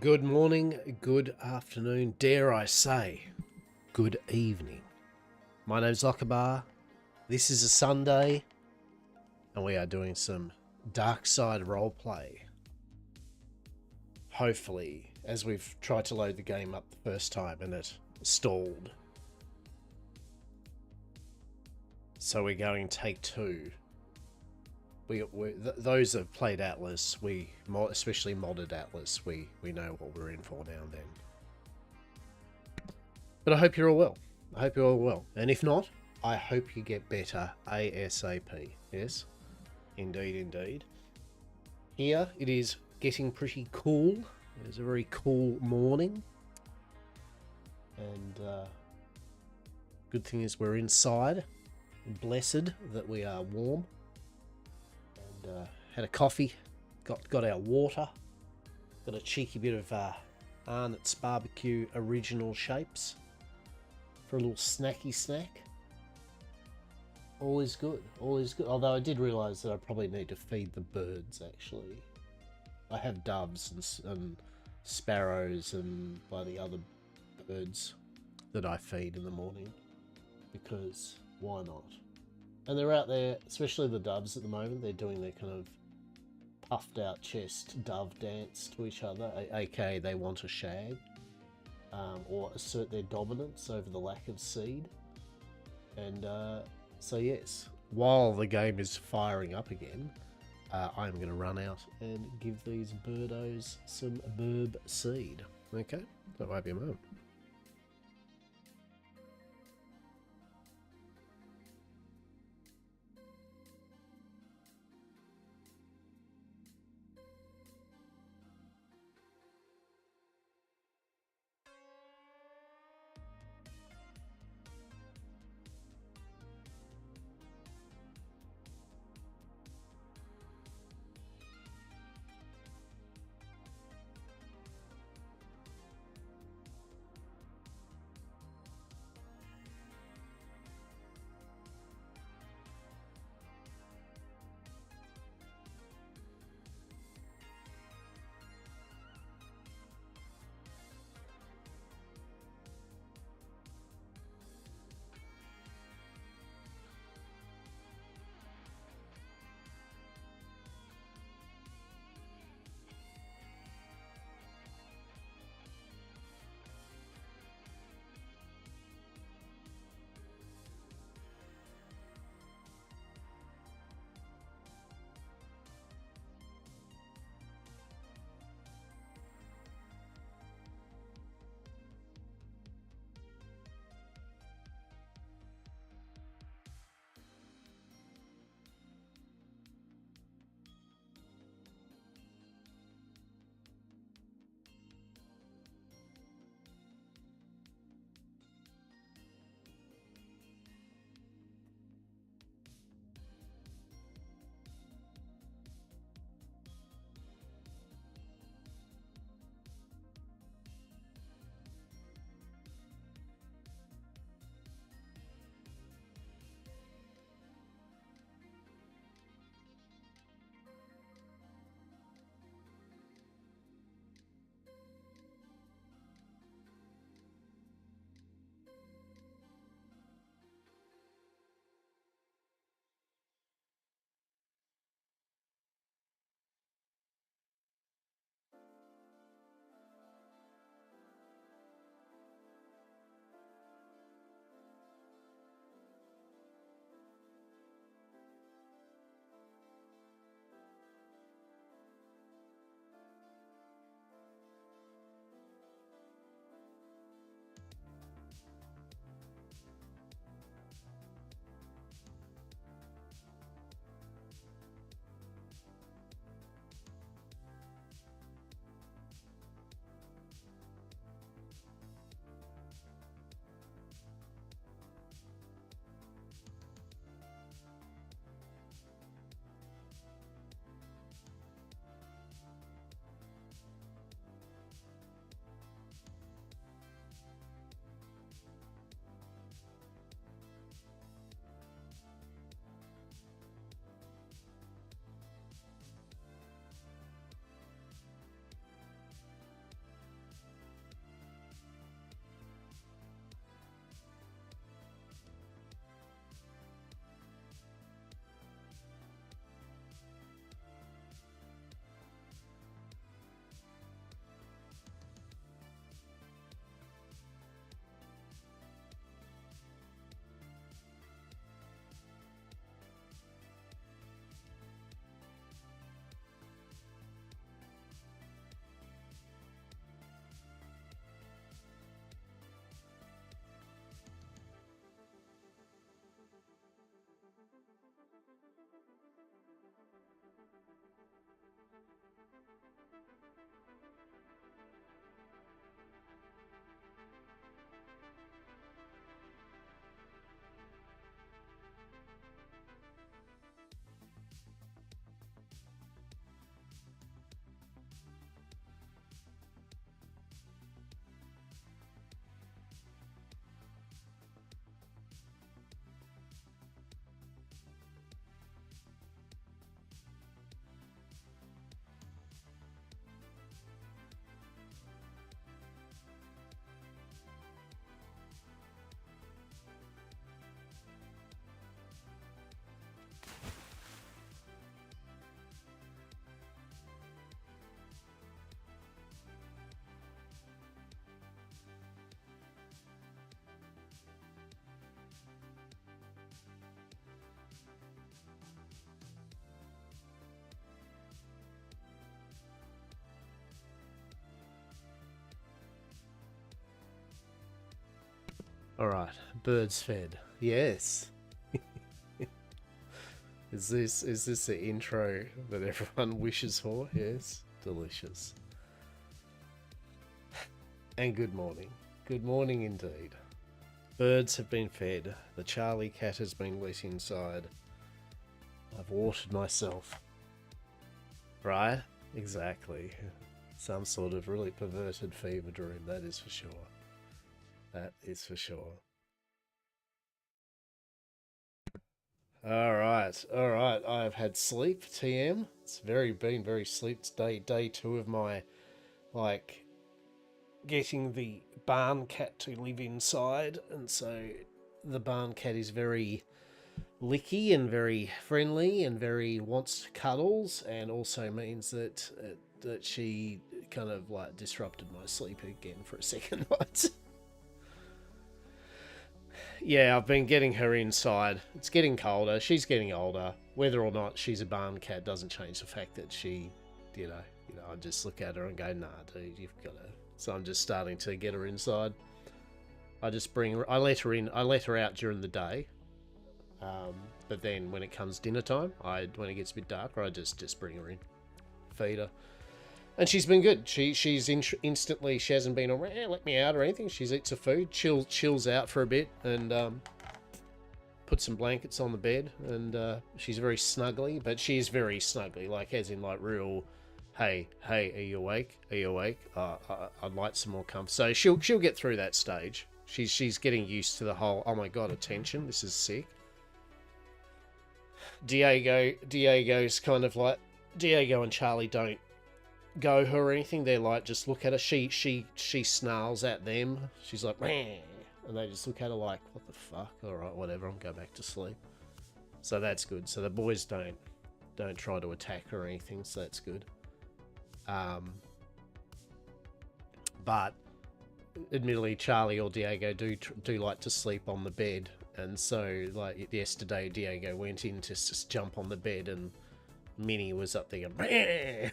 Good morning, good afternoon, dare I say, good evening. My name's Okabar. This is a Sunday, and we are doing some Darkside Roleplay. Hopefully, as we've tried to load the game up the first time and it stalled. So we're going take two. Those that have played Atlas, especially modded Atlas, we know what we're in for now and then. But I hope you're all well. I hope you're all well. And if not, I hope you get better ASAP. Yes, indeed, indeed. Here it is getting pretty cool. It's a very cool morning. And good thing is we're inside. Blessed that we are warm. And had a coffee. Got our water. Got a cheeky bit of Arnott's Barbecue original shapes for a little snacky snack. All is good. All is good. Although I did realise that I probably need to feed the birds, actually. I have doves and sparrows and bloody other birds that I feed in the morning. Because why not? And they're out there, especially the doves at the moment, they're doing their kind of puffed out chest dove dance to each other, aka they want a shag. Or assert their dominance over the lack of seed. And so yes, while the game is firing up again, I'm going to run out and give these birdos some burb seed. Okay, that might be a moment. Alright, birds fed. Yes. Is this the intro that everyone wishes for? Yes. Delicious. And good morning. Good morning indeed. Birds have been fed. The Charlie cat has been let inside. I've watered myself. Right? Exactly. Some sort of really perverted fever dream, that is for sure. That is for sure. Alright. I've had sleep, TM. It's been very sleep. It's day 2 of my, like, getting the barn cat to live inside. And so the barn cat is very licky and very friendly and very wants cuddles, and also means that she kind of like disrupted my sleep again for a second. Yeah, I've been getting her inside. It's getting colder. She's getting older. Whether or not she's a barn cat doesn't change the fact that she, you know, I just look at her and go, nah, dude, you've got to. So I'm just starting to get her inside. I let her in. I let her out during the day. But then when it comes dinner time, when it gets a bit darker, I just bring her in, feed her. And she's been good. She's instantly, she hasn't been around, let me out or anything. She eats her food, chills out for a bit, and put some blankets on the bed. And she's very snuggly, but she is very snuggly, like as in like real, hey, are you awake? Are you awake? I'd like some more comfort. So she'll get through that stage. She's getting used to the whole, oh my god, attention, this is sick. Diego's kind of like, Diego and Charlie don't go her or anything. They're like, just look at her. She snarls at them. She's like, meh, and they just look at her like, what the fuck? All right, whatever. I'll go back to sleep. So that's good. So the boys don't try to attack her or anything. So that's good. But admittedly, Charlie or Diego do like to sleep on the bed. And so, like, yesterday, Diego went in to just jump on the bed, and Minnie was up there going,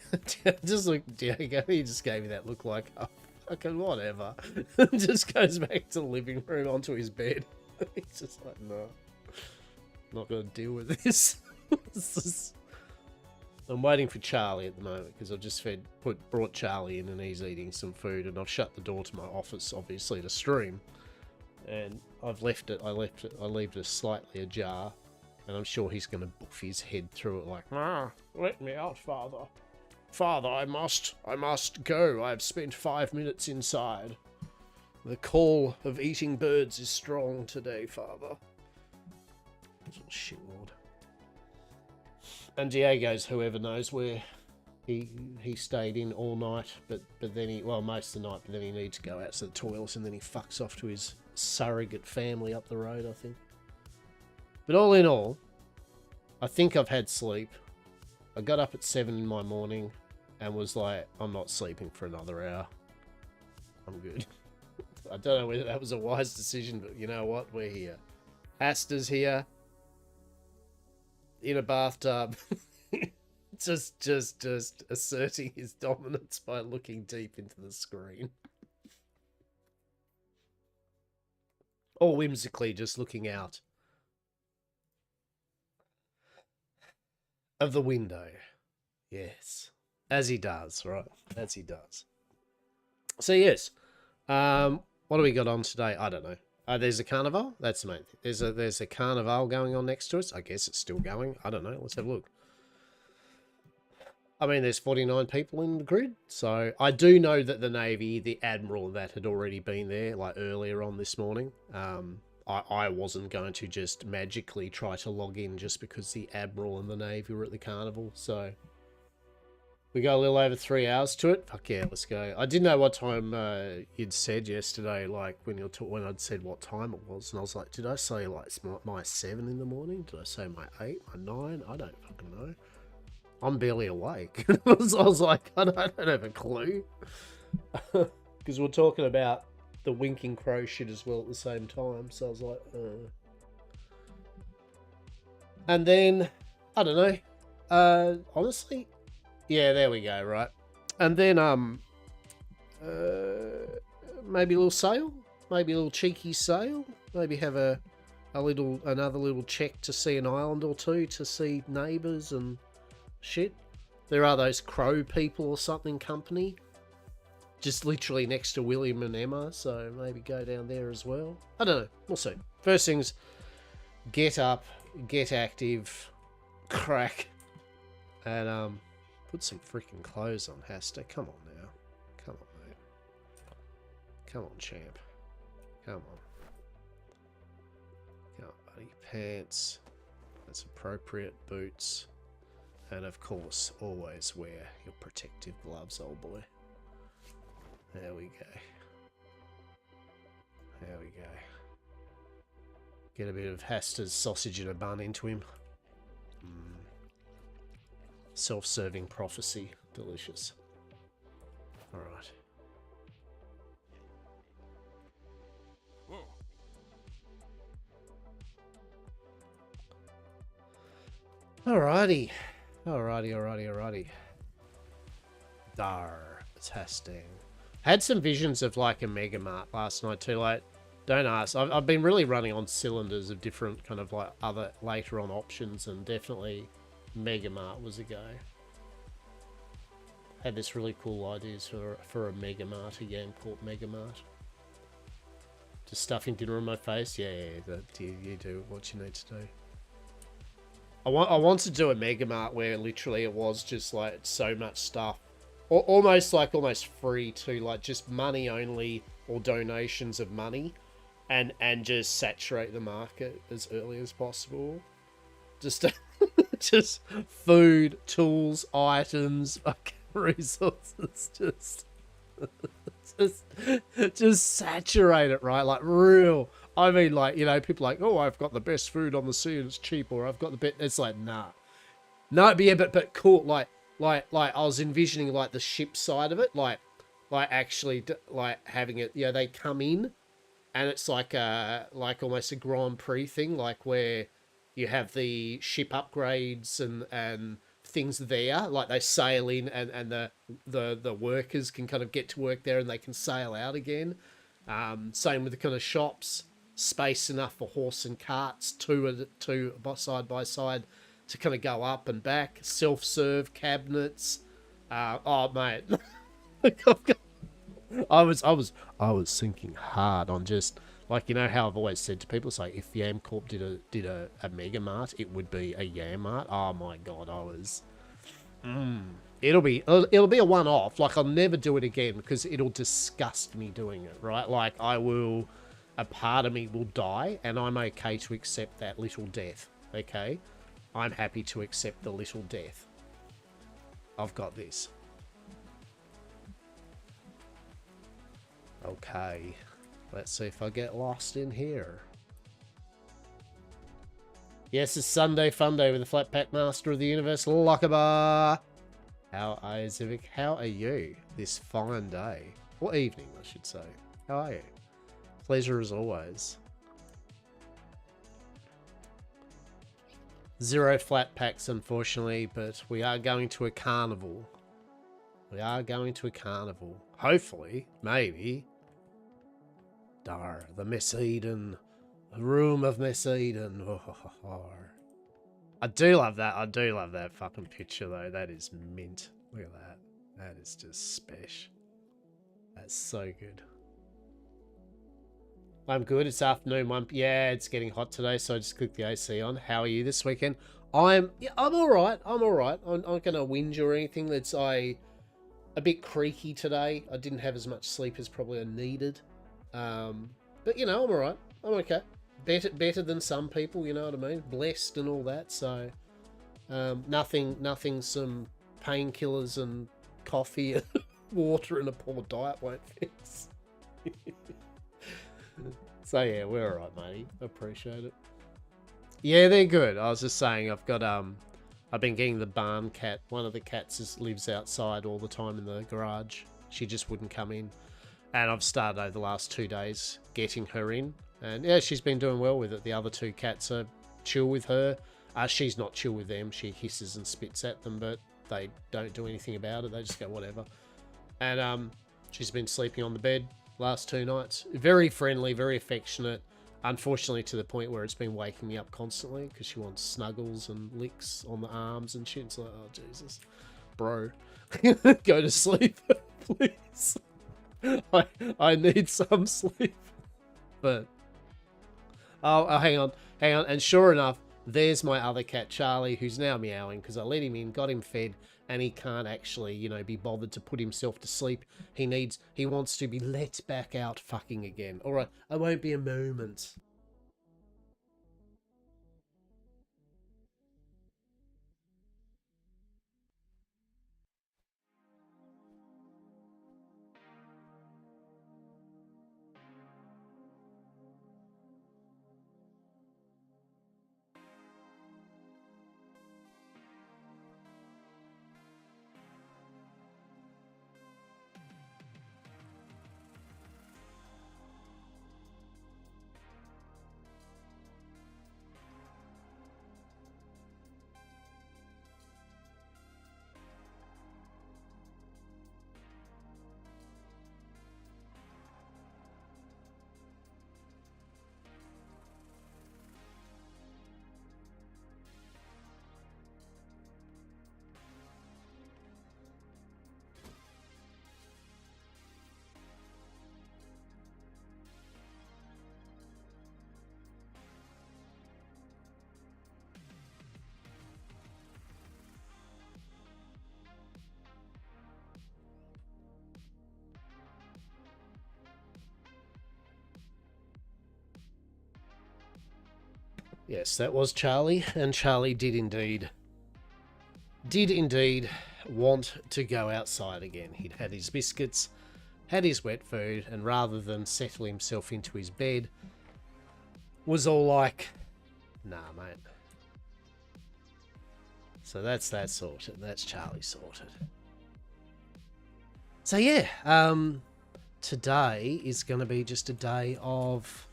just look, Diego, he just gave me that look like, oh, fucking whatever. Just goes back to the living room onto his bed. He's just like, no, not going to deal with this. I'm waiting for Charlie at the moment, because I've just brought Charlie in, and he's eating some food, and I've shut the door to my office, obviously, to stream. And I leave it slightly ajar, and I'm sure he's going to boof his head through it like, let me out, Father. Father, I must go. I've spent 5 minutes inside. The call of eating birds is strong today, Father. Little shitlord. And Diego's, whoever knows where he stayed in all night, but then most of the night, but then he needs to go out to the toilets, and then he fucks off to his surrogate family up the road, I think. But all in all, I think I've had sleep. I got up at 7 in my morning and was like, I'm not sleeping for another hour. I'm good. I don't know whether that was a wise decision, but you know what? We're here. Hastur's here. In a bathtub. just asserting his dominance by looking deep into the screen. Or whimsically just looking out of the window. Yes. As he does, right? As he does. So yes. What do we got on today? I don't know. There's a carnival. That's the main thing. There's a carnival going on next to us. I guess it's still going. I don't know. Let's have a look. I mean, there's 49 people in the grid. So I do know that the Navy, the Admiral, that had already been there like earlier on this morning. I wasn't going to just magically try to log in just because the Admiral and the Navy were at the carnival. So we got a little over 3 hours to it. Fuck yeah, let's go. I didn't know what time you'd said yesterday, like when I'd said what time it was, and I was like, did I say like it's my 7 in the morning? Did I say my 8, my 9? I don't fucking know. I'm barely awake. I was like, I don't have a clue. Because we're talking about the winking crow shit as well at the same time. So I was like, And then, I don't know. Honestly, yeah, there we go, right? And then, maybe a little sale. Maybe a little cheeky sale. Maybe have another little check to see an island or two, to see neighbours and shit. There are those crow people or something company, just literally next to William and Emma, so maybe go down there as well. I don't know, we'll see. First things, get up, get active, crack, and put some freaking clothes on, Hastur. Come on now. Come on, mate. Come on, champ. Come on. Come on, buddy. Pants. That's appropriate. Boots. And of course, always wear your protective gloves, old boy. There we go. There we go. Get a bit of Hastur's sausage in a bun into him. Self-serving prophecy. Delicious. Alright. Alrighty. Alrighty. Testing. Had some visions of like a Mega Mart last night too. Like, don't ask. I've been really running on cylinders of different kind of like other later on options, and definitely Mega Mart was a go. Had this really cool ideas for a Mega Mart, a game called Mega Mart. Just stuffing dinner on my face. Yeah, you do what you need to do. I want to do a Mega Mart where literally it was just like so much stuff, or almost free too, like just money only or donations of money, and just saturate the market as early as possible. Just just food, tools, items, resources, just saturate it, right? Like real. I mean, like, you know, people like, oh, I've got the best food on the sea and it's cheap, or I've got the best. It's like, nah. No, but yeah, but cool. Like I was envisioning like the ship side of it, like actually like having it. You know, they come in, and it's like almost a Grand Prix thing, like where you have the ship upgrades and things there, like they sail in, and the workers can kind of get to work there, and they can sail out again. Same with the kind of shops. Space enough for horse and carts, two side by side, to kind of go up and back. Self-serve cabinets. Oh mate, I was thinking hard on just like, you know how I've always said to people, it's like if Yam Corp did a Mega Mart, it would be a Yam Mart. Oh my god, I was. It'll be a one-off. Like I'll never do it again because it'll disgust me doing it. Right, like a part of me will die, and I'm okay to accept that little death, okay? I'm happy to accept the little death. I've got this. Okay. Let's see if I get lost in here. Yes, it's Sunday Fun Day with the Flat Pack Master of the Universe, Lockabar. How are Civic? How are you this fine day? Or evening, I should say. How are you? Pleasure as always. 0 flat packs, unfortunately, but we are going to a carnival. We are going to a carnival. Hopefully, maybe. Dar, the Miss Eden. The room of Miss Eden. Oh. I do love that. I do love that fucking picture, though. That is mint. Look at that. That is just special. That's so good. I'm good. It's afternoon. Yeah, it's getting hot today, so I just clicked the AC on. How are you this weekend? I'm all right. I'm all right. I'm not going to whinge or anything. That's a bit creaky today. I didn't have as much sleep as probably I needed. But, you know, I'm all right. I'm okay. Better than some people, you know what I mean? Blessed and all that. So, nothing some painkillers and coffee and water and a poor diet won't fix. So yeah, we're alright, matey. Appreciate it. Yeah, they're good. I was just saying, I've been getting the barn cat. One of the cats lives outside all the time in the garage. She just wouldn't come in. And I've started over the last 2 days getting her in. And yeah, she's been doing well with it. The other 2 cats are chill with her. She's not chill with them. She hisses and spits at them, but they don't do anything about it. They just go whatever. And she's been sleeping on the bed last 2 nights. Very friendly, very affectionate. Unfortunately, to the point where it's been waking me up constantly because she wants snuggles and licks on the arms and shit. It's like, oh, Jesus. Bro, go to sleep, please. I need some sleep. But, oh, hang on. And sure enough, there's my other cat, Charlie, who's now meowing because I let him in, got him fed, and he can't actually, you know, be bothered to put himself to sleep. He wants to be let back out fucking again. All right, I won't be a moment. Yes, that was Charlie, and Charlie did indeed want to go outside again. He'd had his biscuits, had his wet food, and rather than settle himself into his bed, was all like, nah, mate. So that's that sorted. That's Charlie sorted. So yeah, today is going to be just a day of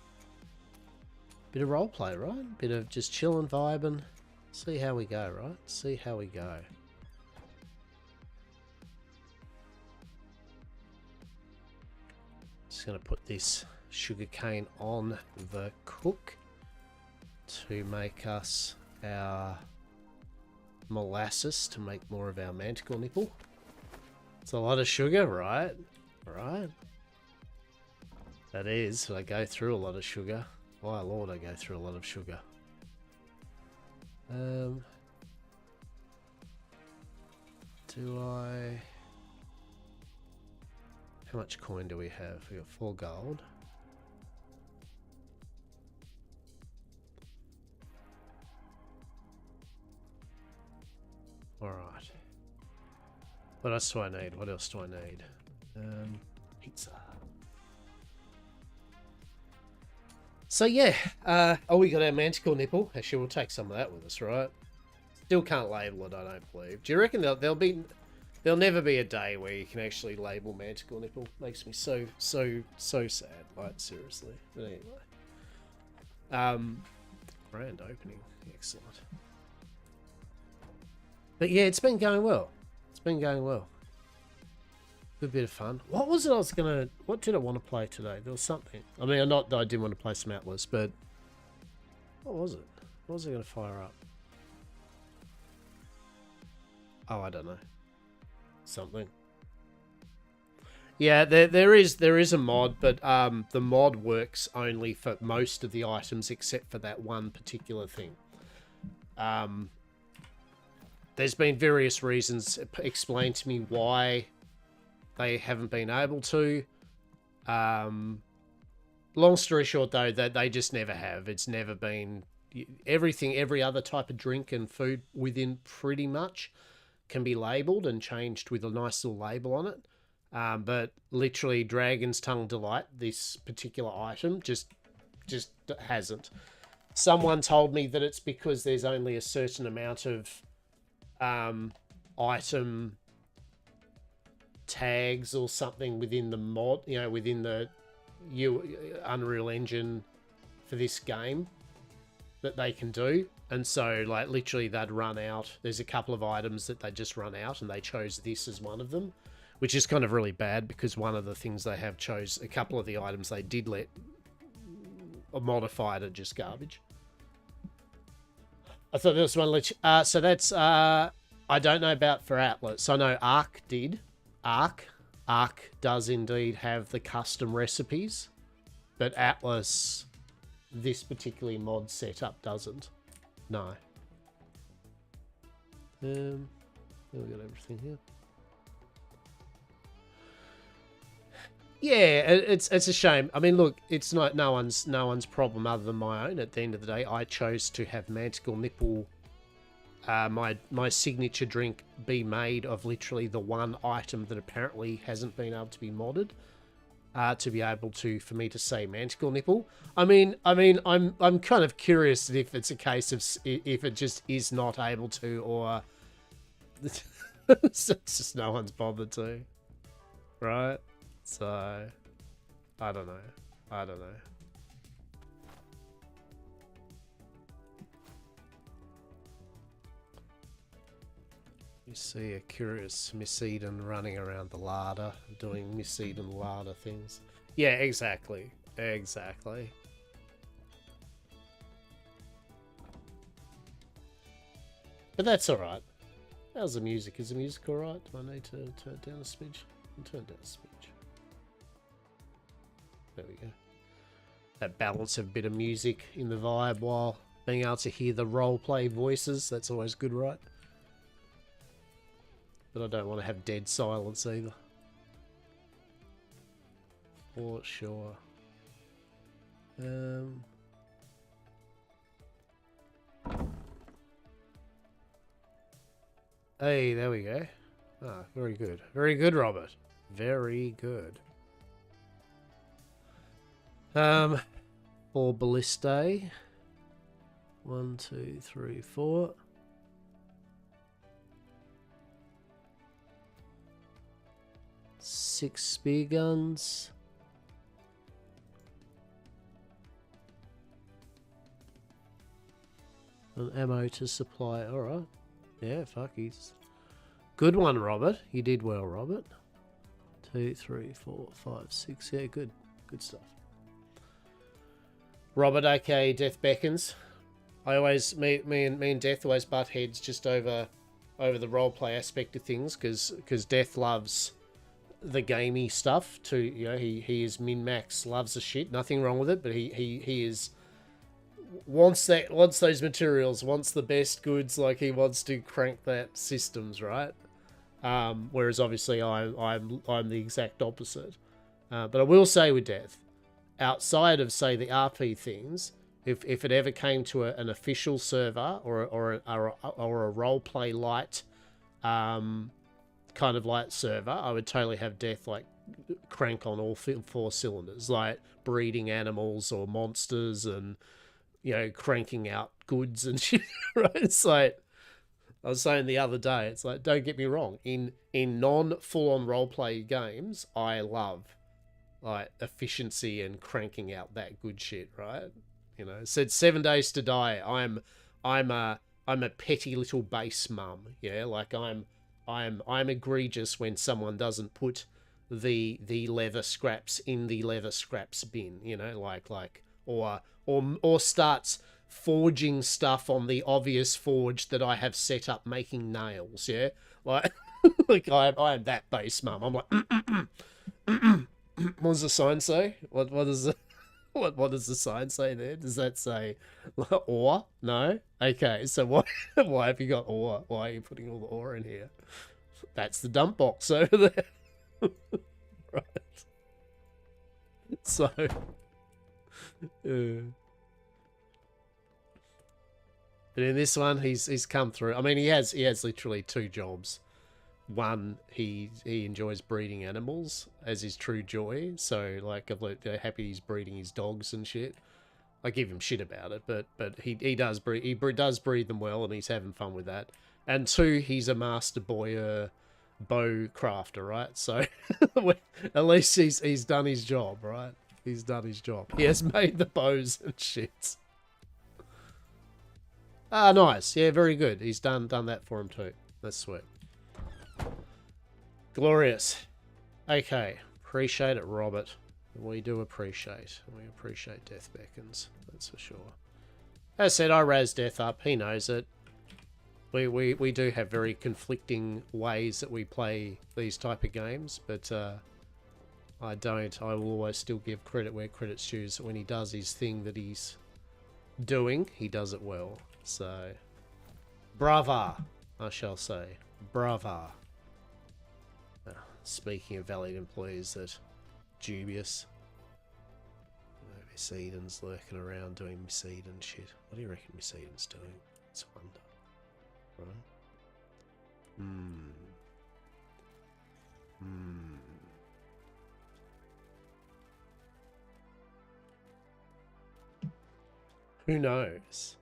bit of roleplay, right? Bit of just chilling, vibing. See how we go, right? See how we go. Just going to put this sugarcane on the cook to make us our molasses to make more of our manticore nipple. It's a lot of sugar, right? Right. That is. I go through a lot of sugar. My lord, I go through a lot of sugar. Do I... How much coin do we have? We got 4 gold. Alright. What else do I need? What else do I need? Pizza. So yeah, oh, we got our manticore nipple. Actually, we'll take some of that with us, right? Still can't label it, I don't believe. Do you reckon there'll never be a day where you can actually label manticore nipple? Makes me so sad. Like, seriously. But anyway. Grand opening. Excellent. But yeah, it's been going well. It's been going well. Good bit of fun. What was it what did I want to play today? There was something. I mean, not that I didn't want to play some Atlas, but what was it? What was I going to fire up? Oh, I don't know. Something. Yeah, there is a mod, but the mod works only for most of the items except for that one particular thing. There's been various reasons explained to me why they haven't been able to. Long story short, though, that they just never have. It's never been... Every other type of drink and food within pretty much can be labelled and changed with a nice little label on it. But literally, Dragon's Tongue Delight, this particular item, just hasn't. Someone told me that it's because there's only a certain amount of item tags or something within the mod, you know, within the Unreal Engine for this game that they can do. And so, like, literally they'd run out. There's a couple of items that they just run out, and they chose this as one of them, which is kind of really bad because one of the things they have chose, a couple of the items they did let modified are just garbage. I thought there was one. So that's I don't know about for Atlas. I know Ark did. Ark does indeed have the custom recipes, but Atlas, this particular mod setup doesn't. No. We got everything here. Yeah, it's a shame. I mean, look, it's not no one's problem other than my own. At the end of the day, I chose to have Manticore Nipple, my signature drink, be made of literally the one item that apparently hasn't been able to be modded, to be able to for me to say Manticore Nipple. I mean, I'm kind of curious if it's a case of if it just is not able to, or it's just no one's bothered to, right? So, I don't know. You see a curious Miss Eden running around the larder, doing Miss Eden larder things. Yeah, exactly. Exactly. But that's alright. How's the music? Is the music alright? Do I need to turn it down a smidge? Turn it down a smidge. There we go. That balance of a bit of music in the vibe while being able to hear the roleplay voices. That's always good, right? But I don't want to have dead silence either. For sure. Hey, there we go. Ah, very good. Very good, Robert. Very good. For Ballistae. 1, 2, 3, 4. Six spear guns. An ammo to supply. Alright. Yeah, fuck, he's... Good one, Robert. You did well, Robert. 2, 3, 4, 5, 6. Yeah, good. Good stuff. Robert, aka Death Beckons. I always, me and Death always butt heads just over the roleplay aspect of things, because Death loves the gamey stuff too. You know, he is min-max, loves the shit. Nothing wrong with it, but he is wants those materials, wants the best goods. Like, he wants to crank that systems, right? Whereas obviously I'm the exact opposite. But I will say with Death, outside of, say, the RP things, if it ever came to an official server or a roleplay light kind of light server, I would totally have Death like crank on all 4 cylinders, like breeding animals or monsters, and, you know, cranking out goods and shit. Right? It's like I was saying the other day, it's like, don't get me wrong, in non full-on roleplay games, I love like efficiency and cranking out that good shit, right? You know, it said 7 days to die. I'm a petty little base mum, yeah. Like I'm egregious when someone doesn't put the leather scraps in the leather scraps bin, you know, like or starts forging stuff on the obvious forge that I have set up making nails, yeah. Like like I am that base mum. I'm like what does the sign say? What does the sign say there? Does that say ore? No? Okay, so why have you got ore? Why are you putting all the ore in here? That's the dump box over there. Right. So but in this one he's come through. I mean, he has literally 2 jobs. One, he enjoys breeding animals as his true joy. So, like, I'm happy he's breeding his dogs and shit. I give him shit about it, but he does breed. He does breed them well, and he's having fun with that. And 2, he's a master bow crafter, right? So, at least he's done his job, right? He's done his job. He has made the bows and shit. Ah, nice. Yeah, very good. He's done that for him too. That's sweet. Glorious. Okay. Appreciate it, Robert. We do appreciate. We appreciate Death Beckons. That's for sure. As I said, I razz Death up. He knows it. We do have very conflicting ways that we play these type of games, but I don't. I will always still give credit where credit's due. So when he does his thing that he's doing, he does it well. So, brava, I shall say. Brava. Speaking of valued employees that dubious. Miss Eden's lurking around doing Miss Eden shit. What do you reckon Miss Eden's doing? It's a wonder. Right? Who knows?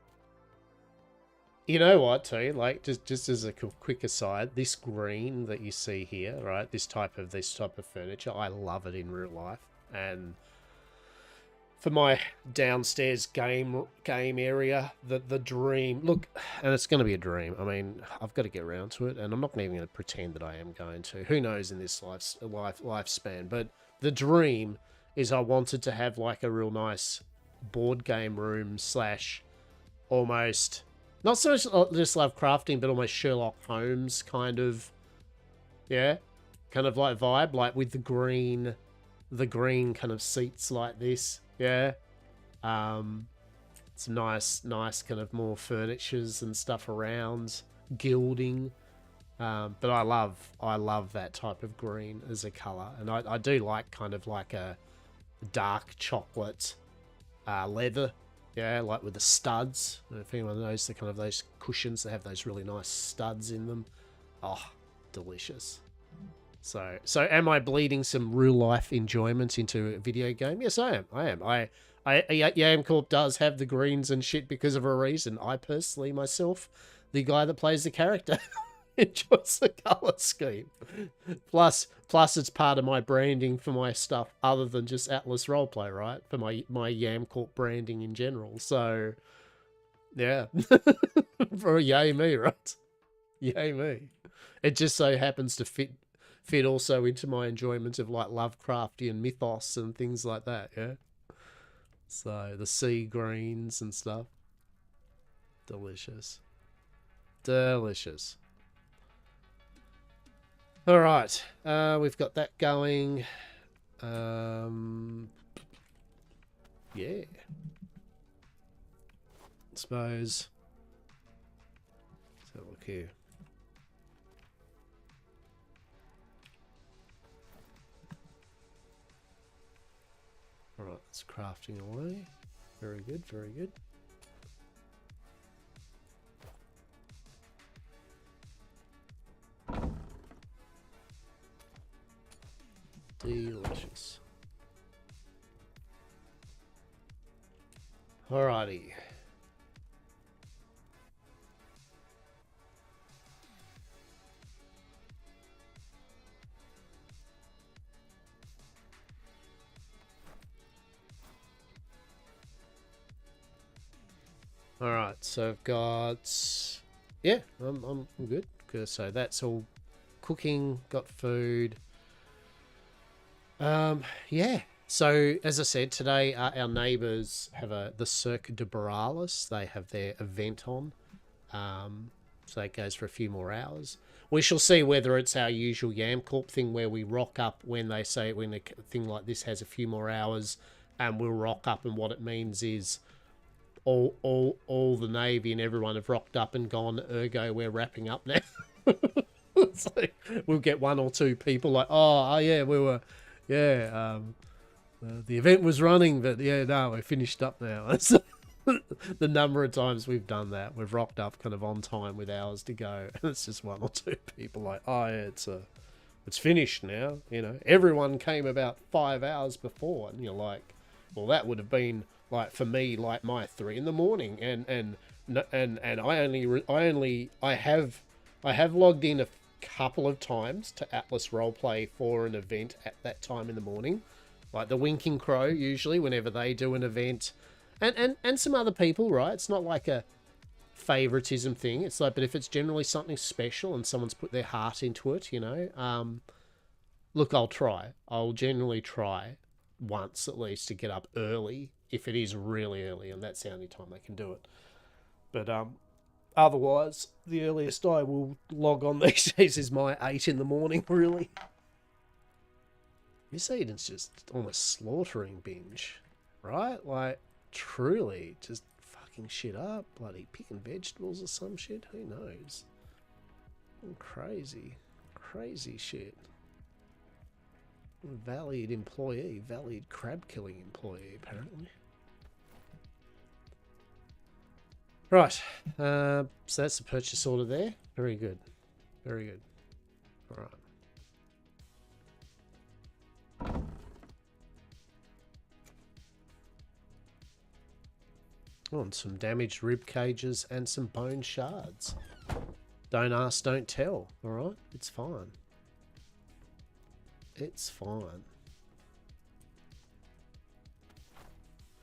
You know what, too? Like, just as a quick aside, this green that you see here, right? This type of furniture, I love it in real life. And for my downstairs game area, the dream, look, and it's going to be a dream. I mean, I've got to get around to it, and I'm not even going to pretend that I am going to. Who knows in this lifespan? But the dream is I wanted to have like a real nice board game room / almost. Not so much just Lovecrafting, but almost Sherlock Holmes kind of, yeah, kind of like vibe, like with the green kind of seats like this, yeah. It's nice kind of more furnitures and stuff around, gilding, but I love that type of green as a color, and I do like kind of like a dark chocolate leather. Yeah, like with the studs. If anyone knows the kind of those cushions that have those really nice studs in them. Oh, delicious. So am I bleeding some real life enjoyment into a video game? Yes, I am. Yam Corp does have the greens and shit because of a reason. I personally, myself, the guy that plays the character, enjoys the color scheme. Plus it's part of my branding for my stuff other than just Atlas Roleplay, right? For my Yam Corp branding in general. So, yeah. For yay me, right? Yay me. It just so happens to fit also into my enjoyment of like Lovecraftian mythos and things like that, yeah? So, the sea greens and stuff. Delicious. Delicious. All right, we've got that going. Yeah. I suppose. Let's have a look here. All right, it's crafting away. Very good, very good. Delicious. Alrighty. Alright, so I've got... Yeah, I'm good. So that's all cooking, got food. Yeah. So as I said, today our neighbours have the Cirque de Borealis. They have their event on. So that goes for a few more hours. We shall see whether it's our usual Yam Corp thing where we rock up when they say when a thing like this has a few more hours, and we'll rock up, and what it means is all the Navy and everyone have rocked up and gone, ergo we're wrapping up now. It's like, we'll get one or two people like, oh yeah, we were... Yeah, the event was running, but yeah, no, we're finished up now. That's the number of times we've done that. We've rocked up kind of on time with hours to go, and it's just one or two people like, oh yeah, it's finished now. You know, everyone came about 5 hours before, and you're like, well, that would have been like for me, like my 3 in the morning, and I have logged in a couple of times to Atlas Roleplay for an event at that time in the morning, like the Winking Crow usually whenever they do an event, and some other people, right? It's not like a favoritism thing. It's like, but if it's generally something special and someone's put their heart into it, you know, look, I'll generally try once at least to get up early, if it is really early, and that's the only time they can do it. But otherwise, the earliest I will log on these days is my 8 in the morning, really. Miss Eden's just on a slaughtering binge, right? Like, truly, just fucking shit up, bloody picking vegetables or some shit, who knows? Crazy shit. Valued employee, valued crab killing employee, apparently. Right, so that's the purchase order there. Very good, very good. All right. Oh, and some damaged rib cages and some bone shards. Don't ask, don't tell. All right, it's fine. It's fine.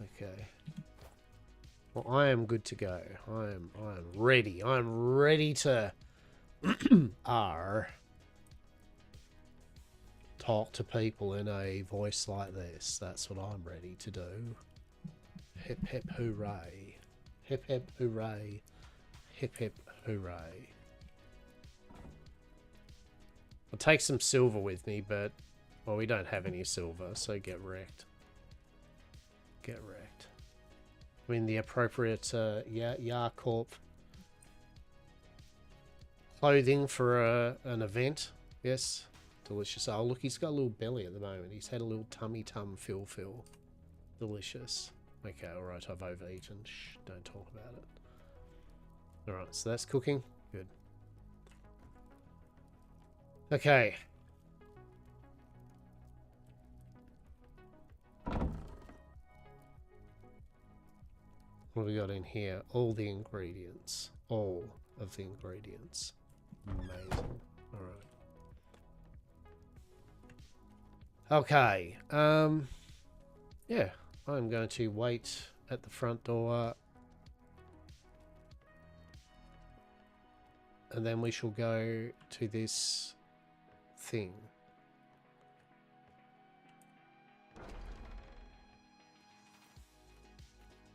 Okay. Well, I am good to go. I am ready. I'm ready to talk to people in a voice like this. That's what I'm ready to do. Hip hip hooray. Hip hip hooray. Hip hip hooray. I'll take some silver with me, but well, we don't have any silver, so get wrecked. Get wrecked. I mean, the appropriate Yarcorp clothing for an event. Yes, delicious. Oh, look, he's got a little belly at the moment. He's had a little tummy fill. Delicious. Okay, alright, I've overeaten. Shh, don't talk about it. Alright, so that's cooking. Good. Okay. What have we got in here? All the ingredients. All of the ingredients. Amazing. Alright. Okay. Yeah. I'm going to wait at the front door. And then we shall go to this thing.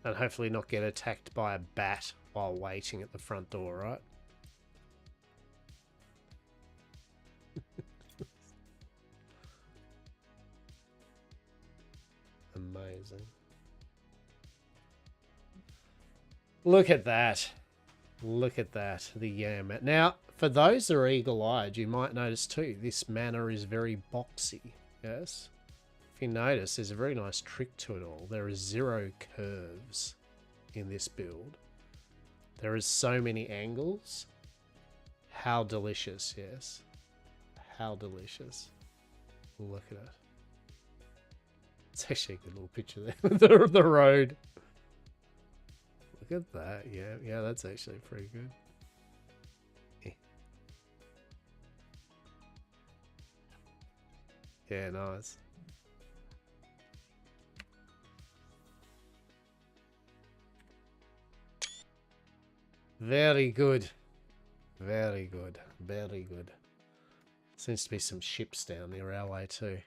And hopefully not get attacked by a bat while waiting at the front door, right? Amazing. Look at that. Look at that. The yam. Now, for those that are eagle-eyed, you might notice too, this manor is very boxy. Yes? If you notice, there's a very nice trick to it all. There is 0 curves in this build. There is so many angles. How delicious, yes. How delicious. Look at it. It's actually a good little picture there. the road. Look at that. Yeah, that's actually pretty good. Yeah, nice. Very good. Very good. Very good. Seems to be some ships down near our way too.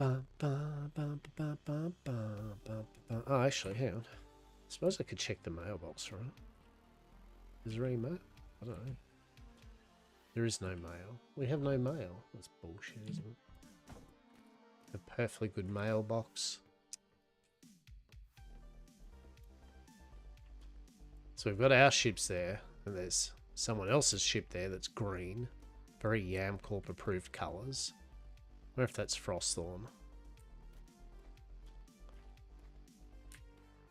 Oh, actually, hang on. I suppose I could check the mailbox, right? Is there any mail? I don't know. There is no mail. We have no mail. That's bullshit, isn't it? A perfectly good mailbox. So we've got our ships there, and there's someone else's ship there that's green. Very Yamcorp approved colours. I wonder if that's Frostthorn.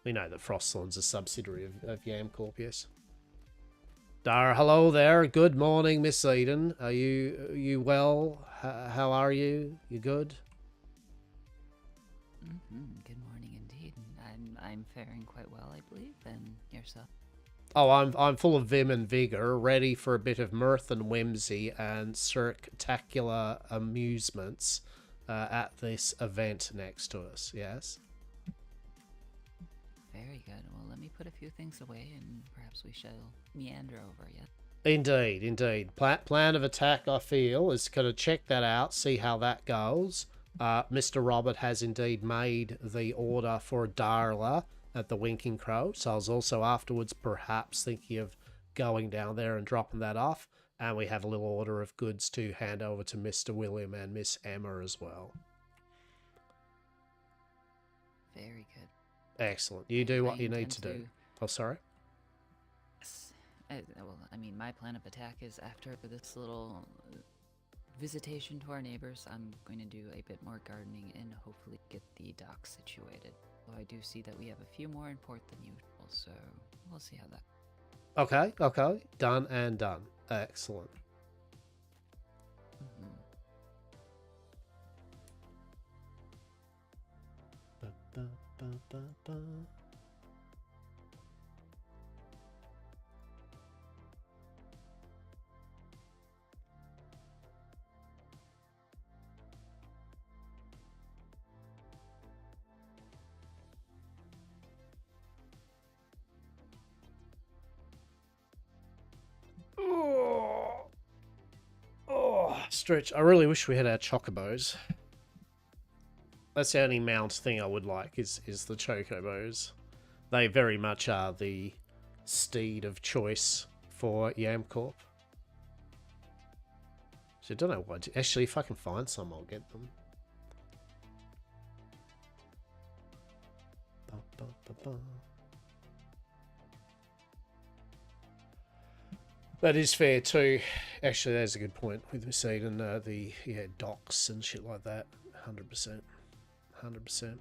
We know that Frostthorn's a subsidiary of Yamcorp, yes. Dara, hello there. Good morning, Miss Eden. Are you well? How are you? You good? Good morning indeed. I'm faring quite well, I believe, and yourself. Oh, I'm full of vim and vigor, ready for a bit of mirth and whimsy and spectacular amusements at this event next to us. Yes. Very good. Well, let me put a few things away, and perhaps we shall meander over. Yeah. Indeed, indeed. Plan of attack, I feel, is going to check that out, see how that goes. Mr. Robert has indeed made the order for a Darla at the Winking Crow, so I was also afterwards perhaps thinking of going down there and dropping that off. And we have a little order of goods to hand over to Mr. William and Miss Emma as well. Very good. Excellent. You do what you need to do. Oh, sorry? Yes. Well, I mean, my plan of attack is after this little visitation to our neighbors, I'm going to do a bit more gardening and hopefully get the docks situated. Though I do see that we have a few more in port than usual, so we'll see how that. Okay, okay. Done and done. Excellent. Stretch. I really wish we had our chocobos. That's the only mount thing I would like is the chocobos. They very much are the steed of choice for Yamcorp. So I don't know what. Actually, if I can find some, I'll get them. That is fair too. Actually, that's a good point with Mercedes and the docks and shit like that. 100%, 100%. So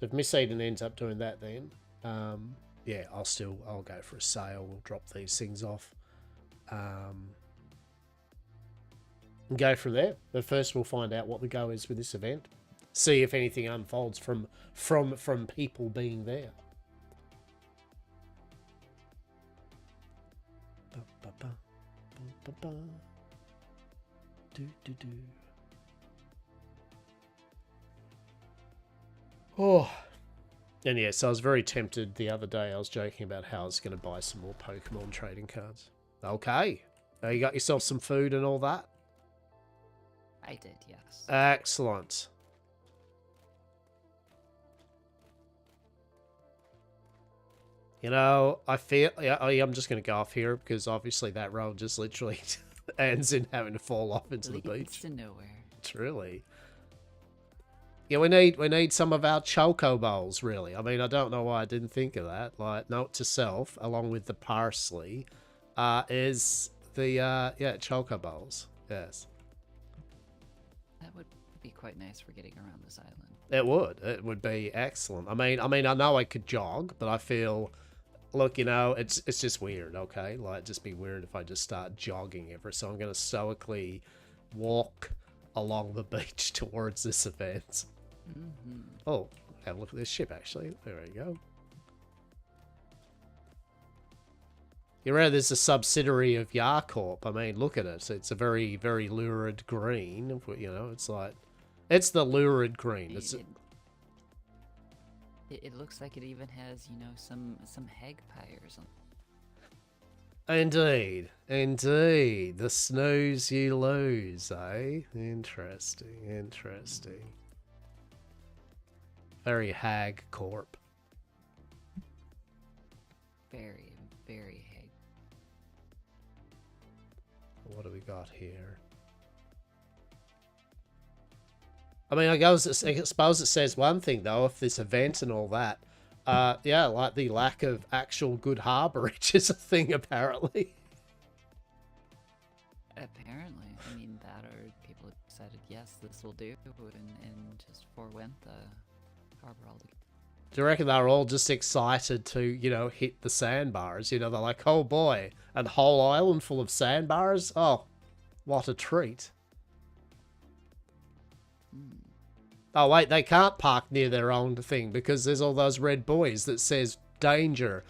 if Miss Eden ends up doing that, then yeah, I'll go for a sale. We'll drop these things off, and go from there. But first, we'll find out what the go is with this event. See if anything unfolds from people being there. Oh, and yes, I was very tempted the other day. I was joking about how I was going to buy some more Pokemon trading cards. Okay, you got yourself some food and all that? I did, yes. Excellent. You know, I feel... Yeah, I'm just going to go off here because obviously that road just literally ends in having to fall off into the beach. Leads to nowhere. Truly. Yeah, we need some of our chocobos, really. I mean, I don't know why I didn't think of that. Like, note to self, along with the parsley, is the, chocobos. Yes. That would be quite nice for getting around this island. It would. It would be excellent. I mean, I know I could jog, but I feel... Look, you know, it's just weird, okay? Like, it'd just be weird if I just start jogging ever. So I'm going to stoically walk along the beach towards this event. Mm-hmm. Oh, have a look at this ship, actually. There we go. You're right, there's a subsidiary of Yarcorp. I mean, look at it. It's a very, very lurid green. You know, it's like... It's the lurid green. It looks like it even has, you know, some hagpie or something. Indeed. Indeed. The snooze you lose, eh? Interesting. Interesting. Very hag corp. Very, very hag. What do we got here? I mean, I suppose it says one thing, though, if this event and all that. Yeah, like the lack of actual good harborage is a thing, apparently. Apparently. I mean, that or people decided, yes, this will do, and just forewent the harbor altogether. Do you reckon they're all just excited to, you know, hit the sandbars? You know, they're like, oh boy, a whole island full of sandbars? Oh, what a treat. Oh, wait, they can't park near their own thing because there's all those red buoys that says danger.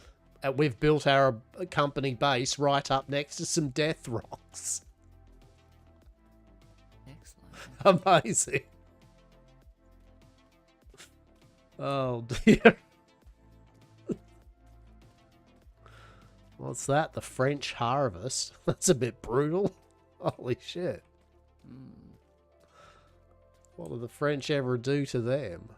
We've built our company base right up next to some death rocks. Excellent. Amazing. Oh, dear. What's that? The French harvest? That's a bit brutal. Holy shit. What did the French ever do to them?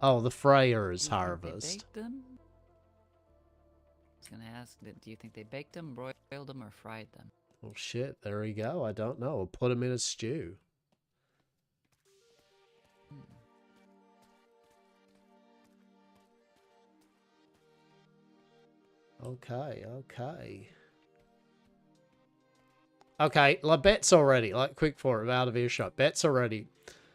Oh, the Freyers harvest. They baked them? I was gonna ask, do you think they baked them, broiled them, or fried them? Well, shit, there we go. I don't know. We'll put them in a stew. Okay, okay. Okay, like, bet's already, like, quick for it, out of earshot. Bet's already.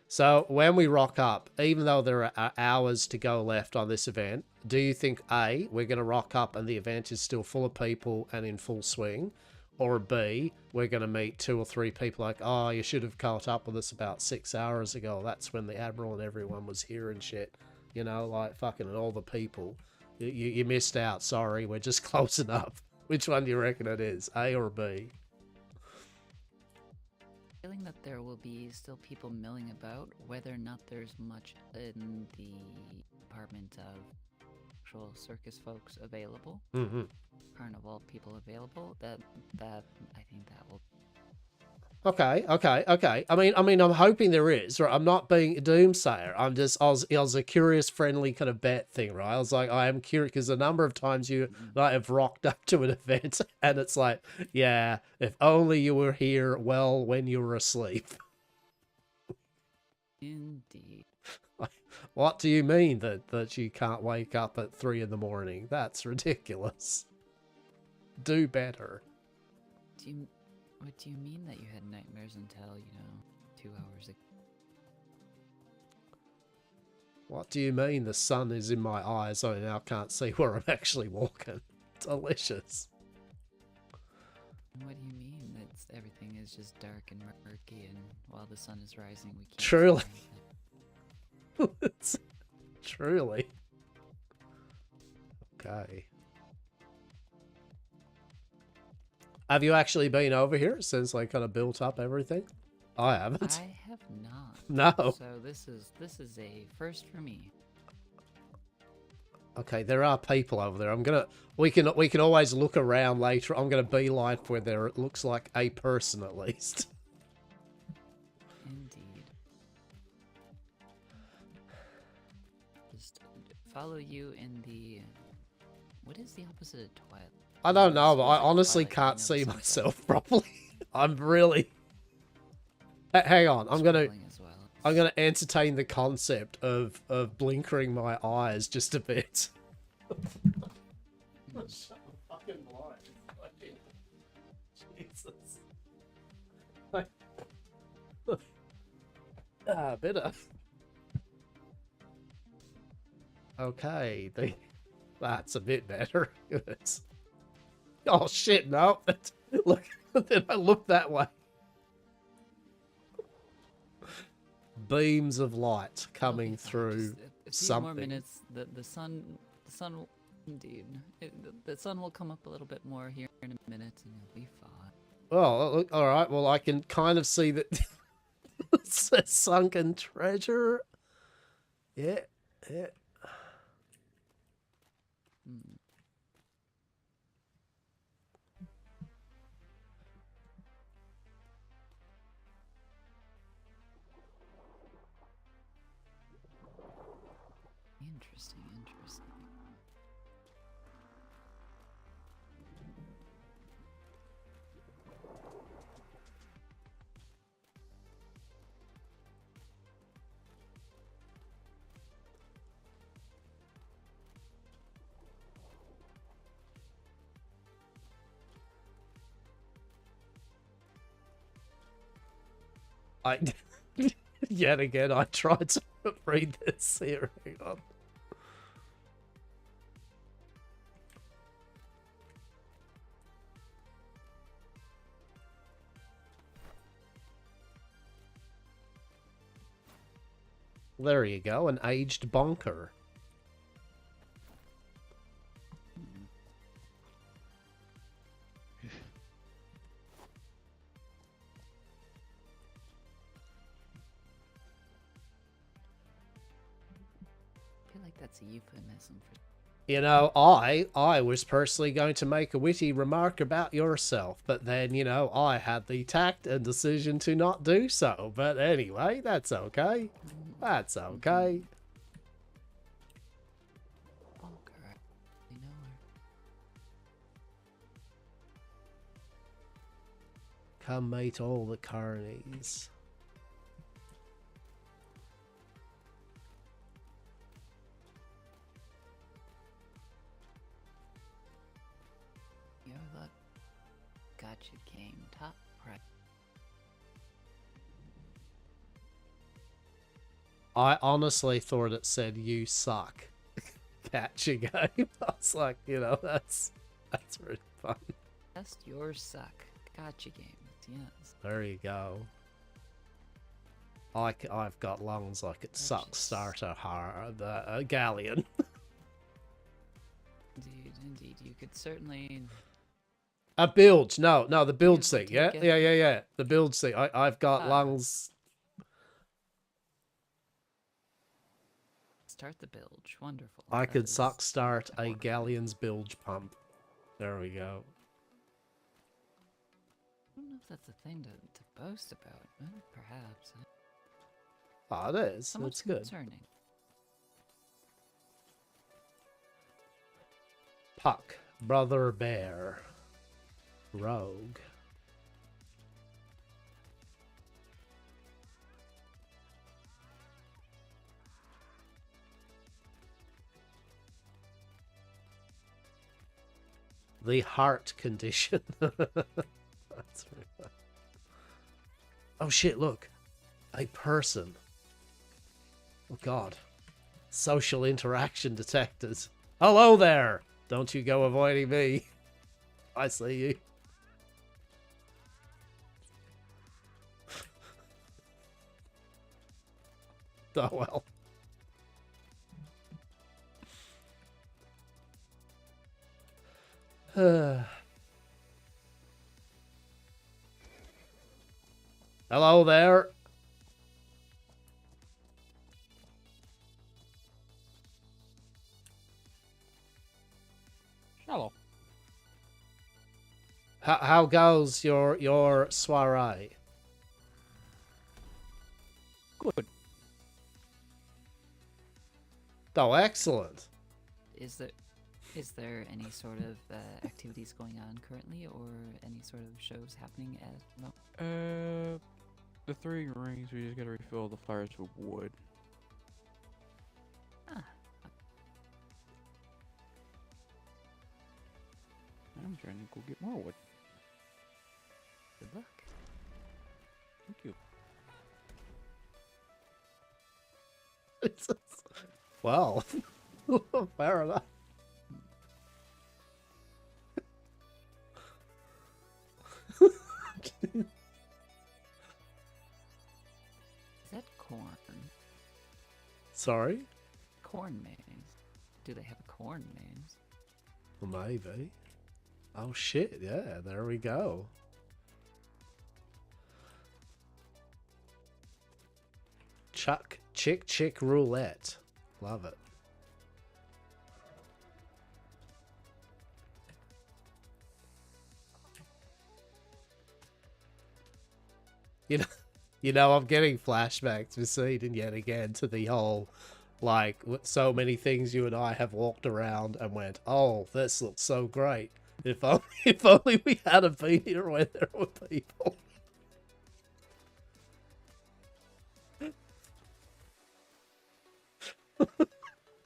So, when we rock up, even though there are hours to go left on this event, do you think, A, we're going to rock up and the event is still full of people and in full swing? Or B, we're going to meet 2 or 3 people like, oh, you should have caught up with us about 6 hours ago. That's when the Admiral and everyone was here and shit. You know, like, fucking all the people. You missed out. Sorry, we're just close enough. Which one do you reckon it is? A or B? Feeling that there will be still people milling about, whether or not there's much in the department of actual circus folks available, carnival people available. That I think that will. Okay. I mean, I'm hoping there is. Right? I'm not being a doomsayer. I was a curious, friendly kind of bet thing, right? I was like, I am curious because a number of times you like have rocked up to an event and it's like, yeah, if only you were here well when you were asleep. Indeed. What do you mean that you can't wake up at 3 in the morning? That's ridiculous. Do better. What do you mean that you had nightmares until, 2 hours ago? What do you mean the sun is in my eyes? I now can't see where I'm actually walking. Delicious. What do you mean that everything is just dark and murky, and while the sun is rising, we can't Truly. see anything? Truly. Okay. Have you actually been over here since I kind of built up everything? I haven't. I have not. No. So this is a first for me. Okay, there are people over there. We can always look around later. I'm gonna beeline where there it looks like a person at least. Indeed. Just follow you in the. What is the opposite of twilight? I don't know, but I Like honestly Twilight, can't see sunset. myself properly. I'm really. Hang on, I'm gonna Struggling as well. entertain the concept of blinkering my eyes just a bit. Shut the fucking line. Jesus. Better. Okay, that's a bit better. Oh shit, no. Look, then I look that way. Beams of light coming It'll be fine. through Just a few something. more minutes. The sun will, indeed. The sun will come up a little bit more here in a minute, and you'll be fine. Oh, look, all right. Well, I can kind of see that it's a sunken treasure. Yeah. Interesting. Yet again, I tried to read this here. Hang on. There you go, an aged bonker. I feel like that's a euphemism for You know, I was personally going to make a witty remark about yourself, but then, you know, I had the tact and decision to not do so. But anyway, that's okay. That's okay. Oh, correct. You know her. Come meet all the carnies. Your luck got you game top right. I honestly thought it said you suck. Catch a game. I was like, you know, that's really fun. Test your suck. Gotcha games, yes. There you go. I've got lungs like it sucks. Start a galleon. Indeed. You could certainly. A bilge. No, the bilge thing. Yeah, take it. yeah. The bilge thing. I've got lungs. Start the bilge. Wonderful. I That could is start a wonderful. galleon's bilge pump. There we go. I don't know if that's a thing to boast about. Perhaps. Oh, it is. Somewhat It's good. concerning. Puck. Brother Bear. Rogue. The heart condition. That's really fun. Oh shit, look. A person. Oh god. Social interaction detectors. Hello there! Don't you go avoiding me. I see you. Oh well. Hello there. Hello. How goes your soiree? Good. Oh, excellent. Is there any sort of activities going on currently, or any sort of shows happening at the moment? The 3 rings, we just gotta refill the fires with wood. Ah, I'm trying to go get more wood. good luck. Thank you. Well, fair enough. Is that corn? Sorry? Corn maze. Do they have a corn maze? Well, maybe. Oh shit, yeah, there we go. Chick roulette. Love it. You know, I'm getting flashbacks to Eden yet again to the whole, like, so many things you and I have walked around and went, oh, this looks so great. If only we had been here when there were people.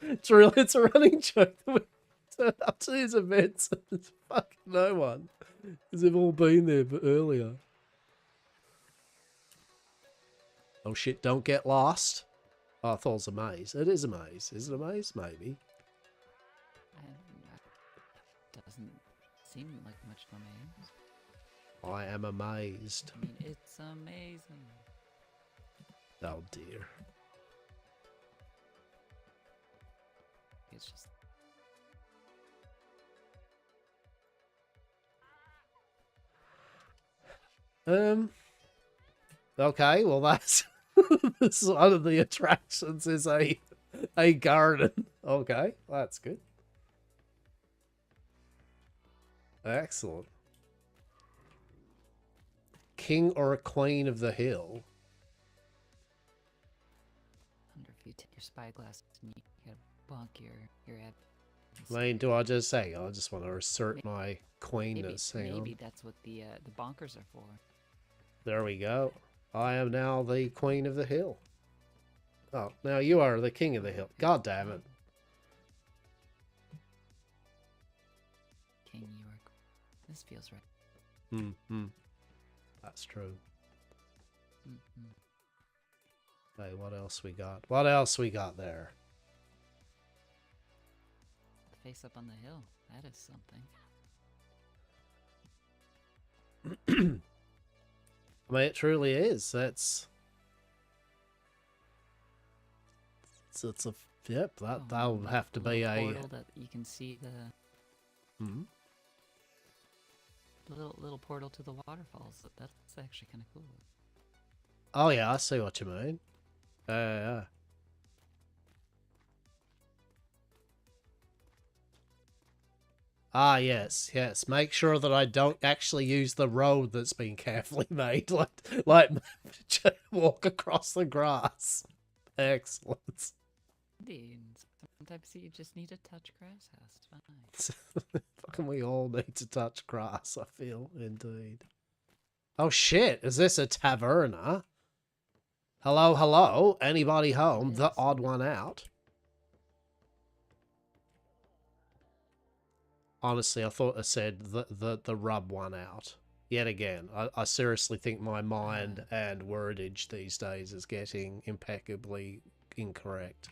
It's a running joke that we turn up to these events and there's fucking no one. Because they've all been there earlier. Oh shit, don't get lost. Oh, I thought it was a maze. It is a maze. Is it a maze? Maybe. Doesn't seem like much of a maze. I am amazed. I mean, it's amazing. Oh dear. It's just. Okay, well that's this is one of the attractions is a garden. Okay, that's good. Excellent. King or a queen of the hill? Wonder if you take your spyglass and you gotta bonk your head. I mean, do I just say, I just want to assert my Maybe, queenness? Hang maybe on. that's what the bonkers are for. There we go. I am now the queen of the hill. Oh, now you are the king of the hill. God damn it. King York. This feels right. Mm-hmm. That's true. Mm-hmm. Hey, what else we got? What else we got there? The face up on the hill. That is something. I mean, it truly is. It's a yep. That'll have to be a portal that you can see the hmm? little portal to the waterfalls. That's actually kind of cool. Oh yeah, I see what you mean. Yeah. Ah, yes. Make sure that I don't actually use the road that's been carefully made. Like walk across the grass. Excellent. Indeed. Sometimes you just need to touch grass. It's fine. Fucking we all need to touch grass, I feel, indeed. Oh shit, is this a taverna? Hello? Anybody home? The odd one out. Honestly, I thought I said the rub one out. Yet again, I seriously think my mind and wordage these days is getting impeccably incorrect.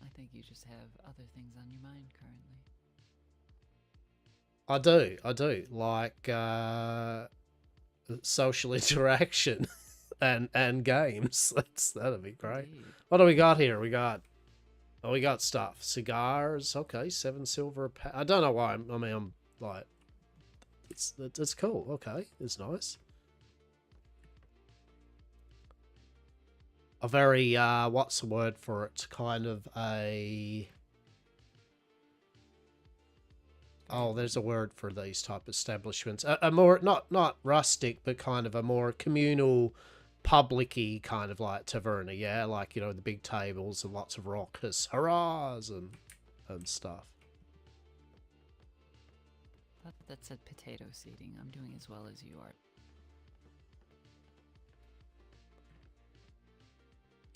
I think you just have other things on your mind currently. I do. Like social interaction and games. That'd be great. Indeed. What do we got here? We got stuff. Cigars. Okay, 7 silver. I don't know why. I'm like, it's cool. Okay, it's nice. A very what's the word for it? Kind of a there's a word for these type of establishments. A more not rustic, but kind of a more communal, public-y kind of like taverna. Yeah, like the big tables and lots of raucous hurrahs and stuff. That said potato seeding. I'm doing as well as you are.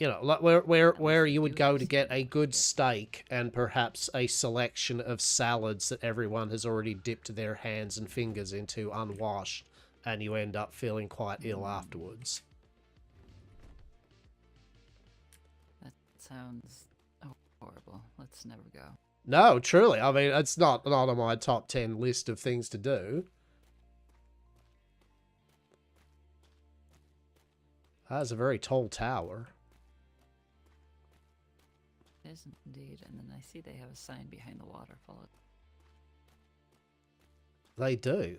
Like where you would go to get a good steak and perhaps a selection of salads that everyone has already dipped their hands and fingers into unwashed, and you end up feeling quite ill afterwards. That sounds horrible. Let's never go. No, truly. I mean, it's not on my top 10 list of things to do. That's a very tall tower. It is indeed, and then I see they have a sign behind the waterfall. They do.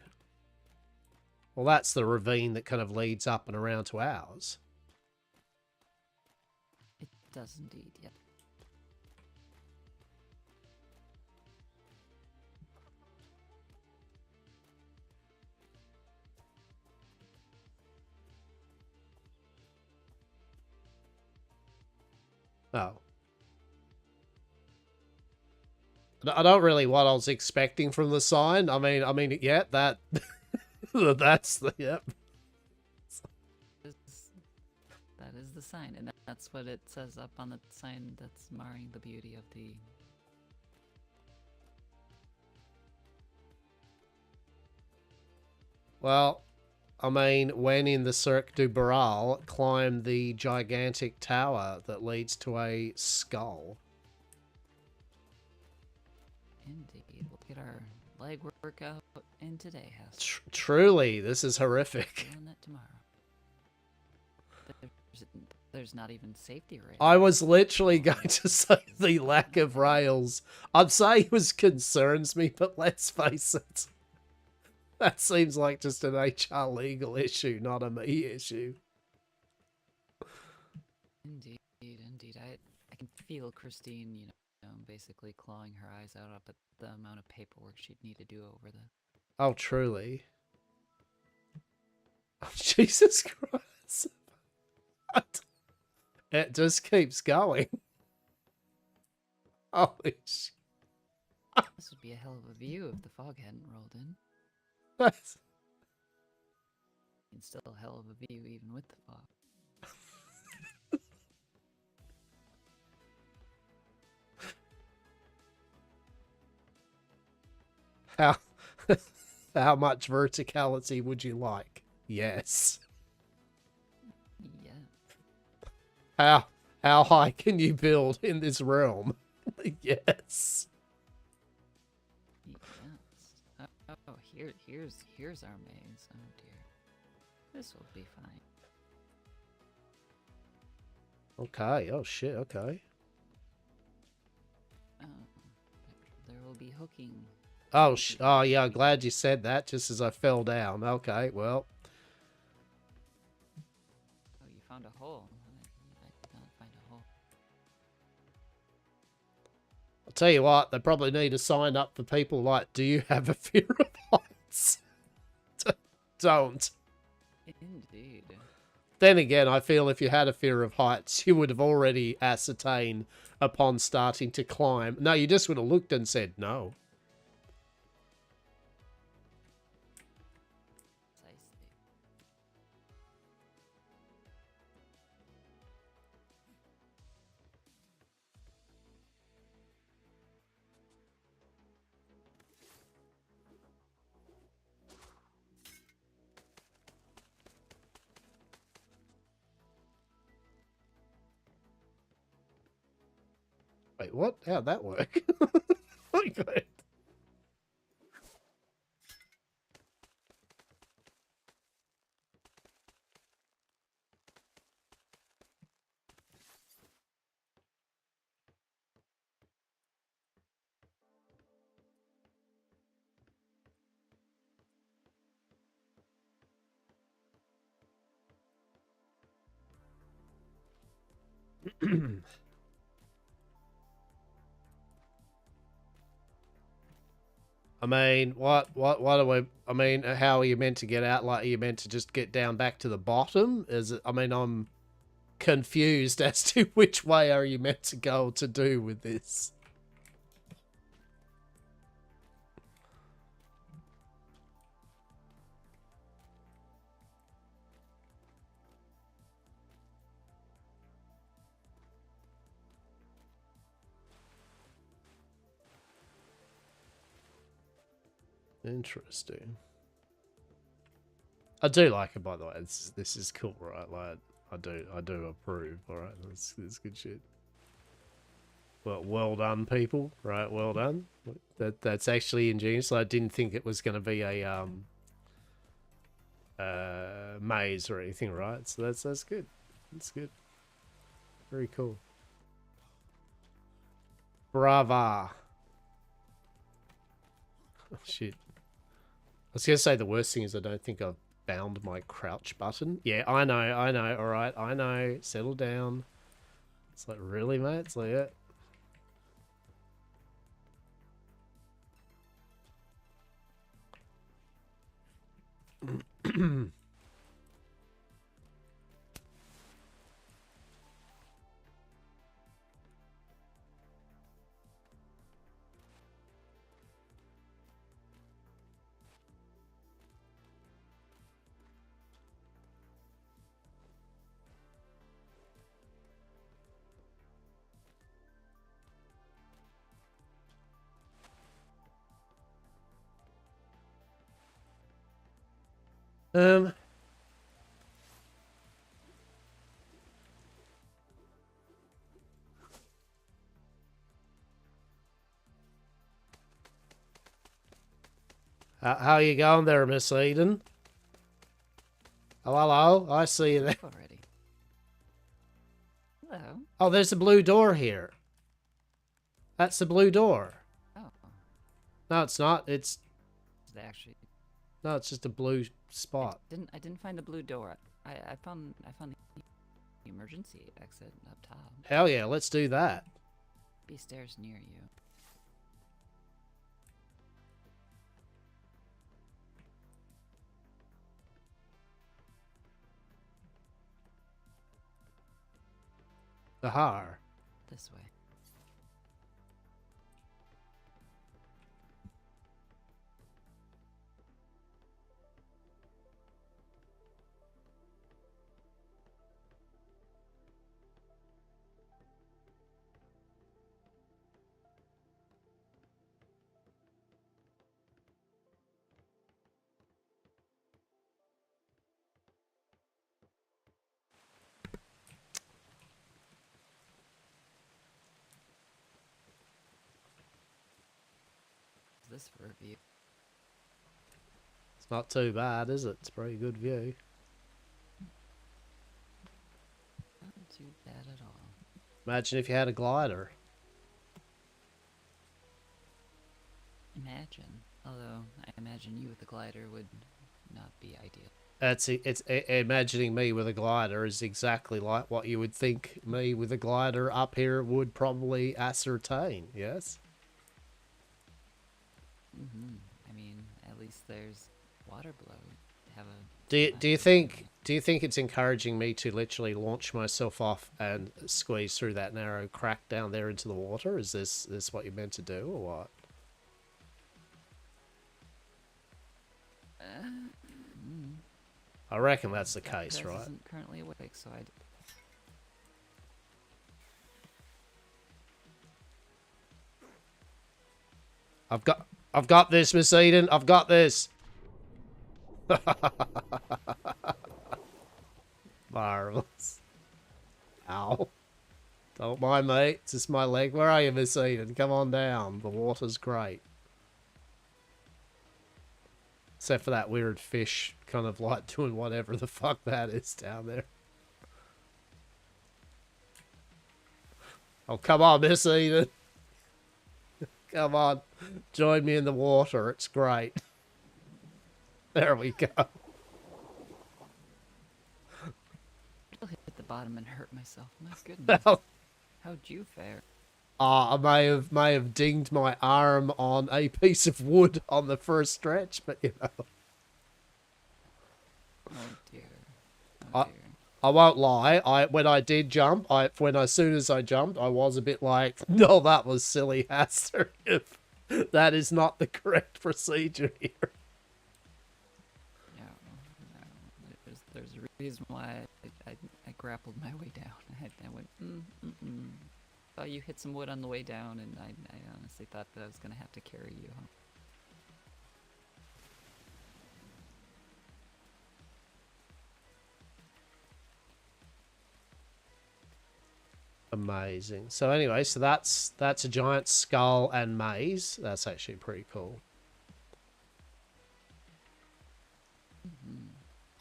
Well, that's the ravine that kind of leads up and around to ours. It does indeed, yeah. Oh. I don't really what I was expecting from the sign. I mean, yeah, that that's the yep. That is the sign, and that's what it says up on the sign that's marring the beauty of the... Well, I mean, when in the Cirque du Baral, climb the gigantic tower that leads to a skull. Indeed. We'll get our leg workout in today, Hastur. Truly, this is horrific. Doing that tomorrow. There's not even safety rails. I was literally going to say the lack of rails. I'd say it concerns me, but let's face it. That seems like just an HR legal issue, not a me issue. Indeed. I can feel Christine, basically clawing her eyes out up at the amount of paperwork she'd need to do over the. Oh, truly. Oh, Jesus Christ. It just keeps going. Holy shit. This would be a hell of a view if the fog hadn't rolled in. That's... It's still a hell of a view even with the fog. How, how much verticality would you like? Yes. Yeah. How high can you build in this realm? Yes. Yes. Oh, here's our maze. Oh dear. This will be fine. Okay. Oh shit. Okay. Oh, there will be hooking. Oh oh yeah. I'm glad you said that. Just as I fell down. Okay. Well. Oh, you found a hole. I did not find a hole. I'll tell you what. They probably need to sign up for people like, do you have a fear of heights? Don't. Indeed. Then again, I feel if you had a fear of heights, you would have already ascertained upon starting to climb. No, you just would have looked and said no. Precisely. Wait, what? How'd that work? Okay. I mean, what are we, I mean, how are you meant to get out? Like, are you meant to just get down back to the bottom? Is it, I mean, I'm confused as to which way are you meant to go to do with this. Interesting. I do like it, by the way. This is cool, right? Like, I do approve. All right, that's good shit. Well done, people. Right, well done. That's actually ingenious. I didn't think it was going to be a maze or anything, right? So that's good. That's good. Very cool. Brava. Oh, shit. I was going to say the worst thing is I don't think I've bound my crouch button. Yeah, I know. All right, I know. Settle down. It's like, really, mate? It's like, yeah. Um, how you going there, Miss Eden? Oh, hello. I see you there. Already. Hello. Oh, there's a blue door here. That's the blue door. Oh. No, it's not. It's They actually. no, it's just a blue spot. I didn't find the blue door. I found the emergency exit up top. Hell yeah, let's do that. be stairs near you. Ahar. This way. This for a view. It's not too bad, is it? It's a pretty good view. Not too bad at all. Imagine if you had a glider. Imagine. Although, I imagine you with a glider would not be ideal. Imagining me with a glider is exactly like what you would think me with a glider up here would probably ascertain, yes? I mean, at least there's water below. Have a Do you think it's encouraging me to literally launch myself off and squeeze through that narrow crack down there into the water? Is this what you're meant to do, or what? I reckon that's the case, Pez right? isn't currently awake, so I've got this, Miss Eden. I've got this. Marvelous. Ow. Don't mind me. It's just my leg. Where are you, Miss Eden? Come on down. The water's great. Except for that weird fish kind of like doing whatever the fuck that is down there. Oh, come on, Miss Eden. Come on. Join me in the water. It's great. There we go. I'll hit the bottom and hurt myself. My goodness. Well, How'd you fare? I may have dinged my arm on a piece of wood on the first stretch, but you know. Oh dear. Oh dear. I won't lie. When I did jump, as soon as I jumped, I was a bit like, no, that was silly, Hastur. If that is not the correct procedure here. No, no. There's a reason why I grappled my way down. I went, Oh, you hit some wood on the way down, and I honestly thought that I was gonna have to carry you home. Amazing. So anyway, so that's a giant skull and maze. That's actually pretty cool.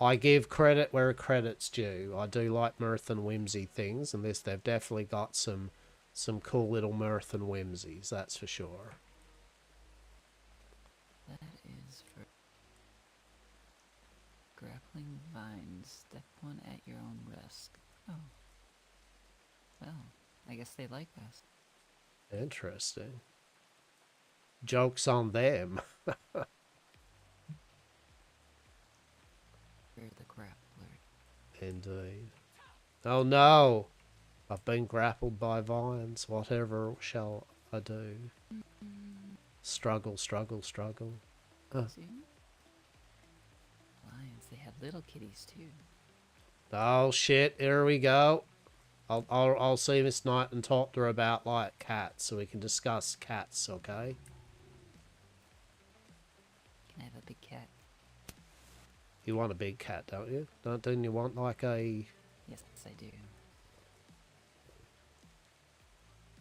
I give credit where credit's due. I do like mirth and whimsy things, and they've definitely got some cool little mirth and whimsies, that's for sure. That is for grappling vines. Step 1 at your own risk. Oh. Well, I guess they like us. Interesting. Joke's on them. You're the grappler. Indeed. Oh no! I've been grappled by vines. Whatever shall I do? Struggle, struggle, struggle. See? Lions, they have little kitties too. Oh shit, here we go. I'll see Miss Knight and talk to her about, like, cats, so we can discuss cats, okay? Can I have a big cat? You want a big cat, don't you? Don't you want, like, a... Yes, I do.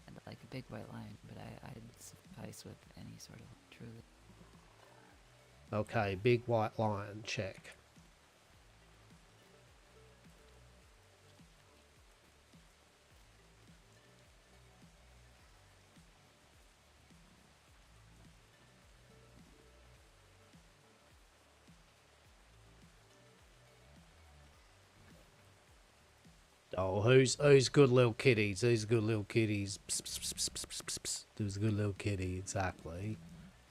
I'd like a big white lion, but I'd suffice with any sort of truly. Okay, big white lion, check. Oh, who's good little kitties? Who's good little kitties? Psst, psst, psst, psst, psst, psst, psst. Who's a good little kitty? Exactly.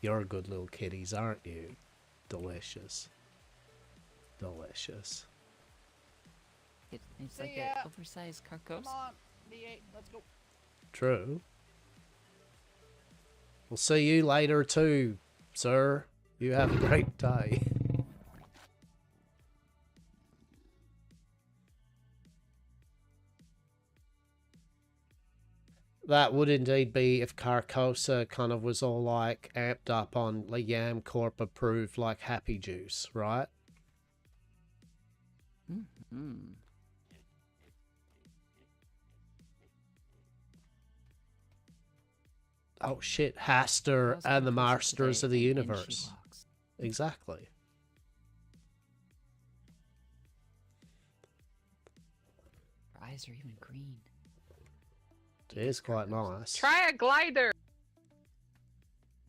You're good little kitties, aren't you? Delicious. Delicious. It's like an oversized carcos. Come on, D8, let's go. True. We'll see you later too, sir. You have a great day. That would indeed be if Carcosa kind of was all like amped up on Yam Corp approved like happy juice, right? Mm-hmm. Oh shit, Hastur and the Masters of the In she Universe. walks. Exactly. Her eyes are even green. It is quite nice. Try a glider.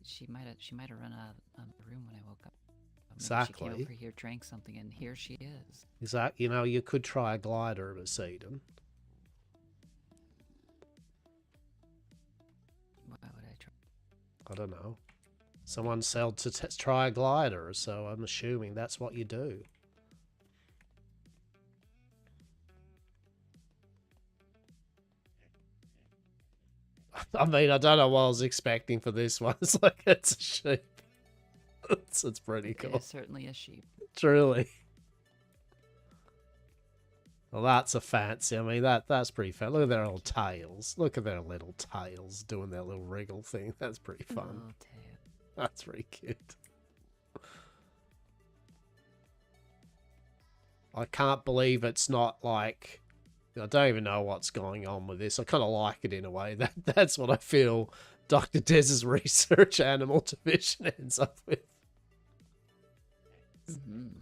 She might have run out of the room when I woke up. Maybe she Exactly. came over here, drank something, and here she is. Exactly. You know, you could try a glider, Poseidon. Why would I try? I don't know. Someone said to try a glider, so I'm assuming that's what you do. I mean, I don't know what I was expecting for this one. It's like, it's a sheep. It's pretty It cool. is certainly a sheep. Truly. Well, that's a fancy. I mean, that's pretty fun. Look at their little tails. Look at their little tails doing their little wriggle thing. That's pretty fun. Little tail. That's pretty cute. I can't believe it's not like... I don't even know what's going on with this. I kind of like it in a way. That's what I feel Dr. Dez's research animal division ends up with. Mm-hmm.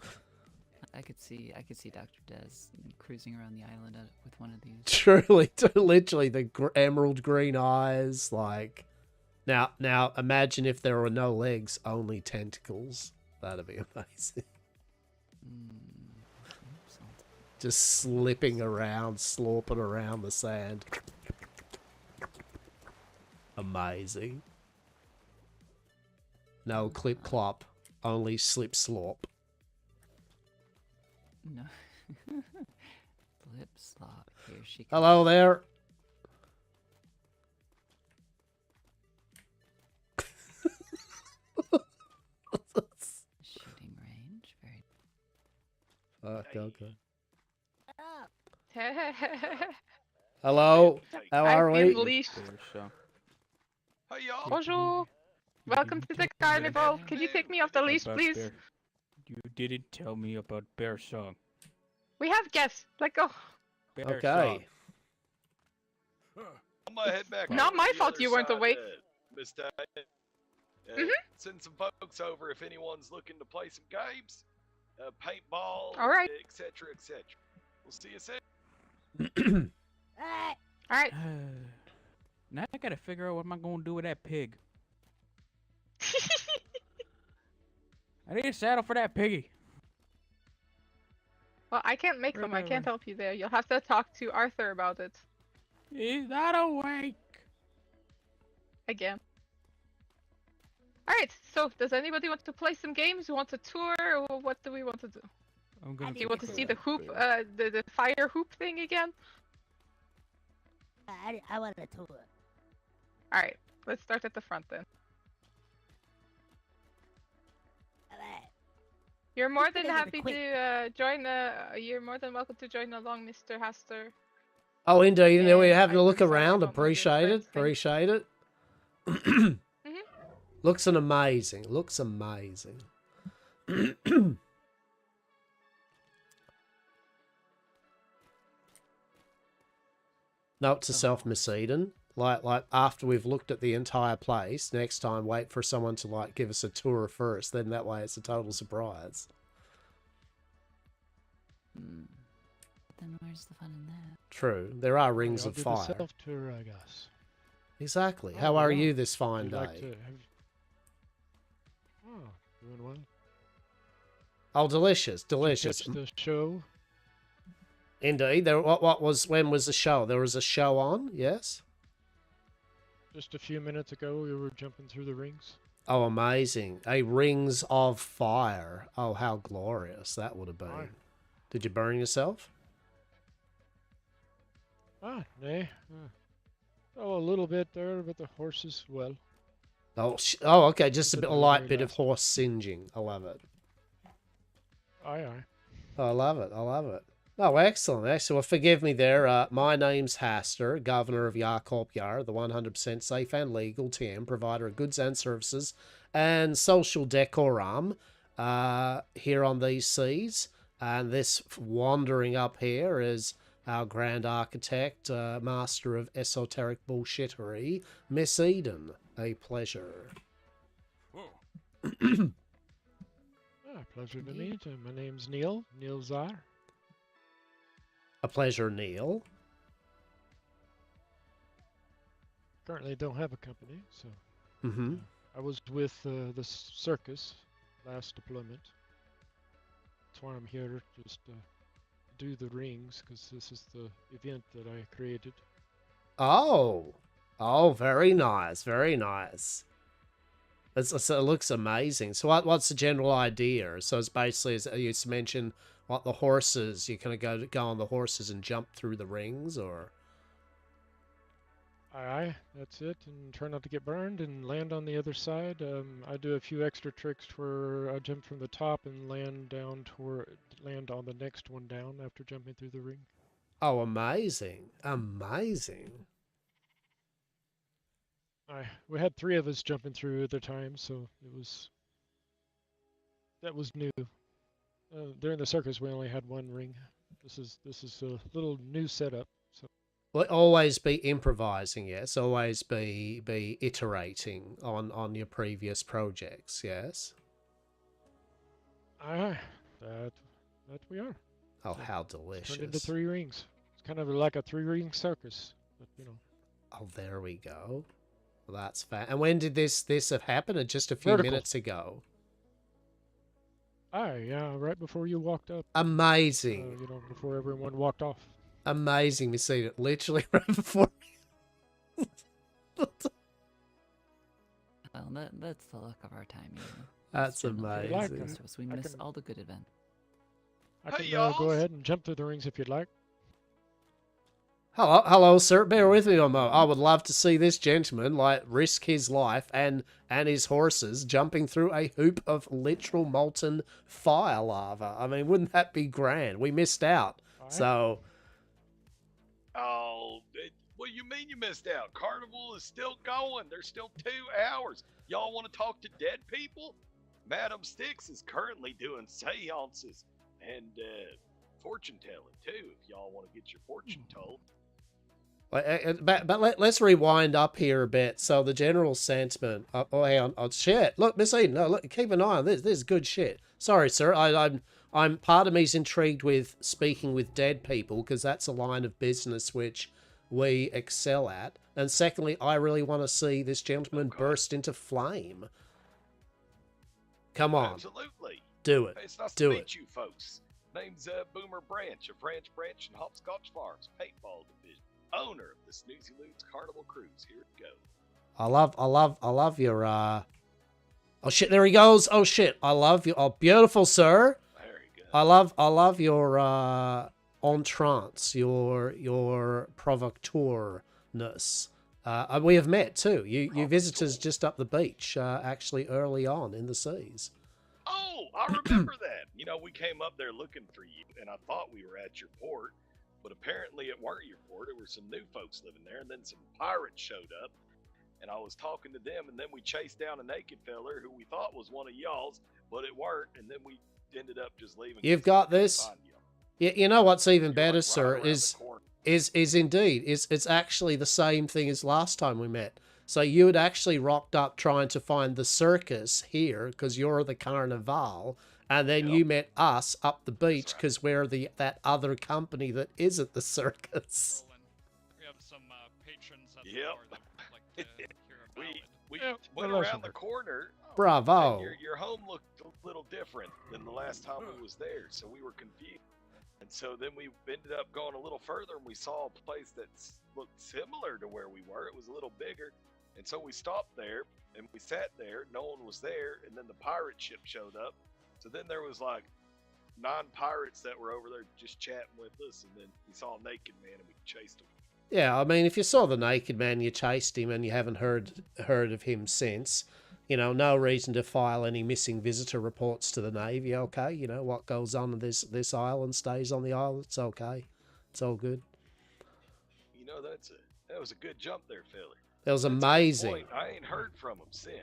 I could see Dr. Des cruising around the island with one of these. Truly, literally the emerald green eyes. Like, now, imagine if there were no legs, only tentacles. That'd be amazing. Just slipping around, slorping around the sand. Amazing. No clip clop, only slip slop. No. Flip slop. Here she comes. Hello there. Shooting range. Very. Fuck, okay. I've Hello, how are been we? leashed. So. Hey y'all. Bonjour. Welcome to the carnival. Can you take me off the leash, About please? Bear. You didn't tell me about Bear Song. We have guests. Let go. Bear Okay. I'm gonna head back. Not over my to the fault other you weren't side, awake. Miss Day. Mhm. Send some folks over if anyone's looking to play some games, paintball, All right. etc., etc. We'll see you soon. All right. Now I gotta figure out what am I gonna do with that pig. I need a saddle for that piggy. Well, I can't make them. I can't help you there. You'll have to talk to Arthur about it. He's not awake. Again. Alright, so does anybody want to play some games? You want a tour, or what do we want to do? I'm gonna Do you want to take see care the of hoop, Bear. the fire hoop thing again? I want a tour. Alright, let's start at the front then. Alright. You're more Just than gonna have happy a quick- to join, you're more than welcome to join along, Mr. Hastur. Oh, indeed. You know, we're And having a I'm look sorry, I around. don't know your Appreciate it. friend's thing. Appreciate it. Looks amazing. Looks amazing. Note to self, Miss Eden. Like after we've looked at the entire place, next time wait for someone to like give us a tour first. Then that way it's a total surprise. Then where's the fun in that? True. There are rings I'll of do fire. the self tour, I guess. Exactly. Oh, How are wow. you this fine Would you like day? to have... Oh, doing well. Oh, delicious, Did you delicious. catch the show? Indeed. There. What was? When was the show? There was a show on. Yes. Just a few minutes ago, we were jumping through the rings. Oh, amazing! A rings of fire. Oh, how glorious that would have been. Aye. Did you burn yourself? Nay. Oh, a little bit there, but the horses, well. Oh, oh, okay. Just a Did bit, a the light very bit of last. horse singeing. I love it. Aye. I love it. I love it. Oh, excellent. Excellent. Well, forgive me there. My name's Hastur, Governor of Yarkorpyar, the 100% safe and legal TM, provider of goods and services and social decorum here on these seas. And this wandering up here is our grand architect, master of esoteric bullshittery, Miss Eden. A pleasure. Pleasure to meet you. My name's Neil Czar. A pleasure, Neil. Currently don't have a company, so Mm-hmm. I was with the circus last deployment. That's why I'm here, just do the rings, because this is the event that I created. Oh. Oh, very nice. Very nice. It looks amazing. So what's the general idea? So it's basically, as you mentioned, what the horses, you're going to go on the horses and jump through the rings, or? Aye, that's it, and try not to get burned and land on the other side. I do a few extra tricks where I jump from the top and land on the next one down after jumping through the ring. Oh, amazing. Amazing. We had 3 of us jumping through at the time, so that was new. During the circus, we only had 1 ring. This is a little new setup. So Well, always be improvising, yes. Always be iterating on your previous projects, yes. that we are. Oh, So how turned into delicious. 3 rings. It's kind of like a 3-ring circus, but Oh, there we go. Well, that's And when did this have happened? Just a few Vertical. minutes ago. Yeah, right before you walked up. Amazing. Before everyone walked off. Amazing. We see it literally right before. Well, that's the luck of our time, you know. That's It's generally amazing. the best of us. We I miss can- all the good events. I Hey, can y'all. go ahead and jump through the rings if you'd like. Hello, sir. Bear with me a moment. I would love to see this gentleman risk his life and his horses jumping through a hoop of literal molten fire lava. I mean, wouldn't that be grand? We missed out. Aye. So, Oh, what do you mean you missed out? Carnival is still going. There's still 2 hours. Y'all want to talk to dead people? Madam Styx is currently doing seances and fortune telling too. If y'all want to get your fortune told. but let's rewind up here a bit. So the general sentiment. Oh, hang on. Oh, shit. Look, Miss Eden. No, look. Keep an eye on this. This is good shit. Sorry, sir. I'm part of me's intrigued with speaking with dead people because that's a line of business which we excel at. And secondly, I really want to see this gentleman burst into flame. Come on, Absolutely. do it. It's nice Do to it. meet you folks. Name's Boomer Branch of Branch and Hopscotch Farms Paintball Division. Owner of the Snoozy Loots Carnival Cruise. Here it goes. I love your Oh shit, there he goes. Oh shit. I love you. Oh, beautiful, sir. There you go. I love your entrance, your provocateurness. We have met too. You visited us just up the beach, actually early on in the seas. Oh, I remember that. We came up there looking for you, and I thought we were at your port, but apparently it weren't your port. There were some new folks living there, and then some pirates showed up, and I was talking to them, and then we chased down a naked feller who we thought was one of y'all's, but it weren't, and then we ended up just leaving. You've 'cause got we couldn't this. find y'all. You know what's even You're, better, like, sir, right around is the corner. indeed it's actually the same thing as last time we met. So you had actually rocked up trying to find the circus here because you're the carnival, and then Yep. you met us up the beach right. because we're that other company that isn't the circus. We have some patrons at the Yep. bar that would like to hear a We ballad. we Yep, went well, around listen. the corner. Bravo. And your home looked a little different than the last time we was there, so we were confused. And so then we ended up going a little further, and we saw a place that looked similar to where we were. It was a little bigger, and so we stopped there and we sat there. No one was there, and then the pirate ship showed up. So then there was like 9 pirates that were over there just chatting with us, and then we saw a naked man and we chased him. Yeah, I mean, if you saw the naked man, you chased him, and you haven't heard of him since, you know, no reason to file any missing visitor reports to the Navy. Okay, you know what goes on in this island stays on the island. It's okay, it's all good. You know, that was a good jump there, Philly. That was That's a good amazing. point. I ain't heard from him since.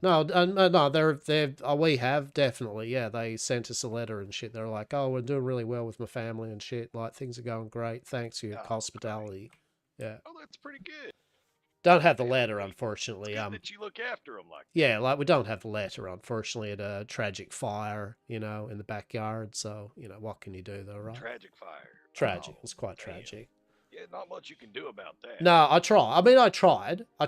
No, no, they're we have definitely, yeah. They sent us a letter and shit. They're like, oh, we're doing really well with my family and shit. Like, things are going great. Thanks for your hospitality. Yeah. Oh, that's pretty good. Don't have the letter, unfortunately. It's good that you look after him like. Yeah, like we don't have the letter, unfortunately. At a tragic fire, you know, in the backyard. So, you know, what can you do, though, right? Tragic fire. Tragic. Oh, It's quite damn. tragic. Yeah, not much you can do about that. No, I tried. I mean, I tried. I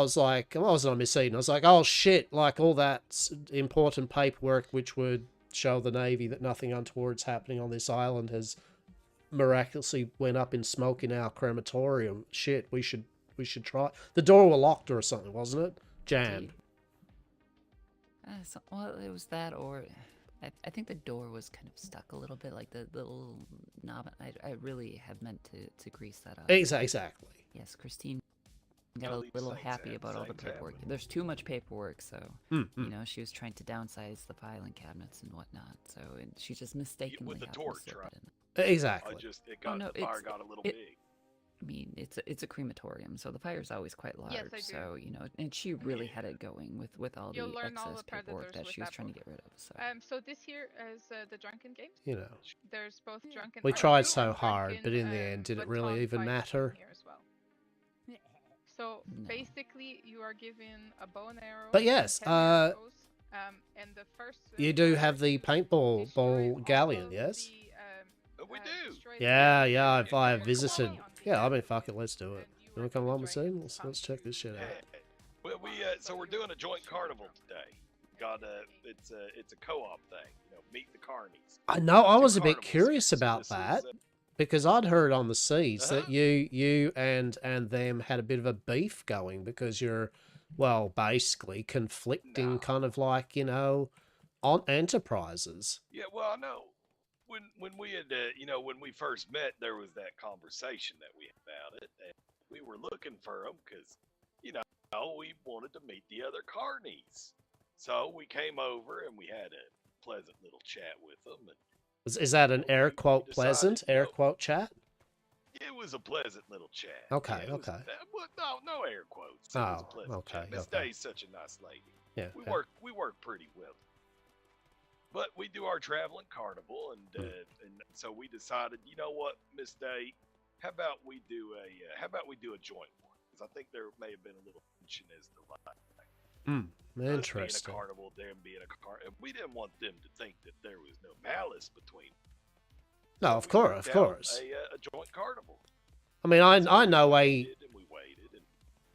was like, I wasn't on Miss Eden. I was like, oh shit, like all that important paperwork which would show the Navy that nothing untoward's happening on this island has miraculously went up in smoke in our crematorium. Shit, we should try. The door was locked or something, wasn't it? Jammed. Well, it was that, or I think the door was kind of stuck a little bit, like the little knob. I really have meant to grease that up. Exactly. Yes, Christine got Well, a these little things happy happen, about all the things happen. paperwork. There's too much paperwork, so you know she was trying to downsize the filing cabinets and whatnot. So she just mistakenly with the happened to torch, slip right? it in. Exactly. No, the fire got a little big. I mean, it's a crematorium, so the fire's always quite large. Yes, I do. So you know, and she really had it going with all You'll the learn all excess the paperwork predators that with she was that trying to book. get rid of. So So this here is the drunken games. You know. There's both drunken. We Art tried too so and hard, drunken, but in the end, did it but really Tom even fights matter? here as well. So No. basically, you are given a bow and arrow. But yes, 10 arrows, and the first. You do have the destroy paintball all galleon, of yes? the, We do. destroy the Yeah, galleon. yeah, And I you're visited. going on the Yeah, I mean, galleon, fuck it, let's do it. and You are wanna come given along with me? dragons Let's check this shit out. Well, so we're doing a joint carnival today. It's a co-op thing. You know, meet the carnies. I know, I Two was a bit carnivals curious here, so about this is, that. Because I'd heard on the seeds that Uh-huh. you and them had a bit of a beef going because you're, well, basically conflicting No. kind of like, you know, on enterprises. Yeah, well, I know. When we had, when we first met, there was that conversation that we had about it, and we were looking for them because, we wanted to meet the other carnies. So we came over and we had a pleasant little chat with them. And Is that an air quote decided, pleasant, air quote chat? it was a pleasant little chat. Okay, Yeah, it was- okay. no air quotes. It was a Oh, pleasant okay, chat. Miss okay. Day's such a nice lady. Yeah. We yeah. work pretty well. But we do our traveling carnival, and so we decided, you know what, Miss Day, how about we do a joint one? Because I think there may have been a little tension as to like us being a Interesting. carnival, them being a carnival. We didn't want them to think that there was no malice between. No, So of we course, worked of out course. a joint carnival. I mean, I know we a. waited and we waited, and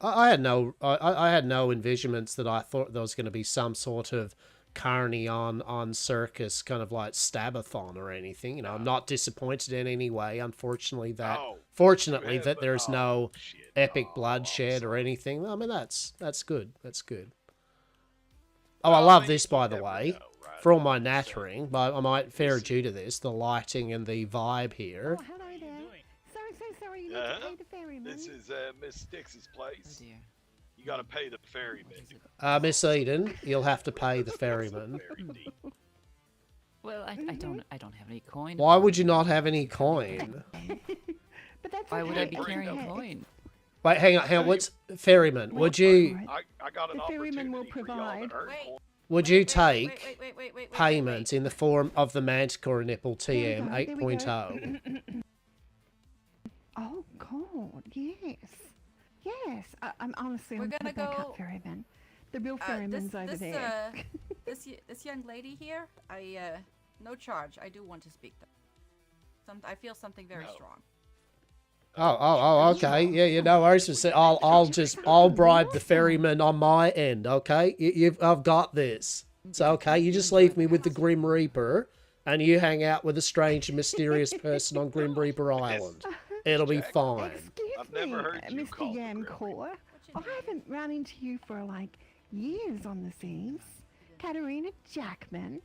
I had no envisionments that I thought there was going to be some sort of carny on circus kind of like stabathon or anything. You know, I'm not disappointed in any way. Unfortunately, fortunately yeah, that but- there's no shit. epic Oh, bloodshed or sorry. anything. I mean, that's good. That's good. Oh, I love this, by the You never way. know, right? For all my So- nattering, but I might fair due to this, the lighting and the vibe here. Oh, hello there. doing? Sorry, you need Uh-huh. to pay the ferryman. This is Miss Stix's oh place. dear. You got to pay the ferryman. What is it? Miss Eden, you'll have to pay the ferryman. Very deep. Well, I don't have any coin. Why would you not have any coin? But that's Why would I okay. be Bring carrying them. a coin? Wait, hang on. What's ferryman? Well, Would you alright. I got an The ferryman will opportunity for y'all provide. to earn Wait. coin. would you take payment in the form of the Manticore nipple TM There we go, there we 8.0? Oh God, yes, yes. I'm honestly, We're I'm gonna back go- up ferryman. The real ferryman's over there. This young lady here, no charge. I do want to speak to her. I feel something very No. strong. Oh, okay. Yeah, no worries. I'll bribe the ferryman on my end. Okay, I've got this. It's okay. You just leave me with the Grim Reaper, and you hang out with a strange and mysterious person on Grim Reaper Island. It'll be Jack, fine. Excuse I've me, never heard you Mr. called the Grim Yancore. I haven't run into you for like years on the seas. Katerina Jackman.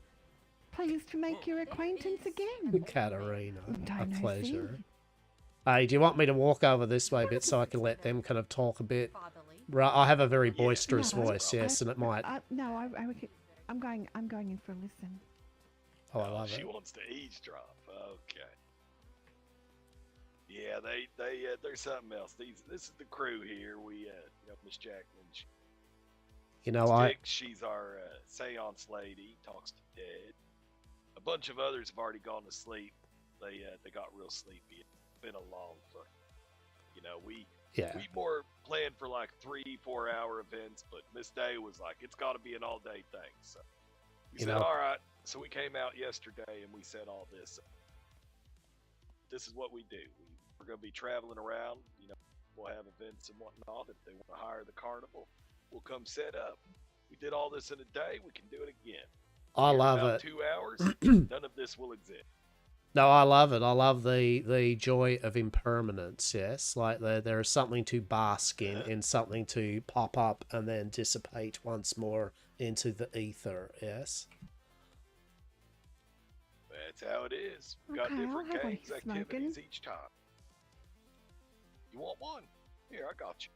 Pleased to make your acquaintance again. Katerina, a Don't know, pleasure. Hey, do you want me to walk over this way a bit so I can let them kind of talk a bit? Right, I have a very boisterous No, voice, yes, and it might. No, I'm going in for a listen. Oh, I love She it. wants to eavesdrop. Okay. Yeah, there's something else. This is the crew here. We, Miss Jackman. You know, She's our seance lady. Talks to dead. A bunch of others have already gone to sleep. They got real sleepy. It's been a long fuck. We more planned for like 3-4 hour events, but Miss Day was like, it's got to be an all day thing. So we said, all right. So we came out yesterday and we said all this. This is what we do. We're going to be traveling around. We'll have events and whatnot. If they want to hire the carnival, we'll come set up. We did all this in a day. We can do it again. I love about it. 2 hours, none of this will exist. No, I love it. I love the joy of impermanence, yes. Like there is something to bask in something to pop up and then dissipate once more into the ether, yes. That's how it is. We've got Okay, I'll different have one games, smoking. activities each time. You want one? Here, I got you.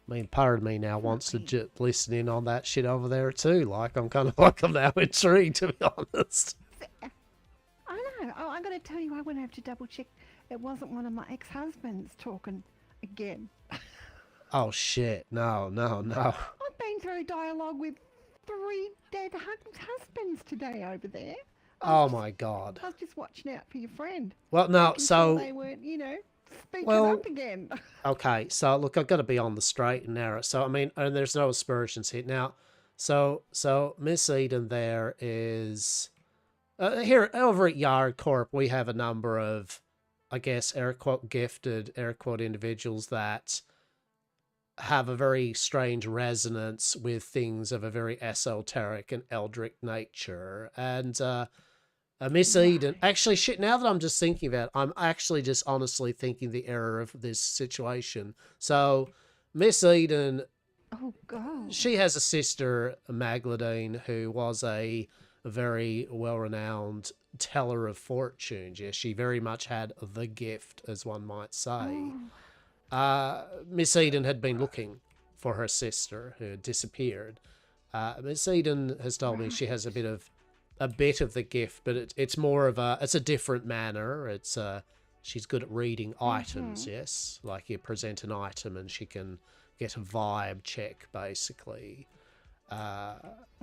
I mean, part of me now wants to listen in on that shit over there too. Like, I'm kind of like, I'm now intrigued, to be honest. I know. Oh, I'm going to tell you, I went over to double check. It wasn't one of my ex-husbands talking again. Oh, shit. No. I've been through dialogue with 3 dead husbands today over there. Oh, my God. I was just watching out for your friend. Well, no, making so... sure they weren't, speaking Well, up again. Okay, so look, I've got to be on the straight and narrow. So I mean, and there's no aspersions here now. So Miss Eden there is here over at Yard Corp. We have a number of, I guess, air quote gifted air quote individuals that have a very strange resonance with things of a very esoteric and eldritch nature, and Miss Eden, actually, shit, now that I'm just thinking about it, I'm actually just honestly thinking the error of this situation. So, Miss Eden, Oh, God. she has a sister, Magladine, who was a very well-renowned teller of fortunes. Yeah, she very much had the gift, as one might say. Miss Eden had been looking for her sister, who had disappeared. Miss Eden has told me she has a bit of the gift, but it's more of it's a different manner. It's she's good at reading items, yes. Like you present an item and she can get a vibe check, basically. Okay.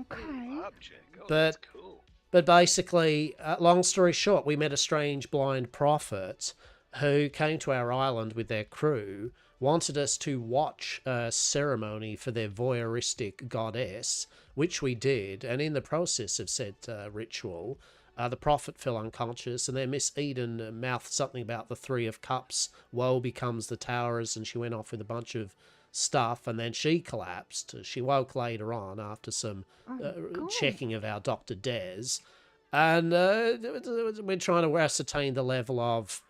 Vibe check. Oh, But that's cool. But basically, long story short, we met a strange blind prophet who came to our island with their crew, wanted us to watch a ceremony for their voyeuristic goddess, which we did, and in the process of said ritual, the prophet fell unconscious, and then Miss Eden mouthed something about the Three of Cups, woe becomes the towers, and she went off with a bunch of stuff, and then she collapsed. She woke later on after some checking of our Dr. Des, and we're trying to ascertain the level of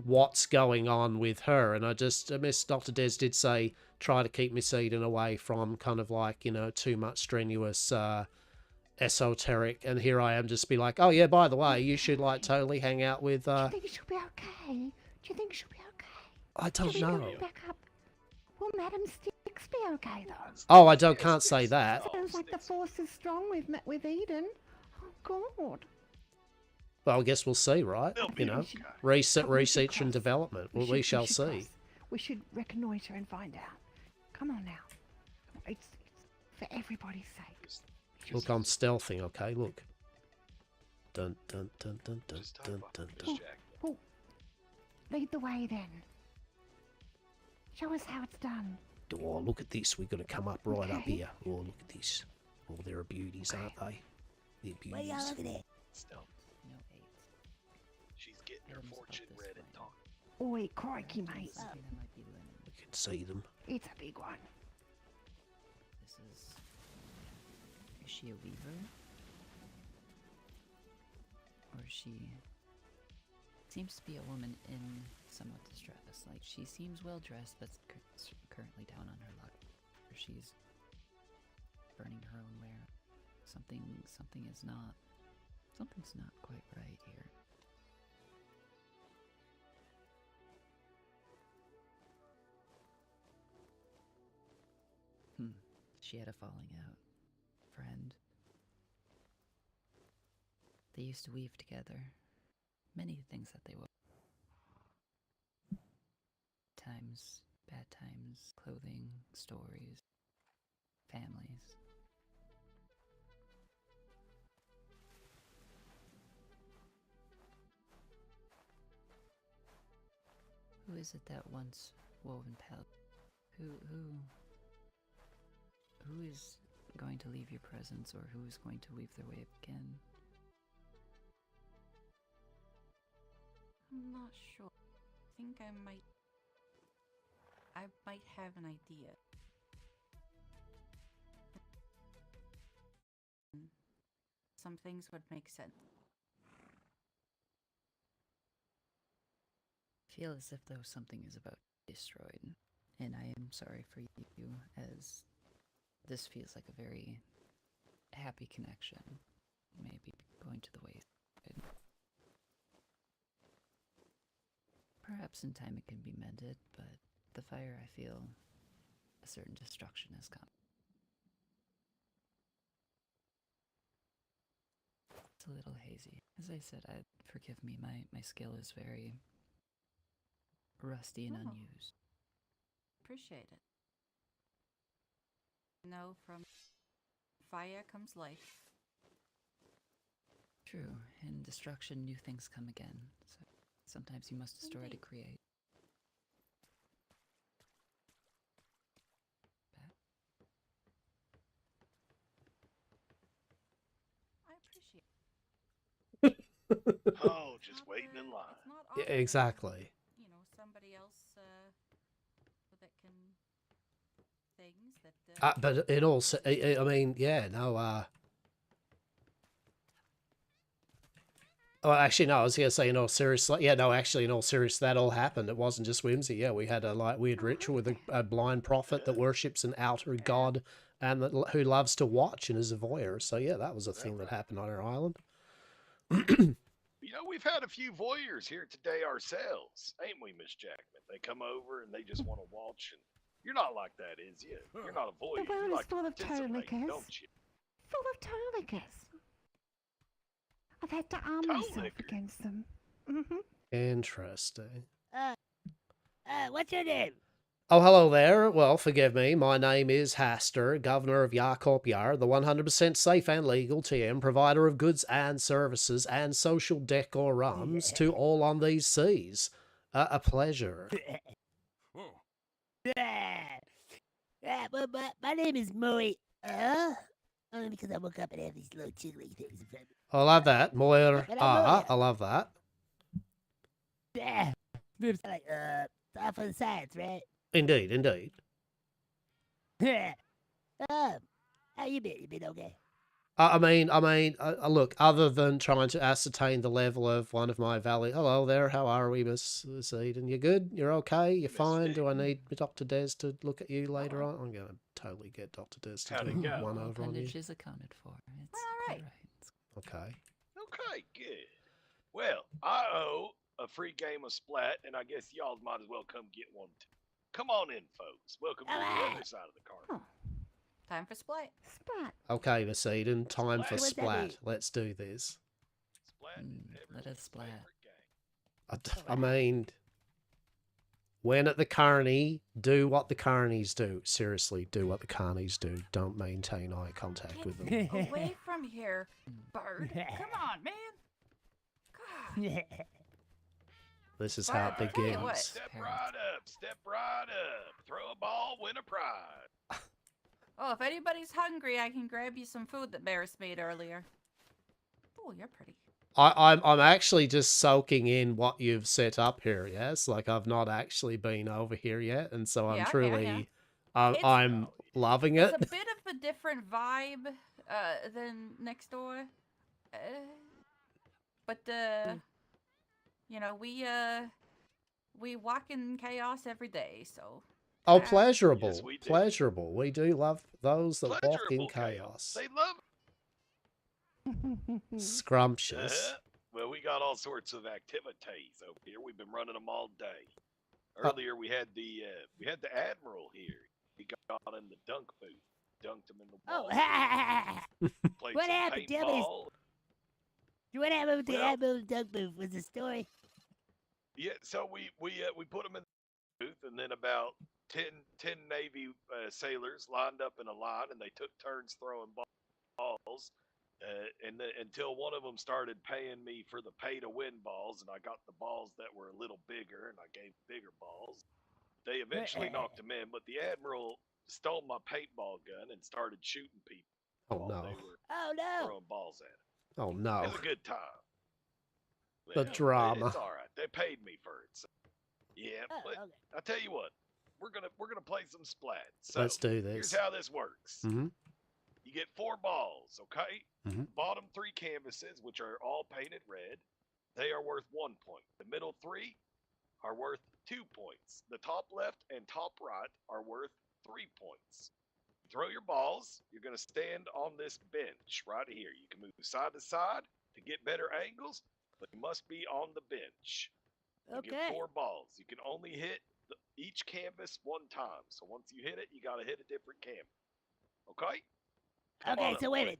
what's going on with her, and I just Miss Dr. Des did say try to keep Miss Eden away from kind of like, too much strenuous esoteric, and here I am just be like, oh yeah, by the way, you should like totally hang out with Do you think she'll be okay? Do you think she'll be okay? I don't Shall we know. go back up? Will Madam Styx be okay though? Oh, I can't say that. Sounds like the force is strong with Eden. Oh God. Well, I guess we'll see, right? Research and development. Well, we shall see. We should reconnoiter and find out. Come on now. It's for everybody's sake. Look, I'm stealthing, okay? Look. Dun dun dun dun dun dun dun dun. Oh, lead the way then. Show us how it's done. Oh, look at this. We're going to come up right up here. Oh, look at this. Oh, they're beauties, aren't they? They're beauties. Well, look at it. Stealth. No 8. She's getting her fortune read and talking. Oi, crikey, mate. That might be linen. We can see them. It's a big one. This is Is she a weaver? Or she seems to be a woman in somewhat distress. Like, she seems well dressed, but currently down on her luck. Or she's burning her own wear. Something's not quite right here. She had a falling out. Friend. They used to weave together. Many things that they were. Times, bad times, clothing, stories, families. Who is it that once wove and pelt? Who is going to leave your presence, or who is going to weave their way up again? I'm not sure. I think I might have an idea. Some things would make sense. I feel as if though something is about to be destroyed, and I am sorry for you, as this feels like a very happy connection. Maybe going to the wayside. Perhaps in time it can be mended, but the fire, I feel a certain destruction has come. It's a little hazy. As I said, forgive me, my skill is very rusty and unused. Appreciate it. From fire comes life. True, in destruction, new things come again. So sometimes you must destroy to create. I appreciate it. Oh, just waiting in line. It's not Yeah, often, exactly. Somebody else that can things that. But it also, I mean, yeah, no. Oh, actually, no. I was gonna say, in all seriousness, yeah, no. Actually, in all seriousness, that all happened. It wasn't just whimsy. Yeah, we had a weird ritual with a blind prophet that worships an outer god and who loves to watch and is a voyeur. So yeah, that was a thing that happened on our island. We've had a few voyeurs here today ourselves, ain't we, Miss Jackman? They come over and they just want to watch, and you're not like that, is you? You're not a voyeur. The world You is like to full of participate, toadlickers. don't you? Full of toadlickers. I've had to arm myself Toadlicker? against them. Interesting. What's your name? Oh, hello there. Well, forgive me. My name is Hastur, Governor of Yarkop Yar, the 100% safe and legal TM, provider of goods and services and social decorums to all on these seas. A pleasure. Well, my name is Moe. Only because I woke up and have these little jiggly things in front of me. I love that. Moir. I love that. Yeah. Like, off on the sides, right? Indeed, indeed. How you been? You been okay? I mean, look, other than trying to ascertain the level of one of my valley. Hello there, how are we, Miss Eden? You good? You're okay? You're fine? Do I need Dr. Des to look at you later on? I'm going to totally get Dr. Des to How'd do it go? one over on you. Appendage is accounted for. It's All right. Okay. Okay, good. Well, I owe a free game of Splat, and I guess y'all might as well come get one too. Come on in, folks. Welcome to the other side of the car. Time for Splat. Splat. Okay, Miss Eden, time for What's that mean? Splat. Let's do this. Splat is let us everyone's splat. favorite game. I mean, when at the carny, do what the carnies do. Seriously, do what the carnies do. Don't maintain eye contact with them. Away from here, bird. Come on, man. God. This is Well, how it I tell you what. begins. Step right up. Throw a ball, win a prize. Oh, if anybody's hungry, I can grab you some food that Maris made earlier. Oh, you're pretty. I'm actually just soaking in what you've set up here. Yes, like I've not actually been over here yet, and so I'm Yeah, truly, It's- I'm loving it. It's a bit of a different vibe. than next door. But you know, we walk in chaos every day, so. Oh, pleasurable. Yes, we do. Pleasurable. We do love those that walk in Pleasurable chaos. They love Scrumptious. Well, we got all sorts of activities over here. We've been running them all day. Earlier, we had the Admiral here. He got in the dunk booth, dunked him in the Oh, wall. Played what some happened? Tell me. paintball. What happened with the Well- Admiral Duck Booth? Was the story? Yeah, so we put him in the booth, and then about 10 Navy sailors lined up in a line, and they took turns throwing balls. Until one of them started paying me for the pay-to-win balls, and I got the balls that were a little bigger, and I gave bigger balls. They eventually knocked him in, but the Admiral stole my paintball gun and started shooting people. Oh, while no. They were Oh no! throwing balls at him. Oh, It no. was a good time. The drama. It's all right. They paid me for it. So. Yeah, Oh, but okay. I tell you what, we're gonna play some splat. So Let's do here's this. how this works. Mm-hmm. You get 4 balls, okay? Mhm. Bottom 3 canvases, which are all painted red, they are worth 1 point. The middle 3 are worth 2 points. The top left and top right are worth 3 points. Throw your balls. You're going to stand on this bench right here. You can move side to side to get better angles, but you must be on the bench. You Okay. get 4 balls. You can only hit each canvas 1 time. So once you hit it, you got to hit a different canvas. Okay? Come on Okay, up, so wait a buddy.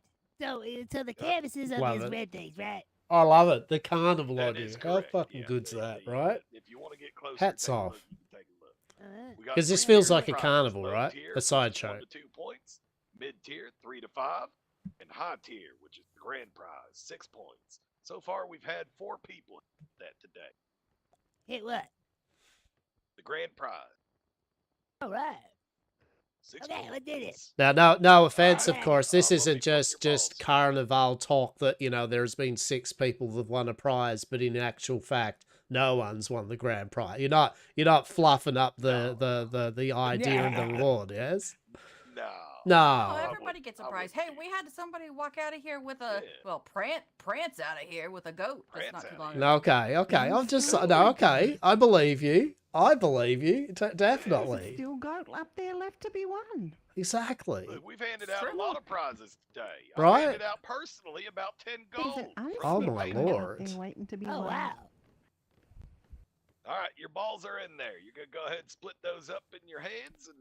minute. So the canvases are Love these it. red things, right? I love it. The carnival That idea. is How correct. fucking Yeah, good's there you that, go. right? If you want to get closer, Hats take a off. look, you can take a look. Alright. We got Because this 3 feels tier like a prizes. carnival, Low right? tier, A which is sideshow. 1 to 2 points. Mid tier, 3 to 5, and high tier, which is the grand prize, 6 points. So far, we've had 4 people hit that today. Hit what? The grand prize, All right. 6 Okay, points. we did it. Now, no offense, of Alright. course. This Let me isn't pump just your balls. carnival talk that, you know, there's been 6 people that won a prize, but in actual fact, no one's won the grand prize. You're not fluffing up the idea and the reward, yes? No. Oh, No. everybody gets a prize. Hey, we had somebody walk out of here with a prance out of here with a goat. That's Prance not too outta long here. ago. Okay. I'm just no. Okay, I believe you. There's Definitely. still got up there left to be won. Exactly. Look, we've handed out a True. lot of prizes today. Right. I handed out personally about 10 There's gold. an Oh, unsnip my trap up lord. there waiting to be Oh won. wow. All right, your balls are in there. You're going to go ahead and split those up in your hands and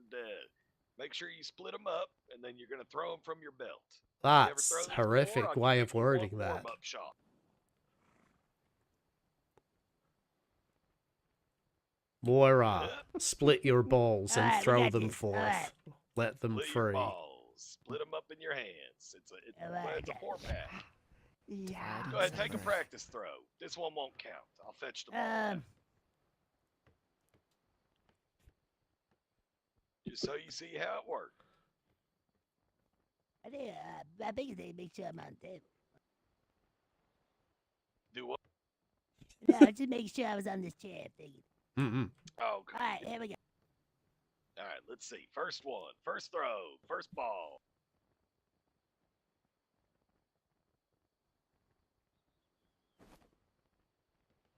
make sure you split them up, and then you're going to throw them from your belt. You ever That's throw these before? horrific I'll way give of you one wording that. warm-up shot. Moira, split your balls and Alright, we throw got them this. forth. Alright. Let them Split your free. balls. Split them up in your hands. It's a Alright, a 4-pack. Yeah. Go ahead, take a practice throw. This one won't count. I'll fetch the ball. Just so you see how it works. I think they make sure I'm on the table. Do what? No, just make sure I was on this chair thingy. Mm-mm. Oh, okay. All right, here we go. All right, let's see. First one, first throw, first ball.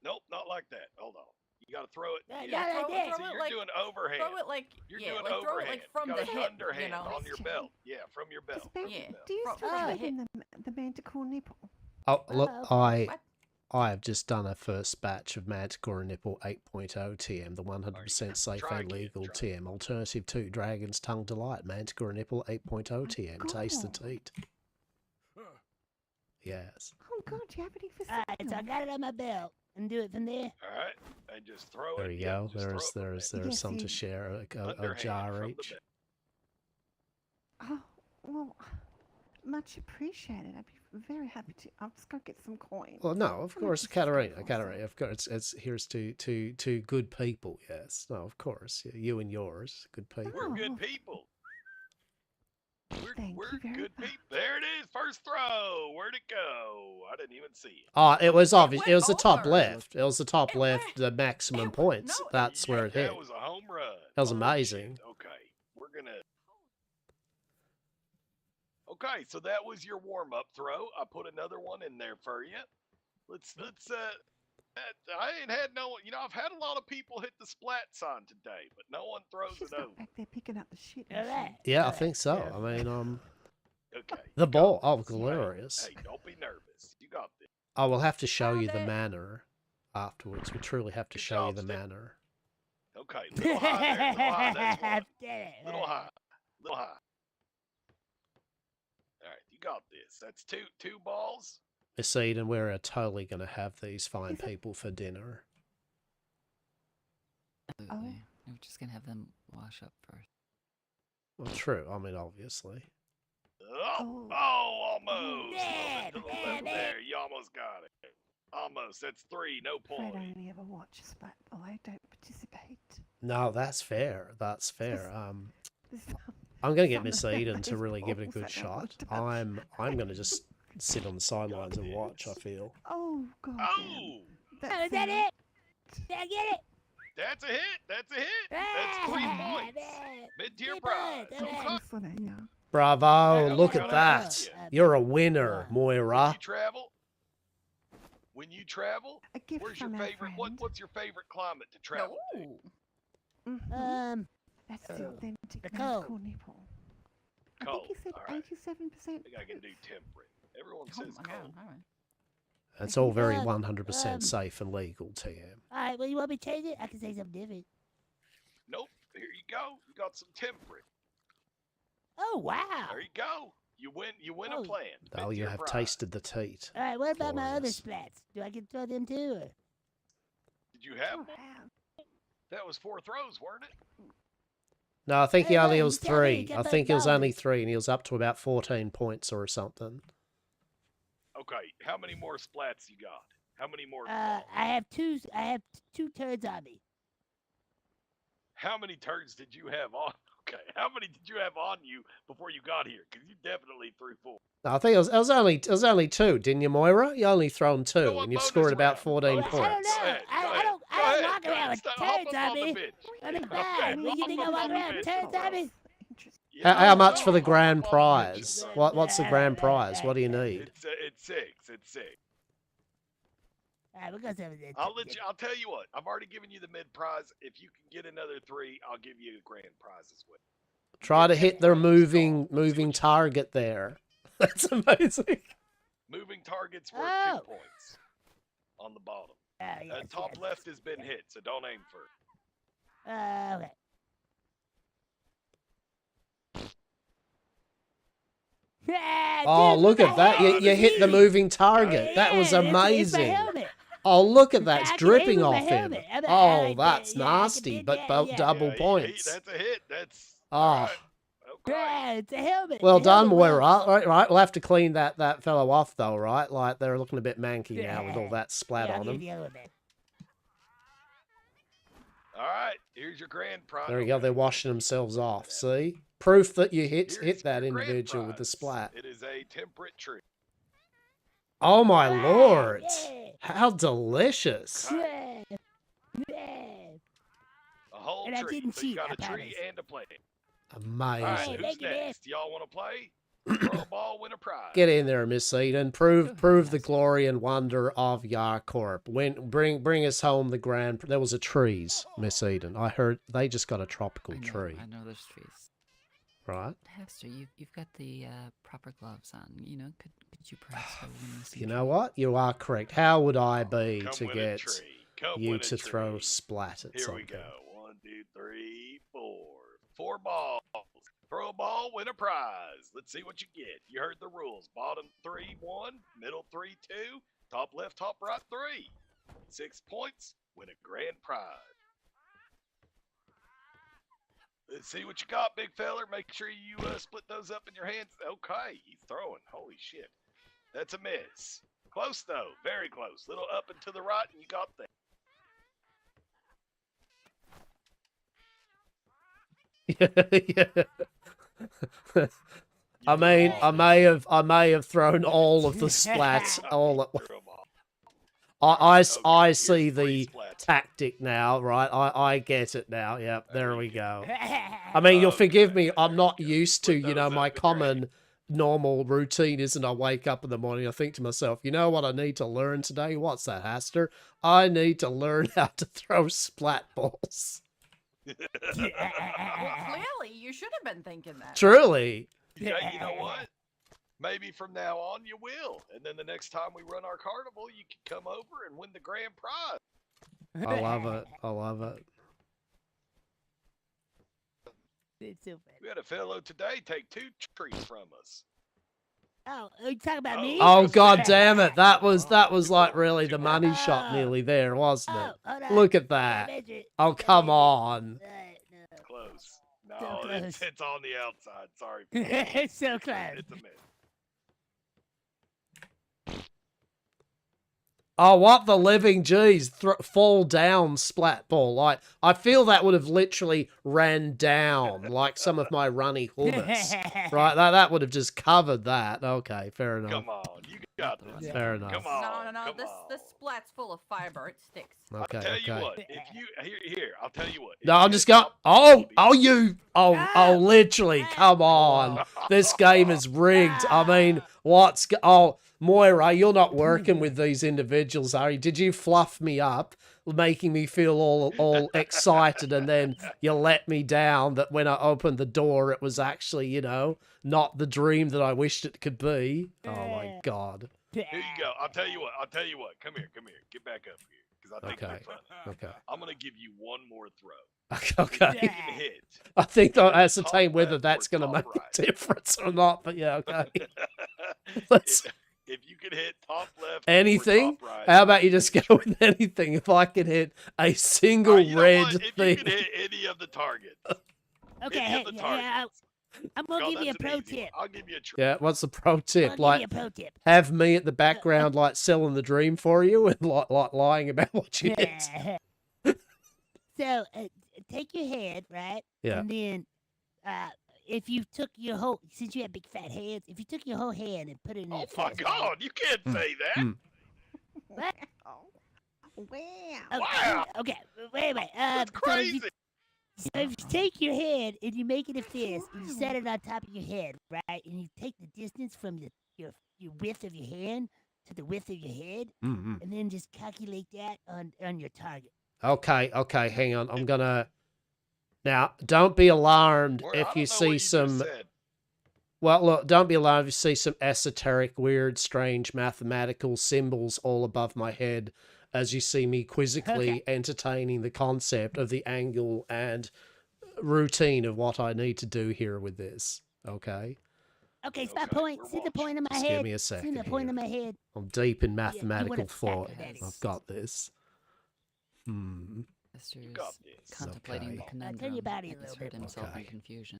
Nope, not like that. Hold on. You got to throw it. Yeah, yeah, yeah, I did. see, you're doing overhand. Throw it like You're yeah, doing like throw overhand. it like from you the got an hip, underhand you know. on your belt. Yeah, from your belt. from Yeah. your belt. Do you From still the have hip. in the manticore nipple? Oh, look, What? I have just done a first batch of Manticore Nipple 8.0 TM, the 100% safe Try and again, legal try. TM. Alternative to Dragon's Tongue Delight. Manticore Nipple 8.0 TM. Taste the God. teat. Yes. Oh God, do you have any for All right, so I sale? got it on my belt and do it from there. All right, and just throw There it. you yeah, go. just throw it from There's Yes, some to you- share. A Underhand jar from the each. belt. Oh, well, much appreciated. I'd be very happy to. I'll just go get some coins. Well, no, of How much course, is this Katarina, going Katarina, of course, it's here's to good people. Yes, no, of course, you and yours, good people. We're Oh. good people. Thank We're you very good much. people. There it is. First throw. Where'd it go? I didn't even see it. It was obvious. went It was the top over. left. It was the top It left. went- The maximum it- points. no, it- That's where it hit. That was a home run. That was Holy amazing. shit. Okay, we're gonna. Okay, so that was your warm-up throw. I put another one in there for you. Let's I ain't had no one. I've had a lot of people hit the splat sign today, but no one throws She's it not over. back there picking up the shit. All right. Yeah, I think so. I mean, Okay. the you ball. got Oh, this. glorious. Hey, don't be nervous. You got this. I will have to show you the Found it. manner afterwards. We truly have to Good show you job, the Steve. manner. Okay, little high there. Little high. That's one. Did it. Little high. Little high. All right, you got this. That's two balls. Miss Eden, we're totally going to have these fine Is it- people for dinner. Absolutely. We're just gonna have them wash up first. Well, true. I mean, obviously. Oh, Oh. almost. Damn, To the damn left it. there. You almost got it. Almost. That's 3. No Fred point. only ever watches, but I don't participate. No, that's fair. That's fair. There's I'm going to get some Miss of them Eden to really give it a balls good I don't want shot. to touch. I'm going to just sit on the sidelines and watch, I feel. Oh god. Oh, Oh, is that it? Did I get it? that's a hit. That's a hit. That's 3 Ah, points. man. Mid-tier Three prize. points, all right. Okay. Excellent, yeah. Bravo, Yeah, look I'm at gonna that. ask you. You're a winner, When Moira. you travel, A gift where's your from our favorite? friend. What's your favorite climate to travel to? No. Mhm. That's the oh, authentic the medical cold. nipple. I Cold. think he said All right. 87%. I think I can do temperate. Everyone Oh says my god. cold. All right. It's all very Um, 100% safe and legal, TM. All right, well, you want me to change it? I can say something different. Nope. Here you go. You got some temperate. Oh, wow. There you go. You win a Oh. plan. Oh, you Mid-tier have prize. tasted the teat. All right, what about my other Glorious. splats? Do I get to throw them too? Or? Did you have Sure one? have. That was 4 throws, weren't it? No, I think he Hey, only look, was you tell me, 3. you I got think those it was only dollars. 3, and he was up to about 14 points or something. Okay. How many more splats you got? How many more? I have two. I have 2 turds on me. How many turns did you have on? Okay. How many did you have on you before you got here? Because you definitely threw 4. No, I think it was only 2, didn't you, Moira? You only thrown 2, Go on and you've bonus scored about round. 14 Well, I don't points. know. Go ahead, I go don't. ahead, I go don't ahead, walk go around ahead. with Hop turds up on on the me. bench. What is Okay, that? You hop think up I walk on the around with bench. turds on me? Interesting. Yeah, How much for the hop grand up on the bench. prize? What's the grand prize? What do you need? It's 6. It's 6. All right, we'll go some of that. I'll tell you what. I've already given you the mid prize. If you can get another 3, I'll give you a grand prize as well. Try to Get hit 10 their points. moving Let's see what you- target there. That's amazing. Moving targets worth Oh. 2 points on the bottom. Yes, Top yes. left has been hit, so don't aim for it. Okay. Yeah, Oh, dude, look what at the that. hell? You hit the Easy. moving target. That was Yeah, it's my amazing. helmet. Oh, look at that. I It's can dripping aim with my off him. helmet. I Oh, like that. that's Yeah, I can nasty, do but that, both yeah. double Yeah, points. that's a hit. That's Oh. all right. Okay. Yeah, it's a helmet. Well The done, helmet Moira. works. Right, we'll have to clean that fellow off, though, right? Like, they're looking a bit manky now with all Yeah. that splat Yeah, I'll on give them. you the other one back. All right. Here's your grand prize. There you go. They're washing themselves off. See? Proof that you hit Here's that your grand individual with the prize. splat. It is a temperate tree. Oh, my Ah, lord. yeah. How delicious. Yeah. Yeah. A whole And I tree. didn't So you cheat, got I a tree promise. and a plant. All right. Amazing. Hey, Who's thank you, man. next? Y'all want to play? Throw a ball, win a prize. Get in there, Miss Eden. Go ahead, Prove the Hastur. glory and wonder of Yarcorp. Bring us home the grand. There was a trees, Miss Eden. I heard they just got a tropical tree, I know there's trees. right? Hastur, you've got the proper gloves on. You know, could you perhaps go win this? You know what? You are correct. How would I be Come to win a get tree. Come you win a to throw tree. splat at Here something? we go. 1, 2, 3, 4. 4 balls. Throw a ball, win a prize. Let's see what you get. You heard the rules. Bottom 3, 1. Middle 3, 2. Top left, top right, 3. 6 points, win a grand prize. Let's see what you got, big feller. Make sure you split those up in your hands. Okay, he's throwing. Holy shit. That's a miss. Close, though. Very close. Little up and to the right, and you got that. Yeah. I mean, I may have thrown all of the splats all at once. Threw 'em all. I Okay, see here's 3 the splats. tactic now, right? I get it now. Yep, there we go. I mean, you'll Okay, forgive me. I'm not there you go. used to, Split you know, those my up in your common normal routine isn't I wake up in the morning, I think to myself, you know what I need to learn today? What's that, Hastur? I need to learn how to throw splat balls. Well, clearly, you should have been thinking that. Truly. Yeah, you know what? Maybe from now on you will. And then the next time we run our carnival, you can come over and win the grand prize. I love it. I love it. It's so funny. We had a fellow today take 2 trees from us. Oh, are you talking about me? Oh god damn it. That was like really the money shot nearly there, wasn't it? Hold on. Look at that. Oh come on. No. Close. No, So close. it's on the outside. Sorry. It's so close. It's a miss. Oh, what the living jeez. Fall down splat ball. Like, I feel that would have literally ran down like some of my runny hummus. Right? That would have just covered that. Okay, fair enough. Come on. You got this. Fair enough. Come on. No. Come This on. splat's full of fiber. It sticks. Okay, I'll tell you okay. what. If you here, I'll tell you what. No, I'm just going. Oh, literally, come on. This game is rigged. I mean, Moira, you're not working with these individuals, are you? Did you fluff me up, making me feel all excited, and then you let me down that when I opened the door, it was actually, you know, not the dream that I wished it could be? Oh, my God. Here you go. I'll tell you what. Come here. Get back up here. Because I think Okay. you're funny. Okay. I'm going to give you one more throw. Okay. You can hit. I think I'll Top ascertain whether left that's or going to top make right. a difference or not, but yeah, okay. Let's... If you could hit top left Anything? or top right. How about you just go with anything? If I can hit a single you know red what? If thing. you can hit any of the targets. Okay, Any hey, of the yeah, targets. I'm gonna Oh, give you a that's an pro easy one. tip. I'll give you a try. Yeah, what's the pro tip? I'll Like, give you a pro tip. have me at the background, like selling the dream for you and like lying about what you did. So, take your head, right? Yeah. And then, if you took your whole, since you have big fat hands, if you took your whole hand and put it in Oh your my face, God! You can't say that. What? Wow. Wow. Okay, wait a minute. That's crazy. So if you take your head and you make it a fist and you set it on top of your head, right? And you take the distance from your width of your hand to the width of your head, Mm-hmm. and then just calculate that on your target. Okay, hang on. I'm gonna. Now, don't be alarmed Or, if I you don't know what see just some. said. Well, look, don't be alarmed if you see some esoteric, weird, strange mathematical symbols all above my head as you see me quizzically entertaining the concept of the angle and routine of what I need to do here with this. Okay? Okay, stop Okay, point. we're See the point of my Just head. give me a See second the point here. of my head. I'm deep in you mathematical would've thought. said that. I've got this. Hester's got this. contemplating Okay. the I'll conundrum. tell you about it a He's little heard bit. himself Okay. in confusion.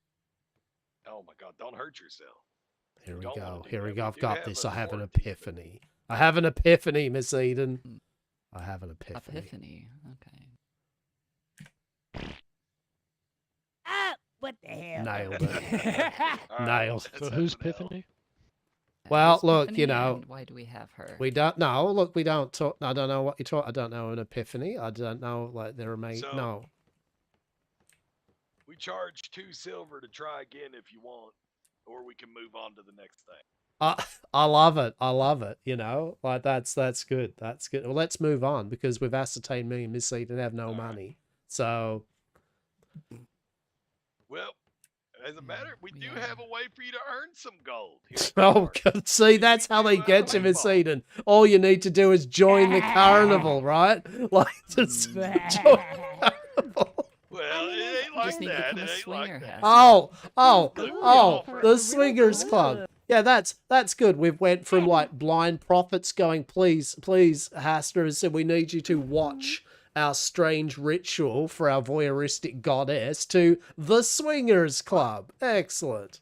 Oh my God! Don't hurt yourself. Here we Don't wanna go. do Here we that. go. We I've do got have this. a I have an warranty. epiphany. I have an epiphany, Miss Eden. I have an epiphany. Epiphany. Okay. Ah, what the hell? Nailed it. All right, Nailed. that's So who's something else. Epiphany? Well, Who's look, Epiphany you know, and why do we have her? We don't know. Look, we don't talk. I don't know what you talk. I don't know an epiphany. I don't know like there are So- no. We charge 2 silver to try again if you want, or we can move on to the next thing. I love it. I love it. You know, like that's good. That's good. Well, let's move on because we've ascertained me and Miss Eden have no All right. money. So Well, as a matter, we do have a way for you to earn some gold. Here at the oh, park. God, see, that's how they get you, Miss Eden. All you need to do is join the carnival, right? Like just join the carnival. Well, mean, it ain't like just need to that. become It a ain't swinger, like that. Hester. Oh, the Real swingers good. club. Yeah, that's good. We've went from like blind prophets going, please, Hastur, and said we need you to watch our strange ritual for our voyeuristic goddess to the swingers club. Excellent.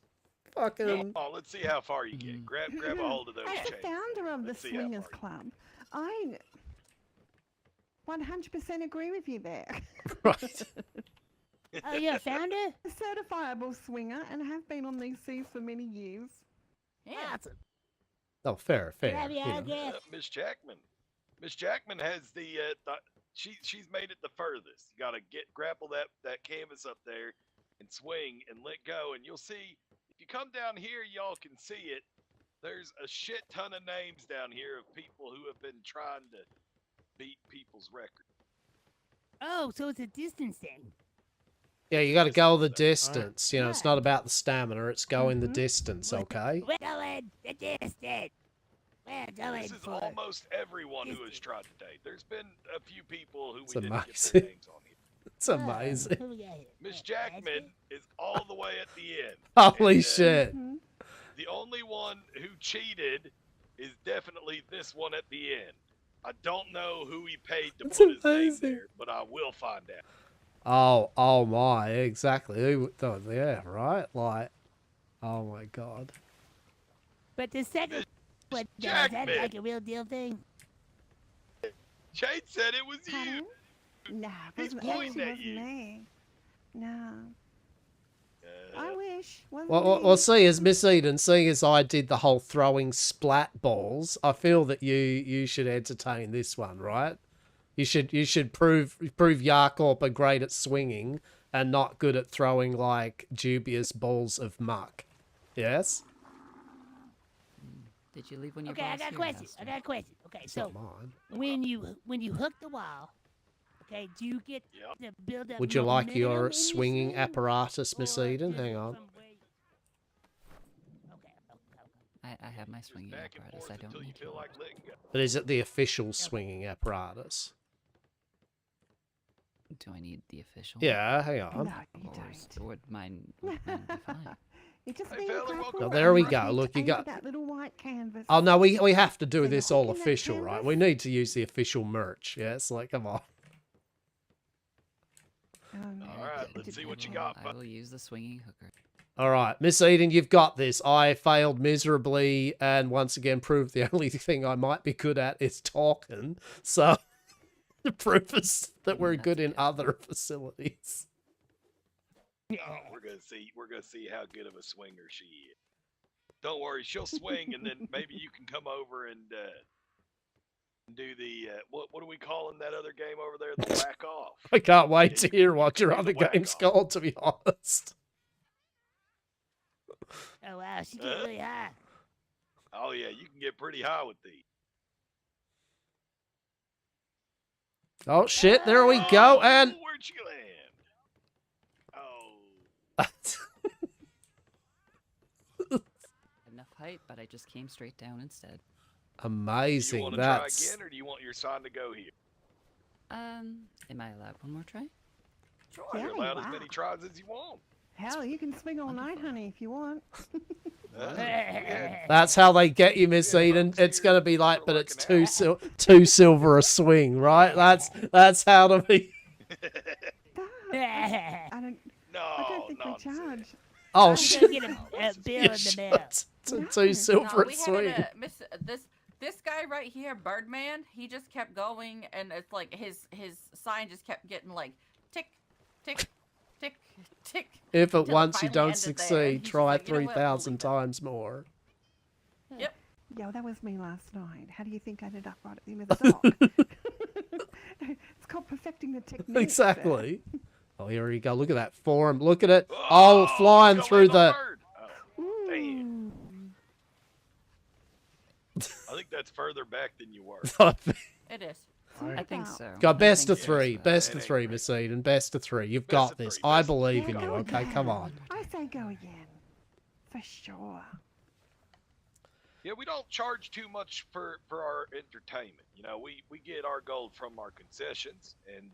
Fucking Oh, let's see how far you get. Grab a hold of those As the chains. founder of the Let's see how Swingers far Club, I 100% agree with you there. right. Oh, you're a founder? A certifiable swinger and have been on these seas for many years. Yeah. Awesome. Oh, fair. Can I have you your know. autograph? Miss Jackman. Miss Jackman has she's made it the furthest. You gotta grapple that canvas up there and swing and let go, and you'll see if you come down here, y'all can see it. There's a shit ton of names down here of people who have been trying to beat people's record. Oh, so it's a distance thing. Yeah, you got to go the Alright. distance. You know, it's not about the stamina. It's going the distance, okay? We're going the distance. We're going This is for almost everyone who has tried today. There's been a few people who It's we didn't get amazing. their names on here. It's amazing. Who we got here? Miss Jackman is all the way at the end. Holy And, shit. The only one who cheated is definitely this one at the end. I don't know who he paid to It's put his name amazing. there, but I will find out. Oh my, exactly. Oh, yeah, right? Like, oh my god. But the second one, is that Jackman. like a real deal thing? Shade said it was you. Pardon? No, He's it pointing actually at wasn't you. me. No. I wish. Wasn't Well, me. see, as Miss Eden, seeing as I did the whole throwing splat balls, I feel that you should entertain this one, right? You should prove Yarkorp are great at swinging and not good at throwing like dubious balls of muck. Yes? Did you leave when you Okay, I got a question. I got a question. Okay, It's so not mine. when you hook the wall, okay, do you get to build up? Would you like momentum in your your swinging swing, apparatus, Miss or Eden? just Hang on. from where you- Okay. I have my swinging Back and apparatus. forth I don't until you need feel like letting go. But is it the official swinging apparatus? Do I need the official? Yeah, hang on. No, you Or don't. would mine be fine? It just Hey, means fella, I welcome put Oh, there we my go. feet Look, you over got- that little white canvas. Oh no, we have to do So you're this all hooking that official, right? canvas? We need to use the official merch. Yeah, it's like, come on. Alright, let's see what you got, I bud. will use the swinging hooker. All right, Miss Eden, you've got this. I failed miserably, and once again proved the only thing I might be good at is talking. So, prove us that we're good in other facilities. Oh, we're gonna see how good of a swinger she is. Don't worry, she'll swing, and then maybe you can come over and do the what are we calling that other game over there? The whack off. I can't wait to hear what your do the other whack game's off. called, to be honest. Oh wow, she get really high. Oh yeah, you can get pretty high with these. Oh shit, there we go, and Where'd you land? Oh, Enough height, but I just came straight down instead. do you amazing. want to try That's again, or do you want your sign to go here? Am I allowed one more try? Sure, Yeah, you're allowed you as many are. tries as you want. Hell, you can swing all night, honey, if you want. that's how they get you, Miss Eden. It's gonna be like, but it's two silver a swing, right? That's how to be. I don't No, think no. we charge. Oh I'm shit. gonna get a bill You in the mail. should. No. Two silver a we swing. had this guy right here, Birdman. He just kept going, and it's like his sign just kept getting like tick, tick, tick, tick. If at until it once you finally don't ended there, and succeed, he's just try like, you know what, we'll 3,000 leave it. times more. Yep. Yo, that was me last night. How do you think I ended up right at the end of the dock? It's called perfecting the technique. Exactly. Oh, here you go. Look at that form. Look at it. Oh, flying go through in the. bird. Oh, damn. I think that's further back than you were. It is. I think so. Got best I of think three. so. Best It of ain't three, right. Miss Eden. Best of three. You've Best got of this. three, I best of believe Yeah, in you. go Okay, come again. on. I say go again. For sure. Yeah, we don't charge too much for our entertainment. You know, we get our gold from our concessions and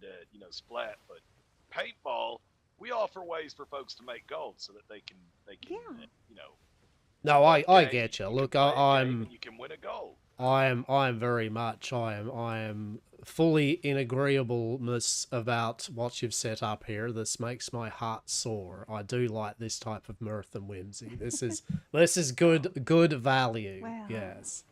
splat, but paintball, we offer ways for folks to make gold so that they can Yeah. No, I okay, get you. can Look, play a game I'm and you can win a gold. I am very much. I am fully in agreeableness about what you've set up here. This makes my heart soar. I do like this type of mirth and whimsy. This is good value. Wow. Yes.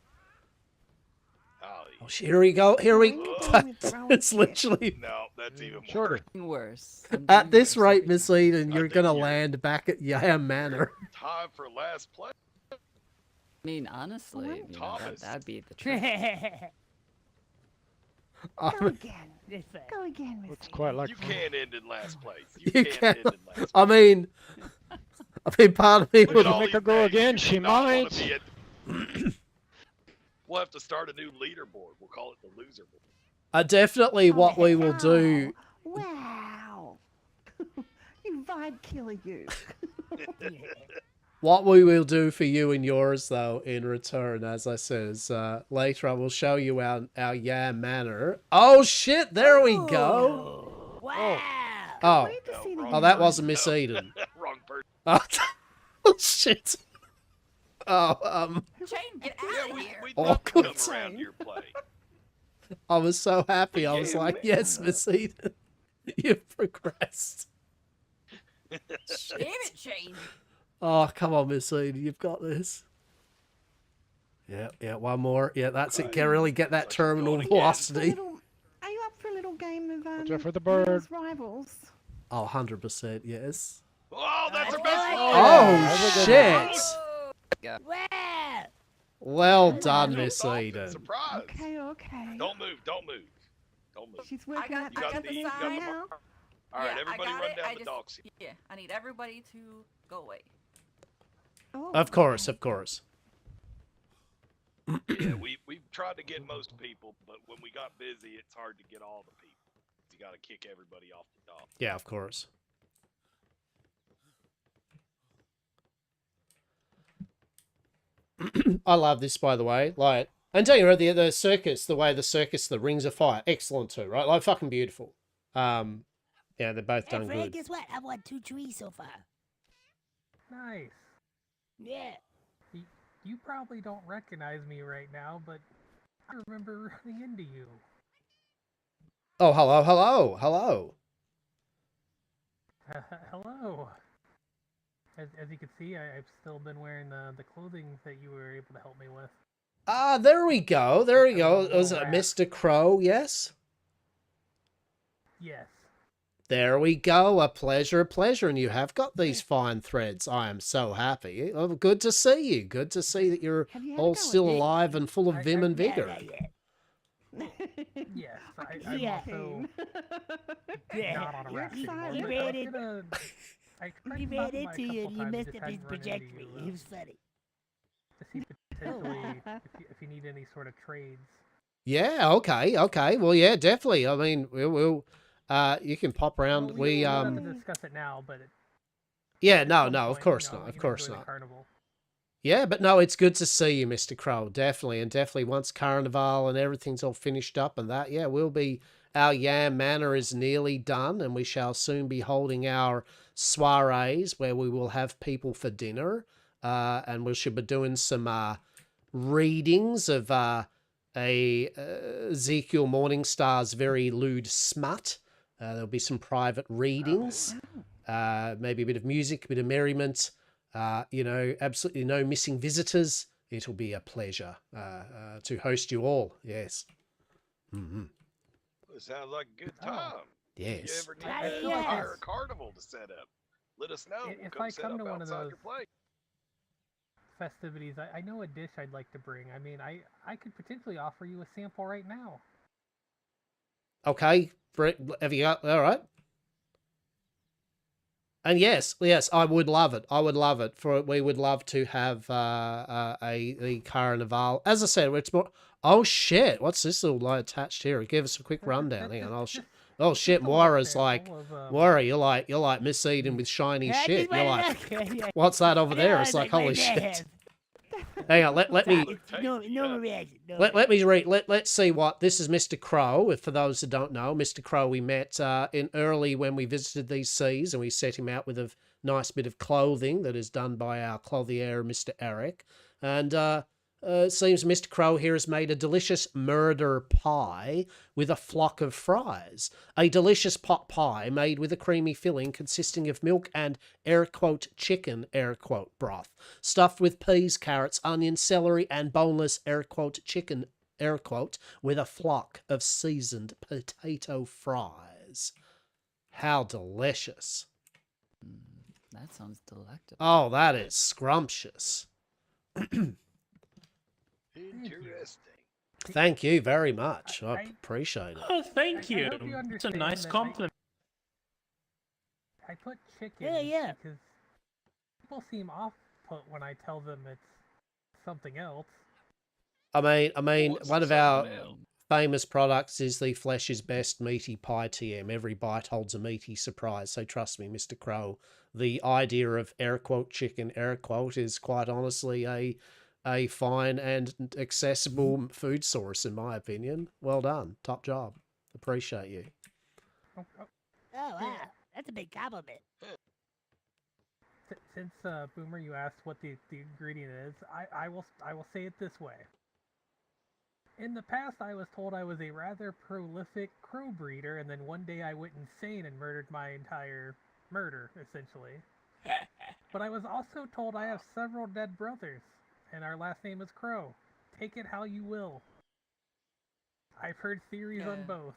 Oh, Oh, here we go. Here we. Going with throwing It's shit. literally no, that's even Shorter. Worse. I'm at doing this worse rate, every Miss time. Eden. I You're think gonna you're- land back at Yam Manor. time for last play. I mean, honestly, What? you know, Thomas. that'd be the trick. I Go mean, again. This way. Go again, Miss Looks quite like You fun. can't end in last place. You You can't can't- end in last place. I mean, I mean, part of me Look would. at all Make her these go names. again, You she do not wanna might. be We'll have to start a new leaderboard. We'll call it the loser board. Definitely what we will do. Wow. You vibe killer, you. What we will do for you and yours, though, in return, as I said, is later I will show you our Yam Manor. Oh shit! There we go. Wow. Oh, Wait to see the oh, that yam. wasn't Miss Eden. Wrong person. Oh shit. Oh, Shane, get Yeah, out of we here. love to come Awkward. around your play. I was so happy. I was Yeah, like, man. yes, Miss Eden, you've progressed. Damn it, Shane. Oh, come on, Miss Eden, you've got this. Yeah, one more. Yeah, that's it. Can really get that Like terminal going again. velocity. Are you up for a little game of Watch out for the Rivals bird. Rivals? Oh, 100%, yes. Oh, that's a I best like one. it. Oh, shit. Wow. Well done, Jump Miss off, Eden. Surprise. Okay. Don't move. Don't move. Don't move. She's working got- out You got got the, the you got sign the now. mark. All right, Yeah, I everybody got run it, down I the just- dock seat. Yeah, I need everybody to go away. Oh, Of course, of course. Yeah, we've tried to get most people, but when we got busy, it's hard to get all the people. You got to kick everybody off the dock. Yeah, of course. I love this, by the way. Like, and don't you know the circus, the way the circus, the rings of fire, excellent too, right? Like, fucking beautiful. Yeah, they're both Hey, done Fred, good. guess what? I've won 2 trees so far. Nice. Yeah. You probably don't recognize me right now, but I remember running into you. Oh, hello. Hello. As you can see, I've still been wearing the clothing that you were able to help me with. Ah, there we go. It was Wrap. Mr. Crow, yes? Yes. There we go. A pleasure. And you have got these fine threads. I am so happy. Oh, good to see you. Good to see that you're Have you had a all go still at it? alive and full of vim and vigor. Yes. I can I'm see also Yeah. not on a You're raft anymore, excited. but He I ran in- could, I tried He to ran stop him into a you couple and you times, messed just up his hadn't run into trajectory. you, It was funny. to see potentially if you need any sort of trades. Yeah, okay. Well, yeah, definitely. I mean, we'll you can pop around. Well, we don't have to discuss it now, but Yeah, at no, some of point, course you know, not. we Of can course enjoy the not. carnival. Yeah, but no, it's good to see you, Mr. Crow. Definitely. And definitely once Carnival and everything's all finished up and that, yeah, our Yam Manor is nearly done and we shall soon be holding our soirees where we will have people for dinner. And we should be doing some readings of Ezekiel Morningstar's very lewd smut. There'll be some private readings, maybe a bit of music, a bit of merriment. Absolutely no missing visitors. It'll be a pleasure to host you all. Yes. Mm-hmm. It sounds like a good time. Yes. If you ever Right, need to yes. hire a carnival to set up, let us know. If We'll I set come up to one of outside those- your place. Festivities, I know a dish I'd like to bring. I mean, I could potentially offer you a sample right now. Okay. Have you got... All right. And yes, I would love it. We would love to have the carnival. As I said, it's more... Oh, shit. What's this little light attached here? Give us a quick rundown. Hang on. Oh, shit. Moira's like... Moira, you're like Miss Eden with shiny Yeah, shit. keep You're running like, up. what's that over there? Yeah, It's like, my holy shit. dad. Hang on, let me... No reaction. No Let me read. Let's see what this is. Mr. Crow. For those that don't know, Mr. Crow, we met in early when we visited these seas, and we set him out with a nice bit of clothing that is done by our clothier, Mr. Eric. And it seems Mr. Crow here has made a delicious murder pie with a flock of fries. A delicious pot pie made with a creamy filling consisting of milk and air quote chicken air quote broth, stuffed with peas, carrots, onions, celery, and boneless air quote chicken air quote with a flock of seasoned potato fries. How delicious. That sounds delectable. Oh, that is scrumptious. Interesting. Thank you very much. I I- appreciate it. Oh, thank I you. hope you It's a understand nice that compliment. I put chicken Yeah. because People seem off put when I tell them it's something else. I mean, What's one of something our else? famous products is the Flesh is Best Meaty Pie TM. Every bite holds a meaty surprise. So trust me, Mr. Crow, the idea of air quote chicken, air quote, is quite honestly a fine and accessible food source, in my opinion. Well done. Top job. Appreciate you. Oh, Oh, wow. That's a big compliment. Since Boomer, you asked what the ingredient is, I will say it this way. In the past, I was told I was a rather prolific crow breeder, and then one day I went insane and murdered my entire murder, essentially. But I was also told I have several dead brothers, and our last name is Crow. Take it how you will. I've heard theories on both.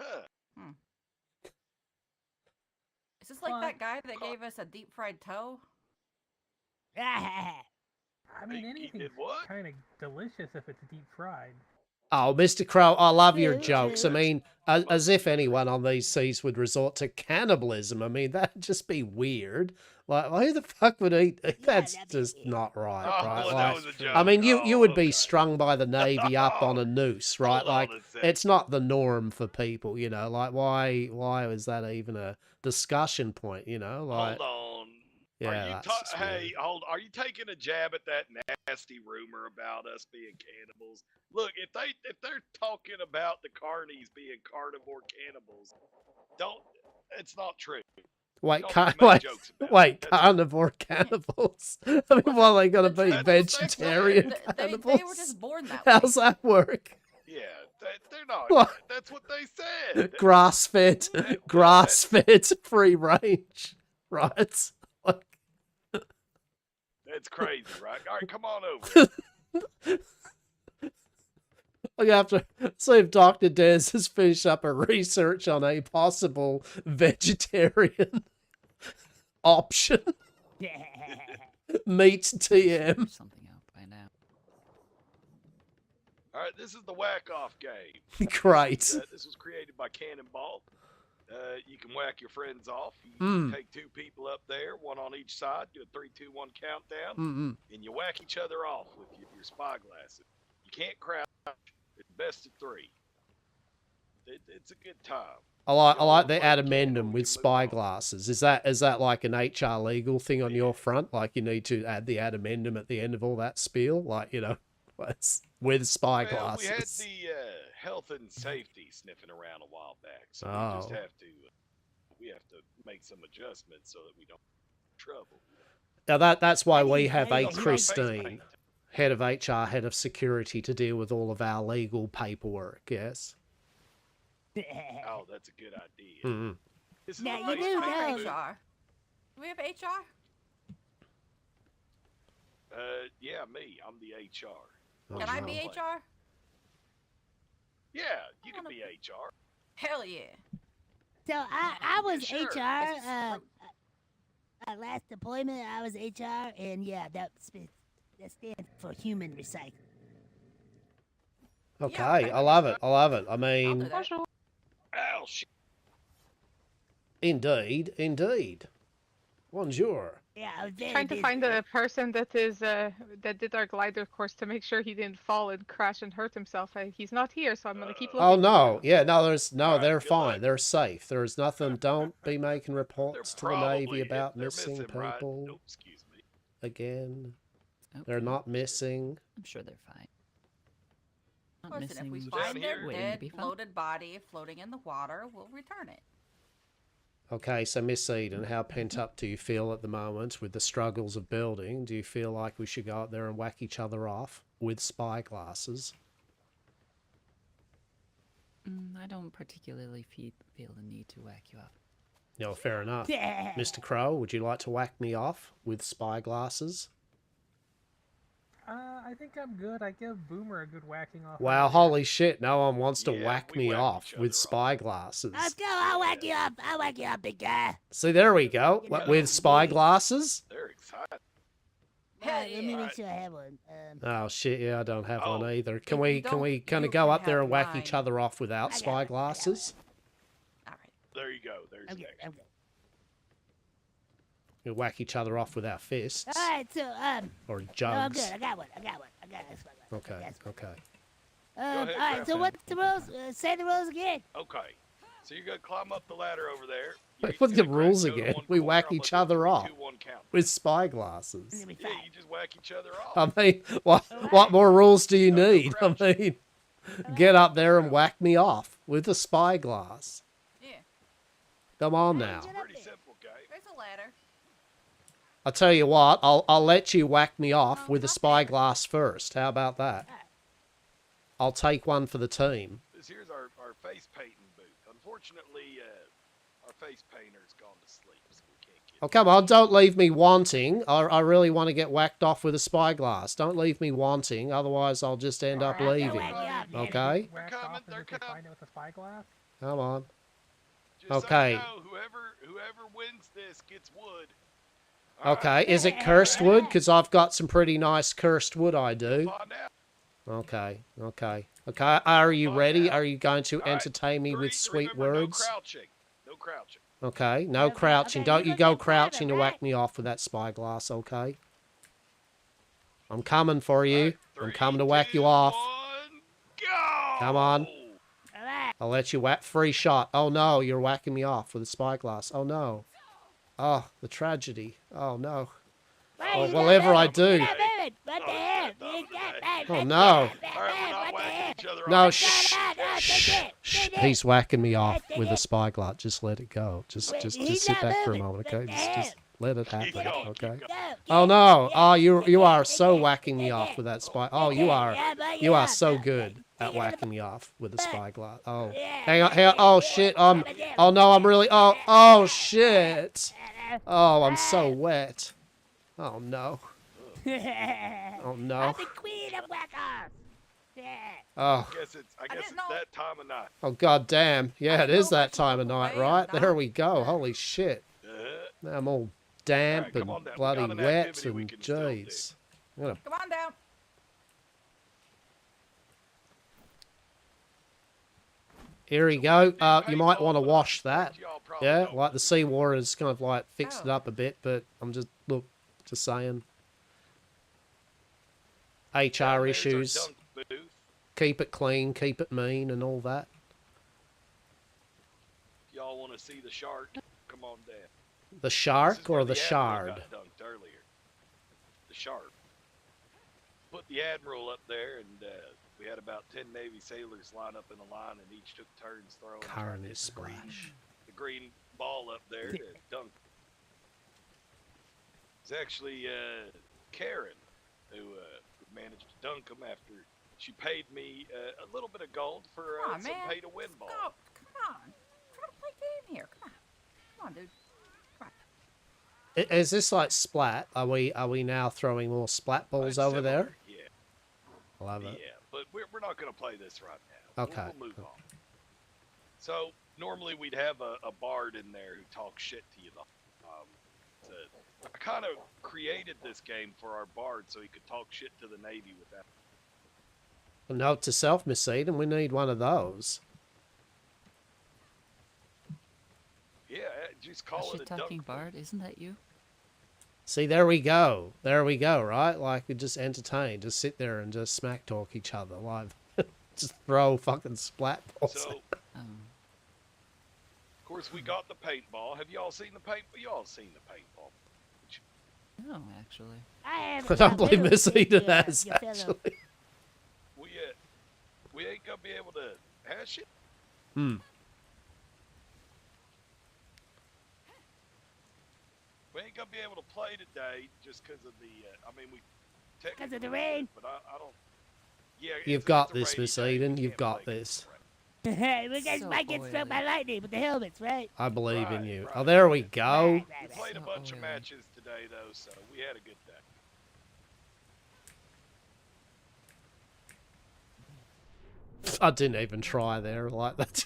Huh. Is this like that guy that gave us a deep fried toe? I mean, anything's kind of delicious if it's deep fried. Oh, Mr. Crow, I love your True, jokes. I true. mean, as if anyone on these seas would resort to cannibalism. I mean, that'd just be weird. Like, who the fuck would eat? That's that'd be just weird. not right, Oh, right? well, Like, that was a joke. I mean, you would be okay. strung by the Navy up on a noose, right? Hold on Like, a second. it's not the norm for people, you know? Like, why is that even a discussion point, you know? Like, Hold on. yeah, Are you that's just hey, weird. hold. Are you taking a jab at that nasty rumor about us being cannibals? Look, if they're talking about the carnies being carnivore cannibals, don't. It's not true. Wait, Don't make jokes about wait, it. That's- carnivore cannibals? I mean, what are they going to be? That's what they Vegetarian said. cannibals? They were just born that way. How's that work? Yeah, they're not. What? That's what they said. Grass-fed, grass-fed, free range, right? Like, That's crazy, right? All right, come on over. I have to see if Dr. Des has finished up a research on a possible vegetarian option. Meat TM. Something out by now. All right, this is the whack-off game. Great. This was created by Cannonball. You can whack your friends off. You take two people up there, one on each side, do a 3, 2, 1 countdown, and you whack each other off with your spyglasses. You can't crouch. It's best of 3. It's a good time. I like the addendum with spyglasses. Is that like an HR legal thing on your front? Like you need to add the addendum at the end of all that spiel? Like, you know, with spyglasses. Well, we had the health and safety sniffing around a while back, so we just have to make some adjustments so that we don't get in trouble. Now that's why we have a Also got face Christine, paint. head of HR, head of security, to deal with all of our legal paperwork. Yes. Oh, that's a good idea. This is Now, a you nice do place. know- HR. Do we have HR? Yeah, me. I'm the HR. Can I be HR? Yeah, you can be HR. Hell yeah. So I was Sure. HR. Last deployment, I was HR, and yeah, that stands for human recycling. Okay, I love it. I love it. I mean, Bonjour. Ow, shit. indeed. Bonjour. Yeah, I was very Trying to busy. find the person that did our glider course to make sure he didn't fall and crash and hurt himself. He's not here, so I'm gonna keep looking. Oh no, yeah, no, Alright, they're good fine. luck. They're safe. There is nothing. Don't be making reports to the Navy Probably- about they're missing missing, right? people Oh, excuse me. again. Okay. They're not missing. I'm sure they're fine. Not Listen, if we missing, find here. their waiting to dead, be found. bloated body floating in the water, we'll return it. Okay, so Miss Eden, how pent up do you feel at the moment with the struggles of building? Do you feel like we should go up there and whack each other off with spyglasses? I don't particularly feel the need to whack you up. No, fair enough. Mr. Crow, would you like to whack me off with spyglasses? I think I'm good. I give Boomer a good whacking off. Wow, holy shit, no one wants to Yeah, whack we me whack off each with other off. spyglasses. Let's go. I'll whack you up. I'll whack you up, big guy. See, there we go. Yeah. With spyglasses? They're excited. Let me yeah. make sure I have one. Oh shit, yeah, I don't have one Oh. either. If Can you we don't, kind you of go can up there have and whack each mine. other off without I got it, spyglasses? All right. There you go. There's I'm the good. extra. I'm good. We whack each other off with our fists. All right, so Or no, I'm jugs. good. I got one. I got this one. Okay, okay. All ahead, right, so Grandpa. what's the rules? Say the rules again. Okay. So you're gonna climb up the ladder over there. You're What's each the gonna rules go to again? one We corner, whack I'll each let other the off 3, 2, 1 count. with spy glasses. Yeah, you just whack each other off. I mean, what more rules do you No need? I crouching. mean, get up there and whack me off with a spyglass. Yeah. Come on now. Get up Pretty there. simple, guy. There's a ladder. I'll tell you what, I'll let you whack me off with a spyglass first. How about that? I'll take one for the team. This here's our face painting booth. Unfortunately, our face painter's gone to sleep, so we can't get. Oh, come on, don't leave me wanting. I really want to get whacked off with a spyglass. Don't leave me wanting, otherwise I'll just end up leaving. Okay? They're coming. They're coming. Find it with a spyglass. Come on. Just so Okay. you know, whoever wins this gets wood. All Okay, right? is it cursed wood? Because I've got some pretty nice cursed wood, I do. Find out. Okay, okay. Okay, are you ready? out. Are you going to All right, entertain me with 3, sweet remember, words? No crouching. No crouching. Okay, no Okay, crouching. okay, Don't you you look go at crouching to private, whack right? me off with that spyglass, okay? I'm coming for you. Right, I'm 3, coming to whack 2, you off. 1, go! Come on. All right. I'll let you whack. Free shot. Oh no, you're whacking me off with a spyglass. Oh no. Oh, the tragedy. Oh no. Why Oh, you whatever not I moving? do. You're not moving. What the hell? Not You got today. bad, Oh bad, no. bad, All right, we're bad, not what the whacking hell? each other No, off. shh. Shh. Shh. He's whacking me off with a spyglass. Just let it go. Just He's sit not back for a moving. moment, What okay? the Just hell? let it Keep happen, going, okay? keep going. Oh no! Oh, you are so whacking me off with that spy. Oh, you are so good at whacking me off with a spyglass. Oh, hang on. Oh shit! Oh no! I'm really. Oh shit! Oh, I'm so wet. Oh no! Oh no! I'm the queen of whackers. Yeah. Oh. I guess it's didn't know- that time of night. Oh god damn! Yeah, it didn't is know that if I should time of look night, away or right? There not. we go. Holy shit! Now I'm all damp Alright, come on and down. We bloody got an wet activity we and can still do. jeez. I'm gonna Come on down. Here we go. You might Paintball, want to but wash that. y'all probably Yeah, don't like the do. seawater's kind of like fixed it Oh. up a bit, but I'm just saying. HR There's our issues. dunk booth. Keep it clean, keep it mean, and all that. If y'all want to see the shark, come on down. The This shark is where or the Admiral shard? got dunked earlier. The shark. Put the Admiral up there, and we had about 10 Navy sailors line up in a line, and each took turns throwing and trying to Carnage hit splash. the green ball up there to dunk. It's actually Karen who managed to dunk them after she paid me a little bit of gold for Come on, some man. pay-to-win ball. Go. Come on. Try to play game here. Come on. Come on, dude. Come on. Is this like splat? Are we now throwing more splat balls It's over similar, there? Yeah. Love it. Yeah, but we're not going to play this right now. Okay. We'll move on. So normally we'd have a bard in there who talks shit to you. I kind of created this game for our bard so he could talk shit to the Navy without. A note to self, Miss Eden, we need one of those. Yeah, just call A it a shit-talking dunk. bard, isn't that you? See, there we go. There we go, right? Like, we just entertain. Just sit there and just smack talk each other. Like, just throw fucking splat balls. So, of course, we got the paintball. Have y'all seen the paintball? Y'all seen the paintball? No, actually. I don't believe Miss Eden has, actually. We ain't gonna be able to hash it. Hmm. We ain't gonna be able to play today just because of the. I mean, we. Because of the rain. But I don't. Yeah. You've got this, Miss Eden. You've got this. We guys might get struck by lightning with the helmets, right? I believe in Right, you. right. Oh, there we go. We played a bunch of matches today, though, so we had a good day. I didn't even try there. Like, that's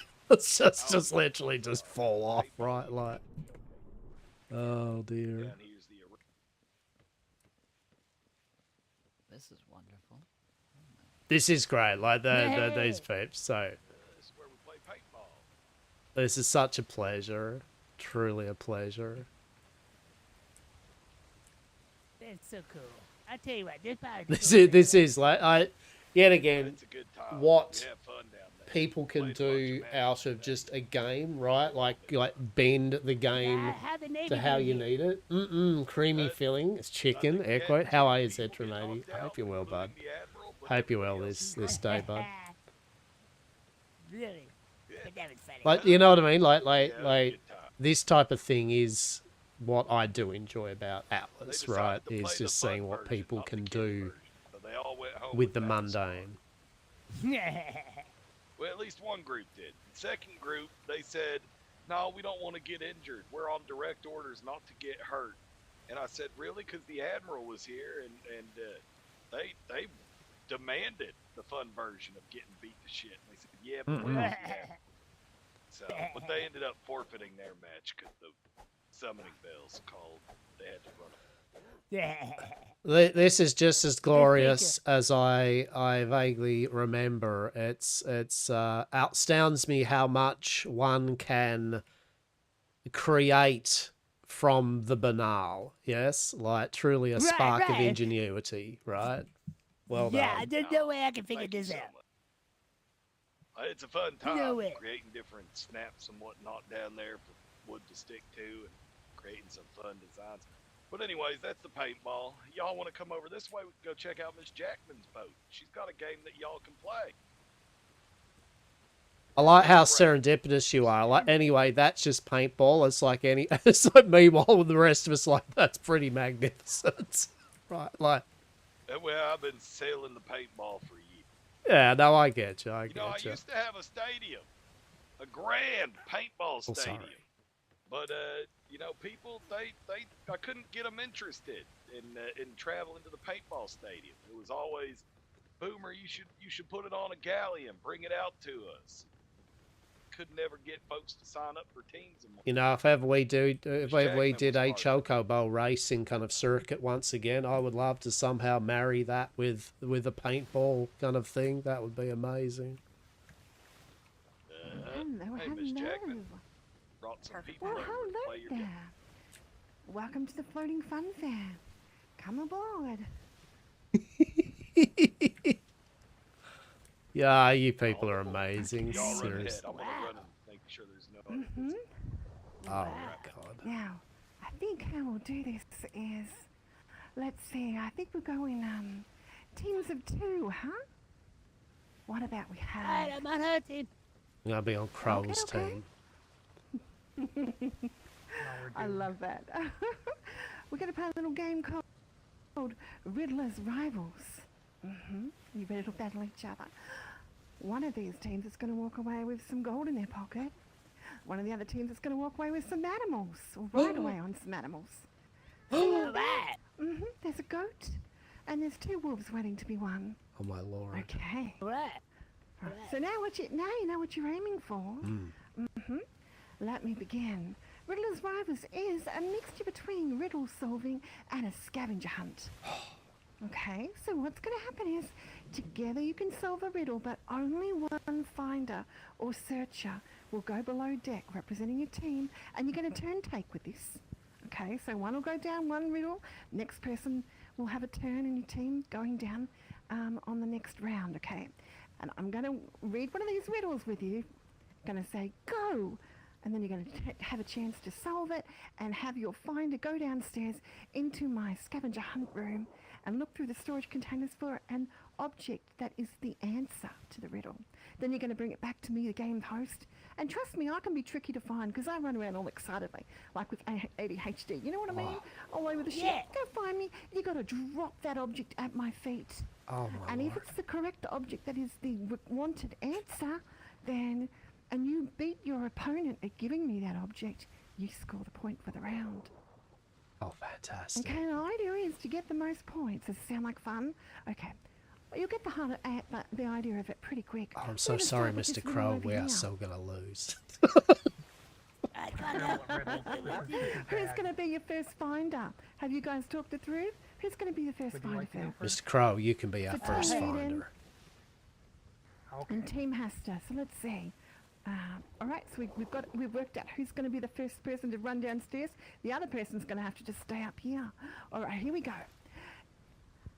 just literally just fall off, right? Like, oh dear. This is wonderful. This is great. Like, these peeps. So, This is where we play paintball. this is such a pleasure. Truly a pleasure. That's so cool. I tell you what, this part This is like yet again It's a good time. what We have fun down there. people can Played a bunch do of matches out of today. just a game, right? Like bend the game how the Navy to how doing you here? need it. Creamy filling. It's chicken. Air quote. How are you, Zetronati? I hope you're well, bud. Hope you're well this day, bud. Really? But that was funny. Like, you know what I mean? Like Yeah, it was a like good time. this type of thing is what I do enjoy about They Atlas, decided right? to play Is the just fun seeing what version, people not the can kid do version. So they all went home with the that score. mundane. Well, at least one group did. The second group, they said, no, we don't want to get injured. We're on direct orders not to get hurt. And I said, really? Because the Admiral was here, and they demanded the fun version of getting beat to shit. And they said, yeah, but we're on the Admiral. So, but they ended up forfeiting their match because the summoning bells called. They had to run them. This is just as glorious as I vaguely remember. It's outstands me how much one can create from the banal. Yes, like truly a spark of right. ingenuity. Right. Well done. Yeah, there's no way I can figure Thank you this so out. much. It's a fun time No way. creating different snaps and whatnot down there for wood to stick to and creating some fun designs. But anyways, that's the paintball. Y'all want to come over this way? We can go check out Miss Jackman's boat. She's got a game that y'all can play. I like how serendipitous you are. Like, anyway, that's just paintball. It's like it's like meanwhile with the rest of us, like, that's pretty magnificent. Right, like, Well, I've been sailing the paintball for years. yeah, no, I get you. I You know, I get you. used to have a stadium, a grand paintball Oh, stadium. sorry. But you know, people I couldn't get them interested in traveling to the paintball stadium. It was always, Boomer, you should put it on a galley and bring it out to us. Could never get folks to sign up for teams. And You know, if ever we did a Jackman was chocobo racing kind of circuit once again, I would love to somehow marry that with a paintball kind of thing. That would be amazing. Hello, hey, Miss hello. Jackman, brought some people Well, over to hello play your game. there. Welcome to the Floating Fun Fair. Come aboard. Yeah, you people are amazing. Y'all run ahead. Seriously. I'm gonna run and make sure there's no other hmm Oh my god. Now, I think how we'll do this is, let's see, I think we'll go in teams of 2, huh? What about we Alright, have... I'm on her team. I'm gonna be on Crow's okay. team. I love that. We're going to play a little game called Riddler's Rivals. You ready to battle each other? One of these teams is going to walk away with some gold in their pocket. One of the other teams is going to walk away with some animals, or ride away on some animals. Alright. There's a goat, and there's 2 wolves waiting to be won. Oh my lord. Okay. Alright. Right. So now you know what you're aiming for. Let me begin. Riddler's Rivals is a mixture between riddle solving and a scavenger hunt. Okay, so what's going to happen is, together you can solve a riddle, but only one finder or searcher will go below deck representing your team, and you're going to turn take with this. Okay, so one will go down one riddle, next person will have a turn in your team going down on the next round, okay? And I'm going to read one of these riddles with you. I'm going to say, go! And then you're going to have a chance to solve it and have your finder go downstairs into my scavenger hunt room and look through the storage containers for an object that is the answer to the riddle. Then you're going to bring it back to me, the game host. And trust me, I can be tricky to find because I run around all excitedly, like with ADHD. You know what I mean? All over the ship. Yeah. Go find me. You got to drop that object at my feet. Oh my And lord. if it's the correct object that is the wanted answer, then, and you beat your opponent at giving me that object, you score the point for the round. Oh, fantastic. Okay, the idea is to get the most points. Does it sound like fun? Okay. Well, you'll get the idea of it pretty quick. Oh, I'm so We're gonna sorry, start with Mr. this riddle Crow. over We are here. so gonna lose. I got Who's going to be your first finder? Have you guys talked it through? Who's going to be the first Would you finder like to go first? Mr. Crow, you can be our So first Hayden finder. Okay. and Team Hastur. So let's see. All right, so we've worked out who's going to be the first person to run downstairs. The other person's going to have to just stay up here. All right, here we go.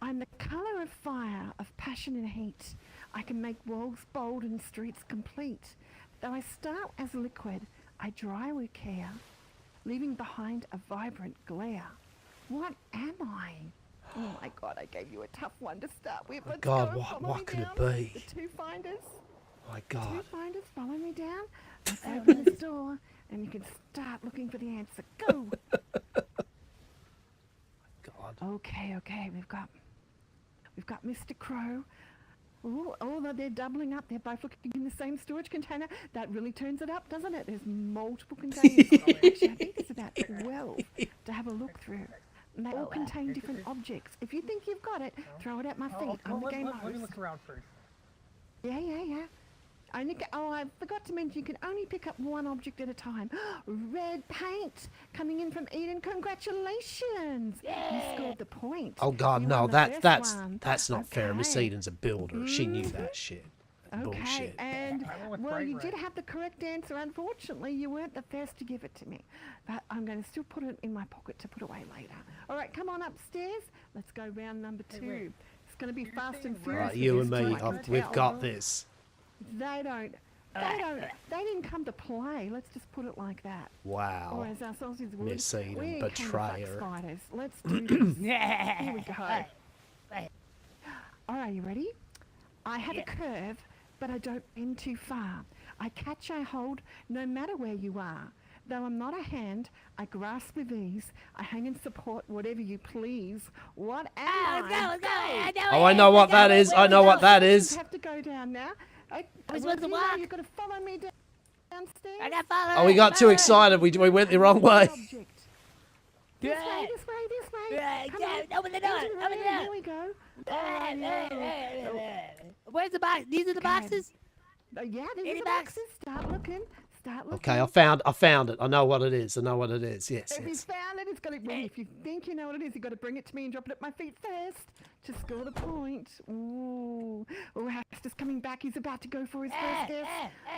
I'm the colour of fire, of passion and heat. I can make walls bold and streets complete. Though I start as liquid, I dry with care, leaving behind a vibrant glare. What am I? Oh my God, I gave you a tough one to start with. Let's God, go. Follow me what could down. it be? The two finders. My Two God. finders, follow me down. Let's open this door and you can start looking for the answer. Go! God. Okay, we've got Mr. Crow. Oh, they're doubling up. They're both looking in the same storage container. That really turns it up, doesn't it? There's multiple containers. Actually, I think there's about 12 to have a look through. And they all contain different objects. If you think you've got it, throw it at my feet. I'm the game host. Let me look around first. Yeah. I forgot to mention you can only pick up one object at a time. Red paint coming in from Eden. Congratulations! You scored the point. Oh God, You no, won the that's first one. not fair. Miss Okay. Eden's a builder. She knew that shit. Okay, Bullshit. and with well, bright you did red. have the correct answer. Unfortunately, you weren't the first to give it to me, but I'm going to still put it in my pocket to put away later. All right, come on upstairs. Let's go round number 2. wait. It's going to be fast and saying furious. Right, with you this and me, too, I can we've tell. got this. They don't. They didn't come to play. Let's just put it like that. Or Wow. as our sausage would, Miss Eden, we came to fuck betrayer. spiders. Let's do this. Here we go. Right. All right, you ready? I have a curve, but I don't bend too far. I catch, I hold, no matter where you are. Though I'm not a hand, I grasp with ease. I hang and support whatever you please. What am I? Oh, I know what that is. I know what that You is. have to go down now. Which one's the walk? You've got to follow me downstairs. I got followed. Oh, we got too excited. We went the wrong way. Object. This way. Right, Come yeah, on. open the door. Into the Open the room. door. Here we go. Where's the box? These are the boxes? Yeah, these Any are the box? boxes. Start looking. Okay, I found it. I know what it is. Yes, If you yes. found it, it's got to. Well, if you think you know what it is, you got to bring it to me and drop it at my feet first to score the point. Ooh, Hastur's coming back. He's about to go for his first guess.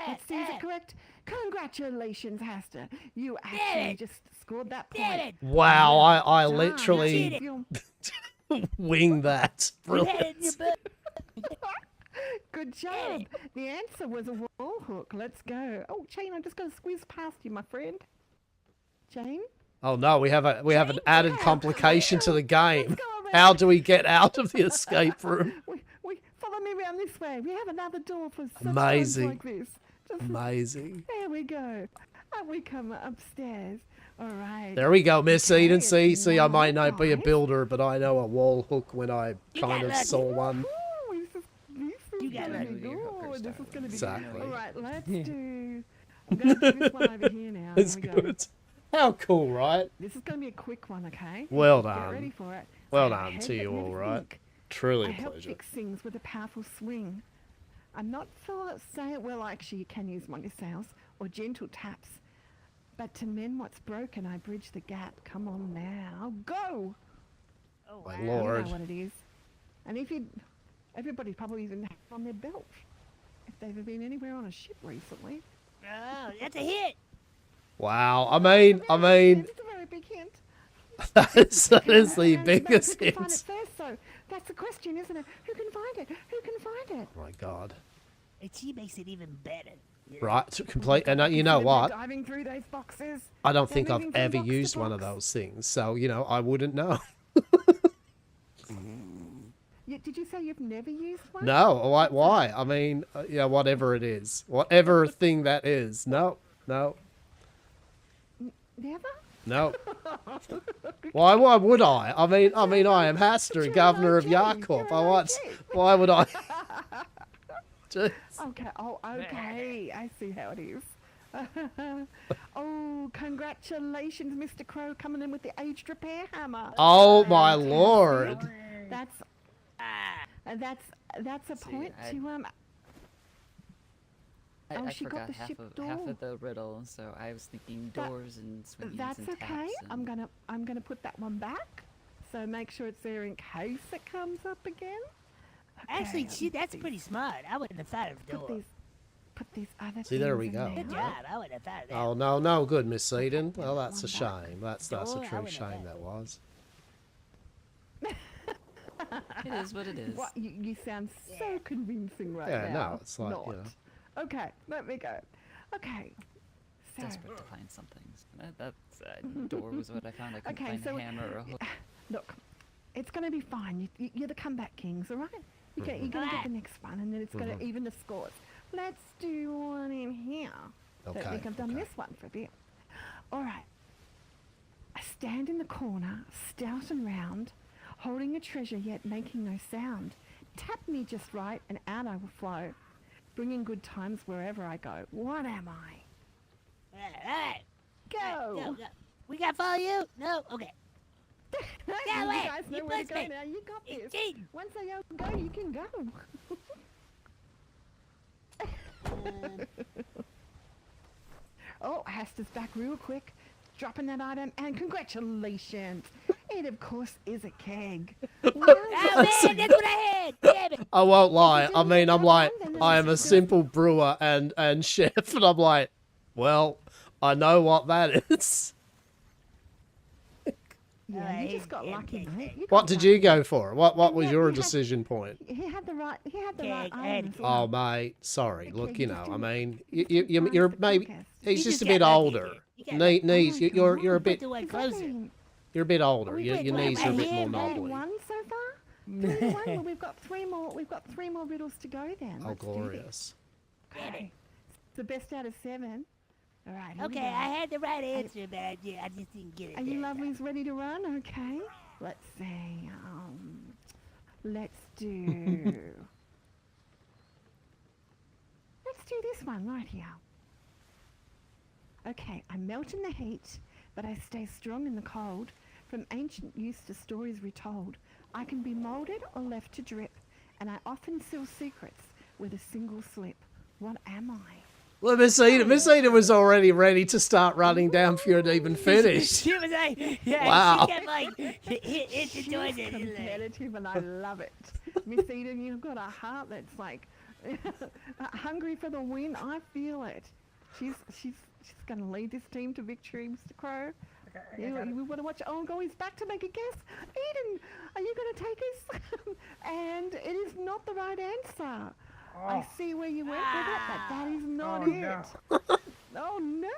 Let's see, is it correct? Congratulations, Hastur. You actually just scored that point. Wow, I Done. literally Feel- winged that. You had it in your Brilliant. book. Good job. The answer was a wall hook. Let's go. Oh, Jane, I'm just going to squeeze past you, my friend. Jane? Oh no, we have an added complication to the game. Let's go around. How do we get out of the escape room? We follow me around this way. We have another door for such Amazing. times like this. Just, Amazing. there we go. Up we come upstairs. All right. There we go, Miss Okay, Eden. it's See, I might not be a guys. builder, but I know a wall hook when I You kind got of lucky. saw one. Ooh, this You is got gonna lucky be with your hooker good. This is style. gonna be Exactly. good. All right, let's do. I'm gonna do this one over here now. It's Here we go. good. How cool, right? This is gonna be a quick one, okay? Well Get done. ready for it. Well So, done head to but you never all, right? think. Truly I a help pleasure. fix things with a powerful swing. I'm not sure let's say it well, actually you can use one yourselves, or gentle taps. But to mend what's broken, I bridge the gap. Come on now, go! Oh, My wow. lord. You know what it is. And if you, everybody probably even have it on their belt. If they've ever been anywhere on a ship recently. Oh, that's a hit. Wow. I mean, It's a very big hint. that is the And biggest who can find it hint. first, so that's the question, isn't it? Who can find it? Who can find it? Oh my God. And she makes it even better. you know? Right, to complete. And you know Instead of what? Diving through those boxes. I don't they're think I've moving from ever box to used one of box. those things, so I wouldn't know. Did you say you've never used one? No, why? I mean, whatever it is, whatever thing that is. No. Never? No. Why would I? I mean, I am Hastur, You're governor of an OG. Yakov. You're an OG. Why would I? Jeez. Okay. Oh, okay. I see how it is. Oh, congratulations, Mr. Crow, coming in with the aged repair hammer. Oh my Fantastic. lord. That's a See, point I- to Oh, I she got forgot the half ship of door. the riddle, so I was thinking That- doors and swingings That's and okay. taps. I'm and- gonna put that one back. So make sure it's there in case it comes up again. Actually, Okay, that's let's pretty smart. I wouldn't have thought of put door. these. put these other See, there we things in go. there. Good job. I would have thought of that. Oh, no, no good, Miss Eden. Well, that's a One back. shame. That's a Oh, I true wouldn't have shame done that was. It is what it is. What you sound so convincing right Yeah, now. no, it's like, you know. Okay, let me go. Okay. So, Desperate to find something. That's door was what I found. I couldn't Okay, find so a hammer or a hook. look, it's going to be fine. You're the comeback kings, all right? You're going to get the next one, and then it's going to even the scores. Let's do one in here. Okay, Don't think I've done this one for a bit. All right. I stand in the corner, stout and round, holding a treasure yet making no sound. Tap me just right, and out I will flow, bringing good times wherever I go. What am I? All right. Go! Go. We got to follow you? No? Okay. You wait, guys know you where to pushed go me. now. You got It's this. cheating. Once I go, you can go. Oh, Hastur's back real quick, dropping that item, and congratulations! It, of course, is a keg. Oh, man, that's what I had. Damn it. I won't lie. I mean, I'm like, then I am a it's simple brewer and chef, and I'm like, well, I know what that is. Yeah, you just got lucky, mate. You What got did you lucky. go for? What And was yet your you had- decision point? He had the right. He had the Keg, right I had item. a as Oh, well. mate, sorry. Okay, Look, you you just know, I didn't- mean, you just didn't you're find the maybe quickest. he's You just just a bit got lucky, older. dude. You got lucky. Knees, Oh my you're a God. bit Put the one Does that closer. mean- you're a bit older. we Your went knees right are a bit here, more round knobbly. one so far. 3-1. Well, we've got three more. We've got 3 more riddles to go. Then. Oh, Let's do this. glorious! Okay. It's the best out of 7. All right. Here we Okay, go. I had the right answer, but I just didn't get it. Are you that time. lovelies ready to run? Okay. Let's see. Let's do. Let's do this one right here. Okay, I melt in the heat, but I stay strong in the cold. From ancient use to stories retold, I can be molded or left to drip, and I often seal secrets with a single slip. What am I? Well, Miss Eden was already ready to start running down before it even finished. She was like, yeah, Wow. she kept like hit the She's toys in. competitive, and I love it. Miss Eden, you've got a heart that's like hungry for the win. I feel it. She's going to lead this team to victory, Mr. Crow. You want to watch? Oh, he's back to make a guess. Eden, are you going to take us? And it is not the right answer. I see where you went with it, but that is not it. No. Oh no,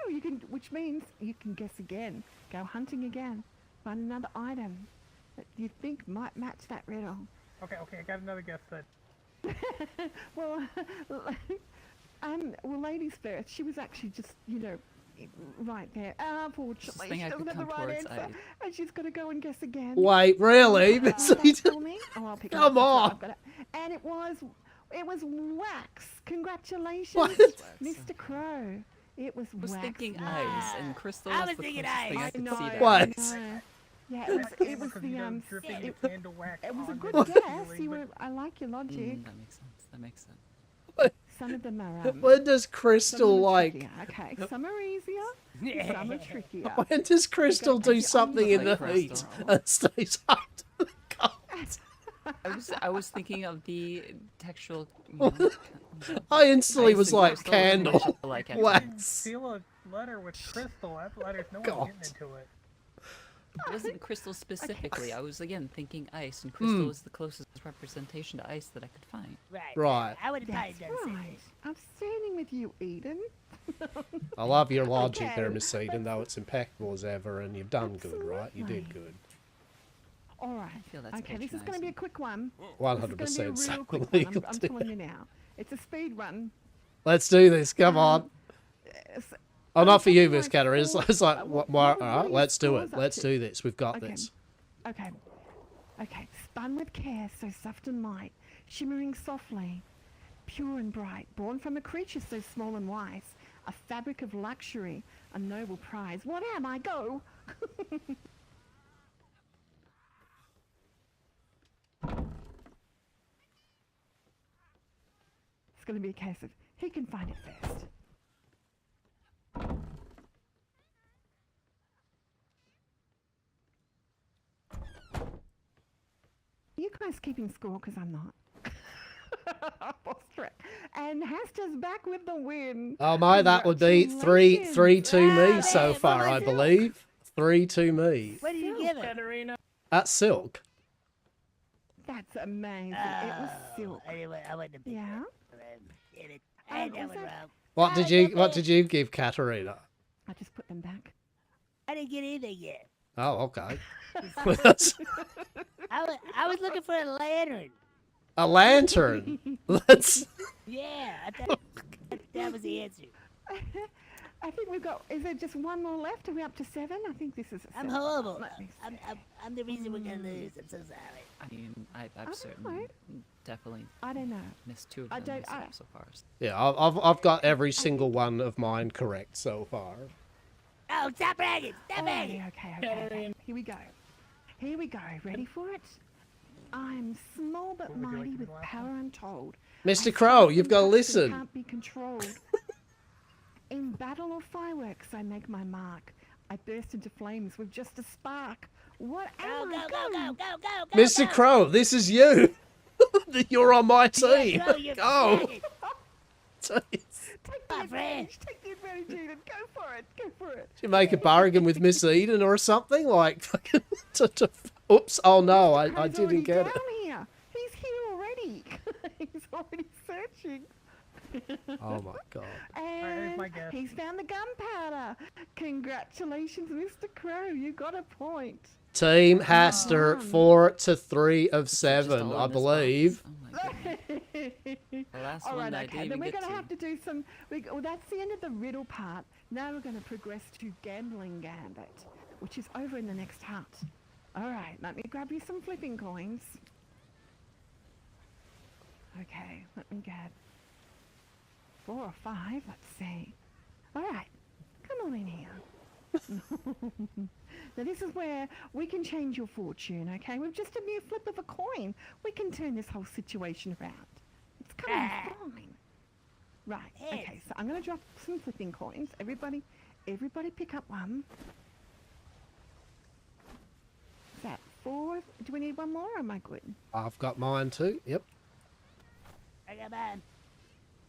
which means you can guess again. Go hunting again. Find another item that you think might match that riddle. Okay, I got another guess then. Well, ladies first. She was actually just, right there. Unfortunately, thing she I doesn't could have the come right towards, answer, and she's got to go and guess again. Wait, really, Miss That's Eden? for me. Oh, I'll pick it Come up. on. I've got it. And it was wax. Congratulations, What? Mr. Crow. It was I was wax. thinking wax. ice, and crystal I was was the thinking closest thing I ice. could know, see that. What? I know. Yeah, it was Because the you know, dripping it, the candle wax it was a on good the guess. ceiling, You but were. I like your logic. That makes sense. That makes sense. Some of them are. When does Some Crystal of them are like? trickier. Okay, some are easier. Some are trickier. When does Crystal Okay, do I'm something in the like heat Crystal. and stays up to the cold? I was thinking of the textual. I instantly Ice was and like crystal is much candle. alike at Wax. times. seal a letter with crystal. That letter's no God. one getting into it. It wasn't crystal specifically. I was again thinking ice, and crystal is the closest representation to ice that I could find. Right. I would have probably That's done the same right. thing. I'm standing with you, Eden. I love your logic Okay, there, Miss Eden, though it's impeccable as ever, and you've done good, right? You did Absolutely. good. All right. feel that's Okay, this is going to be a quick one. 100% This is going to be a real so quick one. legal I'm to telling you now. It's a speed run. Let's do this. Come on. It's- Oh, not for you, something Miss like Catter. It's four- like, what all are right, your let's do scores it. up Let's to? do this. We've got Okay. this. Okay. Okay. Spun with care, so soft and light, shimmering softly, pure and bright, born from a creature so small and wise, a fabric of luxury, a noble prize. What am I? Go! It's going to be a case of he can find it first. You guys keeping score because I'm not. And Hastur's back with the win. Oh my, that would be 3 to me so far, I believe. 3 to me. What do you give it? Katarina. At Silk. That's amazing. It was Silk. I wouldn't have picked Yeah. it. I had that one wrong. What did you give Katarina? I just put them back. I didn't get anything yet. Oh, okay. I was looking for a lantern. A lantern. Let's. Yeah, I thought that was the answer. I think we've got. Is there just one more left? Are we up to 7? I think this is. I'm horrible. I'm the reason we're gonna lose. I'm so sorry. I mean, I've certainly definitely I don't know. missed 2 of them myself so far. Yeah, I've got every single one of mine correct so far. Oh, stop bragging! Stop bragging! Okay. Here we go. Here we go. Ready for it? I'm small but mighty with power untold. Mr. Crow, you've got to listen. Can't be controlled. In battle or fireworks, I make my mark. I burst into flames with just a spark. What am I? Go! Mr. Crow, this is you. You're on my team. Crow, you're Go. Take the advantage, Eden. Go for it. Go for it. Did you make a bargain with Miss Eden or something? Like, oops, oh no, I didn't get it. Here. He's here already. He's already searching. Oh my god. And he's found the gunpowder. Congratulations, Mr. Crow. You got a point. Team Hastur, 4 to 3 of 7, I believe. The last All one right, I okay. didn't Then even we're get going to to. have to do some. Well, that's the end of the riddle part. Now we're going to progress to Gambling Gambit, which is over in the next hut. All right, let me grab you some flipping coins. Okay, let me get 4 or 5. Let's see. All right, come on in here. Now this is where we can change your fortune, okay? With just a mere flip of a coin, we can turn this whole situation around. It's coming fine. Right, okay, so I'm going to drop some flipping coins. Everybody pick up one. Is that 4? Do we need one more or am I good? I've got mine too, yep. I got mine.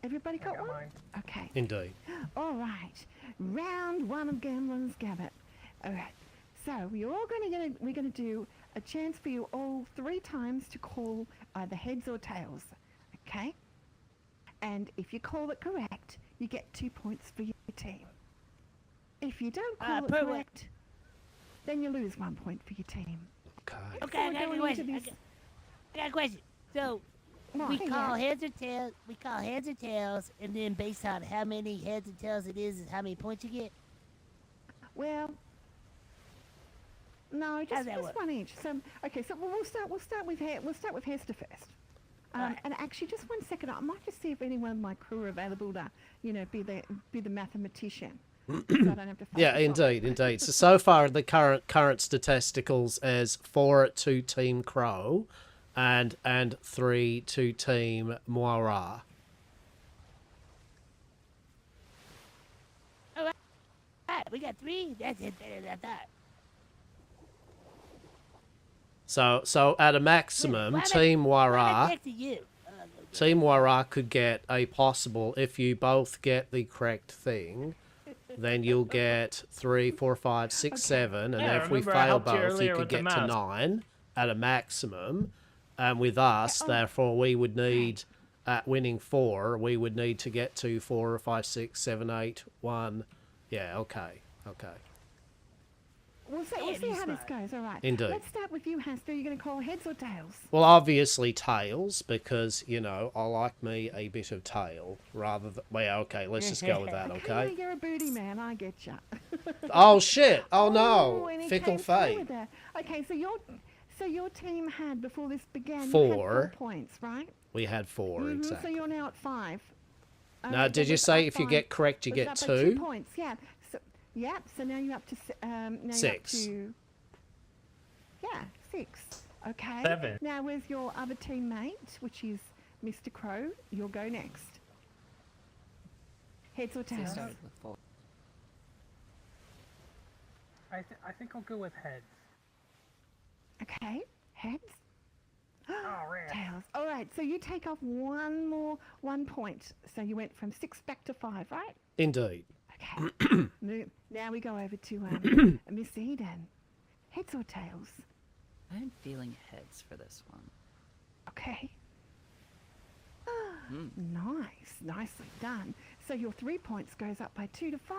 Everybody got one? Okay. Indeed. All right. Round 1 of Gambler's Gambit. All right. So we're going to do a chance for you all 3 times to call either heads or tails. Okay? And if you call it correct, you get 2 points for your team. If you don't call it correct, then you lose 1 point for your team. Okay, I got a question. I got a question. So, we call heads or tails. We call heads or tails, and then based on how many heads and tails it is how many points you get. Well, no, just one each. So, okay, so we'll start with Hester first. And actually, just 1 second, I might just see if anyone of my crew are available to, be the mathematician. So I don't have to Yeah, indeed. So far, the current statisticals is 4 to Team Crow, and 3 to Team Moira. All right, we got 3. That's it, better than I thought. So at a maximum, Team Moira could get a possible, if you both get the correct thing, then you'll get 3, 4, 5, 6, 7, and if we fail both, you could get to 9 at a maximum. And with us, therefore, we would need, at winning 4, we would need to get to 4, 5, 6, 7, 8, 1. Yeah, okay. We'll see how this goes, all right. Indeed. Let's start with you, Hastur. You're going to call heads or tails? Well, obviously tails, because, I like me a bit of tail, rather than... Well, okay, let's just go with that, okay? You're a booty man, I get ya. Oh, shit! Oh, no! And he Fickle came through fate. with that. Okay, so your team had, before this began, 4. you had 4 points, right? We had 4, exactly. So you're now at 5. Now, did you say if you get correct, you get 2? 2 points, yeah. So now you're up to 6. Yeah, 6. Okay. 7. Now with your other teammate, which is Mr. Crow, you'll go next. Heads or tails? Started with 4. I think I'll go with heads. Okay, heads. Oh, rare. Tails. All right. right, so you take off 1 point. So you went from 6 back to 5, right? Indeed. Okay. Now we go over to Miss Eden. Heads or tails? I'm feeling heads for this one. Okay. Nice. Nicely done. So your 3 points goes up by 2 to 5.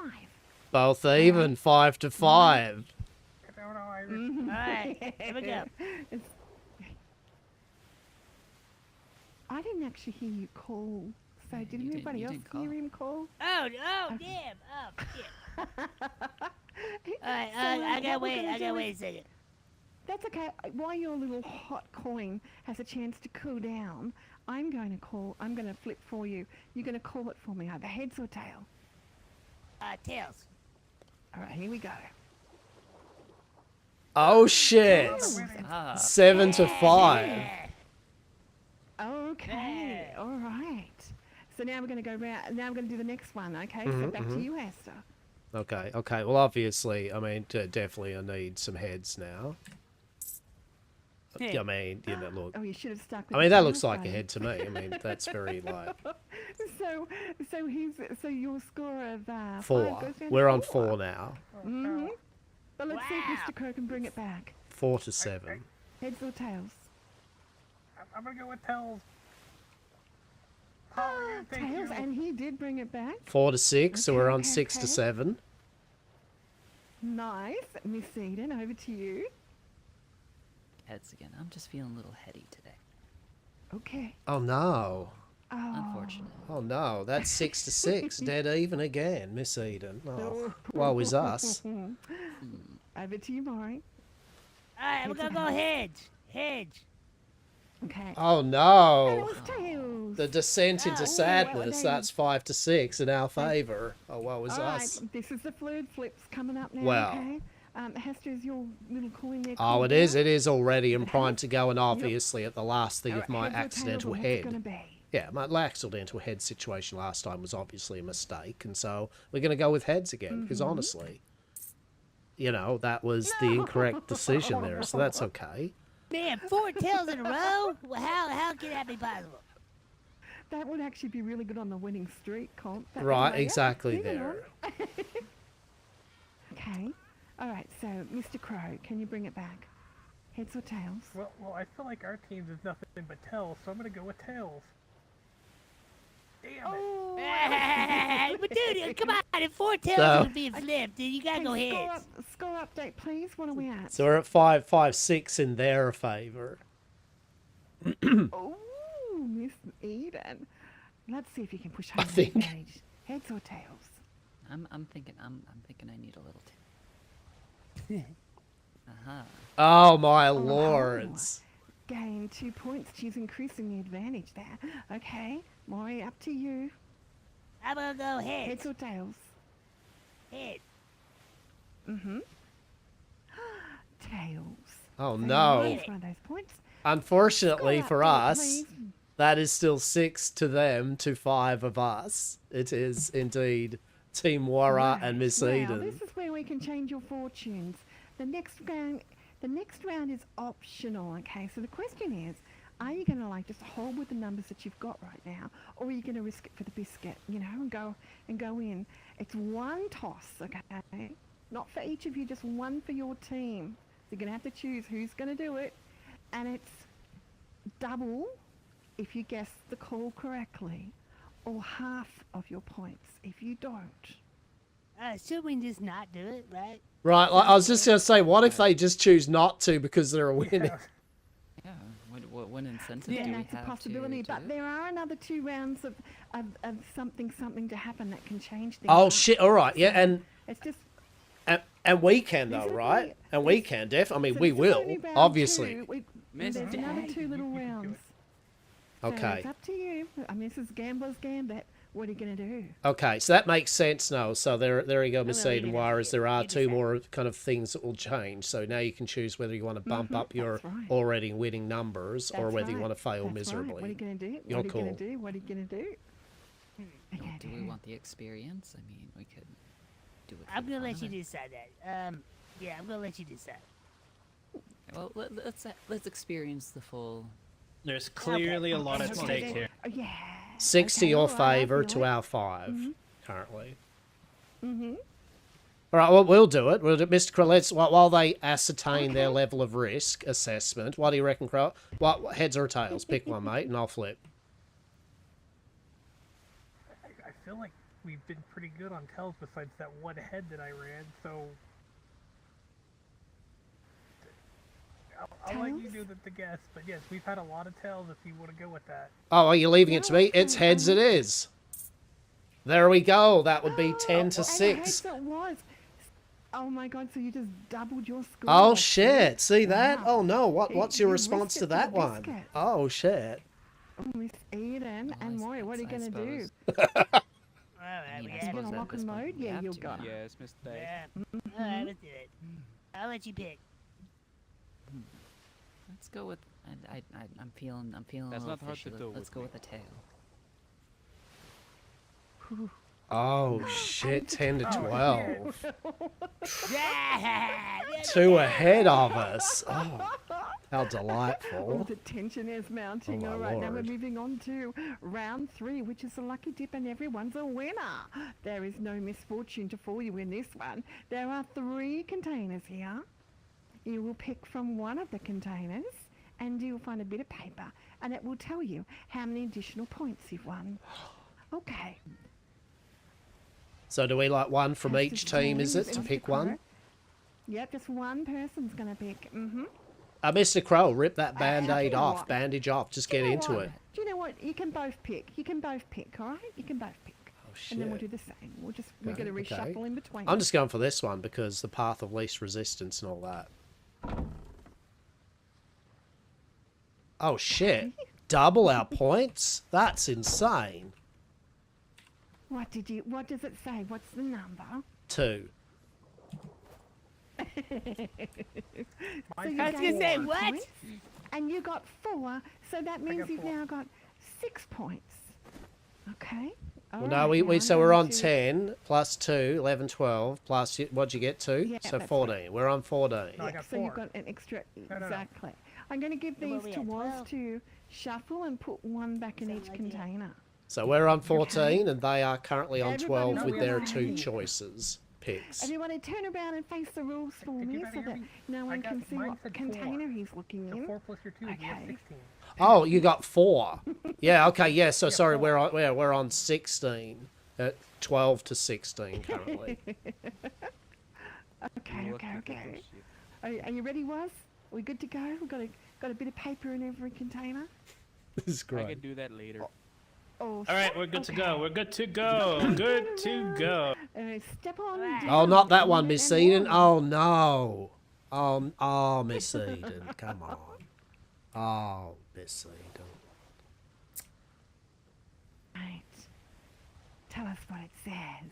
Both even, 5 to 5. I don't know. Mhm. All right, here we go. I didn't actually hear you call. So did you anybody else didn't hear call. him call? Oh, damn. Oh, shit. All right, So, I gotta what we're wait. gonna I gotta do wait is- a second. That's okay. While your little hot coin has a chance to cool down, I'm going to flip for you. You're going to call it for me, either heads or tail. Tails. All right, here we go. Oh shit! Tails. 7 to 5. Okay, all right. So now we're going to go round. Now we're going to do the next one. Okay, so back to you, Hastur. Okay. Well, obviously, I mean, definitely I need some heads now. I mean, look. Oh, you should have stuck with I mean, the that tails, looks like a buddy. head to me. I mean, that's very, like, So your score of 5 4. goes down to We're on 4. 4 now. Mm-hmm. But let's see if Mr. Crow can bring it back. 4 to 7. Heads or tails? I'm gonna go with tails. Oh, thank Tails, you. and he did bring it back. 4 to 6, so we're on Okay, 6 to okay. 7. Nice. Miss Eden, over to you. Heads again. I'm just feeling a little heady today. Okay. Oh no. Unfortunate. Oh no, that's 6 to 6. Dead even again, Miss Eden. Oh, woe is us. Over to you, Maury. All right, we're gonna go heads. Heads. Okay. Oh And it no. was tails. The descent into Oh, sadness, well, that's 5 to 6 in our favour. Oh, woe is All right, us. this is the third flips coming up now, Wow. okay? Hastur, is your little coin there? Oh, cooled it is. down? It is already and primed to go, and obviously at the last thing All of right, my heads or tails, accidental or what's it gonna head. be? Yeah, my accidental head situation last time was obviously a mistake, and so we're going to go with heads again, because honestly, that was the incorrect decision there, so that's okay. Man, 4 tails in a row? Well, how can that be possible? That would actually be really good on the winning streak, Comp. That would Right, lay it. exactly Moving there. on. Okay. All right, so Mr. Crow, can you bring it back? Heads or tails? Well, I feel like our team's is nothing but tails, so I'm gonna go with tails. Damn it. Oh. But dude, come on, if 4 tails So- would be flipped, then you gotta go Okay, heads. score update, please. What are we at? So we're at 5, 5, 6 in their favour. Oh, Miss Eden. Let's see if you can push home the think- advantage. Heads or tails? I'm thinking I need a little tail. Oh my lords. Gain 2 points. She's increasing the advantage there. Okay, Maury, up to you. I'm gonna go heads. Heads or tails? Heads. Mm-hmm. Tails. Oh So you no. minus one of those points. Unfortunately Score for update, us, please. that is still 6 to them to 5 of us. It is indeed Team Wara and Miss Now, Eden. this is where we can change your fortunes. The next round is optional, okay? So the question is, are you going to just hold with the numbers that you've got right now, or are you going to risk it for the biscuit, and go in? It's one toss, okay? Not for each of you, just one for your team. So you're going to have to choose who's going to do it, and it's double if you guess the call correctly, or half of your points if you don't. Assuming just not do it, right? Right, I was just going to say, what if they just choose not to because they're winning? Yeah. What incentive Yeah, do we that's a have possibility, to but do it? there are another 2 rounds of something to happen that can change things. Oh up. shit! All right, yeah, and It's just we can This though, is right? only- And we can I mean, so we this is will only round obviously. 2. Miss There's another Dag. 2 little rounds. So Okay. it's up to you. I mean, this is Gambler's Gambit. What are you going to do? Okay, so that makes sense now. So there you go, Miss gonna Eden leave it Wires. up to There you. are You 2 decide. more kind of things that will change. So now you can choose whether you want to bump up your that's right. already winning numbers or That's whether you right. want to fail That's miserably. Right. What are you going to do? Your What are you call. going to do? What are you going to do? Okay, Do we want the experience? I mean, we could do it. For I'm the gonna fun let you of it. decide that. Yeah, I'm gonna let you decide. Well, let's experience the full There's clearly a lot at stake here. Oh, yeah. 60 Okay, your alright, I favour feel to it. our 5 currently. Mhm. All right, well, we'll do it. We'll do, Mr. Crow, let's, while they ascertain their level of risk assessment, what do you reckon, Crow? What, heads or tails? Pick one, mate, and I'll flip. I feel like we've been pretty good on tells besides that one head that I ran, so... I'll let you do the guess, but yes, we've had a lot of tells if you want to go with that. Oh, are you leaving it to me? It's heads it is. There we go. That would be 10 to 6. It was. Oh my god, so you just doubled your score. Oh, shit. See that? Wow. Oh, no. What's your You response risked to it that for the one? biscuit. Oh, shit. Oh, Miss Eden and Maury, what are you going to do? Alright, we Are got you it. going to lock and load? Yeah, you're gonna. Yes, Mr. Dave. Yeah. Alright, let's do it. I'll let you pick. Let's go with. I'm feeling. That's a not little hard to fishy. do Let's with go me. with a tail. Oh, shit. 10 to 12. Yeah! 2 ahead of us. Oh, how Oh, delightful. the tension is mounting. Oh, my All right, now we're lord. moving on to round 3, which is the lucky dip, and everyone's a winner. There is no misfortune to fall you in this one. There are 3 containers here. You will pick from one of the containers, and you'll find a bit of paper, and it will tell you how many additional points you've won. Okay. So do we like one from Has each to team, is change it, to Mr. pick Crow. one? Yep, just one person's going to pick. Mr. Crow, rip that band-aid you know off. what? Bandage off. Just Do get you know into what? it. Do you know what? You can both pick. You can both pick, all right? You can both pick. Oh, shit. And then we'll do the same. We're going to reshuffle in between. I'm just going for this one because the path of least resistance and all that. Oh, shit. Double our points? That's insane. What does it say? What's the number? 2. So I you was gained gonna say, 2 what? points, and you got 4, so that means got you've 4. now got 6 points. Okay. Well, no, so we're on 10 plus 2, 11, 12 plus what'd you get 2? Yeah, So that's 14. right. We're on 14. No, I got So you've 4. got an extra. No. Exactly. I'm going to give Well, these we to had Woz 12. to shuffle and put one back in each container. So we're on 14 and they are currently on Everybody 12 with their 2 relax. choices. Picks. Everybody turn around and face the rules for Did me you so hear that me? no one can see mine what said container 4. he's looking So in. 4 plus your 2 would be Okay. 16. Oh, you got 4. Yeah, okay, yeah, so sorry, 4. we're on 16. 12 to 16 currently. Okay. Are you ready, Woz? Are we good to go? We've got a bit of paper in every container. This is I great. can do that later. Oh, All right, we're good to go. We're good to go. Good to go. Step on Alright. Oh, down, not that one, Eden Miss and Eden. Warren. Oh, no. Oh, Miss Eden. Come on. Oh, Miss Eden. Right. Tell us what it says.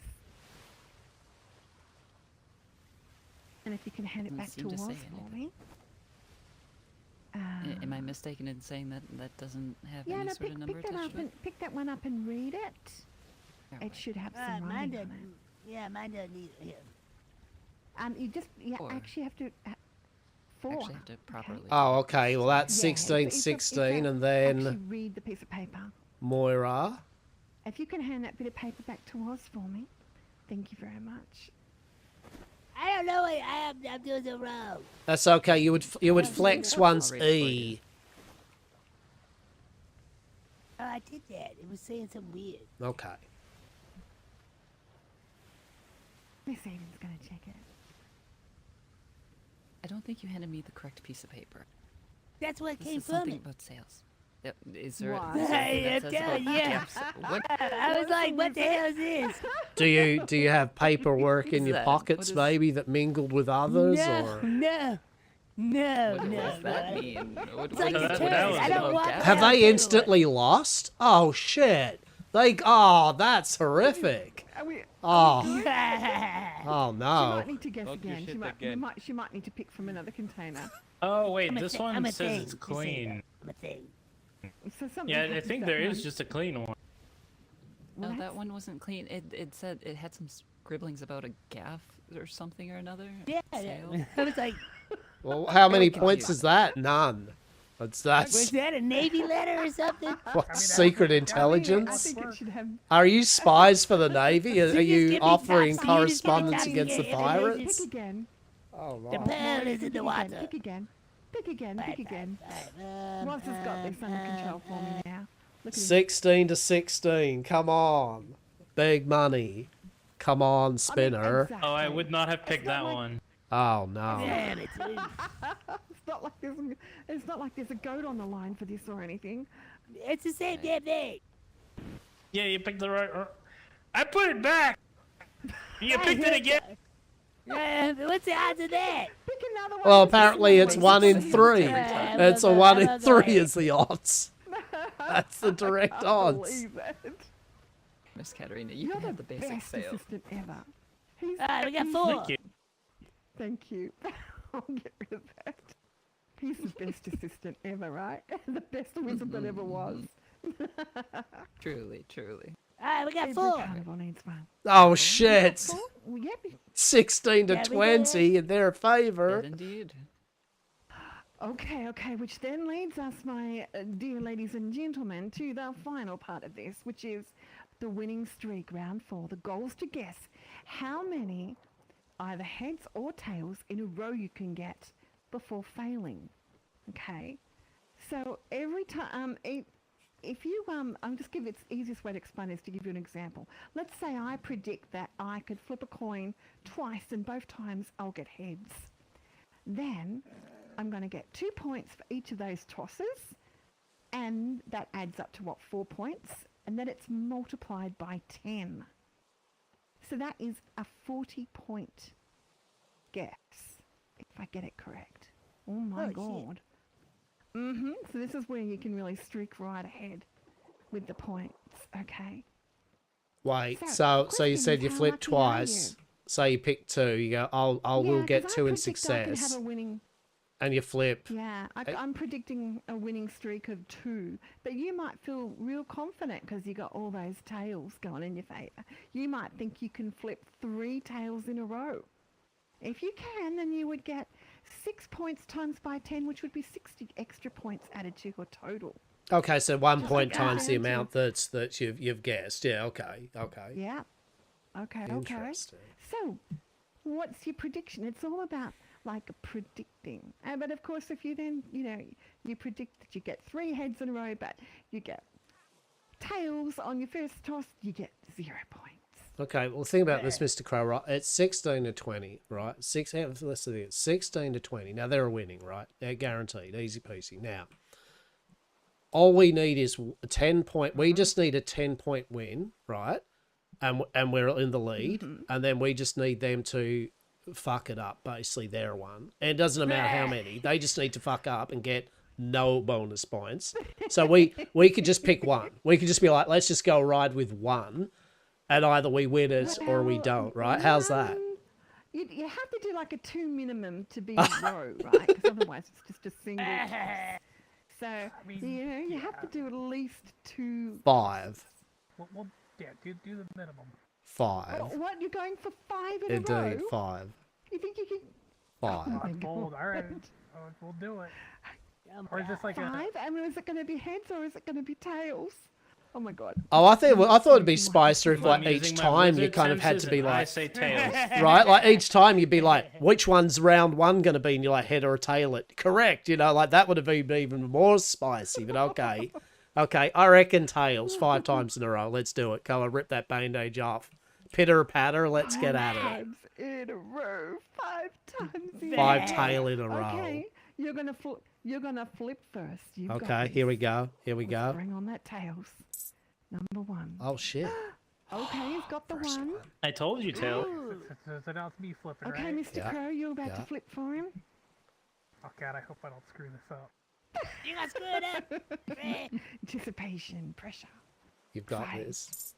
And if you can hand it Doesn't back to seem to Woz say for me. Am I mistaken in saying that that doesn't have Yeah, any no, sort of number pick that attached up to it? and pick that one up and read it. It Alright. should have Mine some writing doesn't. on it. Yeah, mine doesn't either. Here. You just 4. actually have to 4. Actually have to properly. Oh, okay. Well, that's Yeah, 16, it's a- 16, and actually then read the piece of paper. Moira. If you can hand that bit of paper back to Woz for me, thank you very much. I don't know what I'm doing so wrong. That's okay. You would flex once I'll read it for E. you. Oh, I did that. It was saying something weird. Okay. Miss Eden's gonna check it. I don't think you handed me the correct piece of paper. That's what This came is from something it. about sales. Is there? Why? is there anything Hey, that says I'm about telling ya. gifts? What? I was like, what the hell is this? Do you have paperwork in What is your that? pockets What is- maybe that mingled with others No, or no, no, What no. does that no. mean? What, It's like what a is turd. that I don't about want gas? have Yeah, they paperwork. instantly lost? Oh shit. That's horrific. Are we? Oh. Good? Oh She no. might need to guess Don't do again. shit She again. might need to pick from another container. Oh, wait, I'm a this thi- one I'm a says thing. it's You say clean. I'm a thing. So something Yeah, I happens think that there is one. just a clean one. Well, No, that that's- one wasn't clean. It said it had some scribblings about a gaff or something or another. Yeah, Sale. I was like, Well, how many Very points confused. is that? None. that's Was that a Navy letter or something? what secret I intelligence? think it should have. Are you spies for the Navy? Are So just you give me offering top, so you just give me correspondence top against the secret pirates? intelligence. Pick again. Oh, The right. pearl is in the water. Pick again. Pick again. Pick again. Ross has got this under control for me now. Look at him. 16 to 16. Come on. Big money. Come on, spinner. exactly. Oh, I would not have picked that one. Oh, no. Damn it. It's not like there's a goat on the line for this or anything. It's the same damn thing. Yeah, you picked the right. I put it back. You picked it again. What's the odds of that? Pick another one. Well, apparently it's 1 in 3. Yeah, It's a I'm 1 in not 3 going. is the odds. That's the direct I can't odds. believe it. Miss Katerina, you You're can have the the basic best fail. assistant ever. He's, Alright, we got he's- 4. Thank you. Thank you. I'll get rid of that. He's the best assistant ever, right? The best wizard that ever was. Truly, truly. Alright, we got Every 4. carnival needs one. Oh, shit. Four? Well, yeah, 16 to Yeah, we 20 in their favor. Did indeed. Okay, which then leads us, my dear ladies and gentlemen, to the final part of this, which is the winning streak, round 4. The goal is to guess how many either heads or tails in a row you can get before failing. Okay? So every time, if you, I'm just give it, the easiest way to explain is to give you an example. Let's say I predict that I could flip a coin twice and both times I'll get heads. Then I'm going to get 2 points for each of those tosses, and that adds up to 4 points, and then it's multiplied by 10. So that is a 40-point guess, if I get it correct. Oh my god. So this is where you can really streak right ahead with the points, okay? Wait, So, so you question said is, you how flip lucky are twice. you? So you pick 2. You go, we'll Yeah, get 'cause 2 I in predict I can success. have a winning. And you flip. Yeah, I'm predicting a winning streak of 2, but you might feel real confident because you got all those tails going in your favour. You might think you can flip 3 tails in a row. If you can, then you would get 6 points times by 10, which would be 60 extra points added to your total. Okay, so 1 Just point like times the that. amount that you've guessed. Yeah, okay. Yeah. Okay. Interesting. So, what's your prediction? It's all about like predicting. But of course, if you then, you predict that you get 3 heads in a row, but you get tails on your first toss, you get 0 points. Okay, well, think about this, Mr. Crow, right? It's 16 to 20, right? Let's see, it's 16 to 20. Now, they're winning, right? They're guaranteed. Easy peasy. Now, all we need is a 10-point. We just need a 10-point win, right? And we're in the lead. And then we just need them to fuck it up, basically, their one. And it doesn't matter how many. They just need to fuck up and get no bonus points. So we could just pick one. We could just be like, let's just go ride with one. And either we win it or we don't, right? How's that? You have to do like a 2 minimum to be a row, right? Because otherwise it's just a single toss. So, you have to do at least 2. 5. Well, yeah, do the minimum. 5. What, you're going for 5 in a row? Indeed, 5. You think you can... 5. Oh my Bold. All right, God. we'll do it. Or is this like 5? I mean, is it going to be heads or is it going to be tails? Oh my god. Oh, I thought it'd be spicier if, like, I'm each using my time you wizard kind of had to senses be and I like, say tails. right? Like each time you'd be like, which one's round 1 going to be? And you're like, head or tail it. Correct. Like that would have been even more spicy, but okay. Okay, I reckon tails 5 times in a row. Let's do it. Come on, rip that bandage off. Pitter patter, let's get at it. 5 times in a row. 5 times in 5 tail in a row. Okay, you're gonna flip first. You've got Okay, this. here we go. Here we Let's go. bring on that tails. Number 1. Oh shit. Okay, he's got the First one. I told you, Tail. So now it's me flipping, Okay, right? Mr. Crow, you're about to Yeah. flip for him. Oh god, I hope I don't screw this up. You got screwed up. Anticipation, pressure. You've got 5. this.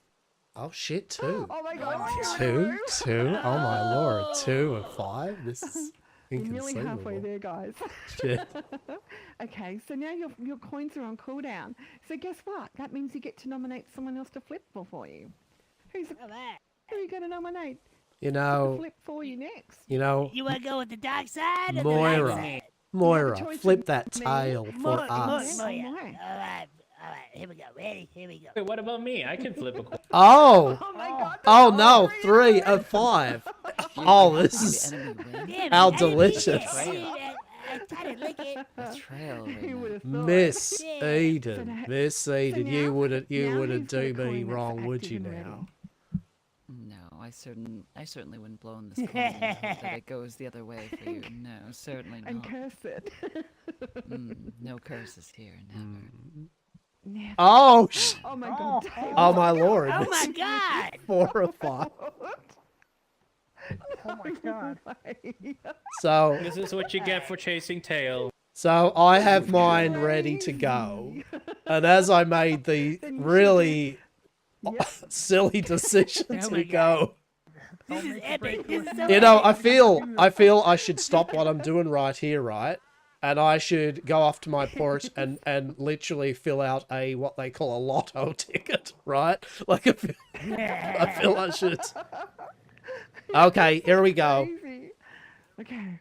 Oh shit, 2. Oh my god, 2? 2? Oh my lord. 2 and 5? This is You're nearly halfway inconceivable. there, guys. Shit. Okay, so now your coins are on cooldown. So guess what? That means you get to nominate someone else to flip for you. Who are you going to nominate You to know, flip for you next? You want to go with the dark side or the light Moira. side? Moira, choice flip of that me, tail for us. Moira. Alright, here we go. Ready? Here we go. Wait, what about me? I can flip a coin. Oh! Oh my god. Oh no, 3 and 5. Oh, this The is enemy win. Damn, how I didn't mean to delicious. I tried to lick it. Betrayal. Who would Rena. have thought? Miss Yeah. Eden, Miss Eden, you now- wouldn't now do he's got a me coin that's wrong, would active you and ready. now? No, I certainly wouldn't blow in this coin and hope that it goes the other way for you. No, certainly And not. curse it. No curses here, never. Never. Oh, Oh my god. oh my lord. Oh my god! 4 or 5. Oh my god. So, This is what you get for chasing tail. so I have mine ready to go, and as I made the really silly decision Oh to my go, This is epic. This is so you know, epic. I feel I should stop what I'm doing right here, right? And I should go off to my porch and literally fill out a what they call a lotto ticket, right? Like I feel I should. Okay, here we go. Crazy. Okay.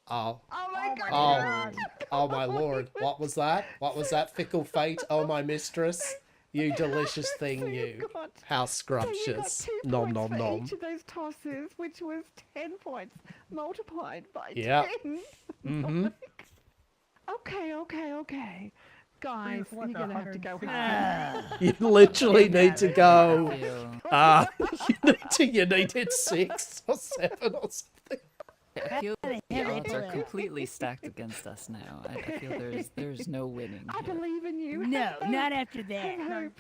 Oh, Oh my god. oh my lord! What was that? What was that? Fickle fate, oh my mistress, you delicious thing, So you. got- How So you got scrumptious! 2 Nom points nom for nom. each of those tosses, which was 10 points multiplied by Yep. 10. Mm-hmm. Okay. Guys, What, you're gonna have to go 160? home. You literally need to go. Feel- You needed 6 or 7 or something. I feel How the the hell they odds are pull it? completely stacked against us now. I feel there's no winning. I here. believe in you. No, Have not hope. after that. Have hope.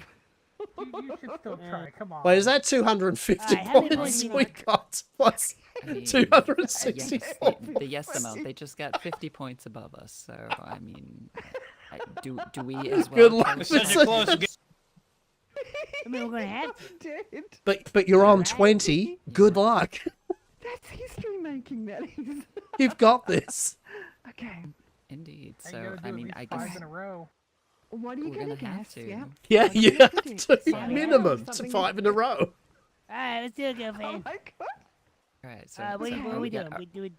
You should still try. Come on. Wait, is that 250 Alright, how many points points we got? What's I mean, 264? the yes amount. They just got 50 points above us. So I mean, do we as well? Good luck, tell It's us such Mr. a close game. I mean, we're gonna have to. Dead. But you're on 20. Good luck. That's history making, that is. You've got this. Okay. Indeed. And So you gotta do I at mean, least I 5 guess in a row. What are you we're gonna gonna have guess? to. Yeah. Yeah, What are you gonna have predict? to. Something Minimum else, to something- 5 in a row. Alright, let's do it, Oh girlfriend. my god. All right. So, What so are we got- doing? We doing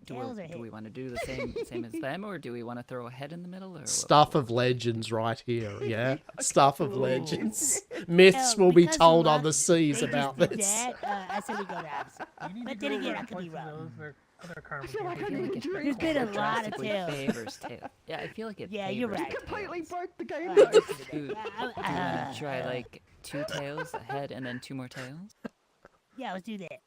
tails or do we heads? want to do the same as them, or do we want to throw a head in the middle? Or Stuff of legends right here, yeah? Stuff of Ooh. legends. Myths will be because we told on lost- the seas they about just did this. that, I said we go to opposite. You need But to then go again, over I could be points of wrong. those or other karma feel like games. I need a drink. There's been a lot of drastically tails. favors tail. Yeah, I feel like it. Yeah, you're favors right. Completely tails. broke the game. Alright, though. let's do Do, do that. you want to try like 2 tails, a head, and then 2 more tails? Yeah, let's do that.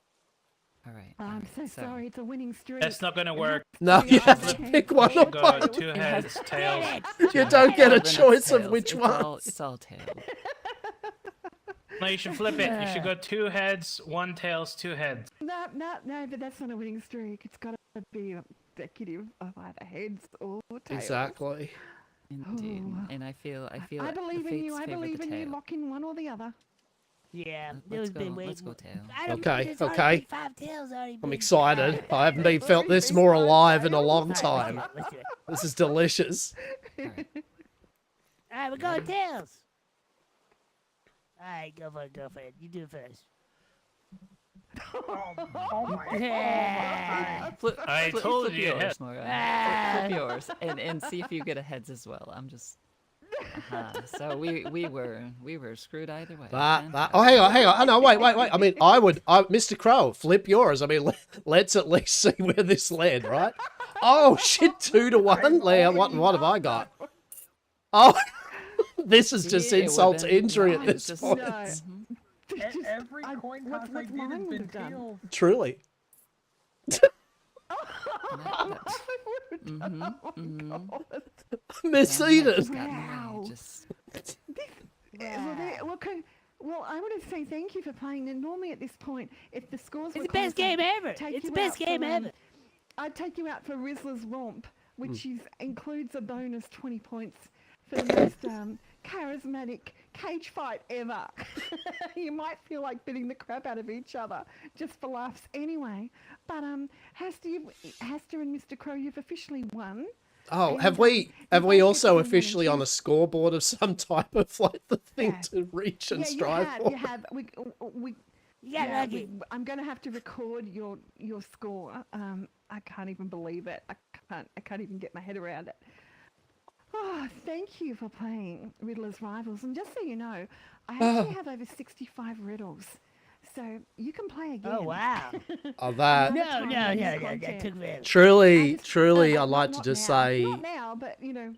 All right. Oh, I'm so sorry. It's a winning streak. That's not gonna work. No, you have to pick one We'll of go both. 2 heads, tails. You don't get a Well, then it's choice of tails. which it's one. It's all tails. No, you should flip it. You should go 2 heads, 1 tails, 2 heads. No, but that's not a winning streak. It's got to be executive of either heads or tails. Exactly. Indeed. Oh. And I feel I the believe in you. fates I favor believe the in you. tail. Lock in one or the other. Yeah, Let's there's been go- way. let's go tail. I don't Okay, there's already okay. been 5 tails already. I'm been- excited. I haven't been felt this more alive in a long Alright, time. Let's do it. This is delicious. Alright, we're going tails. Alright, go for it, girlfriend. You do it first. Oh my Yeah. I told flip you, yours, head. Moira. Ah. Flip yours, and see if you get a heads as well. I'm just. So we were screwed either way. Oh, hang on. Oh, no, wait. I mean, Mr. Crow, flip yours. I mean, let's at least see where this led, right? Oh, shit, 2 to 1? Leah, what have I got? Oh, this is just See, it insult would've to been- injury yeah, at it's this just- point. No. Mhm. It's just- Every I- coin what's toss I did mine has would been have done? tails. Truly. Miss Eden. Wow. Just Well, I want to say thank you for playing. And normally at this point, if the scores It's were the best closer, game ever. take It's you the best out for, game ever. I'd take you out for Rizzler's Romp, which includes a bonus 20 points for the most charismatic cage fight ever. You might feel like beating the crap out of each other just for laughs anyway. But Hastur and Mr. Crow, you've officially won. Oh, And, have we both also get to officially on a manage- scoreboard of some type of like the thing Yeah. to reach and Yeah, strive for? you have. You got lucky. I'm going to have to record your score. I can't even believe it. I can't even get my head around it. Oh, thank you for playing Riddler's Rivals. And just so you know, I actually have over 65 riddles. So you can play again. Oh, wow. Oh, that. No, that took me. Truly, I'd like to just say Not now, but you know.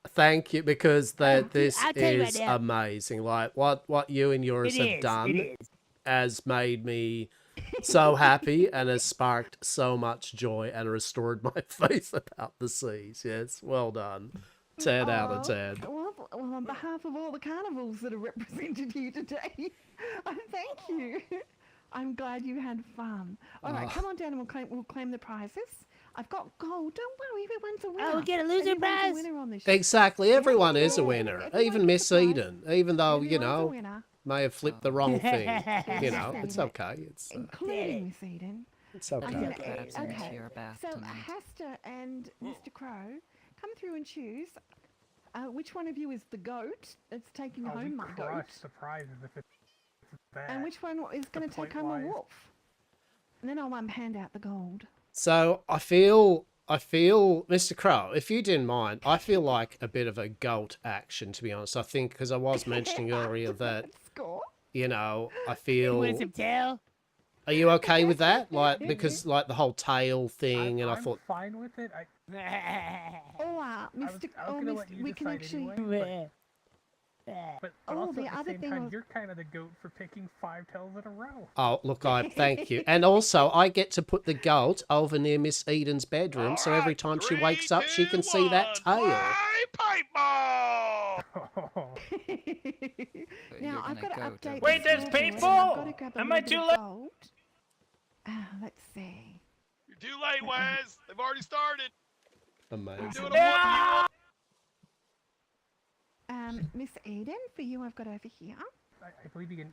thank you, because this I'll tell you is right now. amazing. Like what you and yours It have is, done it is. has made me so happy and has sparked so much joy and restored my faith about the seas. Yes, well done. 10 out of 10. Well, on behalf of all the carnivals that are represented here today, thank you. I'm glad you had fun. All right, come on down and we'll claim the prizes. I've got gold. Don't worry, everyone's a winner. Oh, we get a loser prize? A winner on this show. Exactly, everyone is a Yeah, winner. everyone Even gets Miss a prize. Eden, even though, you Everyone's a know, winner, may have flipped the wrong thing. You know, Exactly. it's okay. It's including Miss Eden. it's okay. I'm gonna Okay, grab some okay. to your bath So tonight. Hastur and Mr. Crow, come through and choose. Which one of you is the goat that's taking Oh, we home my goat? crush the prizes if it's that. And which one is going to take home a point-wise. wolf? And then I'll hand out the gold. So I feel, Mr. Crow, if you didn't mind, I feel like a bit of a goat action, to be honest. I think, because I was mentioning earlier that, Score? you know, I You feel... want some tail? Are you okay with that? Like, because, like, the whole tail thing, and I I'm thought... fine with it. Or I was gonna let you we can decide actually. anyway, but Oh, also the at other the same thing time, was- you're kind of the goat for picking 5 tails in a row. Oh, look, I thank you. And also, I get to put the goat over near Miss Eden's bedroom, so every time she wakes up, she can see that tail. Pipe ball! Now I've got to update. Wait, the there's scoreboard, and people? I've got to grab a Am I little bit too of late? gold. Let's see. You're too late, Waz. They've already started. Amazing. Doing a one-v-one. Miss Eden, for you, I've got over here. I believe you need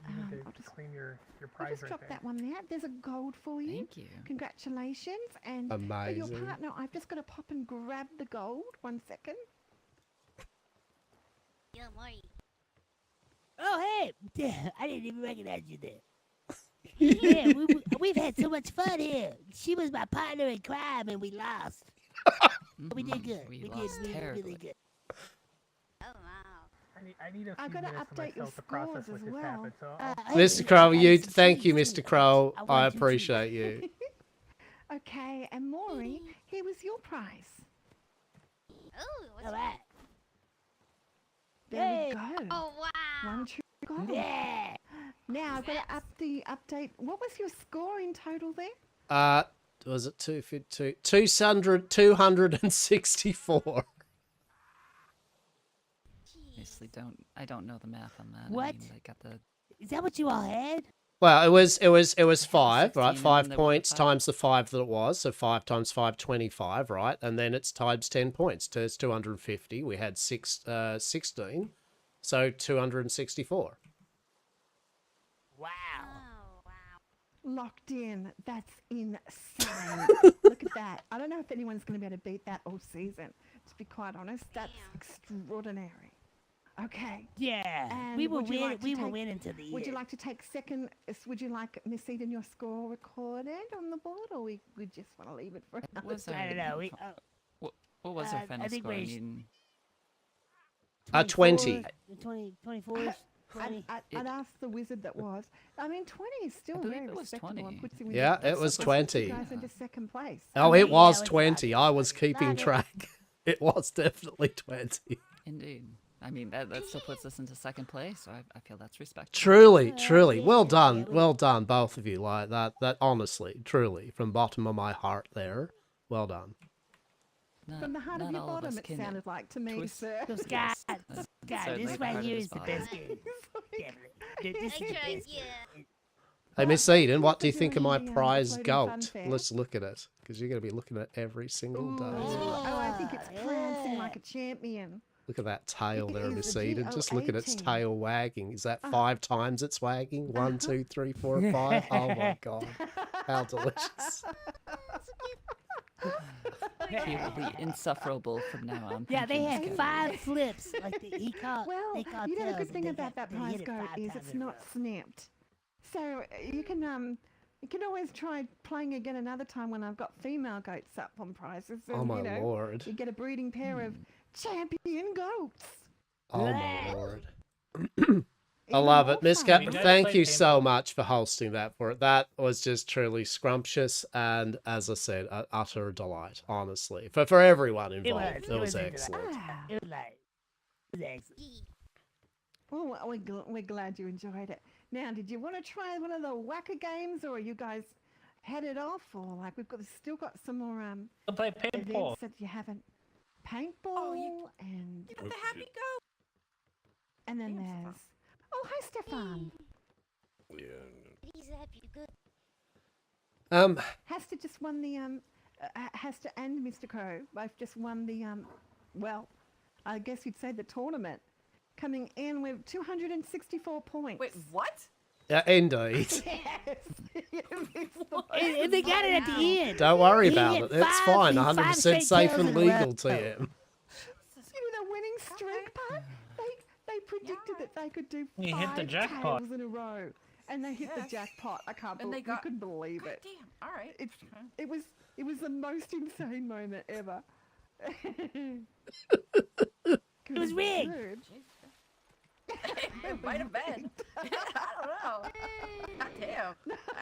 I'll to claim your I'll prize just right drop there. that one there. There's a gold for you. Thank you. Congratulations. And for your Amazing. partner, I've just got to pop and grab the gold. 1 second. Yeah, Marty. Oh, hey! I didn't even recognize you there. Yeah, we've had so much fun here. She was my partner in crime, and we lost. We did good. We We lost did really terribly. good. I need a few I've got to minutes update your myself to process scores what as just well. happened, so Mr. Crow, thank you, Mr. Crow. I appreciate you. Okay, and Maury, here was your prize. Oh, all right. There we go. Oh, wow. 1 true gold. Yeah. Now I've got to update. What was your score in total there? Was it 264? Honestly, I don't know the math on that. What? I mean, I got the Is that what you all had? Well, it was 5, right? 16 and 5 then there was points 5. times the 5 that it was, so 5 times 5, 25, right? And then it's times 10 points, so it's 250. We had 16, so 264. Wow. Locked in. That's insane. Look at that. I don't know if anyone's going to be able to beat that all season. To be quite honest, that's extraordinary. Okay. Yeah. And We were would you winning. like to We were take- winning to the Would you end. like to take second? Would you like Miss Eden your score recorded on the board, or we just want to leave it for another was time? I don't know. We, what was our I final think score? I we mean, 20. 24. 20. I'd ask the wizard that was. I mean, 20 is still believe very it was respectable. 20. And puts you in Yeah, the, it was puts 20. you guys into second place. Oh, mean, it was yeah, it was 20. I was keeping That is- track. It was definitely 20. indeed. I mean, that still puts us into second place, so I feel that's respectable. Truly, Yeah, truly. yeah, Well yeah, done. we- Well done, both of you. Like that honestly, truly, from bottom of my heart there. Well done. From the heart of not your all of bottom, us it can sounded like to me, twist- sir. So, Scott, Yes, Scott, certainly this the right heart of here his is the body. best game. Definitely. This is the best game. Hey, Miss Eden, what do you We're think of my doing the, prize floating goat? funfair. Let's look at it, because you're going to be looking at it every single day. Oh, I think it's prancing Yeah. like a champion. Look at that tail It there, is Miss the Eden. Just look at its G-O-A-T. tail wagging. Is that 5 times it's wagging? 1, 2, 3, 4, 5. Oh my god. How delicious. He will be insufferable from now on. Yeah, they Thank you, had Miss 5 flips. Like he caught. Well, they caught you know the tails good and thing they about that they prize hit it goat 5 is times it's in a not row. snapped. So you can always try playing again another time when I've got female goats up on prizes. And, Oh my you know, lord. you get a breeding pair of champion goats. Oh my lord. I Even love more it. Miss fun. Cat, We gotta thank play you so paintball. much for hosting that for it. That was just truly scrumptious and, as I said, utter delight, honestly. For everyone involved. It was a excellent. delight. It was like, it was excellent. Well, we're glad you enjoyed it. Now, did you want to try one of the whacker games, or are you guys headed off, or like still got some more We'll play paintball. events that you haven't? Paintball and You got the happy go. and then Damn, there's hi Stefan. Hastur just won the Hastur and Mr. Crow both just won the well, I guess you'd say the tournament, coming in with 264 points. Wait, what? Yeah, indeed. And they got it at the end. Don't worry He about had it. It's five- fine. five 100% straight safe kills and in a row. legal to him. You know the winning streak part? They predicted that they could do You hit the 5 jackpot. tails in a row, and they hit the Yes. jackpot. I can't And believe they got- couldn't believe God it. damn. All right. It was the most insane moment ever. It was rigged. It might have been. I don't know. God damn. All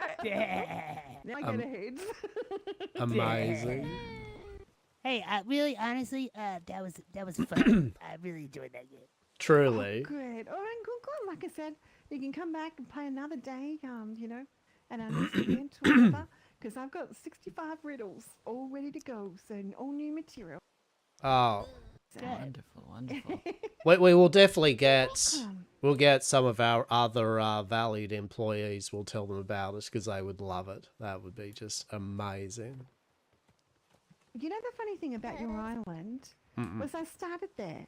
right. Yeah. Now I get ahead. Amazing. Hey, really, honestly, that was fun. I really enjoyed that game. Truly. Good. All right, good. Like I said, you can come back and play another day, you know, at our next event or whatever, because I've got 65 riddles all ready to go, so all new material. Oh. So, Wonderful, wonderful. We will definitely get welcome. we'll get some of our other valued employees. We'll tell them about it because they would love it. That would be just amazing. You know the funny thing about your island was I started there.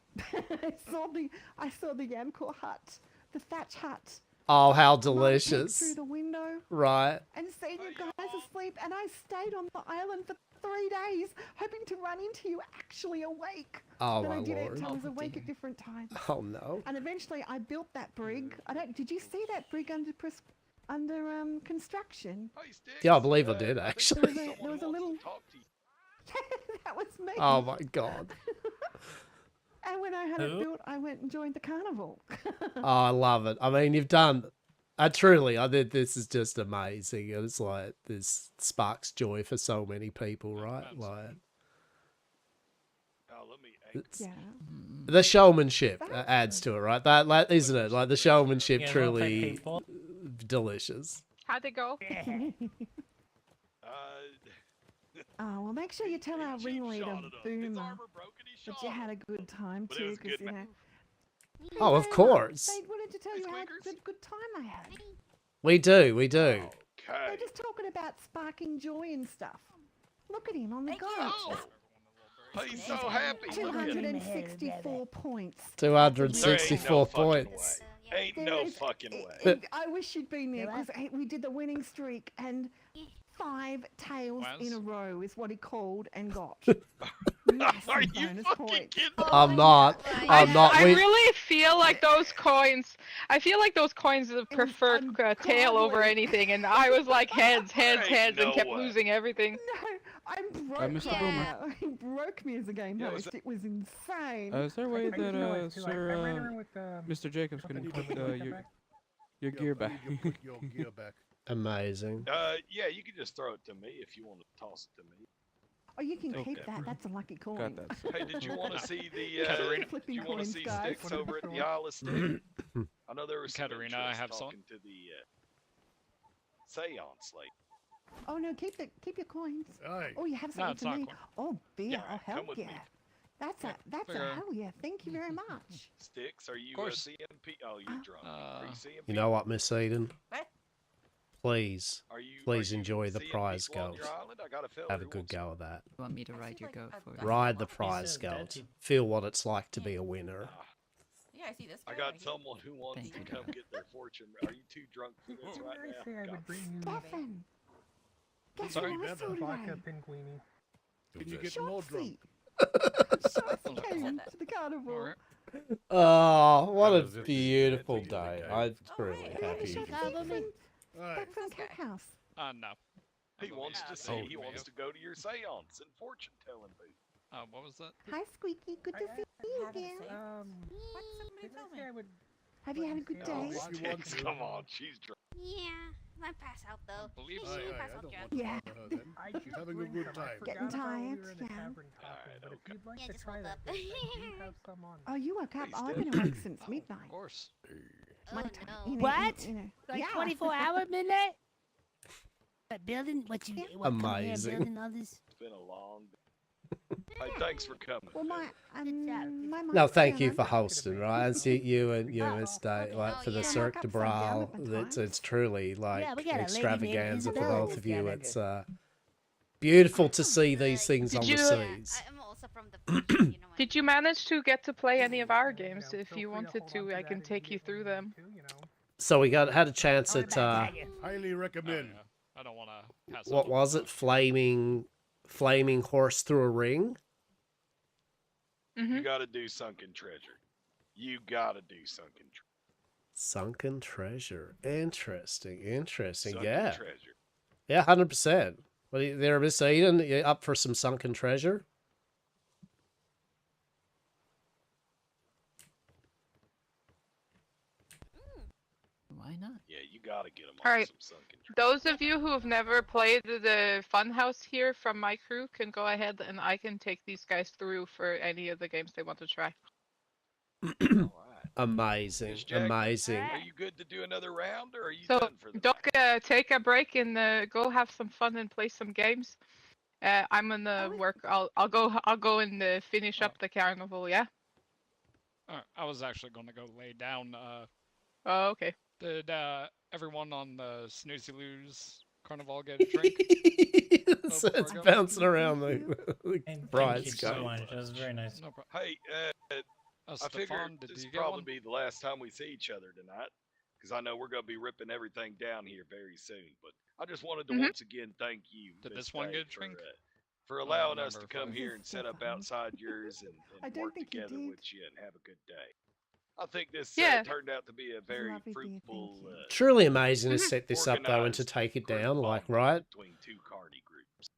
I saw the Yamcore hut, the thatch hut. Oh, how peeked delicious. through the window Right. and seen you guys asleep, and I stayed on the island for 3 days, hoping to run into you actually awake. Oh, but my I didn't. lord. I was awake at different times. Oh, no. And eventually, I built that brig. Did you see that brig under construction? Hey, Sticks, Yeah, I believe I I did, think actually. There was a someone little. wants to talk to you. That was me. Oh, my God. And when I had it Who? built, I went and joined the carnival. Oh, I love it. I mean, you've done... I think this is just amazing. It's like, this sparks joy for so many people, right? Like, Oh, let me. it's, Yeah. the showmanship adds to it, right? That isn't it? Like, the showmanship Yeah, we'll truly play paintball. delicious. How'd it go? Oh, well, make sure you tell our Cheap ringleader, shot it up. His Boomer, armor broke and he that shot you it. had a good time But it too, was because good, you man. know. Oh, of course. They wanted to tell Hey, you how Squeakers. good time they had. We do. They're Okay. just talking about sparking joy and stuff. Look at him on the Thank you. go. Oh, he's so happy. Look at him. 264 points. 264 There ain't no fucking points. way. Ain't no There is- fucking way. I wish you'd been there because we did the winning streak, and 5 tails in a row is what he called and got. Massive Are you bonus fucking points. kidding? I'm not. I'm not. I We, really feel like those coins. I feel like those coins preferred tail over ungodly. anything, and I was like heads, Ain't and no kept way. losing everything. No, I'm broke Mr. right Boomer. now. He broke me as a game Yeah, host. It was insane. Is there a way I used to know that it too. I ran around with Mr. Jacobs something can you put can put your back. your gear back? amazing. Yeah, you can just throw it to me if you want to toss it to me. Oh, you can keep Okay. that. That's a lucky coin. Got that. Hey, did you want to see the? Katarina. Did Flipping you want to coins, see guys. Sticks over at the Isle of Stick? I know there was some Katarina, I interest have some. talking to the seance lady. Oh no, keep your coins. Oh, you have No, something it's for not me. coin. Oh, beer. Yeah, Oh, hell come with yeah. me. That's a figure. hell yeah. Thank you very much. Sticks, are you course. CMP? Oh, you're drunk. Are you CMP? You know what, Miss Eden? What? Please, Are you, please are you enjoy the seeing prize people on gold. your island? I got a fella Have a who good wants go of that. You want me to I ride see, your like, goat I've for got you? Ride the He prize says gold. that he- Feel what it's like to be a winner. Yeah, I see this. I guy got right here. someone who wants Thank to you, come Doc. get their fortune. Are you too drunk for this Didn't right I now? say I God. would bring you Stefan. Guess Sorry, what I saw vodka today? pinguini? Can you get Shotzi. I Shotzi came said that. to the carnival. Alright. Oh, what a Guys, it's- beautiful it's a day. game. I'm Oh, truly right. Remember happy. Shotzi Follow me. from Back from Cat House. No. He wants to see. Oh, He wants to go to your seance and fortune telling booth. What was that? Hi, Squeaky. Good to see you again. Have you had a good day? Come on, she's drunk. Yeah, I pass out though. Believe She pass out drunk. Yeah. She's having a good time. Getting tired, yeah. But if you'd like Yeah, to just try woke that, up. dish, I do have some on. Oh, you woke up. I've been awake since midnight. Of course. My Oh, time, no. you know, What? you know. Like Yeah. 24-hour midnight? What building? What you? What coming here Amazing. building all this? It's been a long day. Hey, thanks for coming. Well, my No, mum's thank you down for under. hosting, right? And see you and Stay, like for the yeah. Cirque de Upside down Bral. at the It's times. truly like we got a lady named extravaganza for Isabel both of you. down It's beautiful to see these things Did on you- the seas. I'm also from the function, you know. Did you manage to get to play any of our games? Yeah, If feel you free wanted hold on to, I that can if take you get through one them. too, you know. So we had a chance Oh, at Highly recommend. I don't want to pass what up. was it? Flaming horse through a ring. You got to do sunken treasure. You got to do sunken treasure. Sunken treasure. Interesting. Sunken Yeah. treasure. Yeah, 100%. What are you there, Miss Eden? You up for some sunken treasure? Why not? Yeah, you got to get them All on right. some sunken treasure. Those of you who have never played the Funhouse here from my crew can go ahead and I can take these guys through for any of the games they want to try. All right. Amazing. Miss Jackie, Amazing. Are you good to do another round, or are you So done for the don't night? take a break and go have some fun and play some games. I'm gonna work. I'll go and finish up the carnival. Yeah. I was actually going to go lay down. Oh, okay. Did everyone on the Snoozy Loos Carnival get a drink? it's before I go? bouncing around the Thank bride's you so coat. much. That was very nice. No problem. Hey, I figure Stefan, did this you will get probably one? be the last time we see each other tonight, because I know we're going to be ripping everything down here very soon. But I just wanted to once again thank you, Did Miss this one Faye, get a drink? for don't allowing us to remember if I- come here and set up outside yours I and don't work think you together did. with you and have a good day. I think this Yeah. turned out to be a very lovely, dear, thank fruitful. you. Truly amazing to set this up though and to organized take it group down, like bonding right? between two carny groups.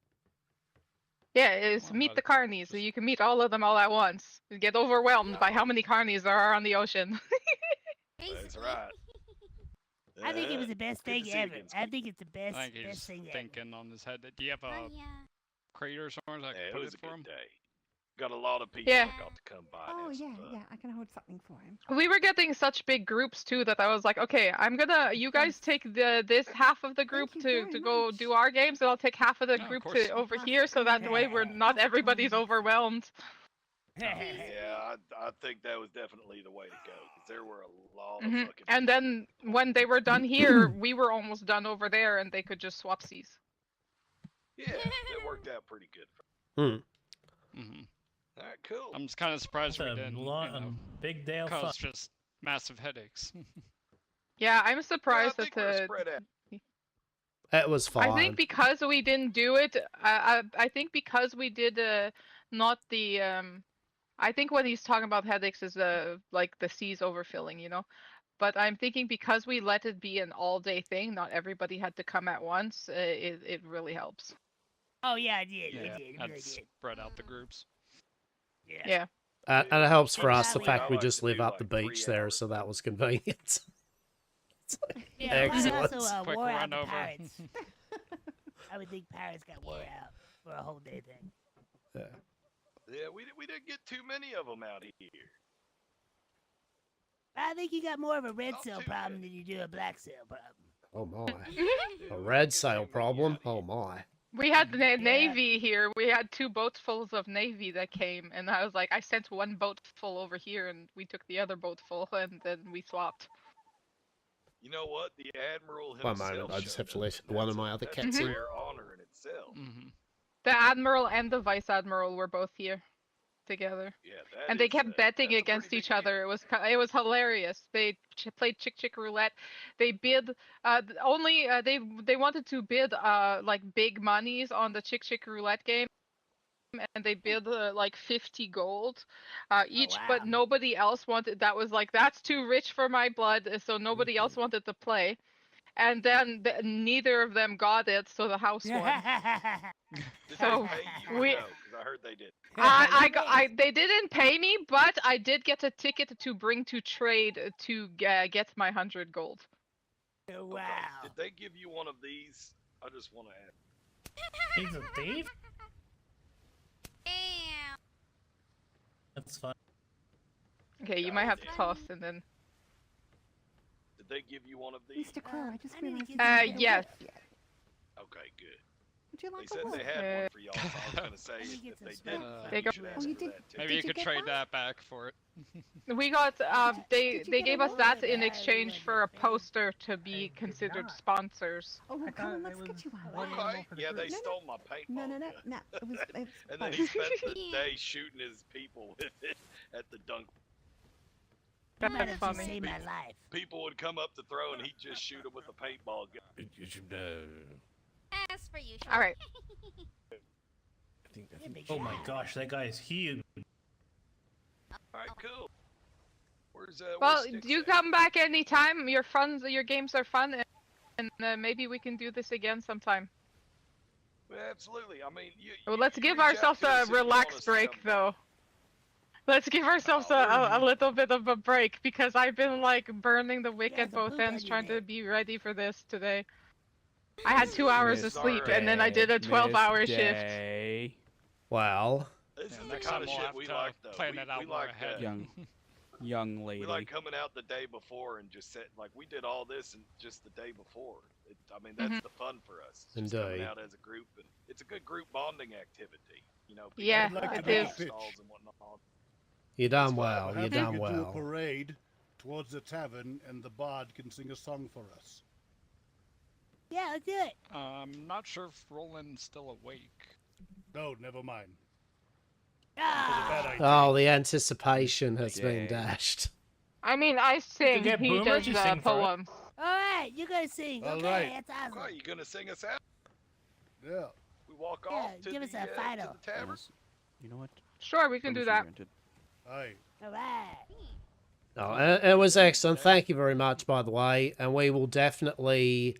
Yeah, it's Well, meet the carnies. So you can meet all of them all at once. You get overwhelmed by how many carnies there are on the ocean. That's Basically. right. I think it was the best Good to thing see you ever. again, I think it's the best, I think best he's thing ever. thinking on his head. Do you have a Oh yeah. crate or something I Yeah, can it put was it a for him? good day. Got a lot of people Yeah. that got to come by. and Oh have some yeah, fun. yeah. I can hold something for him. We were getting such big groups too that I was like, okay, you guys take this half of the group you to very go much. do our games, and I'll take half of the No, of group course. to over Half here, so that the way we're group. not Half everybody's the- overwhelmed. Yeah, I think that was definitely the way to go. 'Cause there were a lot of Mhm. fucking. And then when they were done here, we were almost done over there, and they could just swap seats. Yeah, it worked out pretty good. Mm-hmm. All right, cool. I'm just kind of surprised It's we a didn't, big day of fun. cause just massive headaches. Yeah, I'm Well, I surprised think that we're the. spread out. It was fine. I think because we didn't do it, I think because we did not the I think what he's talking about headaches is like the seas overfilling, you know. But I'm thinking because we let it be an all-day thing, not everybody had to come at once. It really helps. Oh yeah, I did. Yeah, I did. It I'd really did. spread out the groups. Yeah. Yeah. And it helps for Yeah, us the we- fact I we like just to live do up the like beach 3 there, hours. so that was convenient. Yeah, well, Excellent. I also Quick wore out run the over. pirates. I would think pirates got wore out for a whole day thing. Yeah. Yeah, we didn't get too many of them out here. I think you got more of a red Not cell too problem bad. than you do a black cell problem. Oh my. Yeah, A we red didn't get sail too many problem. out here. Oh my. We had the Navy here. We had 2 boats full of Navy that came, and I was like, I sent 1 boat full over here, and we took the other boat full, and then we swapped. You know what? The admiral One himself. moment, I just have to showed let up, and one of that's my a- other that's cats a in. rare honor in itself. Mm-hmm. The admiral and the vice admiral were both here together, Yeah, that and they is, kept betting that's a against pretty each big deal. other. It was hilarious. They played chick roulette. They bid only they wanted to bid like big monies on the chick roulette game. And they bid like 50 gold each, wow. but nobody else wanted. That was like, that's too rich for my blood, so nobody else wanted to play. and then neither of them got it, so the house won. Did So they pay you or we- no? 'Cause I heard they did. They didn't pay me, but I did get a ticket to bring to trade to get my 100 gold. Wow. Did they give you one of these? I just want to ask. He's a thief? Damn. That's fine. Okay, you might have to toss and then. Did they give you one of these? Mr. Crow, I just I didn't realized. get Yes. Okay, good. Would you They like said a they look? had one for y'all, so I was gonna say Let me get if some they smoke. did, They you got- should ask Oh, you for did- that too. Maybe Did you you could get trade one? that back for it. We got they Did you they get gave a us look? that in Yeah, exchange we for a went to poster to I be did considered not. sponsors. Oh, well, I come thought on, it let's was get you one. one Okay, animal for the yeah, they group. stole my paintball No, gun. It was And then both. he spent the Yeah. day shooting his people with it at the dunk. You might That's have funny. just saved my life. People would come up to throw, and he'd just shoot them with a paintball gun. As for you. All right. You're a big Oh my shot. gosh, that guy is huge. All right, cool. Where's Well, Sticks you at? come back anytime. Your games are fun, and maybe we can do this again sometime. Well, absolutely. I mean, Well, let's you give reach out ourselves to us a if you want relaxed us to break, come back. though. Let's give ourselves a little bit of a break because I've been like burning the wick Yeah, at the both poop ends on your trying to neck. be ready for this today. I had 2 hours of Miss sleep and then I did a 12-hour shift. Day. Well, This Yeah, is the next kind time of we'll shit have we to like, though. plan we, it out we more like ahead. Young lady. We like coming out the day before and just set like we did all this and just the day before. I mean, that's the fun for us. Just coming Indeed. out as a group, and it's a good group bonding activity. You know, people Yeah, can I'd like have to make a it is. pitch. stalls and whatnot. you done fine. well. You Perhaps done we could do a well. parade towards the tavern, and the bard can sing a song for us. Yeah, let's do it. I'm not sure if Roland's still awake. No, never mind. Ah. Bad idea. Oh, the anticipation has been Yeah. dashed. I mean, I sing. get He Boomer does to sing for us. poems. All right, you guys sing. All Okay, right. that's awesome. Okay, you gonna sing us out? Yeah. We walk Yeah, off to give us the, a to final. the tavern. You know what? Sure, we can do that. Permission granted. Aye. All right. Oh, it was excellent. Thank you very much, by the way. And we will definitely,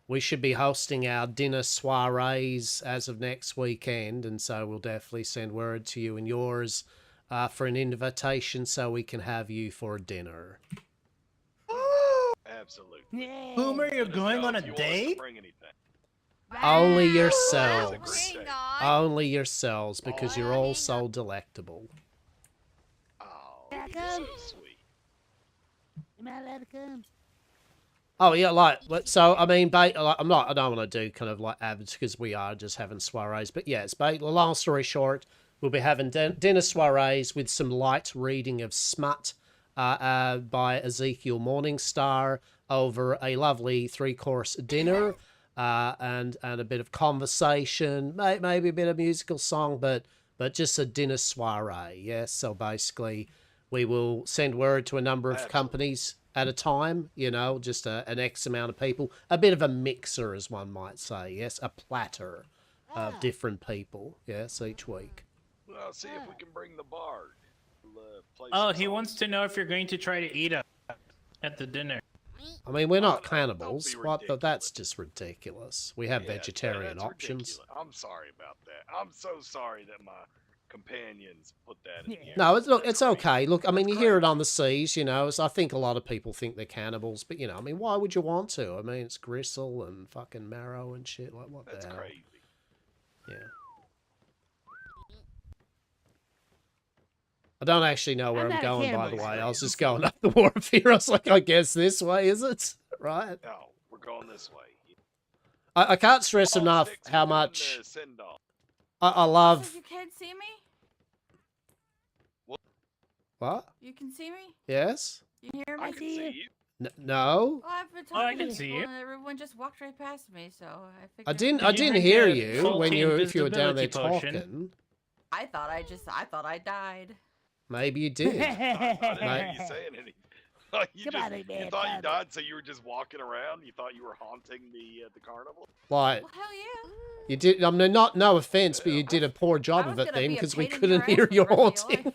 we should be hosting our dinner soirees as of next weekend. And so we'll definitely send word to you and yours for an invitation so we can have you for dinner. Absolutely. Yeah. Boomer, you're Let us going know on a if you want us to date? bring anything. Only Wow. yourselves. Hang on. Only yourselves, because you're all so delectable. Oh, Can I you're come? so sweet. Am I allowed to come? Oh yeah, like so. I mean, like, I don't want to do kind of like average because we are just having soirees. But yeah, it's long story short, we'll be having dinner soirees with some light reading of Smut by Ezekiel Morningstar over a lovely 3-course dinner, and a bit of conversation, maybe a bit of musical song, but just a dinner soiree. Yes, so basically, we will send word to a number of companies at a time, you know, just an X amount of people. A bit of a mixer, as one might say, yes? A platter of different people, yes, each week. Well, see if we can bring the bard. We'll, play Oh, some he songs. wants to know if you're going to try to eat us at the dinner. I mean, we're not Don't cannibals. be What? ridiculous. That's just ridiculous. We have Yeah, vegetarian that's options. ridiculous. I'm sorry about that. I'm so sorry that my companions put that in here. No, look, it's That's okay. Look, I mean, That's you hear crazy. it on the seas, you know. I think a lot of people think they're cannibals, but, you know, I mean, why would you want to? I mean, it's gristle and fucking marrow and shit. Like, what That's the hell? crazy. Yeah. I don't actually know where I'm I'm not a going, by the cannibal. way. I was just going up the wharf here. I was like, I guess this way, is it? Right? No, we're going this way. I can't stress All enough six how were doing much the send-off. I love... So you can't see me? What? You can see me? Yes? You hear me? I can see you. No? Well, I've been Oh, I talking can to see people you. and everyone just walked right past me, so I figured. I didn't Did you drink hear a you faulty when if you were down there invisibility potion? talking. I thought I died. Maybe you did. I didn't hear you saying anything. you Come on, just, man, you thought you come. died, so you were just walking around. You thought you were haunting the carnival. Like, Well, hell yeah. you did. I mean, no offense, but you did a poor job I of was it gonna then be a because we pain in couldn't your hear ass for your the rest of your haunting.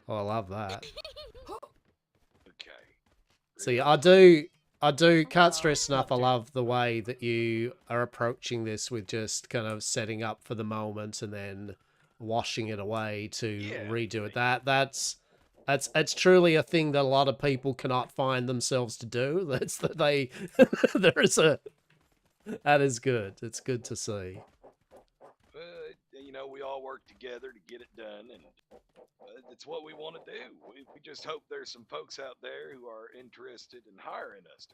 Oh, I love that. See, I do can't stress enough. I love the way that you are approaching this with just kind of setting up for the moment and then washing it away to redo it. That's truly a thing that a lot of people cannot find themselves to do. That's that they there is a that is good. It's good to see. You know, we all work together to get it done, and it's what we want to do. We just hope there's some folks out there who are interested in hiring us to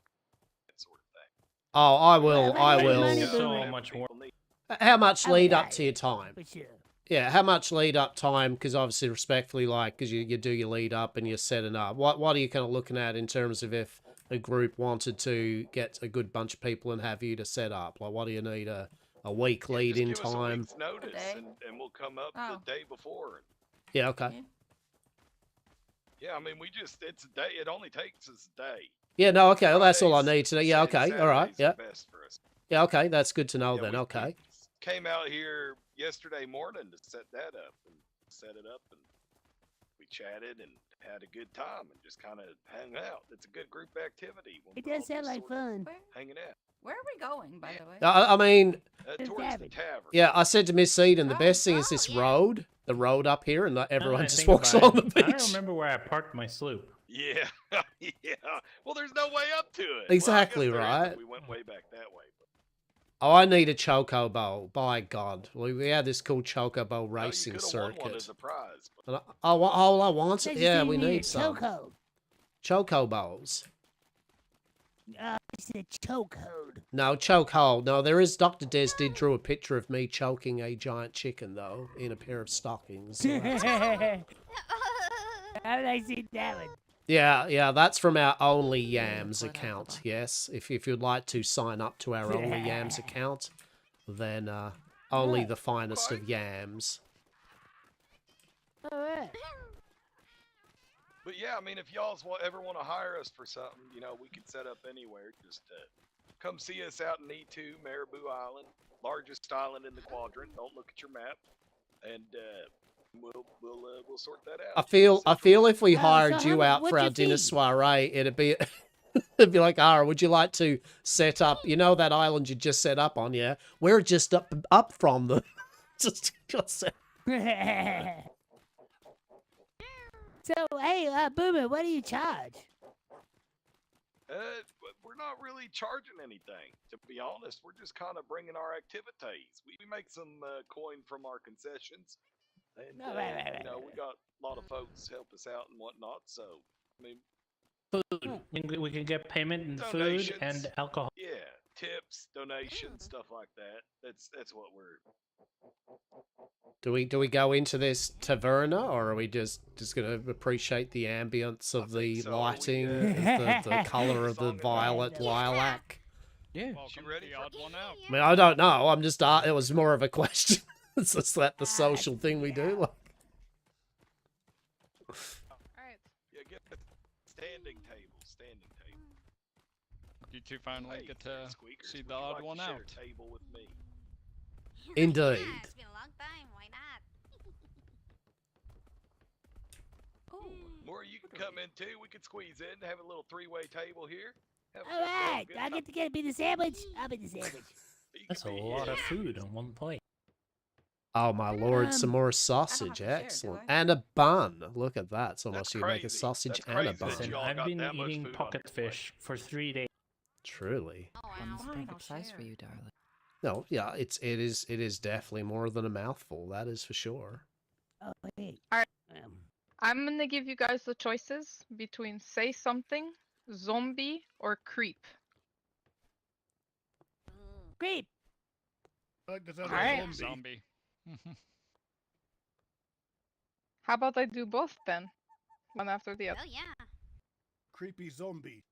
that sort of thing. Oh, I will. So much more. How much I would lead up hire to your you, time? For sure. Yeah, how much lead up time? Because obviously, respectfully, like, because you do your lead up and you're setting up. What are you kind of looking at in terms of if a group wanted to get a good bunch of people and have you to set up? Like, what do you need a week lead in Just give us a time? week's notice, and we'll come up the day before. Yeah, okay. Yeah, I mean, it's a day. It only takes us a day. Yeah, no, okay. Well, that's all I need to know. Yeah, Saturdays okay. All right. are Yeah. best for us. Yeah, okay. That's good to know Yeah, then. Okay. Came out here yesterday morning to set that up and set it up, and we chatted and had a good time and just kind of hung out. It's a good group activity. when It we're all does sound just like sort of fun. Hanging out. Where are we going, by the way? I mean, Towards the tavern. yeah, I said to Miss Eden, the best thing Oh, is this road, the road up here, and not everyone I just think walks about along it, the I don't beach. remember where I parked my sloop. Yeah, yeah. Well, there's no way up to it. Exactly well, I guess there right. isn't. We went way back that way. Oh, I need a chocobo. By God, we had this cool chocobo You racing could have won one circuit. as a prize. And all I want, Said you yeah, said we you needed need some choco. chocobos. It's a chokehold. No, chokehold. No, there is. Dr. Des did draw a picture of me choking a giant chicken, though, in a pair of stockings. So that's- How did I see that one? yeah, that's from our Only Yams account. Yes, if you'd like to sign up to our Only Yams account, then only the finest of yams. All right. But yeah, I mean, if y'all ever want to hire us for something, you know, we can set up anywhere. Just come see us out in E2, Marabou Island, largest island in the quadrant. Don't look at your map, and we'll sort that out. I feel if we so hired how you mu- out what's for our your dinner fee? soiree, it'd be it'd be like, Ara, would you like to set up? You know that island you just set up on? Yeah, we're just up from the just. So, hey, Boomer, what do you charge? We're not really charging anything, to be honest. We're just kind of bringing our activities. We make some coin from our concessions, and you know, we got a lot of folks help us out and whatnot. So, I mean, Food. We can get payment in food donations, and alcohol. yeah, tips, donations, stuff like that. That's what we're. Do we go into this taverna, or are we just gonna appreciate the ambience of the lighting, the color of the violet lilac? Yeah. Welcome to the odd one out. I mean, I don't know. I'm just it was more of a question. It's just that the social thing we do. Like, Alright. Yeah, get a standing table. You two finally Hey, get to Squeakers, see would the you odd like one to share out. a table with me? Indeed. Yeah, it's been a long time. Why not? Or you can come in too. We could squeeze in, have a little three-way table here. Have a All right, good I time. get to get be the sandwich. I'll be the sandwich. You That's a can be- lot of yeah. food on one plate. Oh my lord, some more have to sausage. share, do Excellent. I? and a bun. Look at that. It's almost That's you make a crazy. sausage That's and a crazy bun. that Listen, you all I've got been that much eating food on pocket your plate. fish for 3 days. Truly. Oh Bun wow. is Fine, perfect I'll size share. for you, darling. No, yeah, it is definitely more than a mouthful. That is for sure. Oh, wait. Alright. Um, I'm gonna give you guys the choices between say something, zombie, or creep. creep. I like the sound of Alright. zombie. Zombie. How about I do both then? One after the other. Oh yeah. Creepy zombie.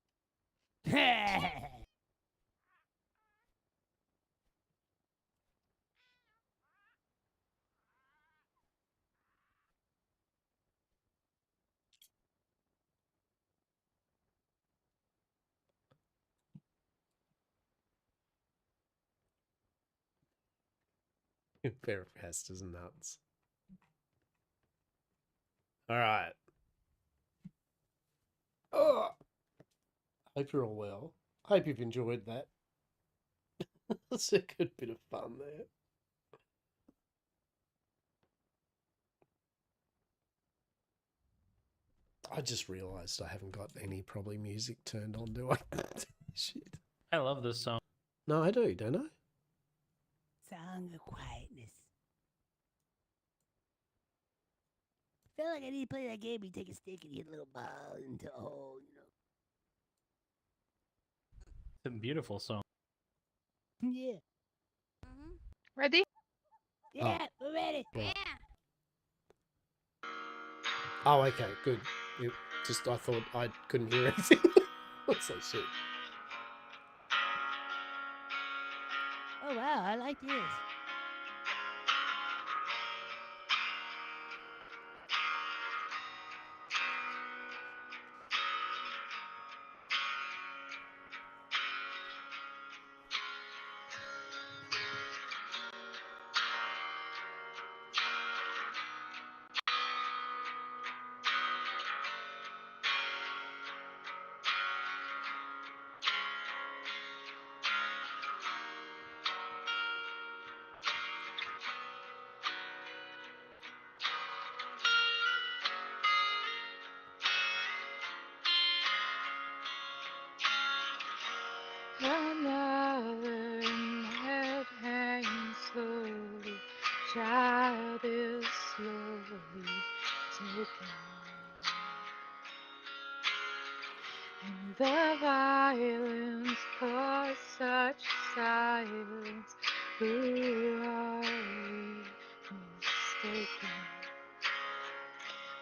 Fairfest is nuts. All right. Oh. Hope you're all well. Hope you've enjoyed that. That's a good bit of fun there. I just realised I haven't got any probably music turned on, do I? Shit. I love this song. No, I do, don't I? Song of quietness. I feel like I need to play that game. You take a stick and hit a little ball into a hole, you know. It's a beautiful song. Yeah. Ready? Yeah, we're ready. Right. Oh, okay, good. It just I thought I couldn't hear anything. What's that shit? Oh wow, I like this. Another head hangs slowly, child is slowly taken. And the violence caused such silence. Who are we mistaken?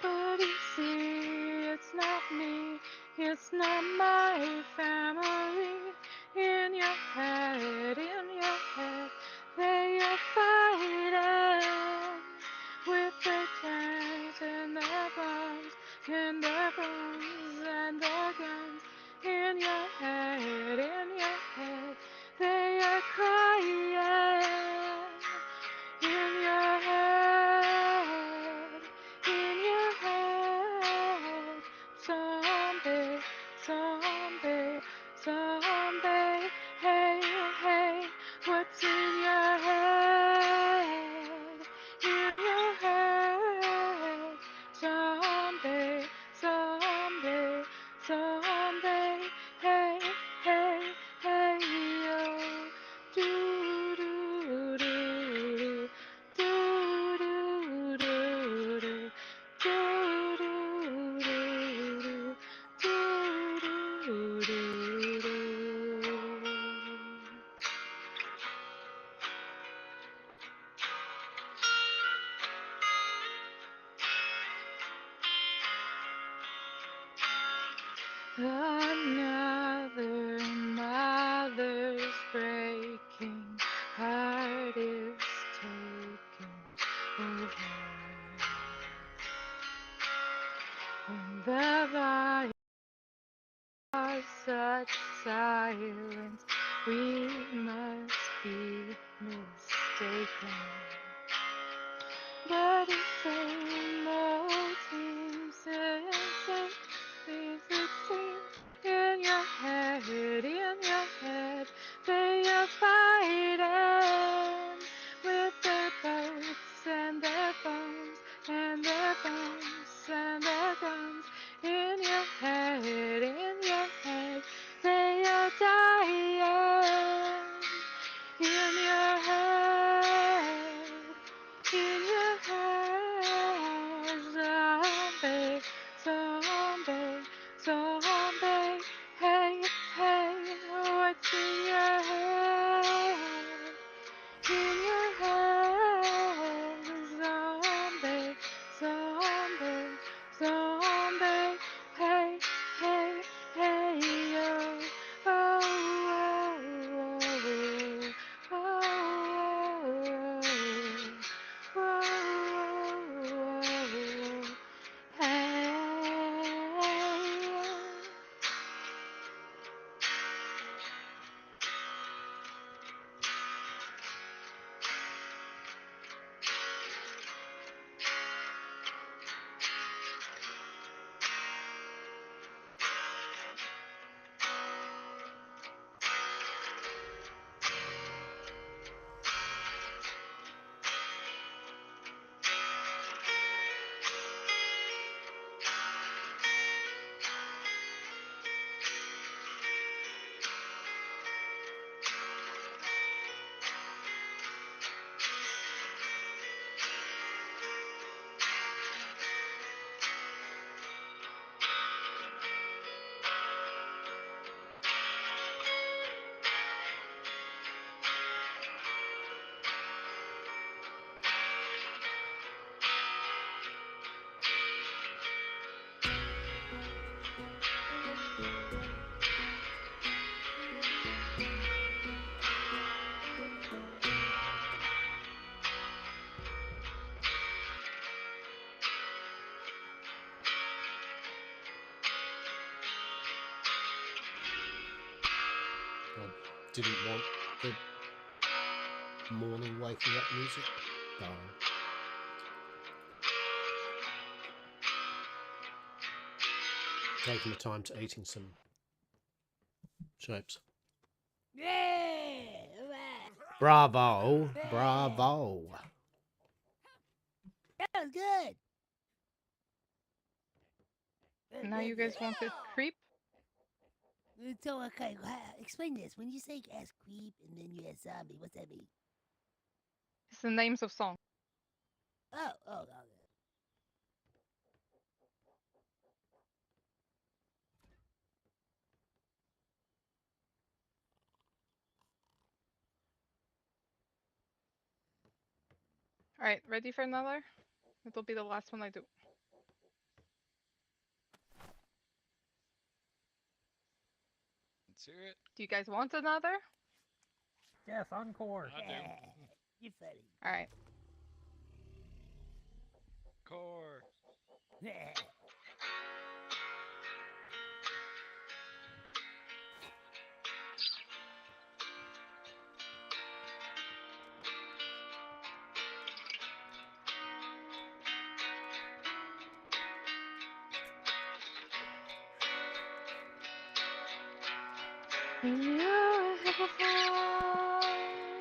But you see, it's not me, it's not my family. In your head, they are fighting with their tanks and their bombs and their bombs and their guns. In your head, they are crying. In your head, someday, someday, someday, hey, hey, what's in your head? In your head, someday, someday, someday, hey, hey, hey, yo, do do do do do do do do. Another mother's breaking heart is taken over. When the violence caused such silence, we must be mistaken. But the same old seems it seems in your head, they are fighting with their boats and their bombs and their bombs and their guns. In your head, they are dying. In your head, didn't want the morning waking up music. Darn. Taking the time to eating some shapes. Yeah! Alright. Bravo! Bravo! That was good. Now you guys want to creep? So, okay, explain this. When you say ass creep and then you ask zombie, what's that mean? It's the names of songs. Oh, okay. Alright, ready for another? It'll be the last one I do. Let's hear it. Do you guys want another? Yes, encore. I do. You're funny. Alright. Core.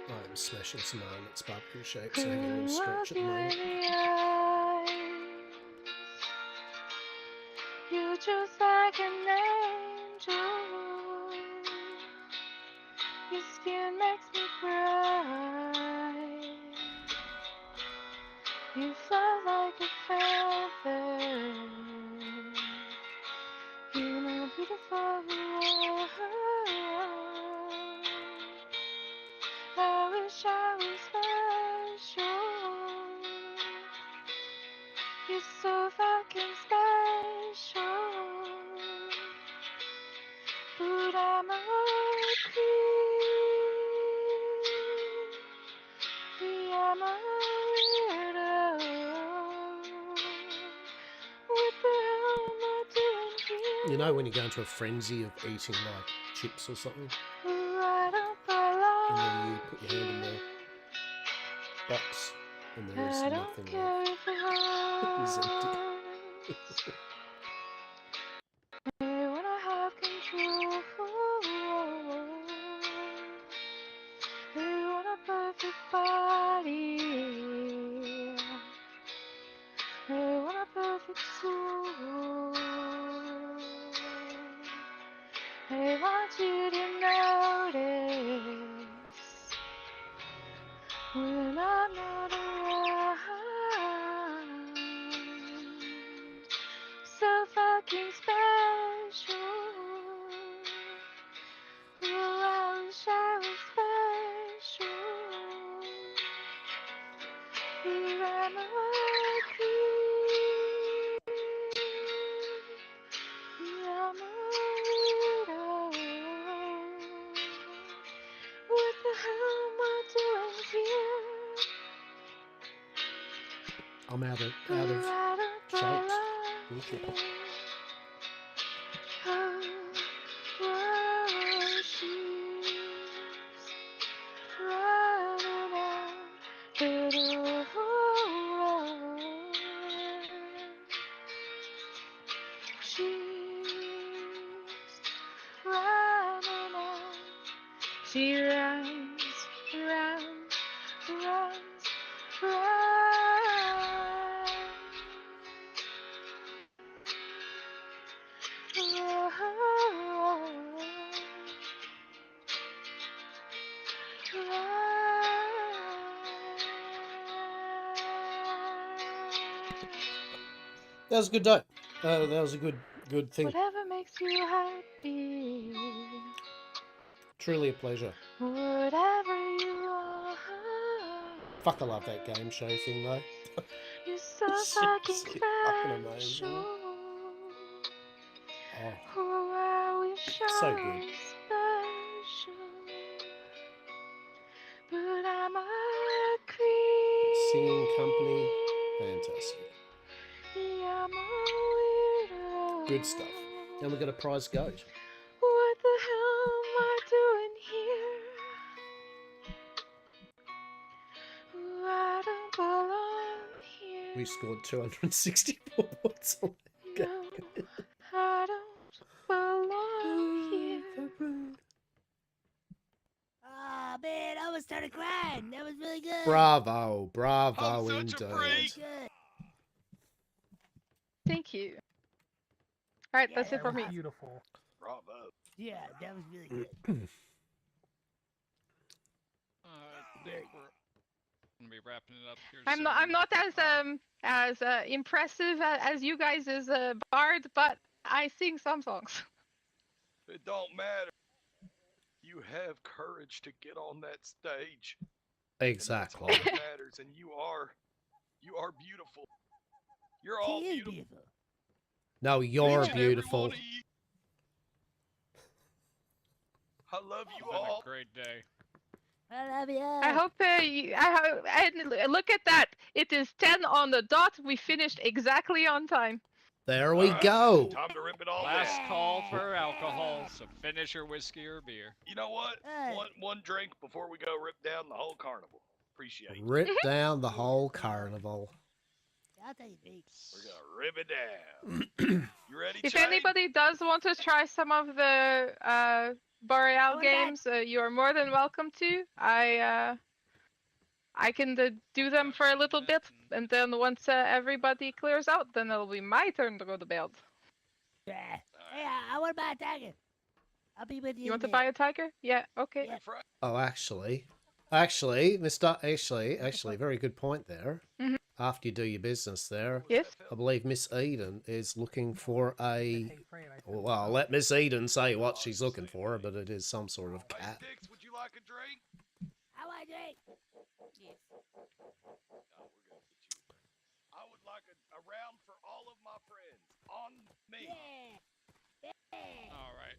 I'm smashing some Alex barbecue shapes, so having a little stretch at the moment. You're just like an angel. Your skin makes me cry. You fly like a feather. You know beautiful world. I wish I was special. You're so fucking special. But I'm a creep. I'm a weirdo. What the hell am I doing here? You know when you go into a frenzy of eating like chips or something, Right up and then you put your hand in the box and there is I don't nothing care left. if it It is empty. hurts. I wanna have control. I want a perfect body. I want a perfect soul. I want you to notice when I'm not around. So fucking special. Oh, I wish I was special. But I'm a creep. I'm a weirdo. What the hell am I doing here? I'm out of Right up shapes. my Bullshit. life. Oh, whoa, she's running out the door. She's running out. She runs, runs, runs, runs. That was a good day. That was a good thing. Whatever makes you happy. Truly a pleasure. Whatever you are. Fuck, I love that game show thing though. You're so fucking Seriously, fucking amazing. special. Oh, Oh, I wish so I good. was special. But I'm a creep. Singing company, fantastic. Yeah, I'm a weirdo. Good stuff. And we got a prize goat. What the hell am I doing here? already scored 264 points on that game. No, I don't belong here. Oh man, I almost started crying. That was really good. Bravo, bravo I'm such a indeed. freak. Good. Thank you. All right, Yeah, that's it That for was me. beautiful. Bravo. Yeah, that was really good. I think we're gonna be wrapping it up here. I'm soon. not as impressive as you guys as a bard, but I sing some songs. It don't matter. You have courage to get on that stage. Exactly. And that's all that matters. And you are beautiful. You're all She is beautiful. beautiful. No, you're Each and every beautiful. one of you. I love you It's been all. a great day. I love you. I hope and look at that. It is 10 on the dot. We finished exactly on time. There we Alright, go. Time to rip it all Last down. call for alcohol, so finish your whiskey or beer. You know what? Hey. One drink before we go rip down the whole carnival. Appreciate it. Rip down the whole carnival. I'll take a drink. We're gonna rip it down. You ready, If Chang? anybody does want to try some of the Boreal Going back. games, you are more than welcome to. I can do them for a little bit, and then once everybody clears out, then it'll be my turn to go to bed. Yeah. Hey, I want to buy a tiger. I'll be with you. You want to in a buy a tiger? Yeah, okay. Yeah. Oh, actually, very good point there. Mhm. After you do your business there, Yes. I believe Miss Eden is looking for a. Hey, Fred, I said Well, I'll let Miss Eden say what she's looking for, but it is some sort of Hey, cat. Dix, would you like a drink? I want a drink. Yes. No, we're gonna get you. I would like a round for all of my friends. On me. Yeah. Yeah. All right.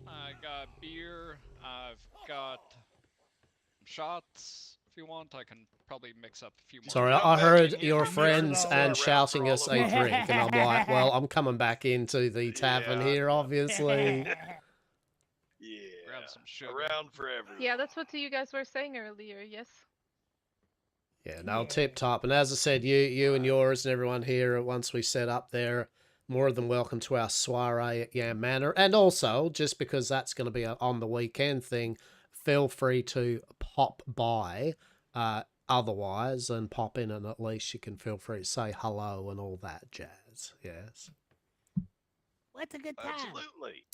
I got beer. I've got shots. If you want, I can probably mix up a few more. Sorry, Come I back heard in here your for me friends and and round shouting for us all a of my drink, and I'm like, well, I'm coming back into the tavern Yeah. here, obviously. Yeah. Grab some sugar. A round for everyone. Yeah, that's what you guys were saying earlier, yes. Yeah, no, Yeah. tip top. And as I said, you and yours and everyone here, once we set up there, more than welcome to our soiree at Yam Manor. And also, just because that's going to be a on the weekend thing, feel free to pop by otherwise and pop in, and at least you can feel free to say hello and all that jazz. Yes. What's a good time? Absolutely.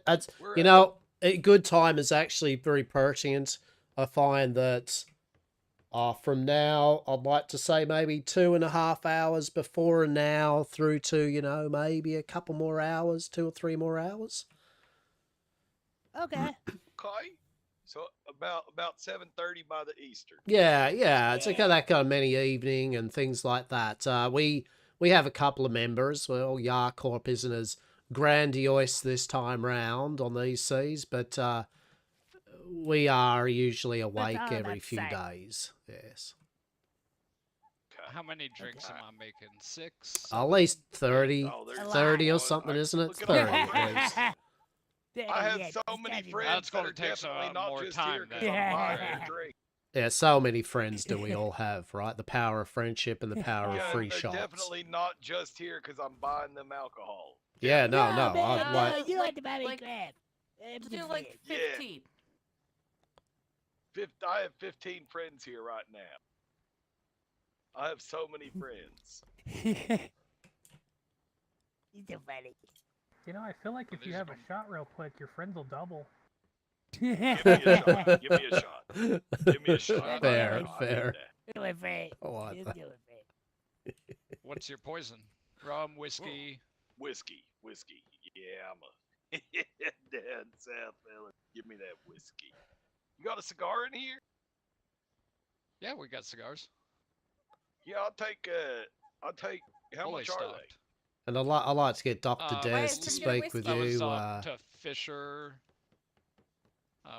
It's, We're you know, a good time is actually very pertinent. I find that from now, I'd like to say maybe 2.5 hours before and now through to, maybe a couple more hours, 2 or 3 more hours. Okay. Okay. So about 7:30 by the Eastern. Yeah, it's like that kind of mini evening and things like that. We have a couple of members. Well, Yarcorp isn't as grandiose this time round on these seas, but we are usually awake all every about few sight. days. Yes. How many drinks am I making? 6? At least 30. Oh, there's 30 or one. something, isn't it? Look at 30 all at least. I have Yeah, so just many gotta- friends That's that gonna are take some definitely not more just time here because then. I'm buying Yeah. a drink. Yeah, so many friends do we all have, right? The power of friendship and the power of Yeah, free they're shots. definitely not just here because I'm buying them alcohol. Yeah, no. man, I'd like, no, you don't have to buy me like- crap. Let's do like Yeah. 15. I have 15 friends here right now. I have so many friends. He's so funny. You know, I feel like if you have a shot real quick, your friends will double. Give me a shot. Give me a shot. Give me a shot. Fair, I need fair. that. Do it, Fred. I like Just that. do it, Fred. What's your poison? Rum, whiskey. Whiskey. Yeah, I'm a down south fella. Give me that whiskey. You got a cigar in here? Yeah, we got cigars. Yeah, I'll take. How Fully much are stocked. And I'd like to get Dr. Des Wait, to some good speak with That was you. up to Fisher.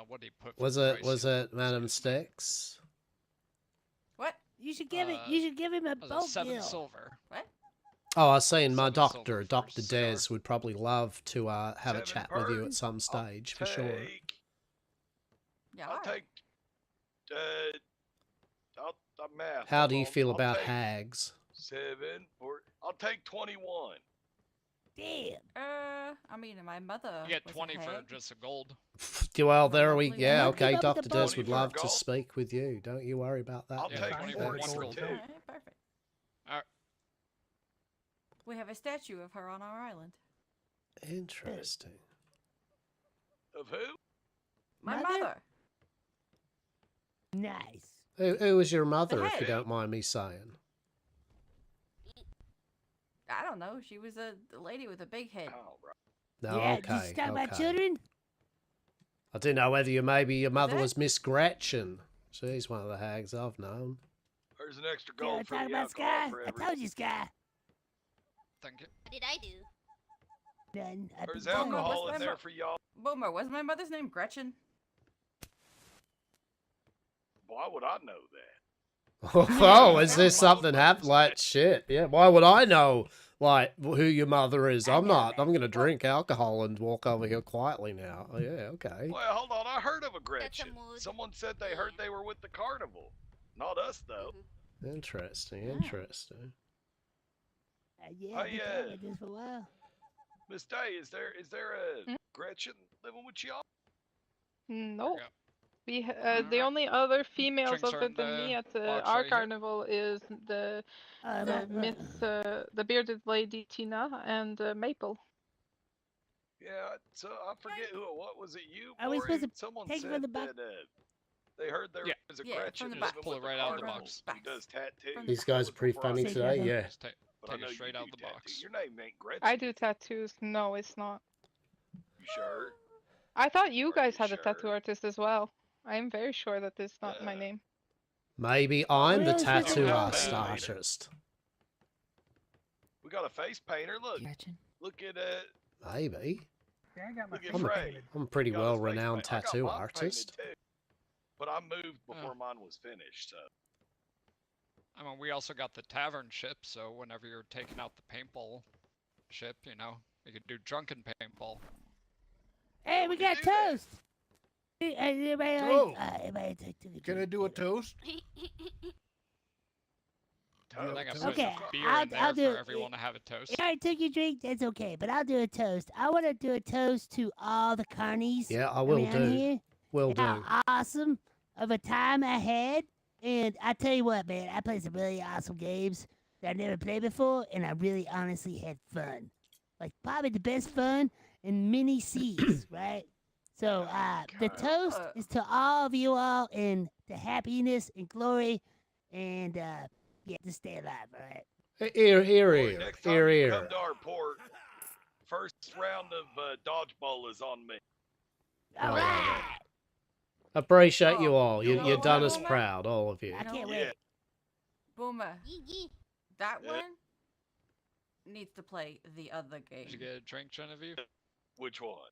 What did he put? For Was price? it Madam Sticks? What? You should give him a Was boat it 7 deal. silver? What? Oh, I was saying my 7 doctor, silver for Dr. a cigar. Des, would probably love to have a 7 chat with you per? at some stage, for sure. Yeah, I'll alright. take. I'll math. How Hold do you on. feel I'll about take hags? 7, 4. I'll take 21. Damn. I mean, my mother. You get was 20 a for hag. just a gold. Well, there we. Lovely Yeah, man. okay. Keep up with Dr. the Des boss. would 20 for love to gold. speak with you. Don't you worry about that. I'll Yeah, take 24 40 for gold. 2. Alright, perfect. Alright. We have a statue of her on our island. Interesting. Of who? My Mother? mother. Nice. Who was your mother, if you head. don't mind me saying? I don't know. She was a lady with a big head. Oh, right. No, yeah, did okay. you talk about Okay. children? I didn't know whether maybe your mother that? was Miss Gretchen. She's one of the hags I've known. There's an extra Yeah, gold for talk the about alcohol Sky. for I every. told you, Sky. Thank you. What did I do? None. There's been told. alcohol what's in my there mo- for y'all. Boomer, was my mother's name Gretchen? Why would I know that? Oh, is there something happened? Like, shit. Yeah, why would I know, like, who your mother is? I'm not. I'm going to drink alcohol and walk over here quietly now. Oh, yeah, okay. Well, hold on. I heard of a That's a Gretchen. mood. Someone said they heard they were with the carnival. Not us, though. Interesting, Yeah. interesting. Yeah, I've been Hey, talking about this for a while. Miss Day, is there a Gretchen living with y'all? No. Yeah. The only other females Drinks are other in than me the at box our right here. carnival is the the bearded lady Tina and Maple. Yeah, so I forget who it was. Was it you? Are we Maury? supposed to Someone take it said from the box? that they heard there Yeah. was a Yeah, Gretchen from the living box. Pull with it right out of the carnival box. who does tattoos. These guys are pretty Before I funny said today, that, yeah. Just but I take know it you straight out do the tattoos. box. Your name ain't Gretchen. I do tattoos. No, it's not. You sure? I thought you Are guys you had a tattoo sure? artist as well. I am very sure that this is not my name. Maybe I'm the Well, it's supposed to tattoo be artist. We got a face painter. Look, Gretchen. look at Maybe. Yeah, I got my Look at face Frey. painted. I'm a pretty Got his face well-renowned painted. I got tattoo mine painted artist. too, but I moved before mine was finished. So I mean, we also got the tavern ship, so whenever you're taking out the paintball ship, you know, you could do drunken paintball. Hey, we got do that. toast. Everybody, Toast. everybody take Can I do a toast? I think I put Okay, enough beer I'll- in there I'll do for it. everyone to have a toast. You already took your drink, that's okay, but I'll do a toast. I want to do a toast to all the carnies Yeah, I will around do. here. Will do. How awesome of a time I had. And I tell you what, man, I played some really awesome games that I never played before, and I really honestly had fun. Like, probably the best fun in many seas, right? So, the toast is to all of you all and the happiness and glory and, yeah, to stay alive, all right? Here, Boy, next time you come to our port, first round of dodgeball is on me. All right. Appreciate you all. you You've done us know- proud, all of you. I can't Yeah. wait. Boomer, that Yeah. one needs to play the other game. Did you get a drink, Genevieve? Which one?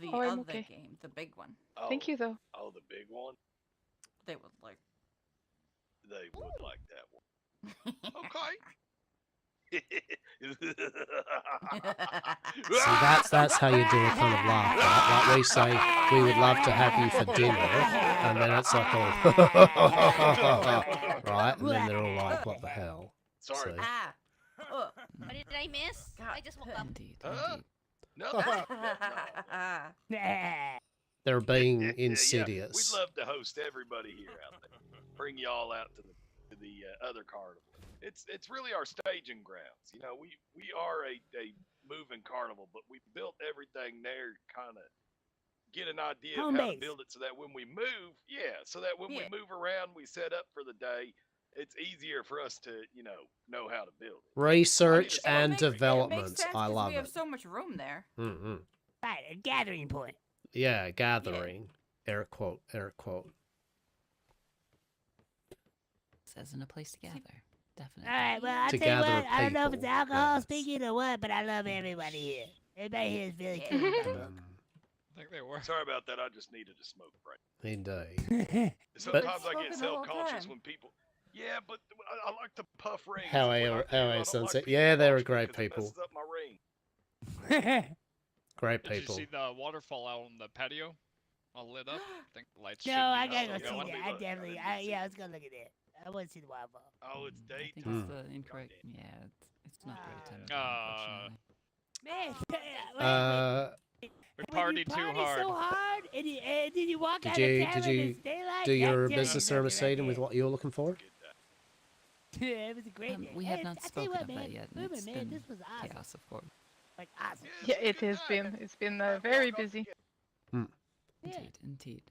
The Oh, I'm other okay. game, the big one. Oh, Thank you, though. Oh, the big one. They would like. They would like that one. Okay. See, that's how you do a kind of laugh, right? Like we say, we would love to have you for dinner, and then it's like, oh, right? And then they're all like, what the hell? Sorry. See? Ah. Ugh. What did I miss? I just woke up. Indeed. Huh? Indeed. No. They're being Yeah, insidious. we'd love to host everybody here out there. Bring y'all out to the other carnival. It's really our staging grounds. You know, we are a moving carnival, but we built everything there to kind of get an idea Home of how to base. build it so that when we move, so that when we Yeah. move around, we set up for the day. It's easier for us to, know how to build it. Research Well, and It makes development. sense I 'cause love we have it. so much room there. Mm-hmm. Right, a gathering point. Yeah, gathering. Air quote, air quote. Says in a place to gather. Definitely. All right, well, I'll To tell you what, gather I don't know if it's people, alcohol yes. speaking or what, but I love everybody here. Everybody here is really Yeah. cool. in my book. I think they were. Sorry about that. I just needed a smoke break. Indeed. Sometimes I smoking get the whole self-conscious time. when people. Yeah, but I like to puff rings. How is what I are- do. how I are don't like Sunset? people Yeah, they're watching me great 'cause it people. messes up my ring. Great Did people. you see the waterfall out on the patio? All lit up? I think the lights should No, be I gotta still go see going. that. I definitely, yeah, I was gonna look at that. I want to see the waterfall. Oh, it's I think daytime. it's the incorrect. Yeah, it's not great time of day, unfortunately. Man, We when you partied too party hard. so hard, and then you walk Did out you of town did and you it's daylight. do your that tells you business something Mercedes right with there. what you're looking for? Yeah, it was a great day. We have Hey, not I tell you spoken what, of man, that yet. and Ruben, It's man, been this was awesome. chaos, of course. Like awesome. Yeah, it has been. It's been very busy. Indeed.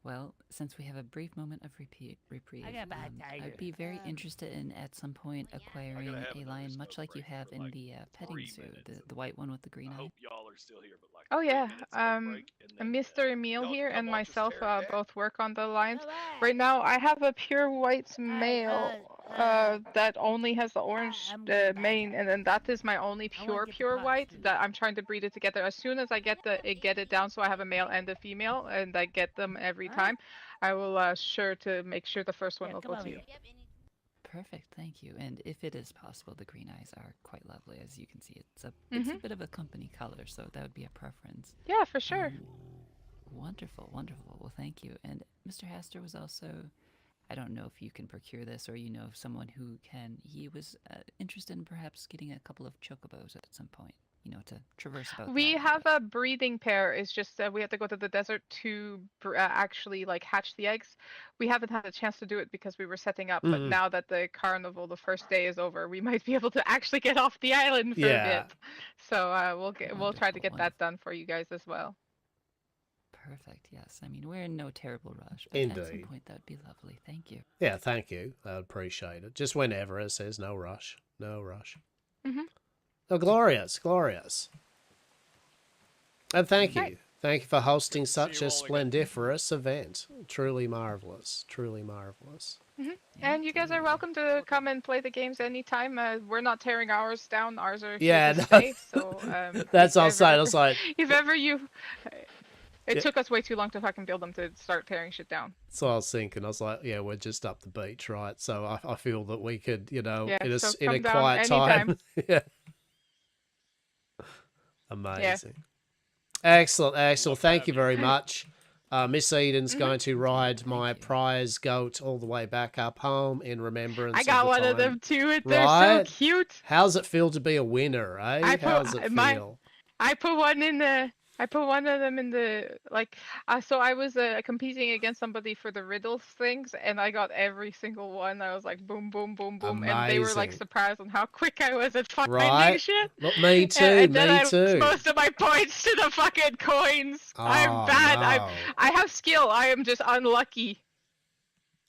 Well, since we have a brief moment of reprieve, I got bad tiger. I'd be very interested in at some point acquiring have a lion, much like you have in the petting zoo, the white one with the green eye. Hope y'all are still here, but like. Oh 3 yeah, minutes of break, and then, Mr. Emil y'all here come and watch us myself tear it down. both work on the lines. All right. Right now, I have a pure white male that only has the orange I'm going back mane, and then that is my only I wanna pure get the white pups, that I'm trying to breed it together. As soon as I get it down, so I have a male and a female, and I get them every time, I will sure to make sure the first one Yeah, will come go over to you. here. Perfect, thank you. And if it is possible, the green eyes are quite lovely, as you can see. It's a bit of a company color, so that would be a preference. Yeah, for sure. Wonderful, wonderful. Well, thank you. And Mr. Hastur was also, I don't know if you can procure this or you know of someone who can. He was interested in perhaps getting a couple of chocobos at some point, to traverse about. the We island have with. a breeding pair. It's just we have to go to the desert to actually like hatch the eggs. We haven't had a chance to do it because we were setting up. But now that the carnival, the first day is over, we might be able to actually get off the island for a bit. So we'll try to get that done for you guys as well. Perfect. Yes. I mean, we're in no terrible rush, but at some Indeed. point that would be lovely. Thank you. Yeah, thank you. I appreciate it. Just whenever, it says no rush. No rush. Oh, glorious, glorious. And thank you. Thank you for hosting such you a all again. splendiferous event. Truly marvelous. Truly marvelous. And you guys are welcome to come and play the games anytime. We're not tearing ours down. Ours are here Yeah, to no. stay. So That's if all I was saying. I ever- was like, if ever you, it Yeah. took us way too long to fucking build them to start tearing shit down. so I was thinking, I was like, yeah, we're just up the beach, right? So I feel that we could, Yeah, in a, so in a come down quiet time. anytime. Yeah. Amazing. Excellent, excellent. Thank you very much. Miss Eden's going to ride my prize goat all the way back up home in remembrance. I got the one of time. them too. They're Right? so cute. How's it feel to be a winner, eh? How's it feel? I put one in the. I put one of them in the so I was competing against somebody for the riddles things, and I got every single one. I was like boom, boom, boom, boom, and they were like Amazing. surprised on how quick I was at finding Right? shit. Look, me too, And then me I too. lose most of my points to the fucking coins. Oh, I'm bad. no. I have skill. I am just unlucky.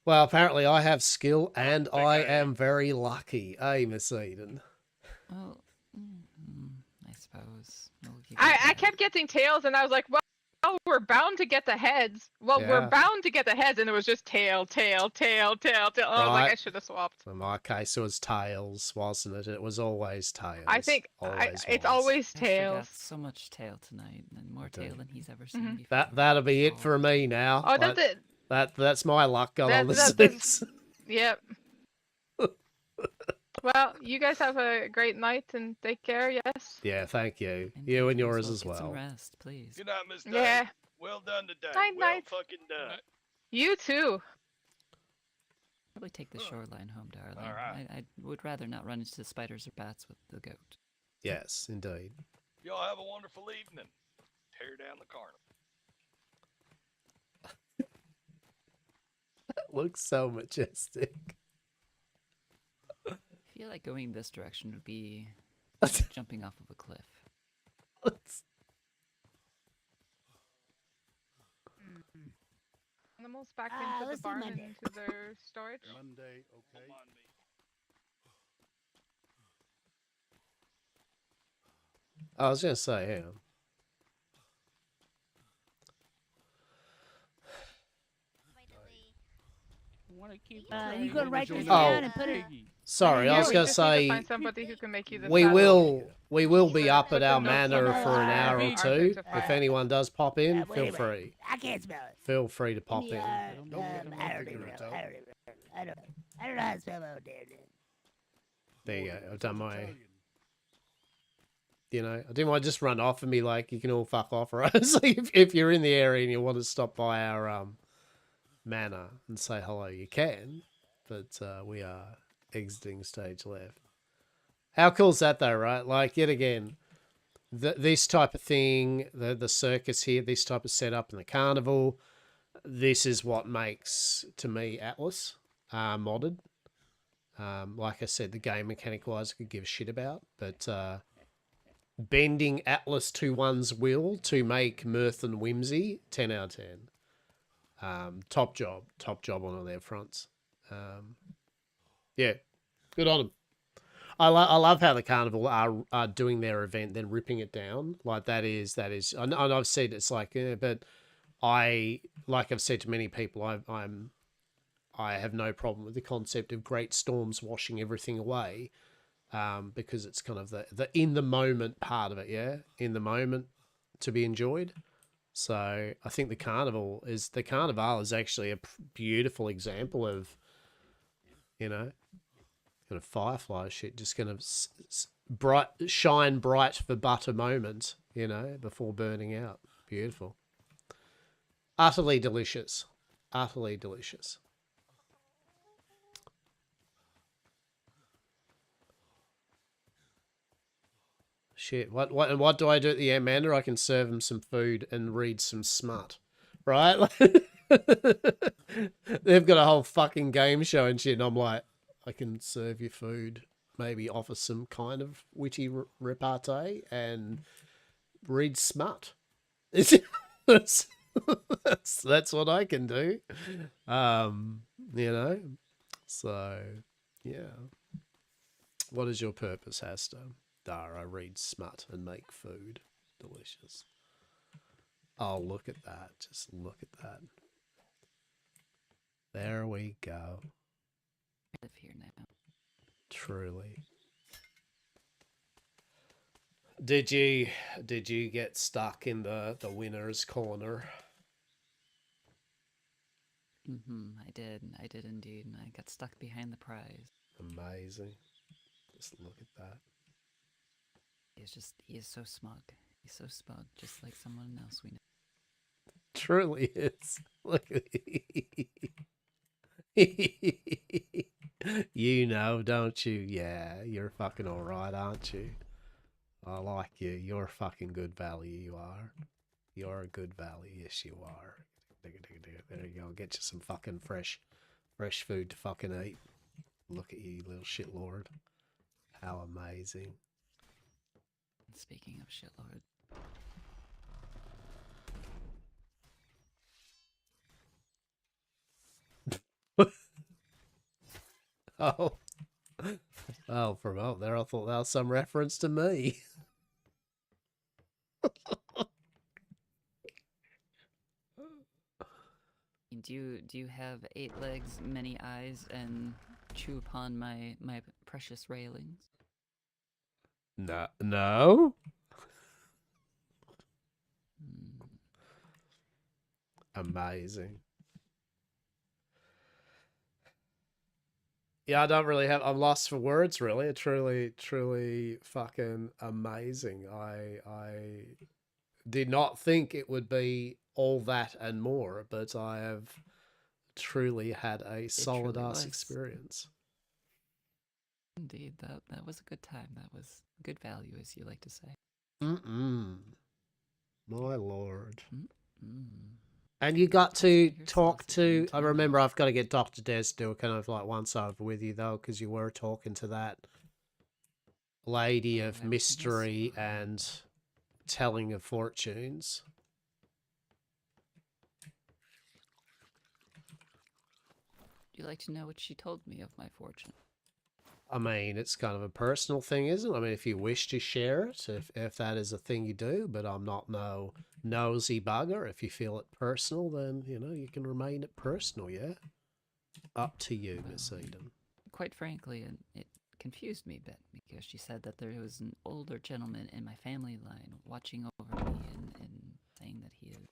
Well, apparently I have skill and I am very lucky, eh, Miss Eden? Well, I suppose. We'll give you I that. kept getting tails, and I was like, well, we're bound to get the heads. Well, Yeah. we're bound to get the heads, and it was just tail, tail, tail, tail, tail. I was like, I Right. should have swapped. In my case, it was tails, wasn't it? It was always tails. I think always it's was. always Hastur got tails. so much tail tonight, and more tail than he's ever seen Mhm. before. That'll be it for me now. Oh, that's it. That's my luck got on the That's- six. Yep. Well, you guys have a great night and take care. Yes. Yeah, thank you. And You and you yours well as get some well. rest, please. Good night, Miss Day. Yeah. Well done today. Night, well night. fucking done. You too. Probably take the shoreline home, darling. All right. I would rather not run into the spiders or bats with the goat. Yes, indeed. Y'all have a wonderful evening. Tear down the carnival. That looks so majestic. I feel like going this direction would be jumping off of a cliff. Animals back Ah, into the let's do barn and Monday. into their storage. Monday, okay. I was gonna say, yeah. You go write this Oh. down and put it. Sorry, I was we gonna just need to say find somebody who can make you the we saddle. will be up Put at the our notes manor on for an the hour or archive two. to If find. anyone does pop in, Wait a feel minute. free. I can't spell it. Feel free to pop Give me, in. I Don't don't get him, I'll even figure know. it out. I don't know how to spell my own damn name. There you go. I've done my. Italian. I didn't want to just run off and be like, you can all fuck off, right? So if you're in the area and you want to stop by our manor and say hello, you can. but we are exiting stage left. How cool is that though, right? Like, yet again, this type of thing, the circus here, this type of setup in the carnival, this is what makes, to me, Atlas modded. Like I said, the game mechanic-wise I could give a shit about, but bending Atlas to one's will to make mirth and whimsy, 10 out of 10. Top job on all their fronts. Yeah, good on them. I love how the carnival are doing their event, then ripping it down. Like that is. And I've said it's like, but like I've said to many people, I have no problem with the concept of great storms washing everything away, because it's kind of the in the moment part of it. Yeah, in the moment to be enjoyed. So I think the carnival is actually a beautiful example of, kind of firefly shit, just kind of shine bright for but a moment, before burning out. Beautiful. Utterly delicious. Utterly delicious. Shit, what do I do at the end, Amanda? I can serve him some food and read some smut, right? They've got a whole fucking game show and shit, and I'm like, I can serve you food, maybe offer some kind of witty repartee, and read smut. That's what I can do, So, yeah. What is your purpose, Hastur? I read smut and make food. Delicious. Oh, look at that. Just look at that. There we go. I live here now. Truly. Did you get stuck in the winner's corner? I did indeed, and I got stuck behind the prize. Amazing. Just look at that. He is so smug. He's so smug, just like someone else we know. Truly is. Look at you know, don't you? Yeah, you're fucking alright, aren't you? I like you. You're a fucking good value, you are. You're a good value, yes you are. There you go, get you some fucking fresh food to fucking eat. Look at you, little shitlord. How amazing. Speaking of shitlord. From out there, I thought that was some reference to me. Do you have 8 legs, many eyes, and chew upon my precious railings? No. Amazing. Yeah, I don't really have. I'm lost for words. Really, truly fucking amazing. I did not think it would be all that and more, but I have truly had a solid ass experience. Indeed, that was a good time. That was good value, as you like to say. My lord. And you got to talk to. I remember I've got to get Dr. Des to do a kind of like once over with you though, because you were talking to that lady of mystery and telling of fortunes. Would you like to know what she told me of my fortune? I mean, it's kind of a personal thing, isn't it? I mean, if you wish to share it, if that is a thing you do, but I'm not no nosy bugger. If you feel it personal, then, you can remain it personal, yeah? Up to you, Miss Eden. Quite frankly, it confused me a bit, because she said that there was an older gentleman in my family line watching over me and saying that he is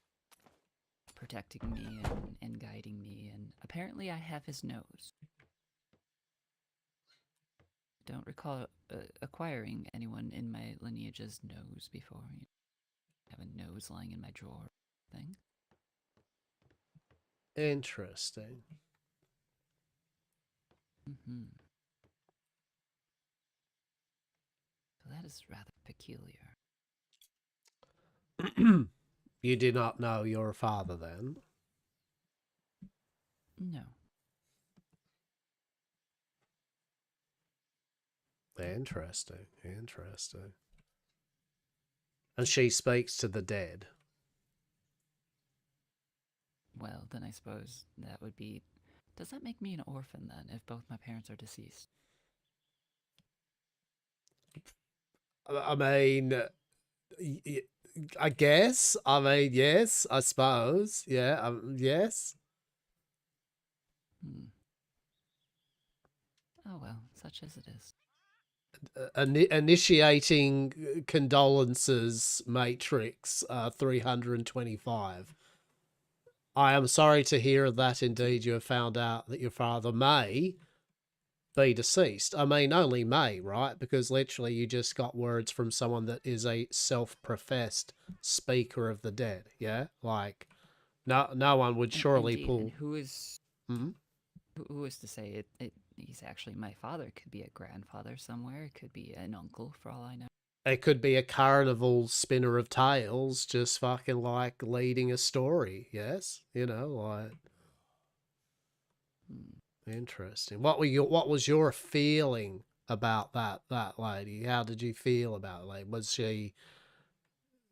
protecting me and guiding me, and apparently I have his nose. Don't recall acquiring anyone in my lineage's nose before. I have a nose lying in my drawer thing. Interesting. Mm-hmm. So that is rather peculiar. You did not know your father then? No. Interesting, interesting. And she speaks to the dead. Well, then I suppose that would be... Does that make me an orphan, then, if both my parents are deceased? I mean, I guess. I mean, yes, I suppose. Yeah, yes. Oh well, such as it is. Initiating condolences matrix 325. I am sorry to hear that indeed you have found out that your father may be deceased. I mean, only may, right? Because literally you just got words from someone that is a self-professed speaker of the dead, yeah? Like, no one would surely Indeed, pull... and who is... Hmm? Who is to say he's actually my father? It could be a grandfather somewhere. It could be an uncle, for all I know. It could be a carnival spinner of tales just fucking, like, leading a story, yes? You know, like... Interesting. What was your feeling about that lady? How did you feel about it? Like, was she...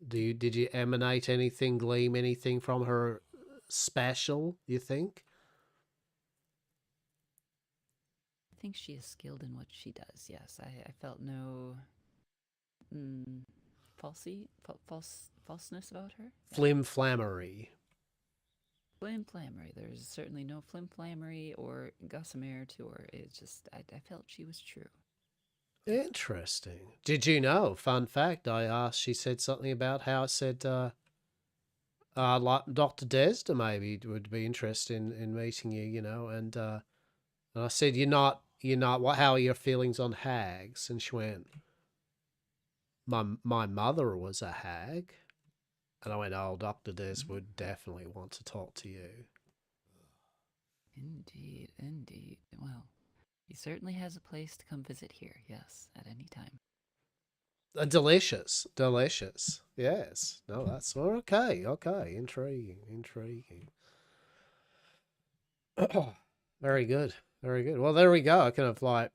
Did you emanate anything, gleam anything from her special, you think? I think she is skilled in what she does, yes. I felt no... falseness about her? Flim-flammery. Flim-flammery. There's certainly no flim-flammery or gossamer to her. It's just, I felt she was true. Interesting. Did you know? Fun fact, I asked, she said something about how I said, like Dr. Desda maybe would be interested in meeting you, you know, and I said, you're not, how are your feelings on hags? And she went, my mother was a hag. And I went, oh, Dr. Des would definitely want to talk to you. Indeed, indeed. Well, he certainly has a place to come visit here, yes, at any time. Delicious, delicious. Yes. No, that's okay. Okay. Intriguing. Very good. Very good. Well, there we go. I kind of like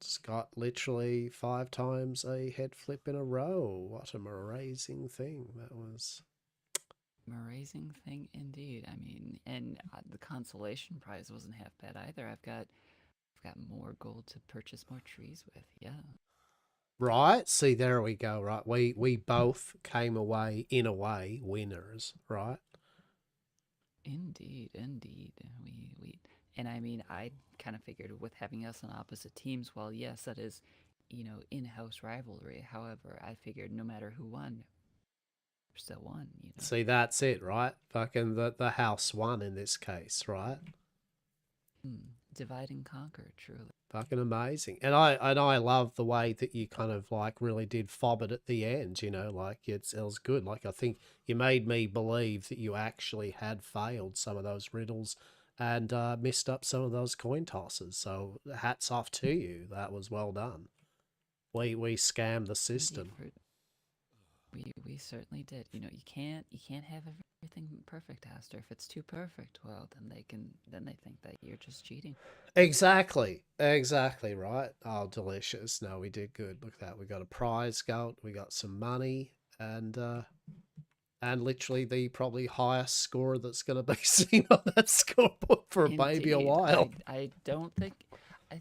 just got literally 5 times a head flip in a row. What a amazing thing that was. Amazing thing indeed. I mean, and the consolation prize wasn't half bad either. I've got more gold to purchase more trees with. Yeah. Right. See, there we go. Right. We both came away in a way winners. Right. Indeed, indeed. We and I mean, I kind of figured with having us on opposite teams, well, yes, that is, in-house rivalry. However, I figured no matter who won, still won, you know. See, that's it, right? Fucking the house won in this case, right? Divide and conquer, truly. Fucking amazing. And I love the way that you kind of like really did fob it at the end, you know, like it was good. Like I think you made me believe that you actually had failed some of those riddles and missed up some of those coin tosses. So hats off to you. That was well done. We scammed the system. We certainly did. You know, you can't have everything perfect, Hastur. If it's too perfect, well, then they think that you're just cheating. Exactly right. Oh, delicious. No, we did good. Look at that. We got a prize goat. We got some money, and literally the probably highest score that's going to be seen on that scoreboard for maybe a while. I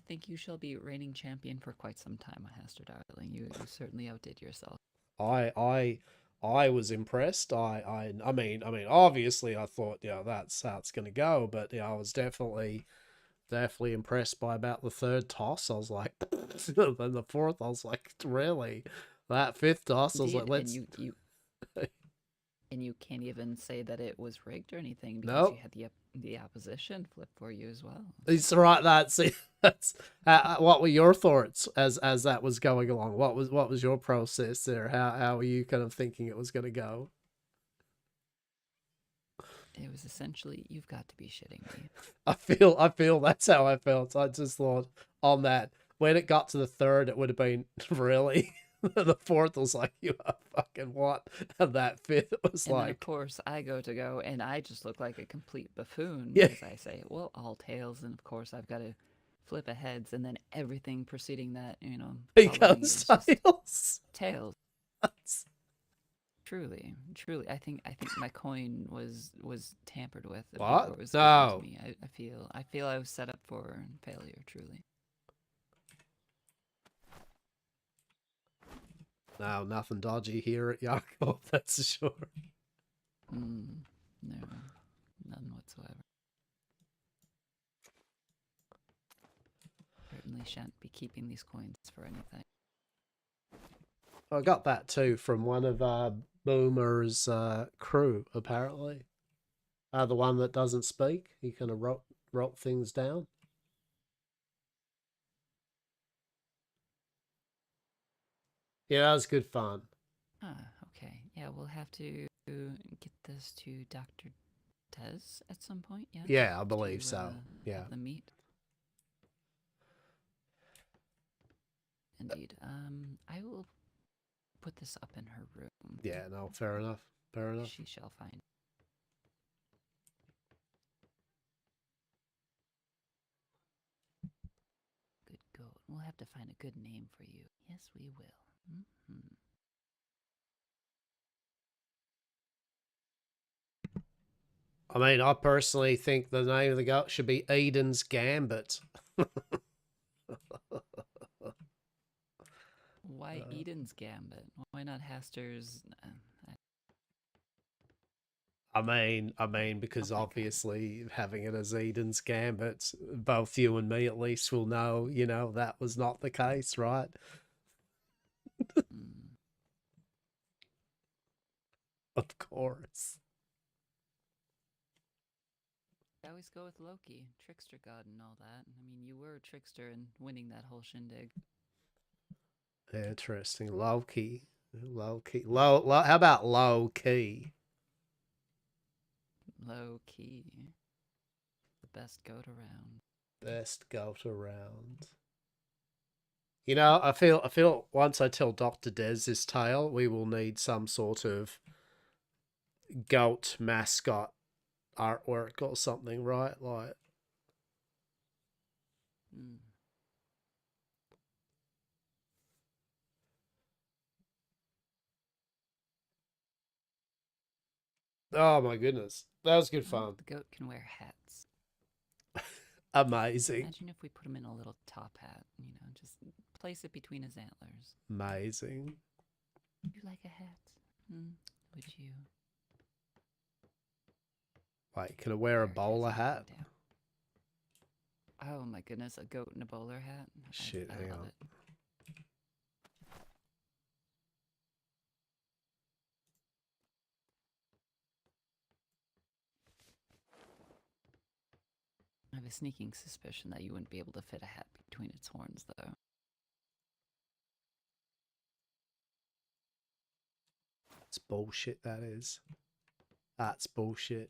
think you shall be reigning champion for quite some time, Hastur, darling. You certainly outdid yourself. I was impressed. I mean, obviously I thought, that's how it's going to go, but I was definitely impressed by about the 3rd toss. I was like, then the 4th, I was like, really? That 5th toss, I was like, let's... And you can't even say that it was rigged or anything because Nope. you had the opposition flip for you as well. It's right. That's what were your thoughts as that was going along? What was your process there? How were you kind of thinking it was going to go? It was essentially, you've got to be shitting me. I feel that's how I felt. I just thought on that when it got to the third, it would have been really. The fourth was like, you are fucking what? And that fifth was And like, then of course I go, and I just look like a complete buffoon Yeah. because I say, well, all tails, and of course I've got to flip a heads, and then everything preceding that, you know, following becomes is just tails. tails. Truly, I think my coin was tampered with What? before it was given No. to me. I feel I was set up for failure. Truly. No, nothing dodgy here at Yaakov, that's for sure. No, none whatsoever. Certainly shan't be keeping these coins for anything. I got that too from one of Boomer's crew, apparently. The one that doesn't speak. He kind of wrote things down. Yeah, that was good fun. Ah, okay. Yeah, we'll have to get this to Dr. Tez at some point, yes? Yeah, I believe to, so. Yeah. have them meet. Indeed. I will put this up in her room. Yeah, no, fair enough. Fair enough. She shall find. Good goat. We'll have to find a good name for you. Yes, we will. I mean, I personally think the name of the goat should be Eden's Gambit. Why Eden's Gambit? Why not Hastur's? I mean, because obviously having it as Eden's Gambit, both you and me at least will know, you know, that was not the case, right? Of course. I always go with Loki, trickster god and all that. I mean, you were a trickster in winning that whole shindig. Interesting. Low key. Low, how about low key? Low key. The best goat around. Best goat around. You know, I feel once I tell Dr. Des this tale, we will need some sort of goat mascot artwork or something, right? Like, oh my goodness, that was good fun. The goat can wear hats. Amazing. Imagine if we put him in a little top hat, you know, just place it between his antlers. Amazing. Would you like a hat? Would you? Wait, can I wear a bowler hat? Oh my goodness, a goat in a bowler hat? Shit, I hang love on. it. I have a sneaking suspicion that you wouldn't be able to fit a hat between its horns, though. It's bullshit, that is. That's bullshit.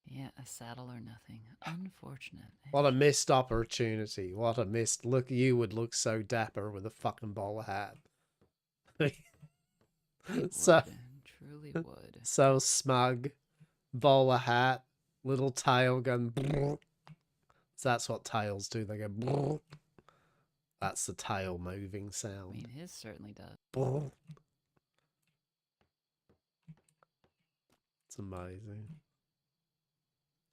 Yeah, a saddle or nothing. Unfortunate. What a missed opportunity. What a missed... Look, you would look so dapper with a fucking bowler hat. So, truly would. So smug. Bowler hat. Little tail gun. So that's what tails do. They go... That's the tail moving sound. I mean, his certainly does. It's amazing.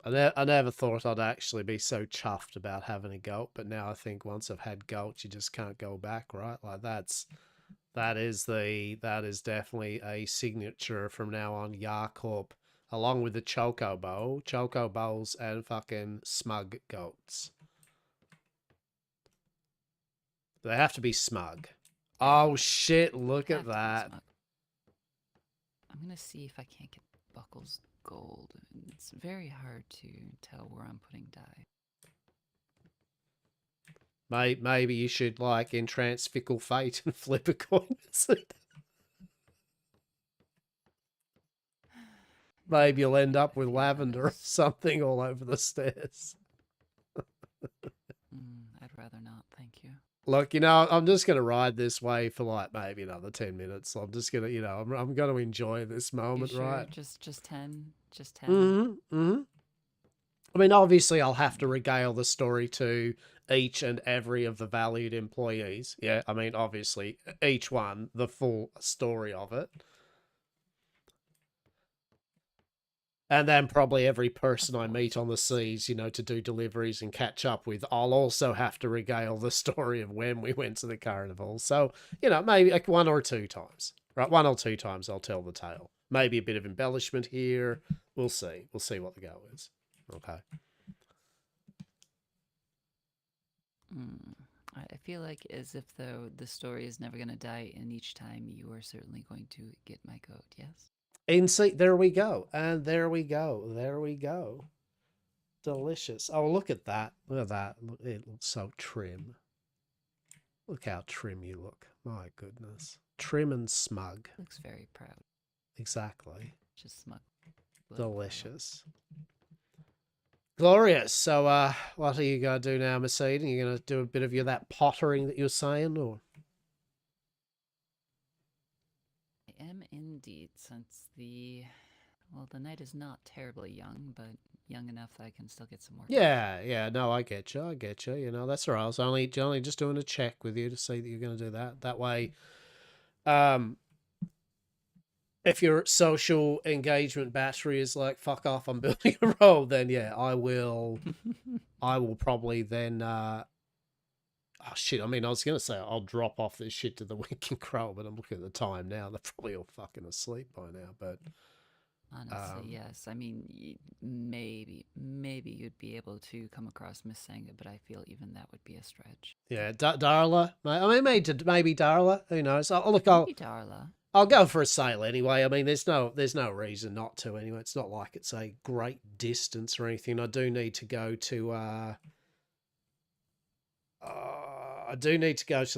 I never thought I'd actually be so chuffed about having a goat, but now I think once I've had goat, you just can't go back, right? Like that is definitely a signature from now on. Yaakov, along with the chocobos and fucking smug goats. They have to be smug. Oh shit! Look at that. I'm gonna see if I can't get Buckles gold. It's very hard to tell where I'm putting dye. Maybe you should like entrance fickle fate and flip a coin. Maybe you'll end up with lavender or something all over the stairs. I'd rather not, thank you. Look, I'm just going to ride this way for like maybe another 10 minutes. I'm just going to, I'm going to enjoy this moment, You sure? right? Just 10? Just 10? Mm-hmm. Mm-hmm. I mean, obviously, I'll have to regale the story to each and every of the valued employees. Yeah, I mean, obviously, each one, the full story of it. And then probably every person I meet on the seas, to do deliveries and catch up with, I'll also have to regale the story of when we went to the carnival. So, maybe like 1 or 2 times. Right, 1 or 2 times I'll tell the tale. Maybe a bit of embellishment here. We'll see. We'll see what the go is. Okay. I feel like as if though the story is never going to die, and each time you are certainly going to get my goat, yes? And see, there we go. And there we go. There we go. Delicious. Oh, look at that. Look at that. It looks so trim. Look how trim you look. My goodness. Trim and smug. Looks very proud. Exactly. Just smug. Delicious. Glorious. So, what are you going to do now, Miss Eden? Are you going to do a bit of that pottering that you were saying, or? I am indeed, since the night is not terribly young, but young enough that I can still get some more. Yeah, no, I get you. That's all right. I was only just doing a check with you to see that you're going to do that. That way, if your social engagement battery is like, fuck off, I'm building a role, then yeah, I will probably then, oh shit, I mean, I was going to say I'll drop off this shit to the Winking Crow, but I'm looking at the time now. They're probably all fucking asleep by now, but... Honestly, yes. I mean, maybe you'd be able to come across Miss Sangha, but I feel even that would be a stretch. Yeah, Darla. I mean, maybe Darla. Who knows? Look, Maybe Darla. I'll go for a sail anyway. I mean, there's no reason not to anyway. It's not like it's a great distance or anything. I do need to go to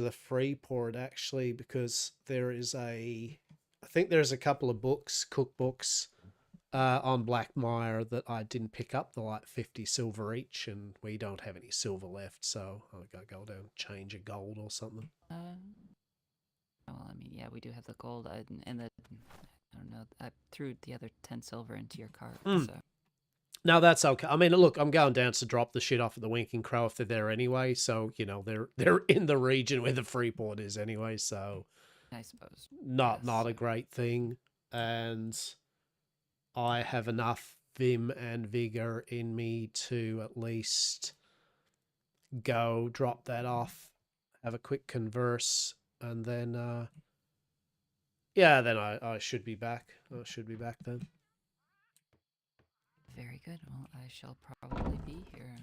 the Freeport actually, because I think there's a couple of cookbooks on Blackmire that I didn't pick up. They're like 50 silver each, and we don't have any silver left, so I'll go down and change a gold or something. Well, I mean, yeah, we do have the gold, and the, I don't know, I threw the other 10 silver into your cart, so. No, that's okay. I mean, look, I'm going down to drop the shit off at the Winking Crow if they're there anyway, so, they're in the region where the Freeport is anyway, so. I suppose. Not a great thing, and I have enough vim and vigor in me to at least go drop that off, have a quick converse, and then then I should be back. I should be back then. Very good. Well, I shall probably be here.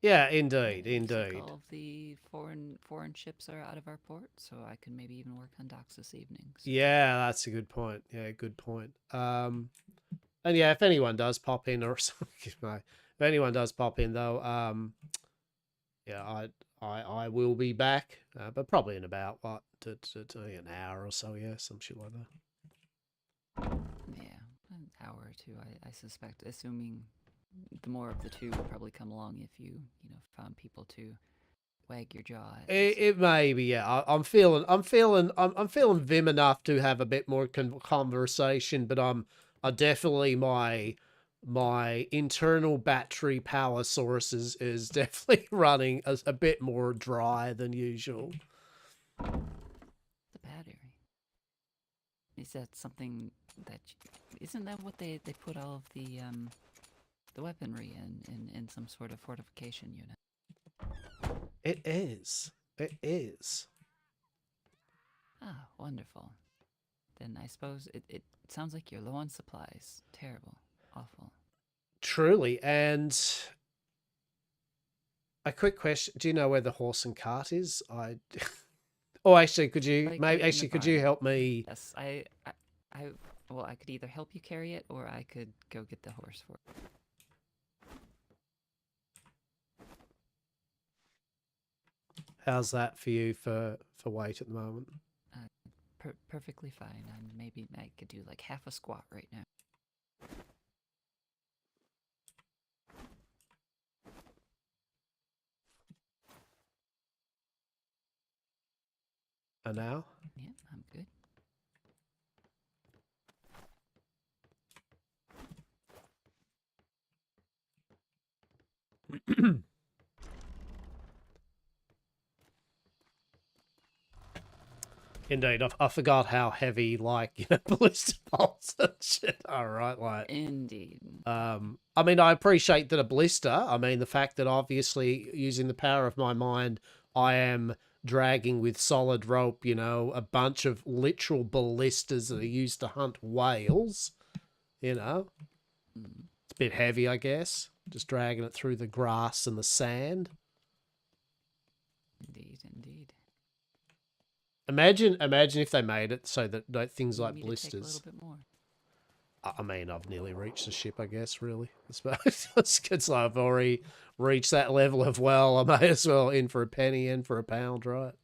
Yeah, indeed. All of the foreign ships are out of our port, so I could maybe even work on docks this evening. So. Yeah, that's a good point. Yeah, good point. And yeah, if anyone does pop in or something, if anyone does pop in though, yeah, I will be back, but probably in about an hour or so. Yeah, some shit like that. Yeah, an hour or two, I suspect, assuming. The more of the two would probably come along if you found people to wag your jaw at. It may be, yeah. I'm feeling vim enough to have a bit more conversation, but I definitely my internal battery power source is definitely running a bit more dry than usual. The battery. Is that something that isn't that what they put all of the weaponry in some sort of fortification unit? It is. Ah, wonderful. Then I suppose it sounds like you're low on supplies. Terrible. Awful. Truly. And a quick question. Do you know where the horse and cart is? Oh, actually, could you could you help me? Yes, well, I could either help you carry it or I could go get the horse for it. How's that for you for weight at the moment? Perfectly fine. Maybe I could do like half a squat right now. And now? Yeah, I'm good. Indeed, I forgot how heavy, like, you know, ballista bolts and shit are, right? Like, indeed. I mean, I appreciate that a ballista. I mean, the fact that obviously using the power of my mind, I am dragging with solid rope, you know, a bunch of literal ballistas that are used to hunt whales. You know, it's a bit heavy, I guess. Just dragging it through the grass and the sand. Indeed, indeed. Imagine if they made it so that things like Take a blisters. little bit more. I mean, I've nearly reached the ship, I guess, really. I suppose it's like I've already reached that level of, well, I may as well in for a penny, in for a pound, right?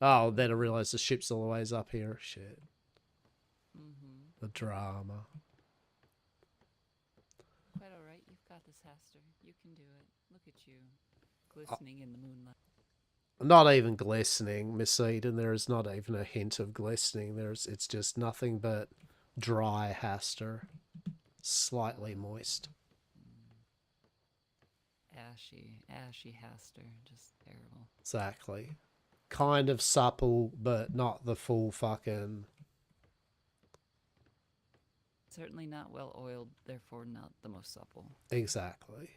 Oh, then I realised the ship's all the ways up here. Shit. The drama. Quite all right. You've got this, Hastur. You can do it. Look at you, glistening in the moonlight. Not even glistening, Miss Eden. There is not even a hint of glistening. It's just nothing but dry Hastur. Slightly moist. Ashy Hastur. Just terrible. Exactly. Kind of supple, but not the full fucking... Certainly not well oiled, therefore not the most supple. Exactly.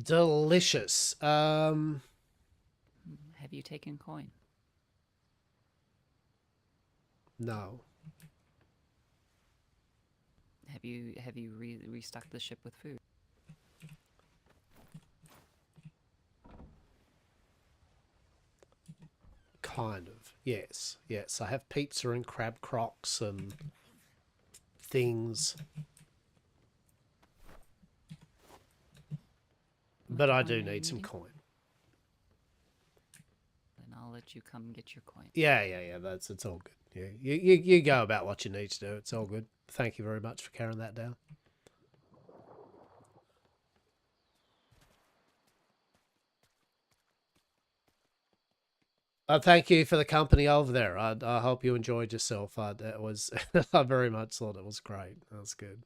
Delicious. Have you taken coin? No. Have you restocked the ship with food? Kind of. Yes. Yes. I have pizza and crab crocs and things. But I do need some coin. Then I'll let you come get your coin. Yeah. It's all good. Yeah. You go about what you need to do. It's all good. Thank you very much for carrying that down. Thank you for the company over there. I hope you enjoyed yourself. I very much thought it was great. That was good.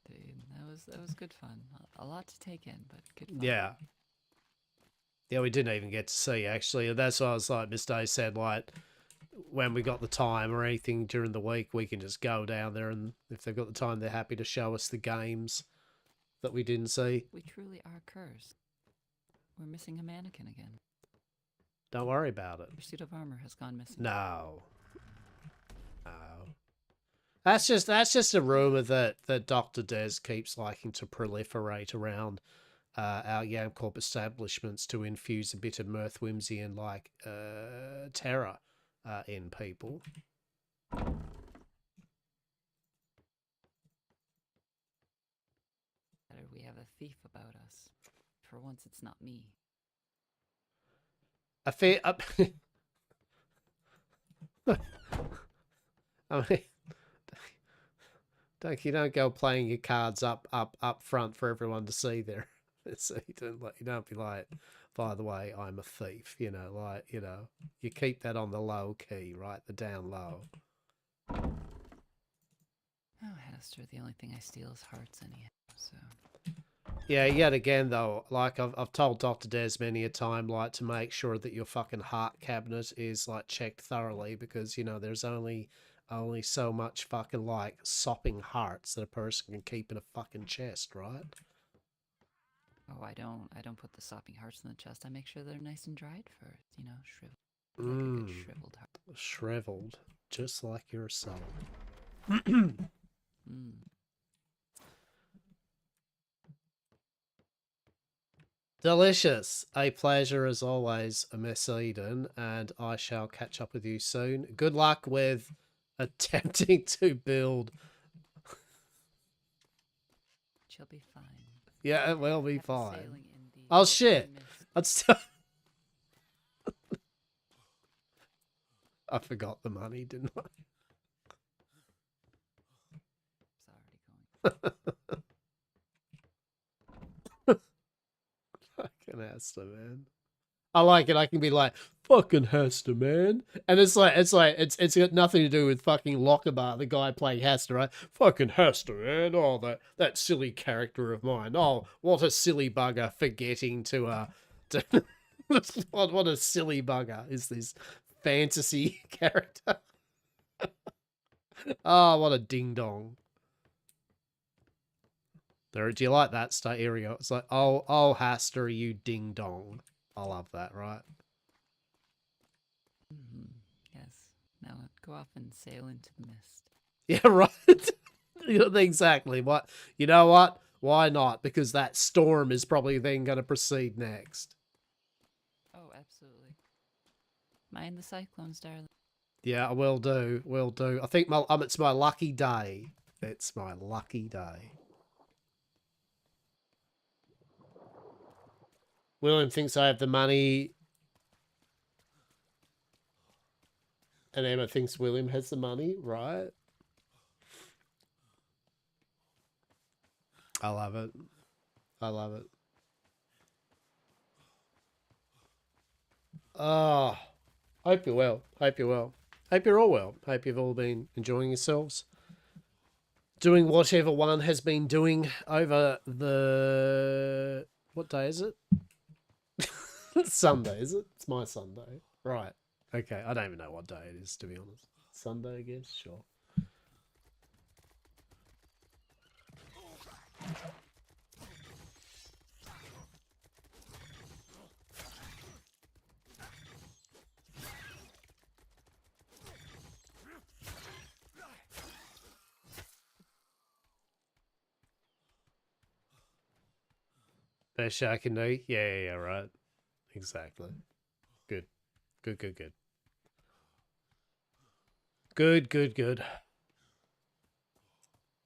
Indeed, that was good fun. A lot to take in, but good fun. Yeah. Yeah, we didn't even get to see, actually. That's why I was like, Miss Day said, like, when we got the time or anything during the week, we can just go down there, and if they've got the time, they're happy to show us the games that we didn't see. We truly are cursed. We're missing a mannequin again. Don't worry about it. Your suit of armor has gone missing. No. That's just a rumor that Dr. Des keeps liking to proliferate around our Yamcorp establishments to infuse a bit of mirth, whimsy, and like terror in people. We have a thief about us. For once, it's not me. I mean, you don't go playing your cards up front for everyone to see there. So you don't be like, by the way, I'm a thief. You know, like, you know, you keep that on the low key, right? The down low. Oh, Hastur, the only thing I steal is hearts anyhow, so... Yeah, yet again, though, like, I've told Dr. Des many a time, like, to make sure that your fucking heart cabinet is, like, checked thoroughly, because, you know, there's only so much fucking, like, sopping hearts that a person can keep in a fucking chest, right? Oh, I don't put the sopping hearts in the chest. I make sure they're nice and dried first, you know, shriveled. Like a good shriveled heart. Shriveled, just like your soul. Delicious. A pleasure as always, Miss Eden, and I shall catch up with you soon. Good luck with attempting to build. She'll be fine. Yeah, it will be Happy fine. sailing in the Oh open shit! mist. I'd still... I forgot the money, didn't I? Fucking Hastur, man. I like it. I can be like, fucking Hastur, man. And it's got nothing to do with fucking Lockabar, the guy playing Hastur, right? Fucking Hastur, man. Oh, that silly character of mine. Oh, what a silly bugger forgetting to what a silly bugger is this fantasy character. Oh, what a ding dong. There, do you like that state area? It's like, oh, Hastur, you ding dong. I love that, right? Yes. Now go off and sail into the mist. Yeah, right. Exactly. What? You know what? Why not? Because that storm is probably then going to proceed next. Oh, absolutely. Mind the cyclones, darling. Yeah, I will do. Will do. I think it's my lucky day. It's my lucky day. William thinks I have the money. And Emma thinks William has the money, right? I love it. I love it. Oh, hope you're well. Hope you're well. Hope you're all well. Hope you've all been enjoying yourselves. Doing whatever one has been doing over the... What day is it? Sunday, is it? It's my Sunday. Right. Okay, I don't even know what day it is, to be honest. Sunday, I guess? Sure. Best shot I can do? Yeah, right. Exactly. Good. Good. Good.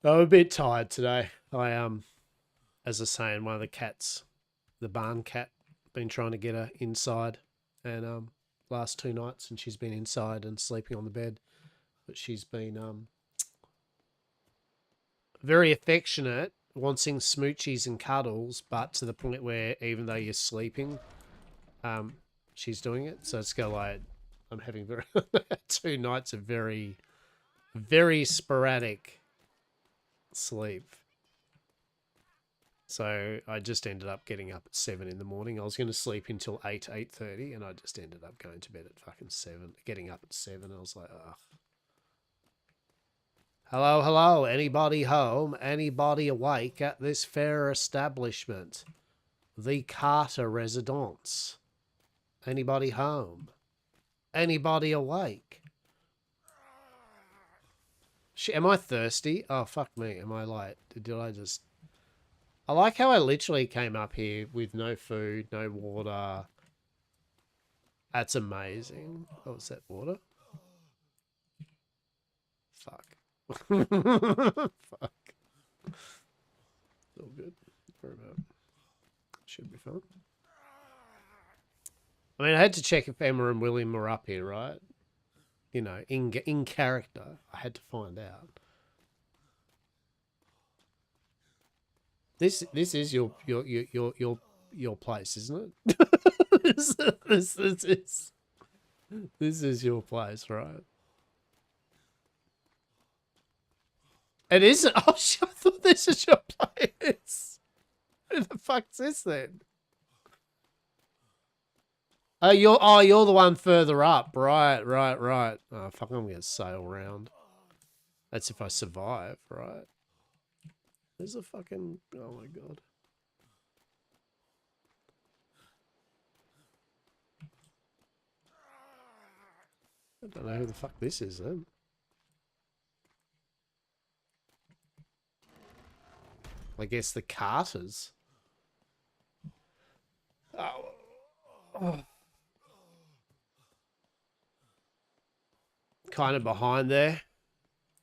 I'm a bit tired today. As I say, one of the cats, the barn cat, been trying to get her inside, and last 2 nights, and she's been inside and sleeping on the bed, but she's been very affectionate, wanting smoochies and cuddles, but to the point where even though you're sleeping, she's doing it. So it's like I'm having 2 nights of very, very sporadic sleep. So I just ended up getting up at 7 in the morning. I was going to sleep until 8:30, and I just ended up going to bed at fucking 7. Getting up at 7, I was like, ugh. Hello. Anybody home? Anybody awake at this fair establishment? The Carter Residence. Anybody home? Anybody awake? Shit, am I thirsty? Oh, fuck me. Am I like... Did I just... I like how I literally came up here with no food, no water. That's amazing. Oh, is that water? Fuck. Fuck. All good. Worry about it. Should be fun. I mean, I had to check if Emma and William were up here, right? You know, in character. I had to find out. This is your place, isn't it? This is your place, right? It is. Oh shit! I thought this is your place. Who the fuck's this then? Oh, you're the one further up, right. Oh fuck! I'm gonna sail round. That's if I survive, right? There's a fucking... Oh my god. I don't know who the fuck this is then. I guess the Carters. Oh. Kind of behind there.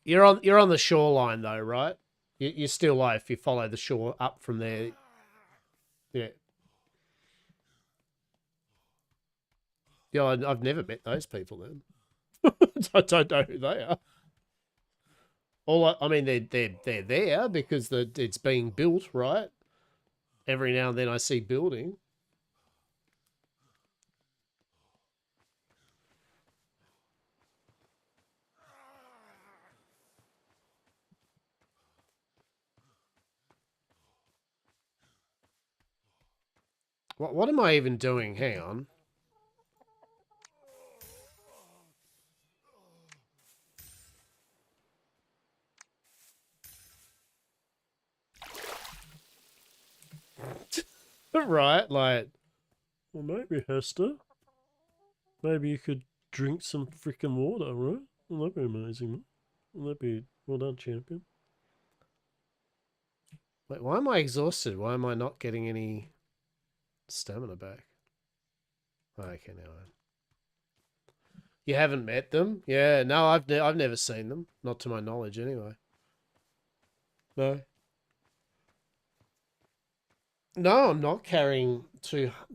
You're on the shoreline though, right? You're still like if you follow the shore up from there. Yeah. Yeah, I've never met those people then. I don't know who they are. I mean, they're there because it's being built, right? Every now and then I see building. What am I even doing? Hang on. Right, like, well, maybe Hastur. Maybe you could drink some freaking water, right? Well, that'd be amazing, man. Well, that'd be well done, champion. Wait, why am I exhausted? Why am I not getting any stamina back? Okay, now I am. You haven't met them? Yeah, no, I've never seen them. Not to my knowledge, anyway. No. No, I'm not carrying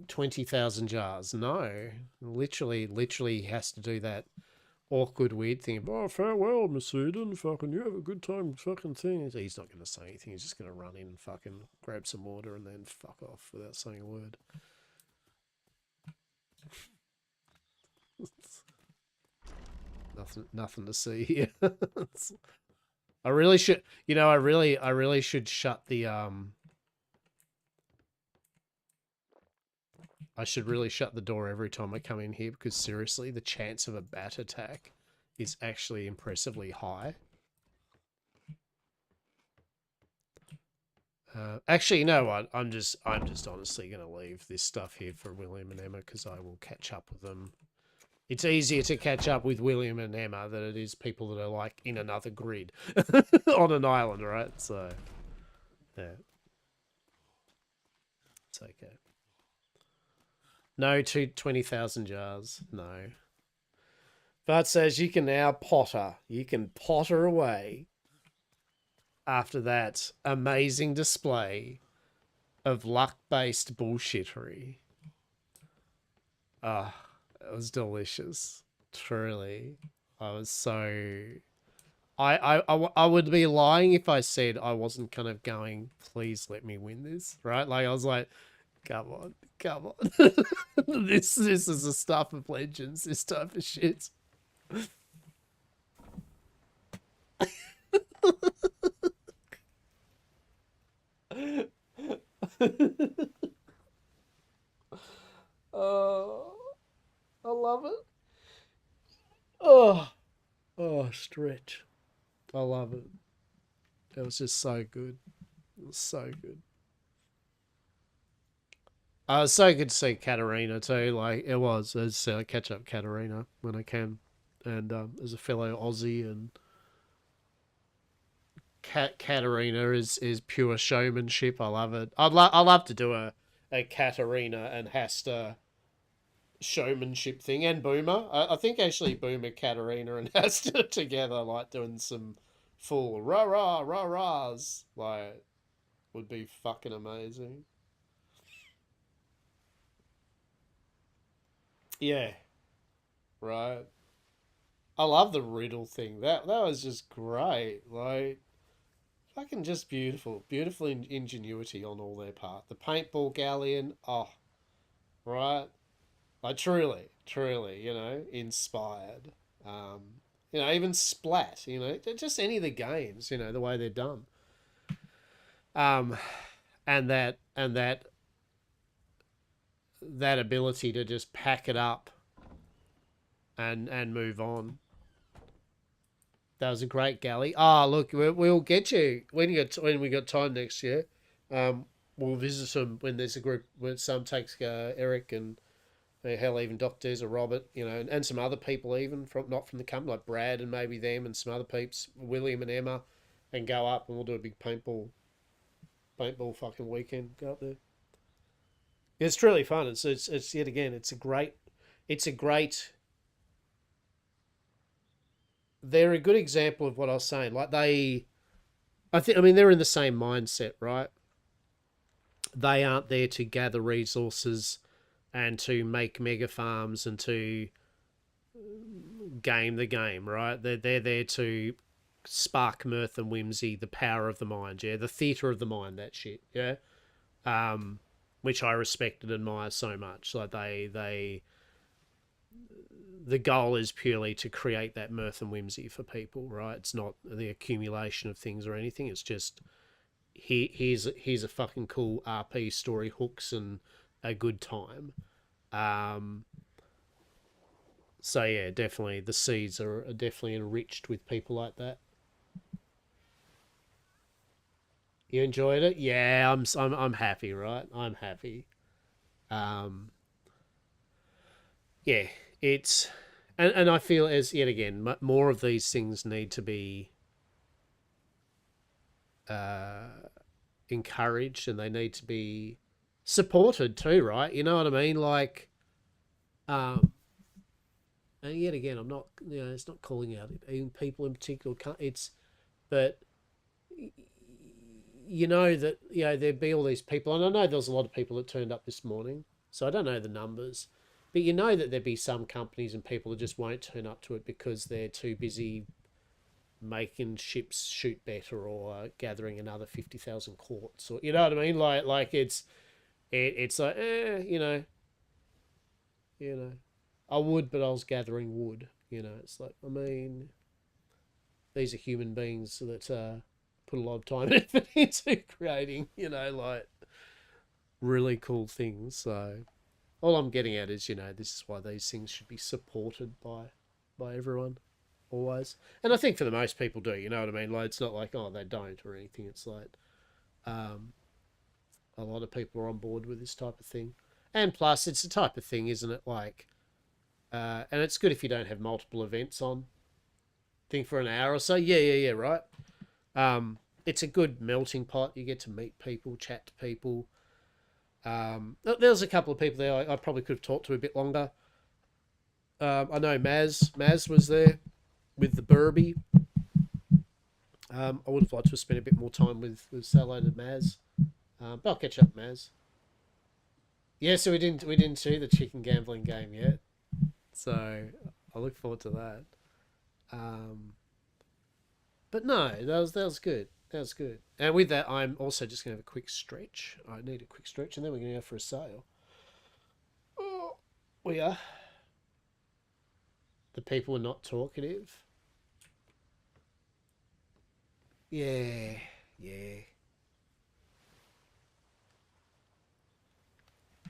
20,000 jars. No, literally has to do that awkward, weird thing. Oh, farewell, Miss Eden. Fucking, you have a good time. Fucking thing. He's not going to say anything. He's just going to run in and fucking grab some water and then fuck off without saying a word. Nothing to see here. I really should, I really should shut the I should really shut the door every time I come in here because seriously, the chance of a bat attack is actually impressively high. Actually, you know what? I'm just honestly going to leave this stuff here for William and Emma because I will catch up with them. It's easier to catch up with William and Emma than it is people that are like in another grid on an island, right? So, yeah. It's okay. No to 20,000 jars. No. But says you can now potter. You can potter away after that amazing display of luck-based bullshittery. Ah, it was delicious. Truly. I was so... I would be lying if I said I wasn't kind of going, please let me win this, right? Like, I was like, come on. This is the stuff of legends, this type of shit. Oh, I love it. Oh, stretch. I love it. It was just so good. It was so good. It's so good to see Katarina too. Like it was, as I catch up Katarina when I can, and as a fellow Aussie, and Katarina is pure showmanship. I love it. I love to do a Katarina and Hastur showmanship thing, and Boomer. I think actually Boomer, Katarina, and Hastur together, like doing some full rah rah rah rahs, like would be fucking amazing. Yeah. Right. I love the riddle thing. That was just great. Like, fucking just beautiful. Beautiful ingenuity on all their part. The paintball galleon. Oh, right. Like, truly, inspired. Even Splat, just any of the games, the way they're done. And that ability to just pack it up and move on. That was a great galley. Look, we'll get you when we got time next year. We'll visit some when there's a group when some takes Eric and hell even Doc Des or Robert, and some other people even not from the company like Brad and maybe them and some other peeps, William and Emma, and go up and we'll do a big paintball paintball fucking weekend. Go up there. It's really fun. It's yet again. It's a great. They're a good example of what I was saying. Like I mean, they're in the same mindset, right? They aren't there to gather resources and to make mega farms and to game the game, right? They're there to spark mirth and whimsy, the power of the mind, yeah, the theatre of the mind, that shit, yeah. Which I respect and admire so much. Like the goal is purely to create that mirth and whimsy for people, right? It's not the accumulation of things or anything. It's just here's a fucking cool RP story, hooks and a good time. So yeah, definitely the seeds are definitely enriched with people like that. You enjoyed it? Yeah, I'm happy, right? I'm happy. Yeah, it's and I feel as yet again more of these things need to be encouraged and they need to be supported too, right? You know what I mean? Like, and yet again, I'm not, it's not calling out even people in particular. But you know that there'd be all these people, and I know there was a lot of people that turned up this morning, so I don't know the numbers, but you know that there'd be some companies and people that just won't turn up to it because they're too busy making ships shoot better or gathering another 50,000 quartz, or you know what I mean? Like it's like I would, but I was gathering wood. It's like, I mean, these are human beings that put a lot of time and effort into creating, like really cool things. So all I'm getting at is, this is why these things should be supported by everyone, always. And I think for the most people do, you know what I mean? Like, it's not like, oh, they don't or anything. It's like a lot of people are on board with this type of thing. And plus, it's the type of thing, isn't it? Like, and it's good if you don't have multiple events on. Thing for an hour or so. Yeah, right. It's a good melting pot. You get to meet people, chat to people. There was a couple of people there I probably could have talked to a bit longer. I know Maz was there with the Burby. I would have liked to have spent a bit more time with Salo and Maz. But I'll catch up, Maz. Yeah, so we didn't see the chicken gambling game yet. So I look forward to that. But no, that was good. That was good. And with that, I'm also just going to have a quick stretch. I need a quick stretch, and then we're going to go for a sail. Oh, we are. The people are not talkative. Yeah.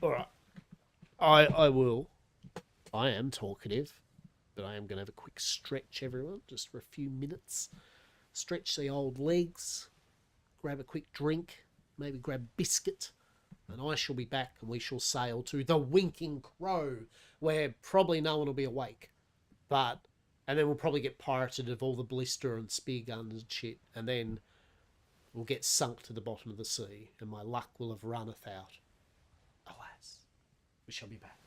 All right. I will. I am talkative, but I am going to have a quick stretch, everyone, just for a few minutes. Stretch the old legs, grab a quick drink, maybe grab a biscuit, and I shall be back and we shall sail to the Winking Crow, where probably no one will be awake. And then we'll probably get pirated of all the blister and spear guns and shit, and then we'll get sunk to the bottom of the sea, and my luck will have runneth out. Alas, we shall be back.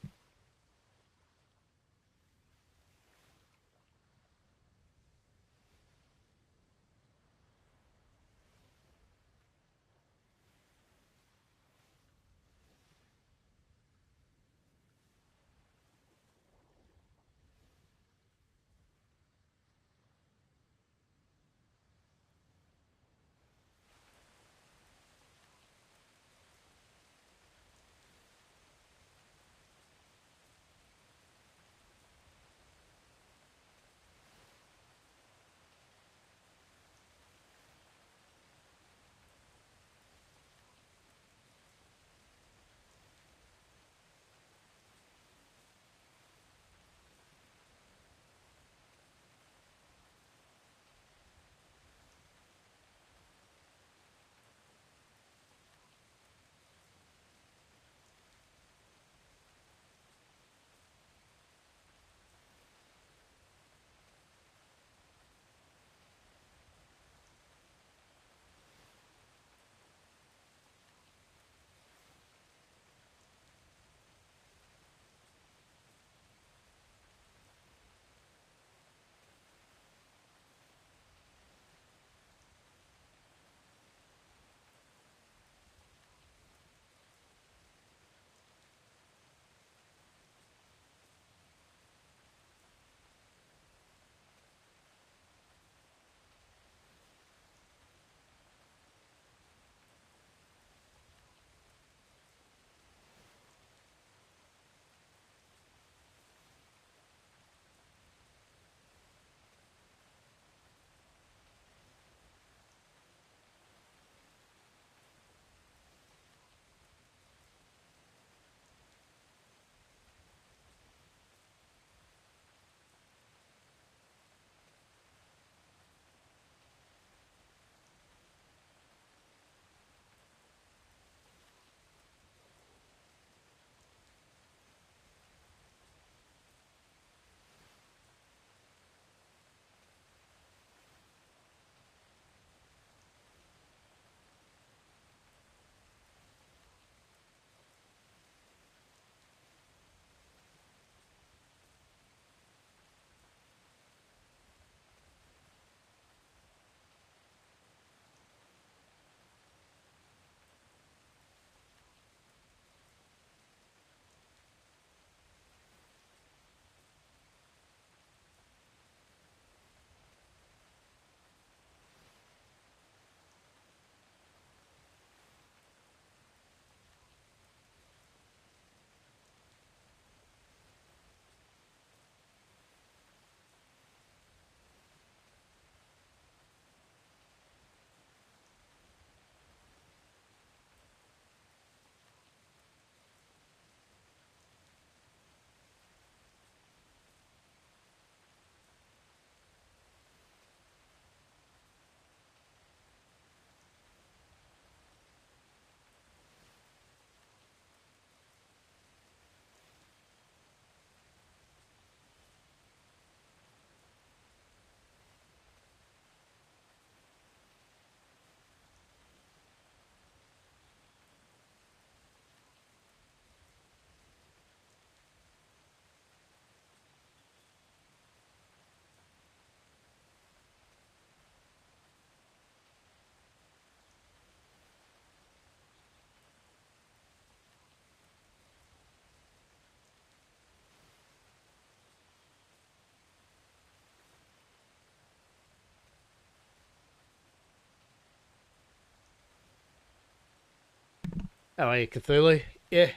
How are you, Cthulhu? Yeah.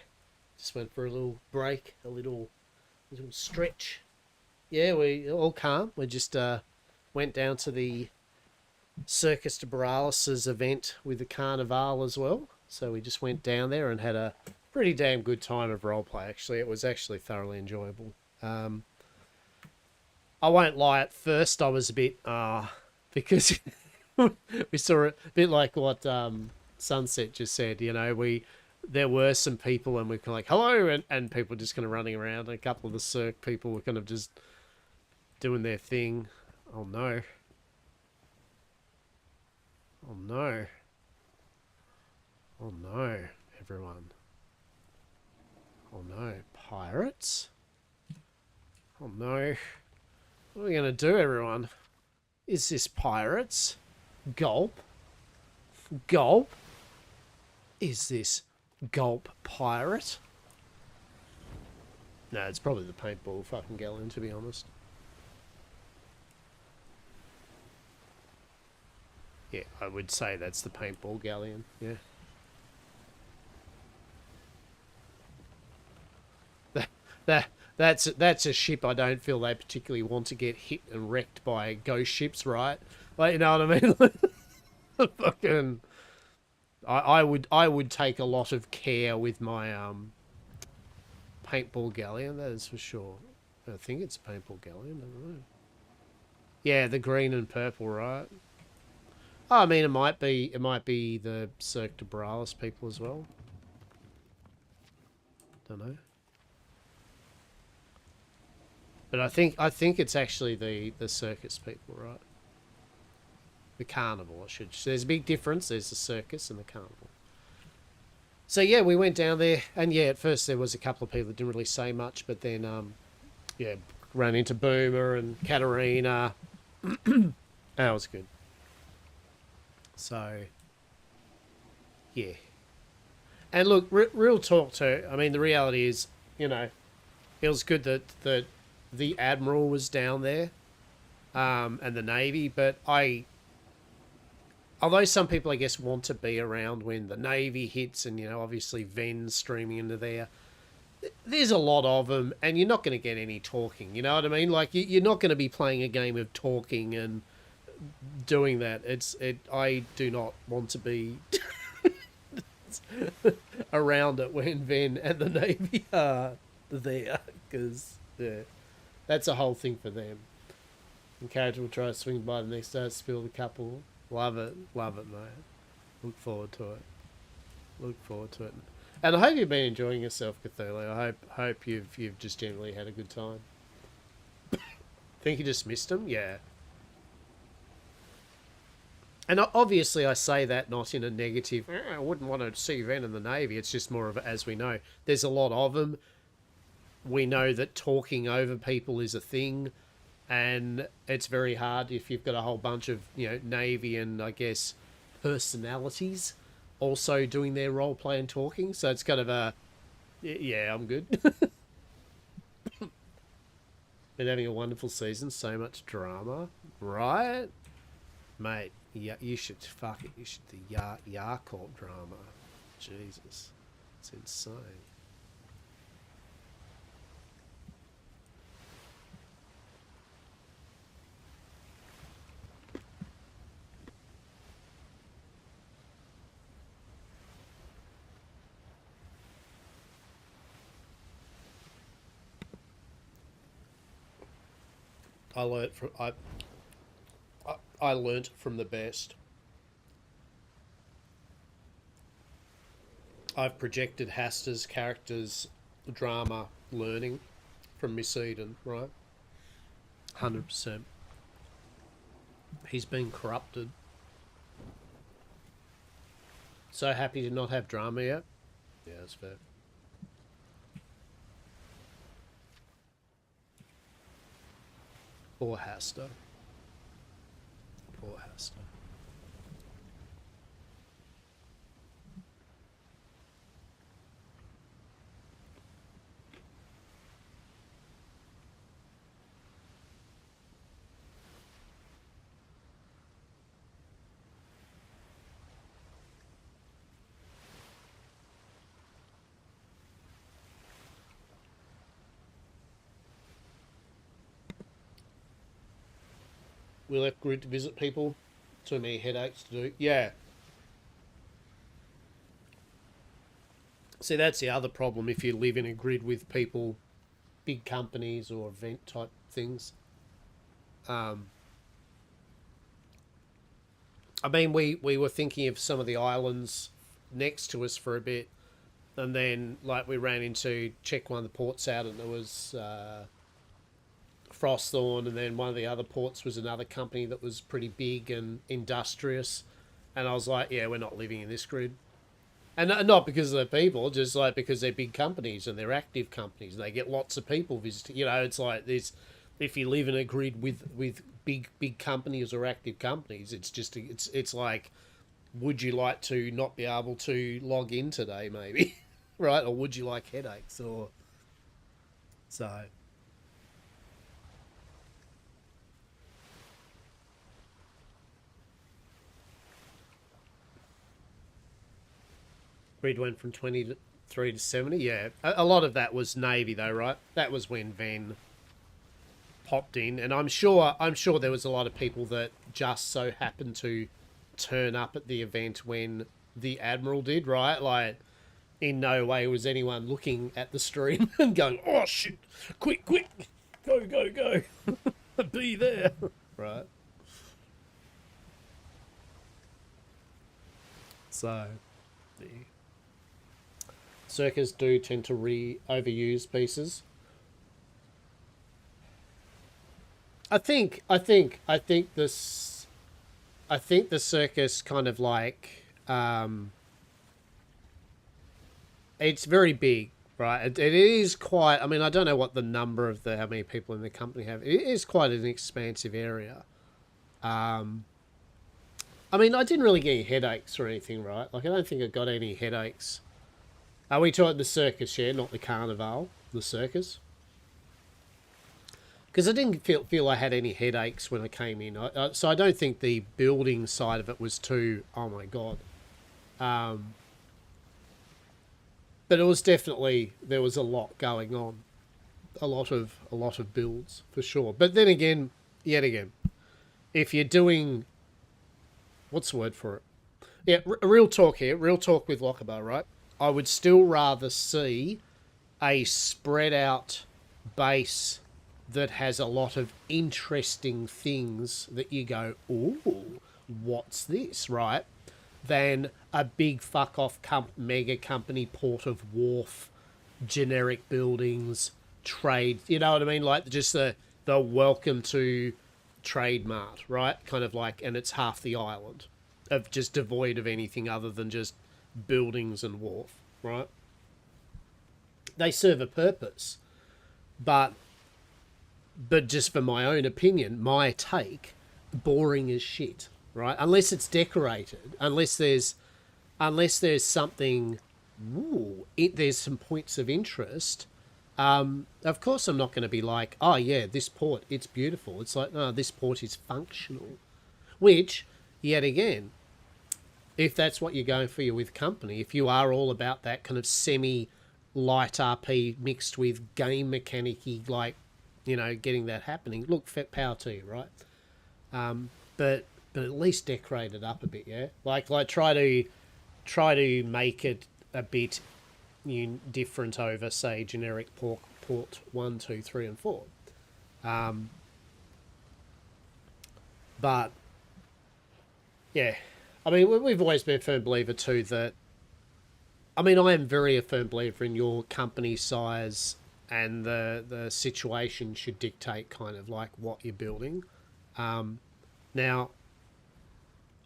Just went for a little break, a little stretch. Yeah, we all calm. We just went down to the Circus de Boralis's event with the Carnival as well. So we just went down there and had a pretty damn good time of roleplay, actually. It was actually thoroughly enjoyable. I won't lie, at first I was a bit, because we saw it a bit like what Sunset just said, you know, there were some people and we were like, hello, and people just kind of running around. And a couple of the Cirque people were kind of just doing their thing. Oh no. Oh no. Oh no, everyone. Oh no, pirates? Oh no. What are we going to do, everyone? Is this pirates? Gulp? Gulp? Is this gulp pirate? No, it's probably the paintball fucking galleon, to be honest. Yeah, I would say that's the paintball galleon, yeah. That's a ship I don't feel they particularly want to get hit and wrecked by ghost ships, right? Like, you know what I mean? Fucking, I would take a lot of care with my paintball galleon. That is for sure. I think it's a paintball galleon. I don't know. Yeah, the green and purple, right? Oh, I mean, it might be the Cirque de Borealis people as well. Don't know. But I think it's actually the circus people, right? The carnival, I should. There's a big difference. There's the circus and the carnival. So yeah, we went down there, and yeah, at first there was a couple of people that didn't really say much, but then yeah, ran into Boomer and Katarina. That was good. So yeah, and look, real talk too. I mean, the reality is, you know, it was good that the Admiral was down there, and the Navy, but although some people, I guess, want to be around when the Navy hits and, you know, obviously Ven's streaming into there, there's a lot of them, and you're not going to get any talking, you know what I mean? Like, you're not going to be playing a game of talking and doing that. I do not want to be around it when Ven and the Navy are there, because, yeah, that's a whole thing for them. And character will try to swing by the next day, spill the couple. Love it, mate. Look forward to it. Look forward to it. And I hope you've been enjoying yourself, Cthulhu. I hope you've just generally had a good time. Think you just missed him? Yeah. And obviously I say that not in a negative, I wouldn't want to see Ven in the Navy. It's just more of, as we know, there's a lot of them. We know that talking over people is a thing. And it's very hard if you've got a whole bunch of, you know, Navy and, I guess, personalities also doing their role play and talking. So it's kind of a, yeah, I'm good. Been having a wonderful season. So much drama. Right? Mate, yeah, you should, fuck it. You should, the Yarkort drama. Jesus. It's insane. I learnt from the best. I've projected Hastur's character's drama learning from Miss Eden, right? 100%. He's been corrupted. So happy to not have drama yet. Yeah, that's fair. Poor Hastur. Poor Hastur. we left grid to visit people. Too many headaches to do. Yeah. See, that's the other problem if you live in a grid with people, big companies or event type things. I mean, we were thinking of some of the islands next to us for a bit, and then like we ran into check one of the ports out, and there was Frosthorn, and then one of the other ports was another company that was pretty big and industrious, and I was like, yeah, we're not living in this grid. And not because of the people, just like because they're big companies and they're active companies. They get lots of people visiting. You know, it's like this. If you live in a grid with big companies or active companies, it's just it's like, would you like to not be able to log in today, maybe, right? Or would you like headaches or so? Grid went from 23 to 70. Yeah, a lot of that was Navy though, right? That was when Ven popped in, and I'm sure there was a lot of people that just so happened to turn up at the event when the Admiral did, right? Like, in no way was anyone looking at the stream and going, "Oh shit, quick, go, be there," right? So, the circus do tend to overuse pieces. I think the circus kind of like it's very big, right? It is quite. I mean, I don't know what the number of how many people in the company have. It is quite an expansive area. I mean, I didn't really get any headaches or anything, right? Like, I don't think I got any headaches. Are we talking the circus, yeah, not the carnival, the circus? Because I didn't feel I had any headaches when I came in. So I don't think the building side of it was too, oh my God. But it was definitely, there was a lot going on. A lot of builds, for sure. But then again, yet again, if you're doing, what's the word for it? Yeah, real talk here, real talk with Lockabar, right? I would still rather see a spread out base that has a lot of interesting things that you go, ooh, what's this, right? Than a big fuck off mega company port of wharf, generic buildings, trade, you know what I mean? Like just the welcome to Trade Mart, right? Kind of like, and it's half the island of just devoid of anything other than just buildings and wharf, right? They serve a purpose, but just for my own opinion, my take, boring as shit, right? Unless it's decorated, unless there's something, there's some points of interest. Of course, I'm not going to be like, oh yeah, this port, it's beautiful. It's like, no, this port is functional, which, yet again, if that's what you're going for with company, if you are all about that kind of semi-light RP mixed with game mechanic-y, like, you know, getting that happening, look, power to you, right? But at least decorate it up a bit, yeah? Like try to make it a bit different over, say, generic port 1, 2, 3, and 4. But, yeah. I mean, we've always been a firm believer too that, I mean, I am very a firm believer in your company size and the situation should dictate kind of like what you're building. Now,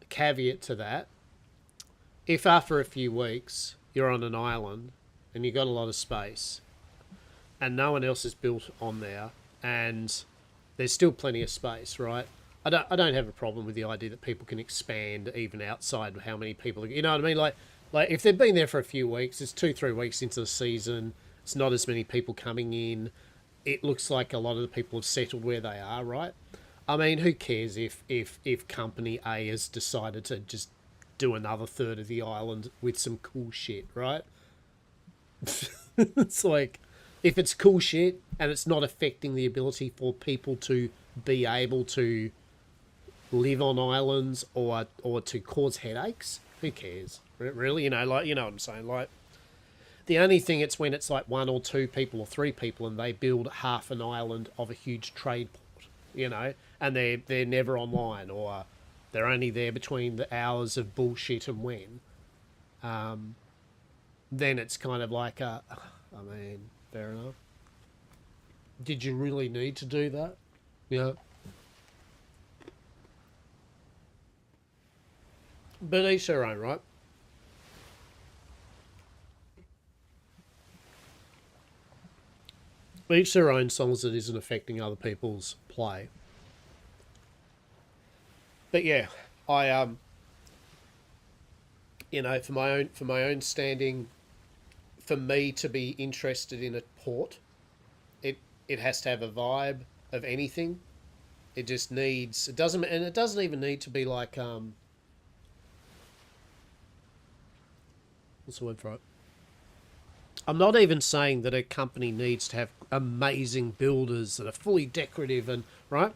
caveat to that, if after a few weeks you're on an island and you've got a lot of space and no one else is built on there and there's still plenty of space, right? I don't have a problem with the idea that people can expand even outside how many people, you know what I mean? Like if they've been there for a few weeks, it's 2-3 weeks into the season, it's not as many people coming in, it looks like a lot of the people have settled where they are, right? I mean, who cares if Company A has decided to just do another third of the island with some cool shit, right? It's like, if it's cool shit and it's not affecting the ability for people to be able to live on islands or to cause headaches. Who cares? Really, you know, like, you know what I'm saying? Like, the only thing it's when it's like 1 or 2 people or 3 people and they build half an island of a huge trade port, you know, and they're never online, or they're only there between the hours of bullshit and when. Then it's kind of like, I mean, fair enough. Did you really need to do that? Yeah. But each their own, right? Each their own, as long as it isn't affecting other people's play. But yeah, I you know, for my own standing, for me to be interested in a port, it has to have a vibe of anything. It just needs, it doesn't even need to be like what's the word for it? I'm not even saying that a company needs to have amazing builders that are fully decorative and, right?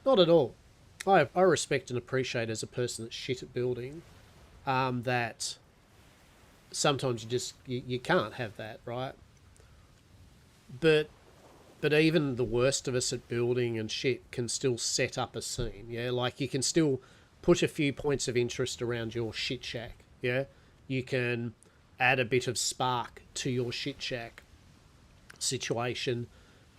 Not at all. I respect and appreciate as a person that's shit at building, that sometimes you can't have that, right? But even the worst of us at building and shit can still set up a scene, yeah? Like, you can still put a few points of interest around your shit shack, yeah? You can add a bit of spark to your shit shack situation,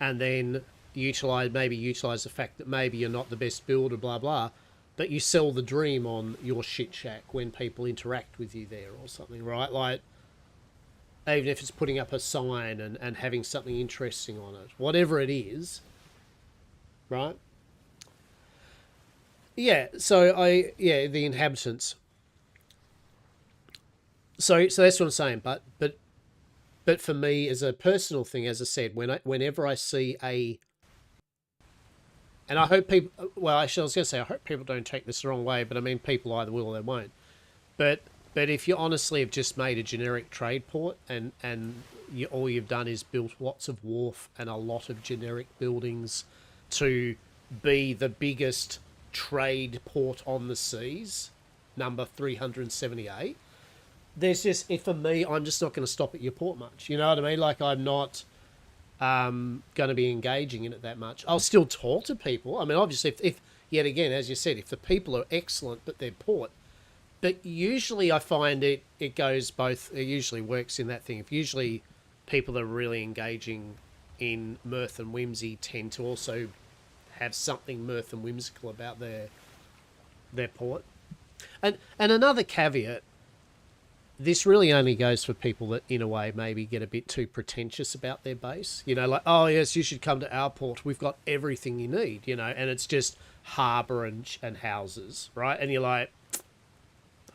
and then utilize the fact that maybe you're not the best builder, blah blah, but you sell the dream on your shit shack when people interact with you there or something, right? Like, even if it's putting up a sign and having something interesting on it, whatever it is, right? Yeah, so the inhabitants. So that's what I'm saying. But for me, as a personal thing, as I said, whenever I see and I hope people, well, actually, I was going to say, I hope people don't take this the wrong way, but I mean, people either will or they won't. But if you honestly have just made a generic trade port and all you've done is built lots of wharf and a lot of generic buildings to be the biggest trade port on the seas, number 378, there's just, for me, I'm just not going to stop at your port much. You know what I mean? Like, I'm not going to be engaging in it that much. I'll still talk to people. I mean, obviously, if yet again, as you said, if the people are excellent but they're port, but usually I find it goes both. It usually works in that thing. If usually people that are really engaging in mirth and whimsy tend to also have something mirth and whimsical about their port. And another caveat, this really only goes for people that, in a way, maybe get a bit too pretentious about their base. You know, like, oh, yes, you should come to our port. We've got everything you need, you know, and it's just harbour and houses, right? And you're like,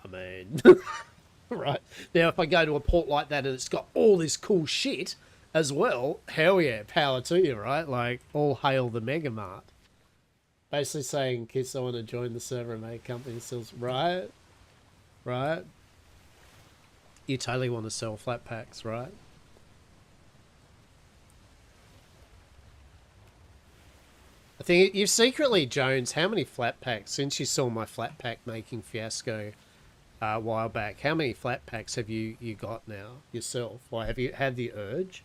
I mean, right. Now, if I go to a port like that and it's got all this cool shit as well, hell yeah, power to you, right? Like, all hail the Mega Mart. Basically saying, kids, I want to join the server and make company sells, right? Right? You totally want to sell flat packs, right? I think you've secretly, Jones, how many flat packs, since you saw my flat pack making fiasco a while back, how many flat packs have you got now yourself? Or have you had the urge?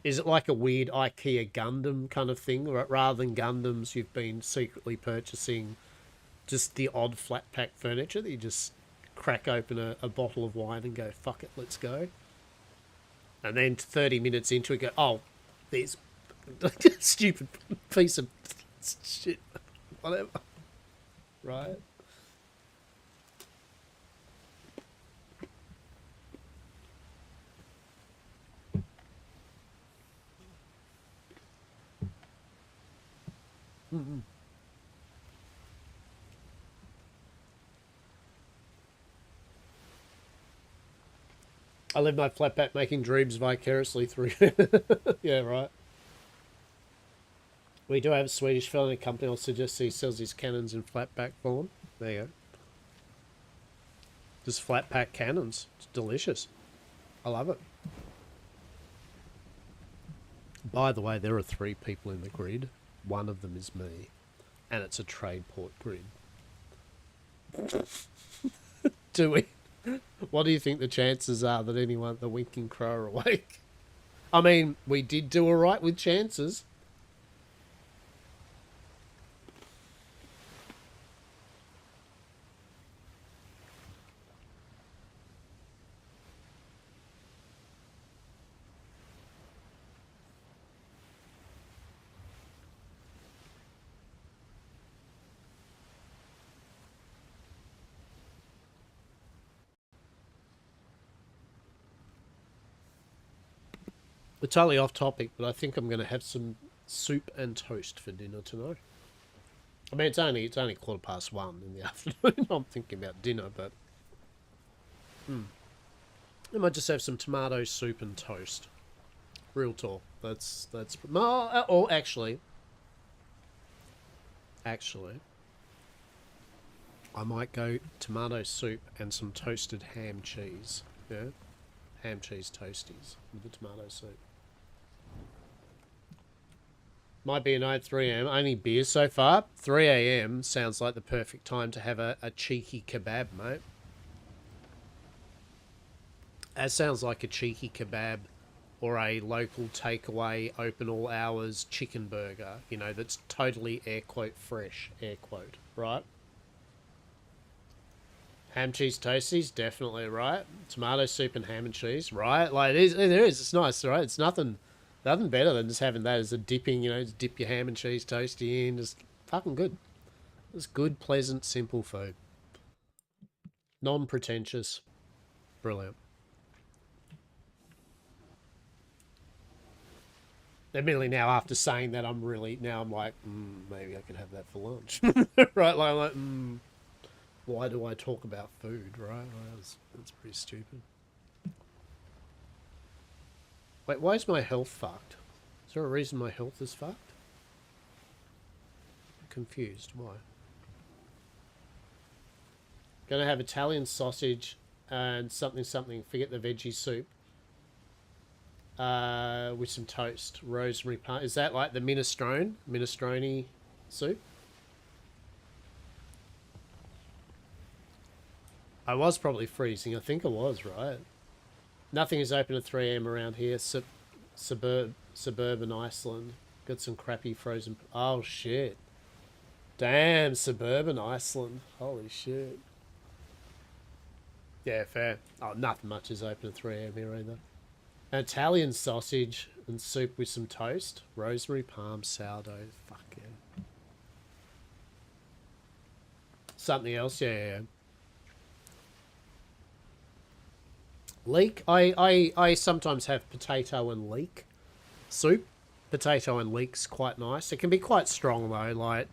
Is it like a weird IKEA Gundam kind of thing? Or rather than Gundams, you've been secretly purchasing just the odd flat pack furniture that you just crack open a bottle of wine and go, fuck it, let's go. And then 30 minutes into it, go, oh, there's stupid piece of shit, whatever. Right? Mm-hmm. I live my flat pack making dreams vicariously through. Yeah, right. We do have a Swedish fellow in a company. I'll suggest he sells his cannons in flat pack form. There you go. Just flat pack cannons. It's delicious. I love it. By the way, there are 3 people in the grid. One of them is me. And it's a trade port grid. Do we? What do you think the chances are that anyone at the Winking Crow are awake? I mean, we did do all right with chances. We're totally off topic, but I think I'm going to have some soup and toast for dinner tonight. I mean, it's only 1:15 in the afternoon. I'm thinking about dinner, but I might just have some tomato soup and toast. Real talk. That's or actually, I might go tomato soup and some toasted ham cheese. Yeah, ham cheese toasties with the tomato soup. Might be a night 3 a.m. Only beer so far. 3 a.m. sounds like the perfect time to have a cheeky kebab, mate. That sounds like a cheeky kebab or a local takeaway, open all hours chicken burger, you know, that's totally air quote fresh, air quote, right? Ham cheese toasties, definitely, right? Tomato soup and ham and cheese, right? Like, it's nice, right? It's nothing better than just having that as a dipping, you know, just dip your ham and cheese toasty in. Just fucking good. It's good, pleasant, simple food. Non-pretentious. Brilliant. Admittedly, now after saying that, I'm like, maybe I could have that for lunch. Right? Like, why do I talk about food, right? Well, that's pretty stupid. Wait, why is my health fucked? Is there a reason my health is fucked? I'm confused. Why? Gonna have Italian sausage and something. Forget the veggie soup. With some toast, rosemary parm. Is that like the minestrone soup? I was probably freezing. I think I was, right? Nothing is open at 3 a.m. around here. Suburban Iceland. Got some crappy frozen... Oh, shit. Damn, suburban Iceland. Holy shit. Yeah, fair. Oh, nothing much is open at 3 a.m. here either. An Italian sausage and soup with some toast. Rosemary, parm, sourdough. Fuck yeah. Something else, yeah. Leek. I sometimes have potato and leek soup. Potato and leek's quite nice. It can be quite strong though. Like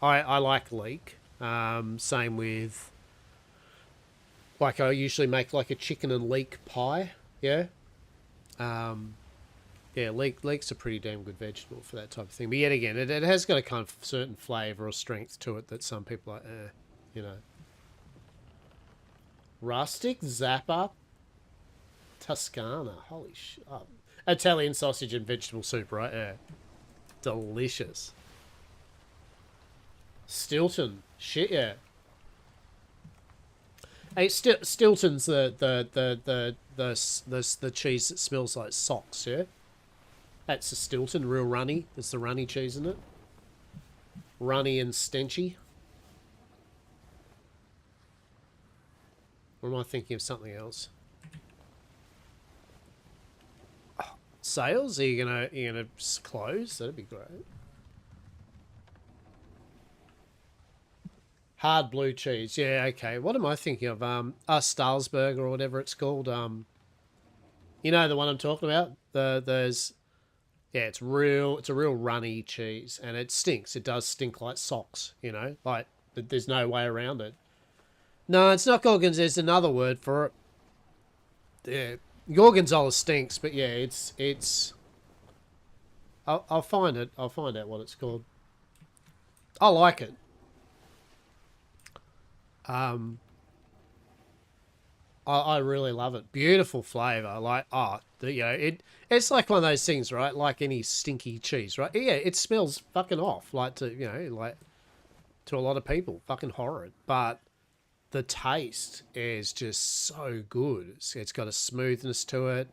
I like leek. Same with, like, I usually make like a chicken and leek pie. Yeah. Yeah, leek's a pretty damn good vegetable for that type of thing. But yet again, it has got a kind of certain flavour or strength to it that some people are like, you know. Rustic Zappa Toscana. Holy shit. Oh. Italian sausage and vegetable soup, right? Yeah. Delicious. Stilton. Shit, yeah. Hey, Stilton's the cheese that smells like socks, yeah? That's the Stilton, real runny. It's the runny cheese, isn't it? Runny and stenchy. Or am I thinking of something else? Oh, sales? Are you gonna close? That'd be great. Hard blue cheese. Yeah, okay. What am I thinking of? Stahlsberg or whatever it's called. You know the one I'm talking about? Yeah, it's a real runny cheese and it stinks. It does stink like socks, you know? Like there's no way around it. No, it's not Gorgonzola. There's another word for it. Yeah, Gorgonzola stinks, but yeah, it's. I'll find it. I'll find out what it's called. I like it. I really love it. Beautiful flavour. Like, you know, it's like one of those things, right? Like any stinky cheese, right? Yeah, it smells fucking off. Like, you know, like to a lot of people. Fucking horrid. But the taste is just so good. It's got a smoothness to it.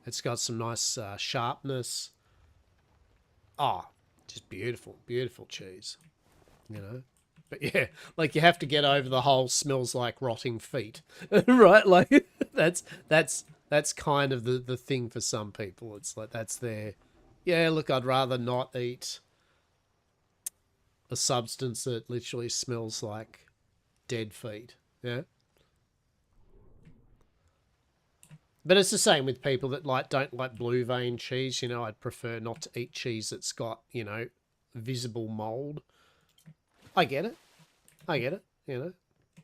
It's got some nice sharpness. Oh, just beautiful, beautiful cheese. You know? But yeah, like you have to get over the whole smells like rotting feet. Right? Like that's kind of the thing for some people. It's like that's their, yeah, look, I'd rather not eat a substance that literally smells like dead feet. Yeah. But it's the same with people that don't like blue vein cheese. You know, I'd prefer not to eat cheese that's got, you know, visible mold. I get it. You know.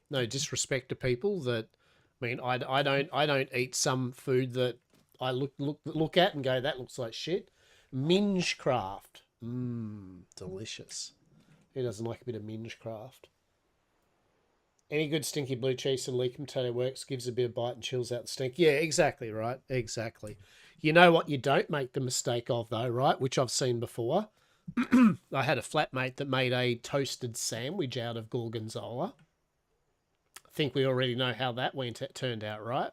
No disrespect to people that, I mean, I don't eat some food that I look at and go, that looks like shit. Mingecraft. Delicious. Who doesn't like a bit of Mingecraft? Any good stinky blue cheese and leek potato works, gives a bit of bite and chills out the stink. Yeah, exactly, right? Exactly. You know what you don't make the mistake of, though, right? Which I've seen before. I had a flatmate that made a toasted sandwich out of gorgonzola. I think we already know how that turned out, right?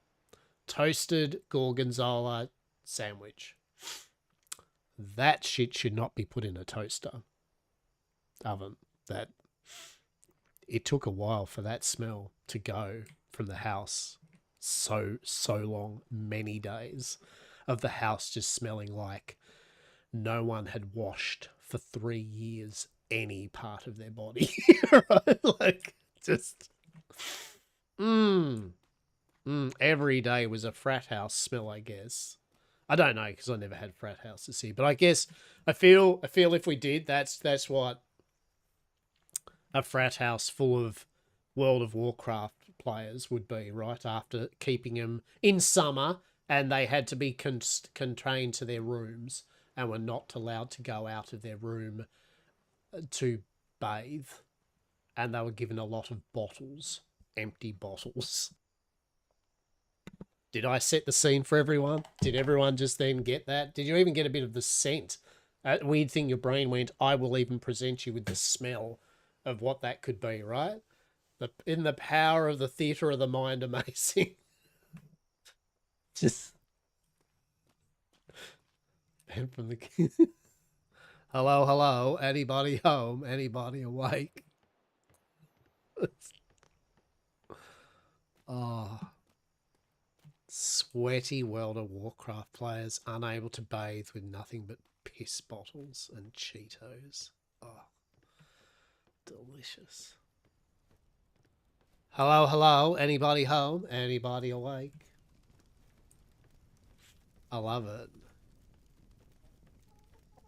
Toasted gorgonzola sandwich. That shit should not be put in a toaster oven. It took a while for that smell to go from the house. So long, many days of the house just smelling like no one had washed for 3 years any part of their body. Right? Like, just... Every day was a frat house smell, I guess. I don't know, because I never had frat houses here. But I guess, I feel if we did, that's what a frat house full of World of Warcraft players would be, right? After keeping them in summer and they had to be contained to their rooms and were not allowed to go out of their room to bathe. And they were given a lot of bottles, empty bottles. Did I set the scene for everyone? Did everyone just then get that? Did you even get a bit of the scent? Weird thing, your brain went, I will even present you with the smell of what that could be, right? In the power of the theatre of the mind, amazing. Just... And from the... Hello, anybody home? Anybody awake? Oh... Sweaty World of Warcraft players unable to bathe with nothing but piss bottles and Cheetos. Oh, delicious. Hello, anybody home? Anybody awake? I love it.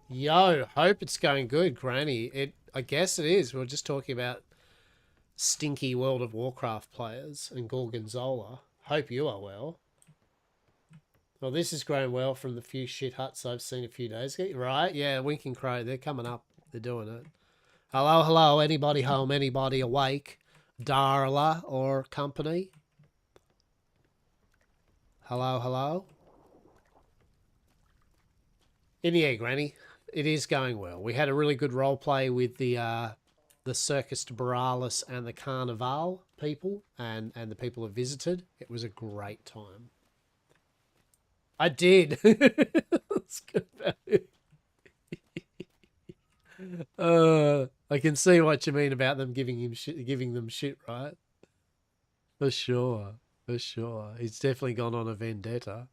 Yo, hope it's going good, Granny. I guess it is. We were just talking about stinky World of Warcraft players and Gorgonzola. Hope you are well. Well, this is growing well from the few shit huts I've seen a few days ago. Right? Yeah, Winking Crow. They're coming up. They're doing it. Hello. Anybody home? Anybody awake? Darla or company? Hello. And yeah, Granny, it is going well. We had a really good role play with the Circus de Borealis and the Carnival people and the people who visited. It was a great time. I did. Let's go back. I can see what you mean about them giving them shit, right? For sure. He's definitely gone on a vendetta.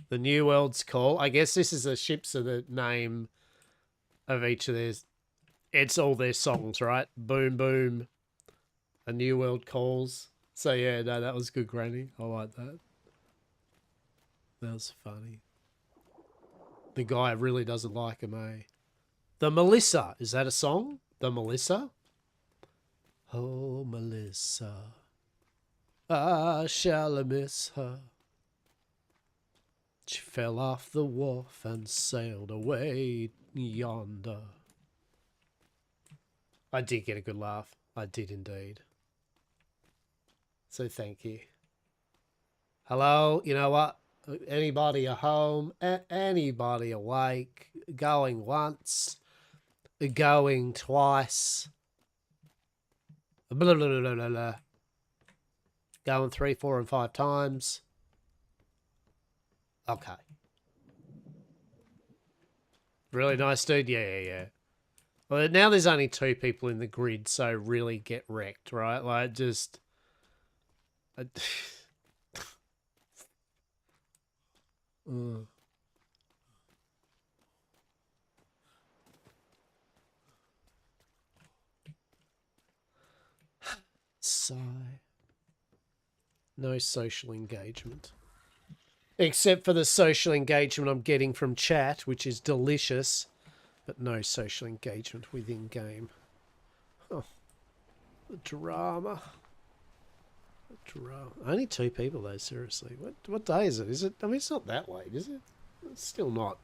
The New World's Call. I guess this is the ships of the name of each of theirs. It's all their songs, right? Boom, boom. A New World Calls. So yeah, no, that was good, Granny. I like that. That was funny. The guy really doesn't like him, eh? The Melissa. Is that a song? The Melissa? Oh, Melissa. I shall miss her. She fell off the wharf and sailed away yonder. I did get a good laugh. I did indeed. So thank you. Hello, you know what? Anybody at home? Anybody awake? Going once? Going twice? Blah, blah, blah, blah, blah. Going 3, 4, and 5 times. Okay. Really nice, dude. Yeah. Well, now there's only 2 people in the grid, so really get wrecked, right? Like, just... Sigh. No social engagement. Except for the social engagement I'm getting from chat, which is delicious, but no social engagement within game. Oh, the drama. The drama. Only 2 people though, seriously. What day is it? Is it? I mean, it's not that late, is it? It's still not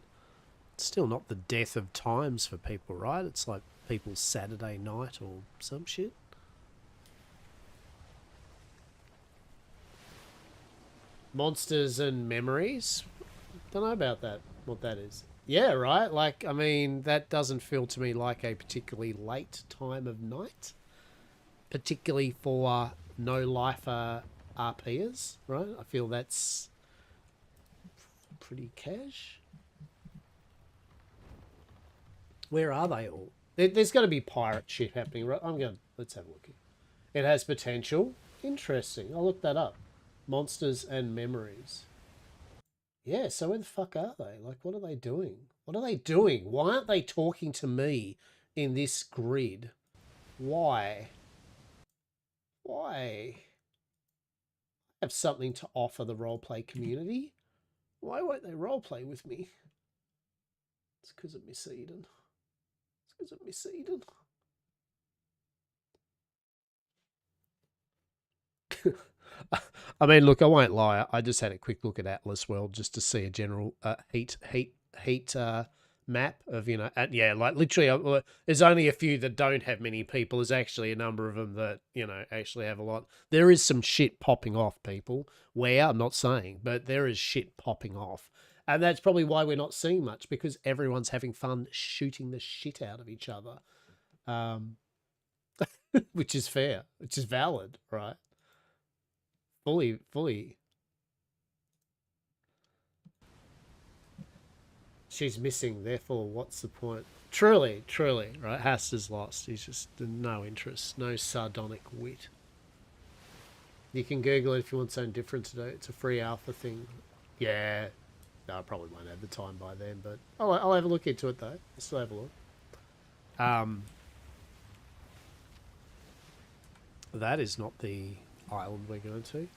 the death of times for people, right? It's like people's Saturday night or some shit. Monsters and Memories? Don't know about that, what that is. Yeah, right? Like, I mean, that doesn't feel to me like a particularly late time of night. Particularly for no-lifer RPers, right? I feel that's pretty cash. Where are they all? There's got to be pirate shit happening, right? Let's have a look here. It has potential. Interesting. I'll look that up. Monsters and Memories. Yeah, so where the fuck are they? Like, what are they doing? What are they doing? Why aren't they talking to me in this grid? Why? I have something to offer the roleplay community. Why won't they roleplay with me? It's because of Miss Eden. I mean, look, I won't lie. I just had a quick look at Atlas World just to see a general heat map of, you know, yeah, like literally there's only a few that don't have many people. There's actually a number of them that, you know, actually have a lot. There is some shit popping off, people. Where? I'm not saying, but there is shit popping off. And that's probably why we're not seeing much, because everyone's having fun shooting the shit out of each other. Which is fair, which is valid, right? Fully. She's missing, therefore what's the point? Truly, right? Hastur's lost. He's just no interest, no sardonic wit. You can Google it if you want something different to do. It's a free alpha thing. Yeah. No, I probably won't have the time by then, but I'll have a look into it though. I'll still have a look. That is not the island we're going to.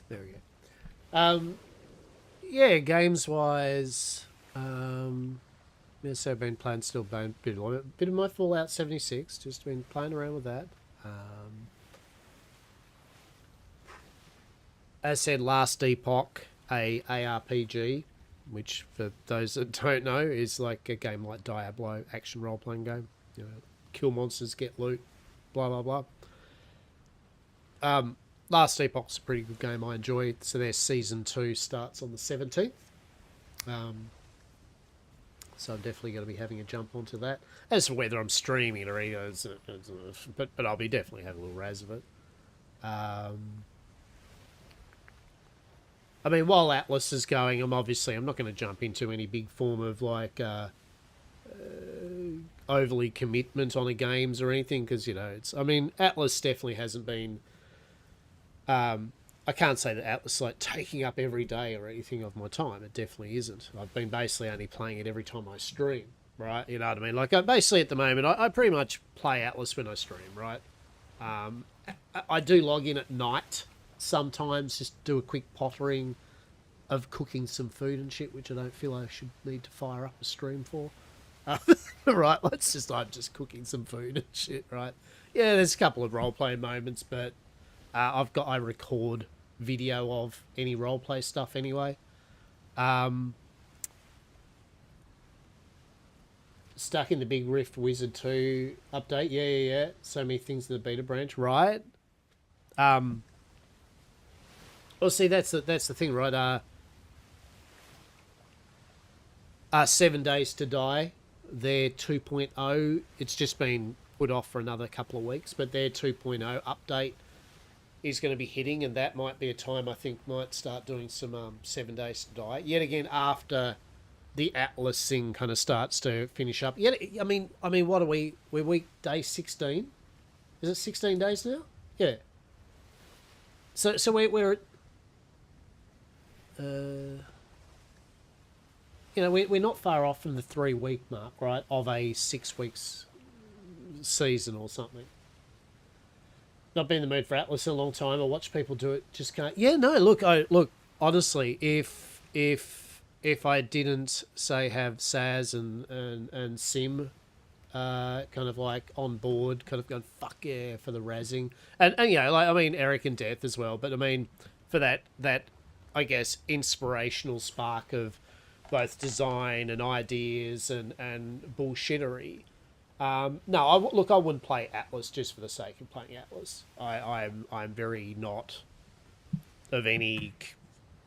There we go. Yeah, games wise, yes, I've been playing still a bit of my Fallout 76. Just been playing around with that. As said, Last Epoch, a ARPG, which for those that don't know is like a game like Diablo, action role playing game. You know, kill monsters, get loot, blah blah blah. Last Epoch's a pretty good game. I enjoy it. So their season 2 starts on the 17th. So I'm definitely going to be having a jump onto that. As for whether I'm streaming it or either, but I'll be definitely having a little raz of it. I mean, while Atlas is going, I'm not going to jump into any big form of like overly commitment on a games or anything, because, you know, it's. I mean, Atlas definitely hasn't been. I can't say that Atlas is like taking up every day or anything of my time. It definitely isn't. I've been basically only playing it every time I stream, right? You know what I mean? Like, basically at the moment, I pretty much play Atlas when I stream, right? I do log in at night sometimes, just do a quick pottering of cooking some food and shit, which I don't feel I should need to fire up a stream for. Right? I'm just cooking some food and shit, right? Yeah, there's a couple of role-playing moments, but I record video of any roleplay stuff stuck in the Big Rift Wizard 2 update. Yeah. So many things in the beta branch, right? Well, see, that's the thing, right? 7 Days to Die, their 2.0, it's just been put off for another couple of weeks, but their 2.0 update is going to be hitting, and that might be a time I think might start doing some 7 Days to Die. Yet again, after the Atlas thing kind of starts to finish up. Yet, I mean, what are we? We're day 16? Is it 16 days now? Yeah. So we're at, we're not far off from the 3-week mark, right, of a 6 weeks season or something. Not been in the mood for Atlas in a long time. I watch people do it, just can't. Yeah, no, look, honestly, if I didn't say have Saz and Sim kind of like on board, kind of going fuck yeah for the razzing, and Eric and Death as well, but I mean for that I guess inspirational spark of both design and ideas and bullshittery. No, I wouldn't play Atlas just for the sake of playing Atlas. I'm very not of any.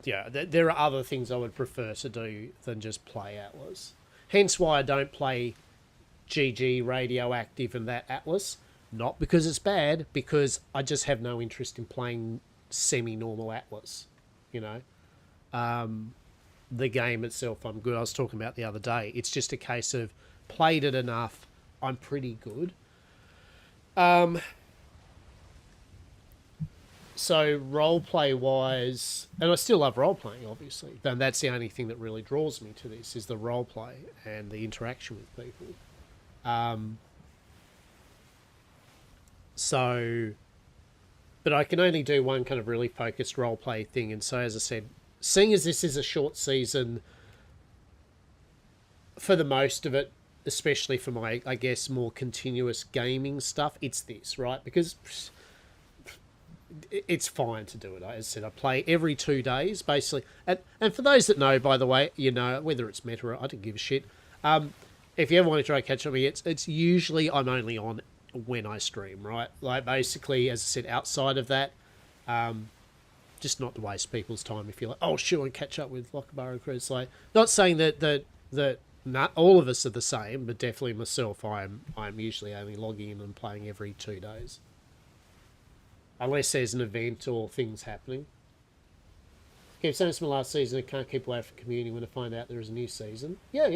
Yeah, there are other things I would prefer to do than just play Atlas. Hence why I don't play GG Radioactive and that Atlas. Not because it's bad, because I just have no interest in playing semi-normal Atlas. The game itself, I'm good. I was talking about the other day. It's just a case of played it enough. I'm pretty good. So roleplay wise, and I still love roleplaying, obviously. And that's the only thing that really draws me to this is the roleplay and the interaction with people. But I can only do one kind of really focused roleplay thing. And so, as I said, seeing as this is a short season, for the most of it, especially for my, I guess, more continuous gaming stuff, it's this, right? Because it's fine to do it. As I said, I play every 2 days, basically. And for those that know, by the way, whether it's meta or I don't give a shit. If you ever want to try to catch up with me, it's usually I'm only on when I stream, right? Like, basically, as I said, outside of that, just not to waste people's time if you're like, oh, sure, and catch up with Lockabara Crew. It's like, not saying that not all of us are the same, but definitely myself, I'm usually only logging in and playing every 2 days. Unless there's an event or things happening. Keep saying this from last season, I can't keep away from community when I find out there is a new season. Yeah.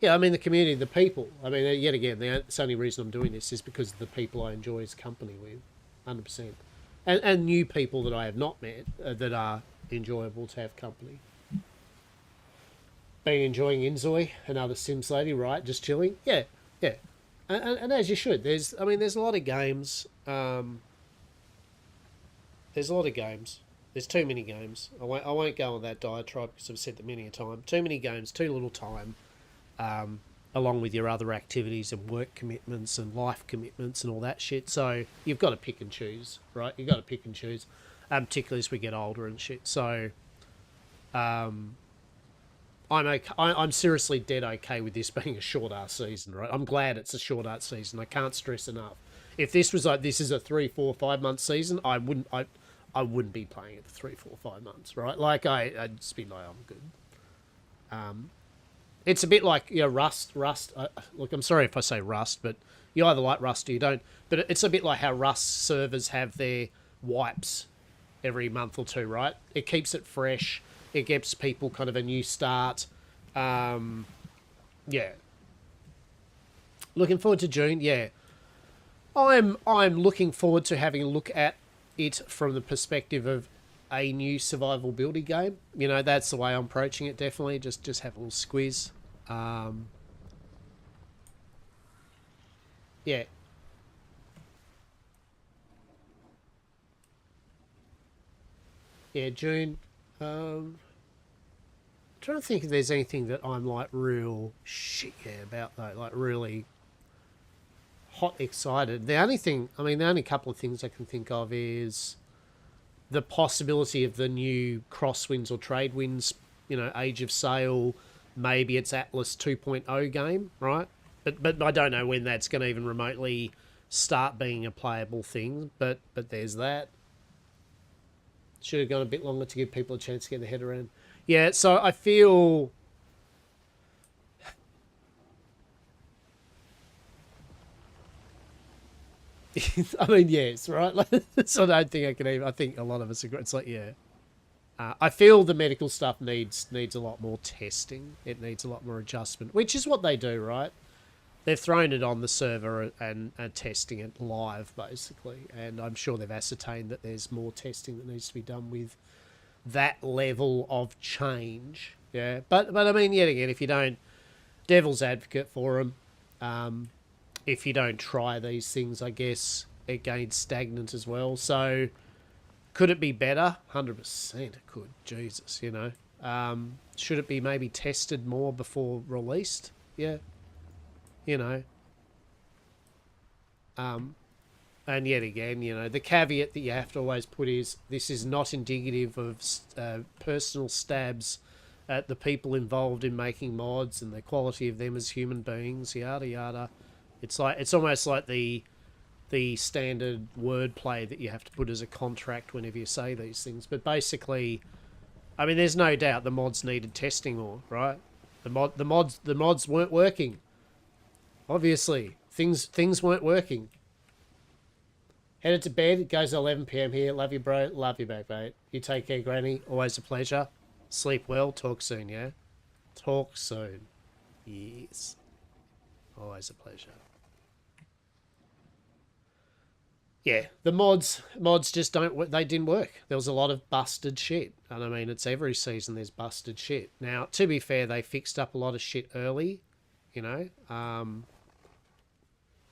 Yeah, I mean, the community, the people. I mean, yet again, the only reason I'm doing this is because of the people I enjoy his company with. 100%. And new people that I have not met that are enjoyable to have company. Been enjoying Inzoi, another Sims lady, right? Just chilling. Yeah. And as you should. There's a lot of games. There's a lot of games. There's too many games. I won't go on that diatribe because I've said that many a time. Too many games, too little time. Along with your other activities and work commitments and life commitments and all that shit. So you've got to pick and choose, right? You've got to pick and choose, particularly as we get older and shit. So I'm seriously dead okay with this being a short-ass season, right? I'm glad it's a short-ass season. I can't stress enough. If this was like, this is a 3, 4, 5 month season, I wouldn't be playing it for 3, 4, 5 months, right? Like, I'd just be like, I'm good. It's a bit like, Rust. Look, I'm sorry if I say Rust, but you either like Rust or you don't. But it's a bit like how Rust servers have their wipes every month or two, right? It keeps it fresh. It gives people kind of a new start. Yeah. Looking forward to June, yeah. I'm looking forward to having a look at it from the perspective of a new survival building game. That's the way I'm approaching it, definitely. Just have a little squiz. Yeah. Yeah, June. I'm trying to think if there's anything that I'm like real shit about though, like really hot excited. The only couple of things I can think of is the possibility of the new Crosswinds or Tradewinds, Age of Sail, maybe it's Atlas 2.0 game, right? But I don't know when that's going to even remotely start being a playable thing. But there's that. Should have gone a bit longer to give people a chance to get their head around. Yeah, so I feel... I mean, yes, right? So I don't think I can even... I think a lot of us agree. It's like, yeah. I feel the medical stuff needs a lot more testing. It needs a lot more adjustment, which is what they do, right? They've thrown it on the server and testing it live, basically. And I'm sure they've ascertained that there's more testing that needs to be done with that level of change. Yeah, but I mean, yet again, if you don't... Devil's advocate for them. If you don't try these things, I guess it gains stagnant as well. So... Could it be better? 100% it could. Jesus, you know. Should it be maybe tested more before released? Yeah. You know. And yet again, you know, the caveat that you have to always put is this is not indicative of personal stabs at the people involved in making mods and the quality of them as human beings, yada yada. It's almost like the standard wordplay that you have to put as a contract whenever you say these things. But basically, I mean, there's no doubt the mods needed testing more, right? The mods weren't working. Obviously, things weren't working. Headed to bed. It goes at 11 p.m. here. Love you, bro. Love you back, mate. You take care, Granny. Always a pleasure. Sleep well. Talk soon, yeah? Talk soon. Yes. Always a pleasure. Yeah, the mods just they didn't work. There was a lot of busted shit. And I mean, it's every season there's busted shit. Now, to be fair, they fixed up a lot of shit early, you know,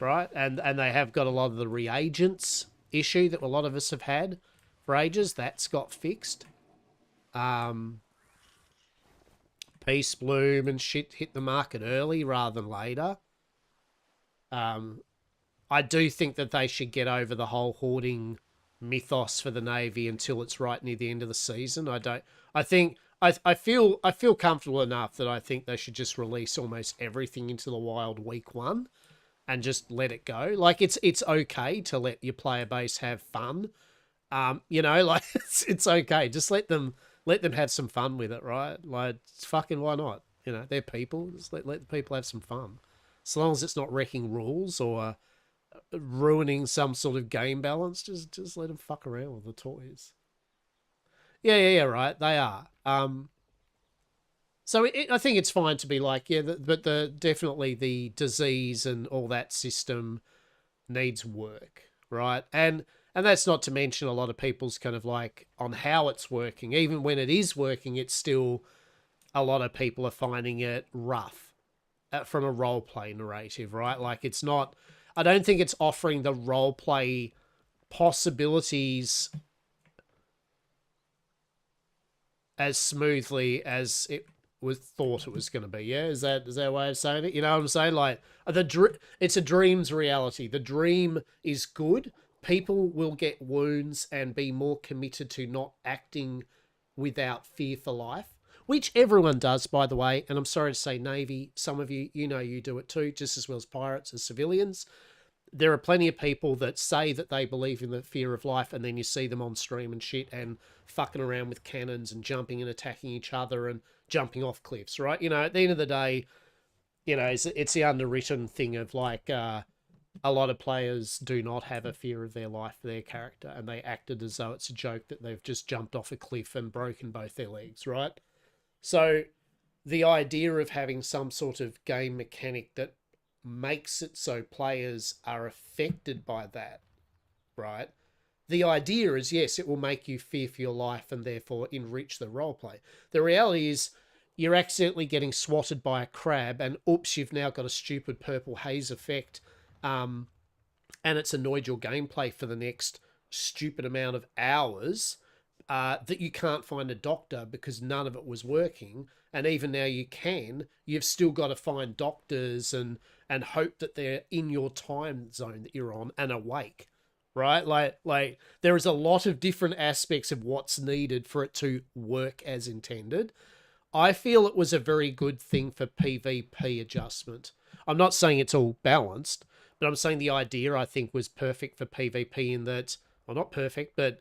right? And they have got a lot of the reagents issue that a lot of us have had for ages. That's got fixed. Peace Bloom and shit hit the market early rather than later. I do think that they should get over the whole hoarding mythos for the Navy until it's right near the end of the season. I feel comfortable enough that I think they should just release almost everything into the wild week 1 and just let it go. Like it's okay to let your player base have fun. You know, like it's okay. Just let them have some fun with it, right? Like fucking why not? You know, they're people. Just let the people have some fun. As long as it's not wrecking rules or ruining some sort of game balance, just let them fuck around with the toys. Yeah, right. They are. So I think it's fine to be like, yeah, but definitely the disease and all that system needs work, right? And that's not to mention a lot of people's kind of like on how it's working. Even when it is working, it's still a lot of people are finding it rough from a roleplay narrative, right? Like it's not. I don't think it's offering the roleplay possibilities as smoothly as it was thought it was going to be. Yeah, is that a way of saying it? You know what I'm saying? Like it's a dream's reality. The dream is good. People will get wounds and be more committed to not acting without fear for life, which everyone does, by the way. And I'm sorry to say, Navy, some of you, you know, you do it too, just as well as pirates, as civilians. There are plenty of people that say that they believe in the fear of life, and then you see them on stream and shit and fucking around with cannons and jumping and attacking each other and jumping off cliffs, right? You know, at the end of the day, you know, it's the underwritten thing of like a lot of players do not have a fear of their life for their character, and they acted as though it's a joke that they've just jumped off a cliff and broken both their legs, right? So the idea of having some sort of game mechanic that makes it so players are affected by that, right? The idea is, yes, it will make you fear for your life and therefore enrich the roleplay. The reality is you're accidentally getting swatted by a crab and oops, you've now got a stupid purple haze effect, and it's annoyed your gameplay for the next stupid amount of hours, that you can't find a doctor because none of it was working. And even now you've still got to find doctors and hope that they're in your time zone that you're on and awake, right? Like there is a lot of different aspects of what's needed for it to work as intended. I feel it was a very good thing for PvP adjustment. I'm not saying it's all balanced, but I'm saying the idea I think was perfect for PvP in that, well, not perfect, but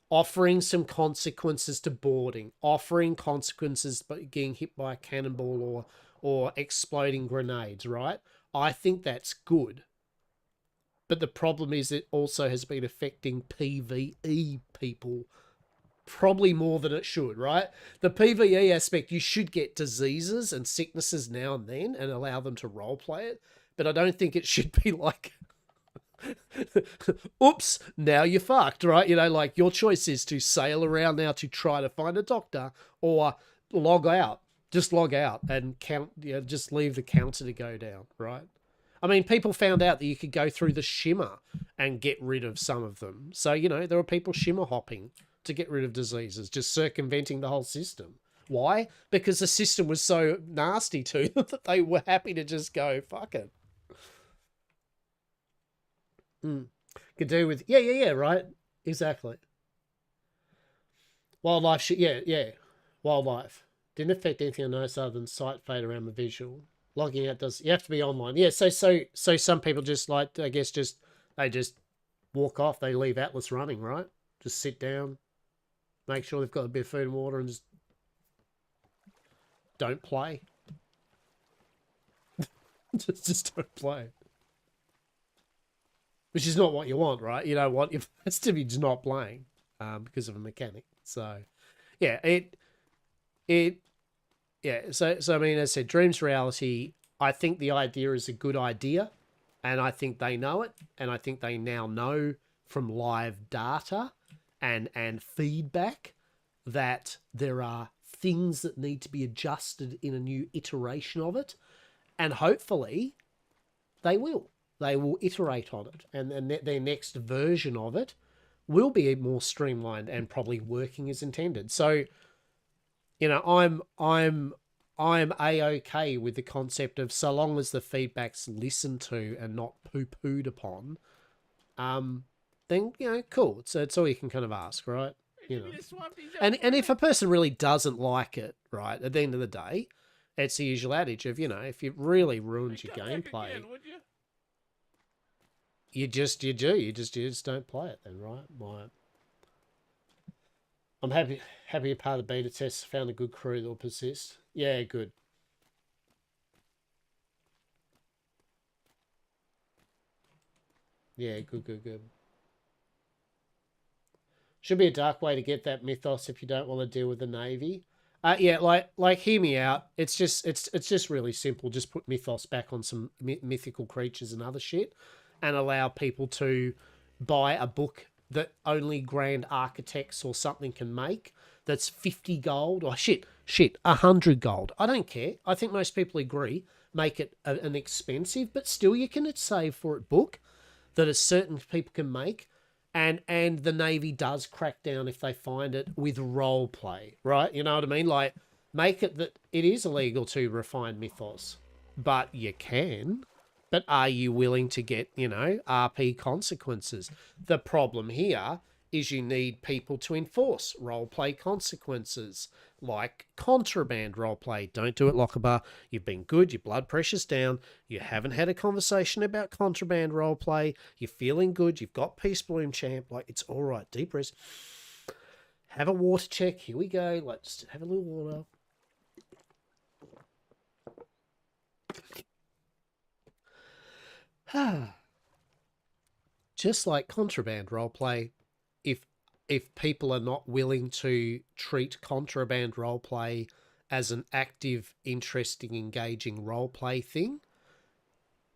offering some consequences to boarding, offering consequences by getting hit by a cannonball or exploding grenades, right? I think that's good. But the problem is it also has been affecting PvE people probably more than it should, right? The PvE aspect, you should get diseases and sicknesses now and then and allow them to roleplay it. But I don't think it should be like, oops, now you're fucked, right? You know, like your choice is to sail around now to try to find a doctor or log out. Just log out and count, just leave the counter to go down, right? I mean, people found out that you could go through the shimmer and get rid of some of them. So, you know, there were people shimmer hopping to get rid of diseases, just circumventing the whole system. Why? Because the system was so nasty to them that they were happy to just go, fuck it. Could do with, yeah, right? Exactly. Wildlife shit, yeah. Wildlife. Didn't affect anything I noticed other than sight fade around the visual. Logging out does, you have to be online. Yeah, so some people just like, I guess they just walk off, they leave Atlas running, right? Just sit down, make sure they've got a bit of food and water and just don't play. just don't play. Which is not what you want, right? You don't want your players to be just not playing because of a mechanic. So, yeah, So I mean, as I said, Dreams Reality, I think the idea is a good idea, and I think they know it, and I think they now know from live data and feedback that there are things that need to be adjusted in a new iteration of it, and hopefully they will. They will iterate on it, and their next version of it will be more streamlined and probably working as intended. So, you know, I'm A-okay with the concept of so long as the feedback's listened to and not poo-pooed upon, then, you know, cool. It's all you can kind of ask, right? You know. And if a person really doesn't like it, right, at the end of the day, it's the usual adage of, you know, if it really ruins your gameplay, you just don't play it then, right? Right. I'm happy you're part of the beta test. Found a good crew that will persist. Yeah, good. Yeah, good. Should be a dark way to get that mythos if you don't want to deal with the Navy. Yeah, like hear me out. It's just really simple. Just put mythos back on some mythical creatures and other shit, and allow people to buy a book that only Grand Architects or something can make. That's 50 gold or shit, 100 gold. I don't care. I think most people agree. Make it an expensive, but still you can save for it book that a certain people can make. And the Navy does crack down if they find it with role play, right? You know what I mean? Like, make it that it is illegal to refine mythos, but you can. But are you willing to get, you know, RP consequences? The problem here is you need people to enforce roleplay consequences, like contraband roleplay. Don't do it, Lockabar. You've been good, your blood pressure's down, you haven't had a conversation about contraband roleplay, you're feeling good, you've got Peace Bloom champ, like, it's all right. Deep breath. Have a water check. Here we go. Let's have a little water. Just like contraband roleplay, if people are not willing to treat contraband roleplay as an active, interesting, engaging roleplay thing,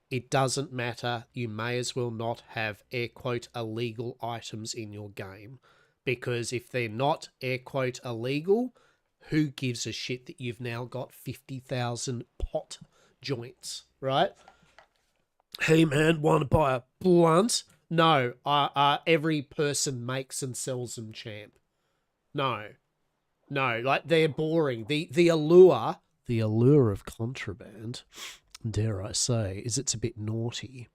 it doesn't matter. You may as well not have air quote illegal items in your game, because if they're not air quote illegal, who gives a shit that you've now got 50,000 pot joints, right? Hey man, want to buy a blunt? No, every person makes and sells them, champ. No, like, they're boring. The allure of contraband, dare I say, is it's a bit naughty.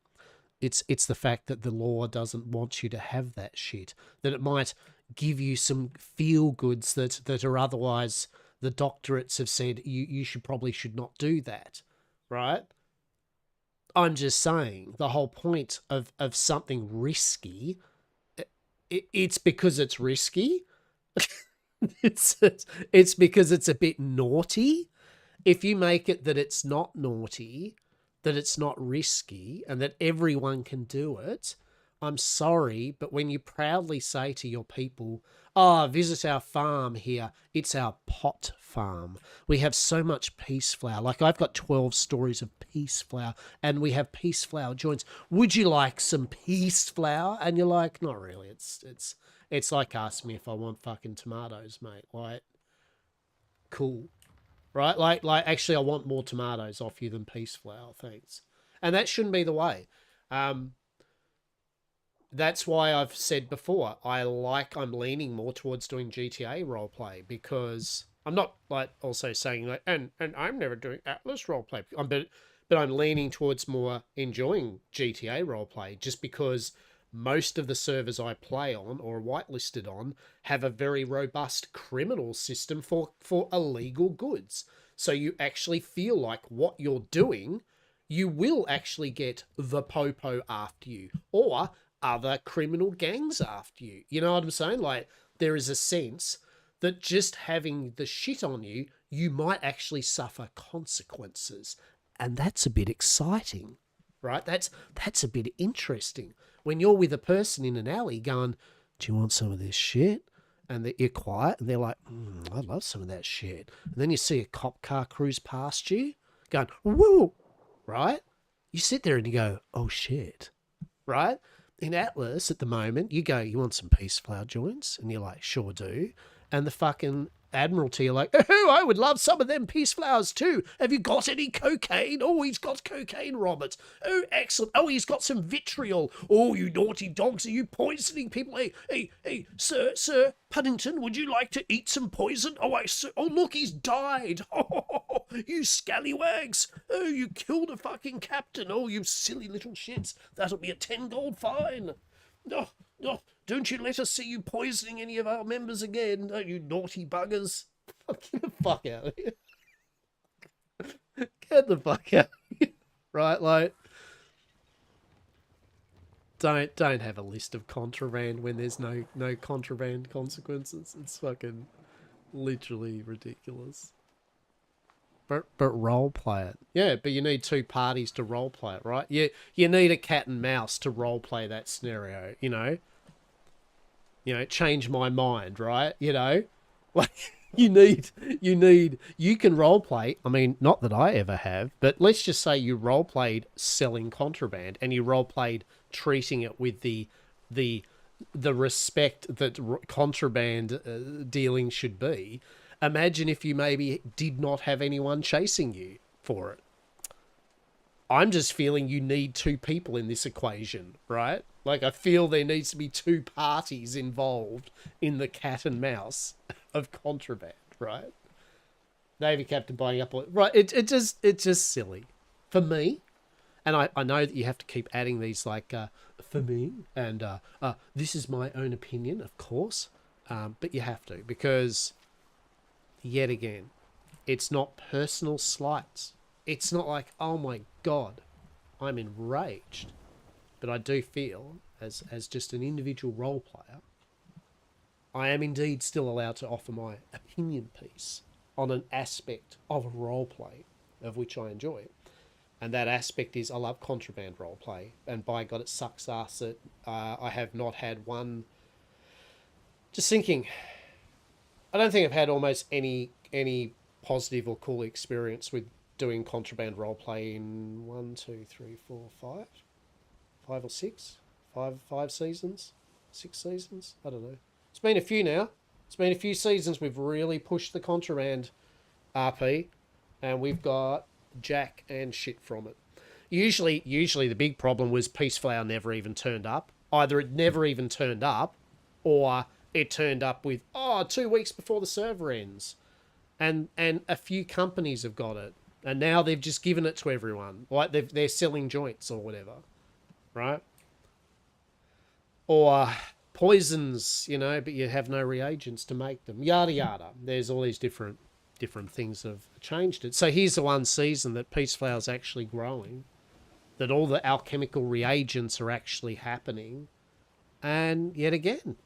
It's the fact that the law doesn't want you to have that shit, that it might give you some feel goods that are otherwise the doctorates have said you should not do that, right? I'm just saying the whole point of something risky, it's because it's risky. it's because it's a bit naughty. If you make it that it's not naughty, that it's not risky, and that everyone can do it, I'm sorry, but when you proudly say to your people, "Oh, visit our farm here. It's our pot farm. We have so much peace flower. Like, I've got 12 stories of peace flower, and we have peace flower joints. Would you like some peace flower?" And you're like, "Not really. It's like asking me if I want fucking tomatoes, mate. Like, cool." Right? Like actually I want more tomatoes off you than peace flower, thanks. And that shouldn't be the way. That's why I've said before, I'm leaning more towards doing GTA roleplay, because I'm not like also saying like, and I'm never doing Atlas roleplay. But I'm leaning towards more enjoying GTA roleplay, just because most of the servers I play on or whitelisted on have a very robust criminal system for illegal goods. So you actually feel like what you're doing, you will actually get the popo after you, or other criminal gangs after you. You know what I'm saying? Like, there is a sense that just having the shit on you, you might actually suffer consequences. And that's a bit exciting, right? That's a bit interesting. When you're with a person in an alley going, "Do you want some of this shit?" And you're quiet, and they're like, "I'd love some of that shit." And then you see a cop car cruise past you, going, "Woo!" Right? You sit there and you go, "Oh shit!" Right? In Atlas at the moment, you go, "You want some peace flower joints?" And you're like, "Sure do." And the fucking Admiralty are like, "Oh, I would love some of them peace flowers too. Have you got any cocaine?" "Oh, he's got cocaine, Robert." "Oh, excellent. Oh, he's got some vitriol." "Oh, you naughty dogs, are you poisoning people?" Hey, sir, Puddington, would you like to eat some poison?" "Oh, oh, look, he's died." "Oh, you scallywags. Oh, you killed a fucking captain. Oh, you silly little shits. That'll be a 10 gold fine." "No, don't you let us see you poisoning any of our members again. Oh, you naughty buggers." Get the fuck out of here. Get the fuck out of here. Right, like, don't have a list of contraband when there's no contraband consequences. It's fucking literally ridiculous. But role play it. Yeah, but you need two parties to role play it, right? You need a cat and mouse to role play that scenario, you know? Change my mind, right? Like, you can role play. I mean, not that I ever have, but let's just say you role played selling contraband, and you role played treating it with the respect that contraband dealing should be. Imagine if you maybe did not have anyone chasing you for it. I'm just feeling you need two people in this equation, right? Like, I feel there needs to be two parties involved in the cat and mouse of contraband, right? Navy captain buying up, right? It's just silly for me. And I know that you have to keep adding these, like, for me, and this is my own opinion, of course, but you have to, because yet again, it's not personal slights. It's not like, "Oh my God, I'm enraged." But I do feel, as just an individual role player, I am indeed still allowed to offer my opinion piece on an aspect of roleplay of which I enjoy. And that aspect is, I love contraband roleplay, and by God, it sucks ass that I have not had one. Just thinking, I don't think I've had almost any positive or cool experience with doing contraband roleplay in 1, 2, 3, 4, 5 or 6, 5 seasons, 6 seasons. I don't know. It's been a few now. It's been a few seasons. We've really pushed the contraband RP, and we've got jack and shit from it. Usually the big problem was Peace Flower never even turned up. Either it never even turned up, or it turned up with 2 weeks before the server ends, and a few companies have got it, and now they've just given it to everyone, like they're selling joints or whatever, right? Or poisons, but you have no reagents to make them. Yada yada. There's all these different different things have changed it. So here's the one season that peace flower's actually growing, that all the alchemical reagents are actually happening, and yet again,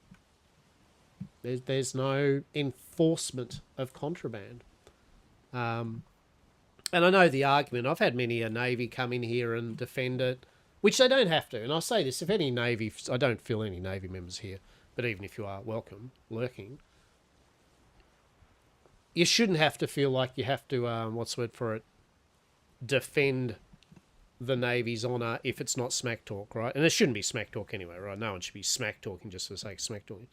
there's no enforcement of contraband. And I know the argument. I've had many a Navy come in here and defend it, which they don't have to. And I say this, if any Navy, I don't feel any Navy members here, but even if you are, welcome, lurking. You shouldn't have to feel like you have to, what's the word for it, defend the Navy's honour if it's not smack talk, right? And it shouldn't be smack talk anyway, right? No one should be smack talking just for the sake of smack talking.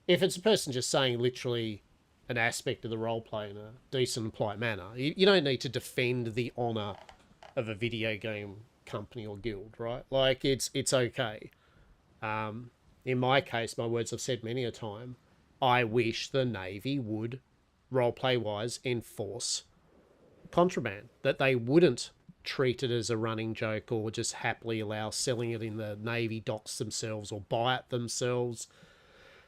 If it's a person just saying literally an aspect of the role play in a decent and polite manner, you don't need to defend the honour of a video game company or guild, right? Like, it's okay. In my case, my words I've said many a time, I wish the Navy would, roleplay-wise, enforce contraband. That they wouldn't treat it as a running joke or just happily allow selling it in the Navy docks themselves or buy it themselves,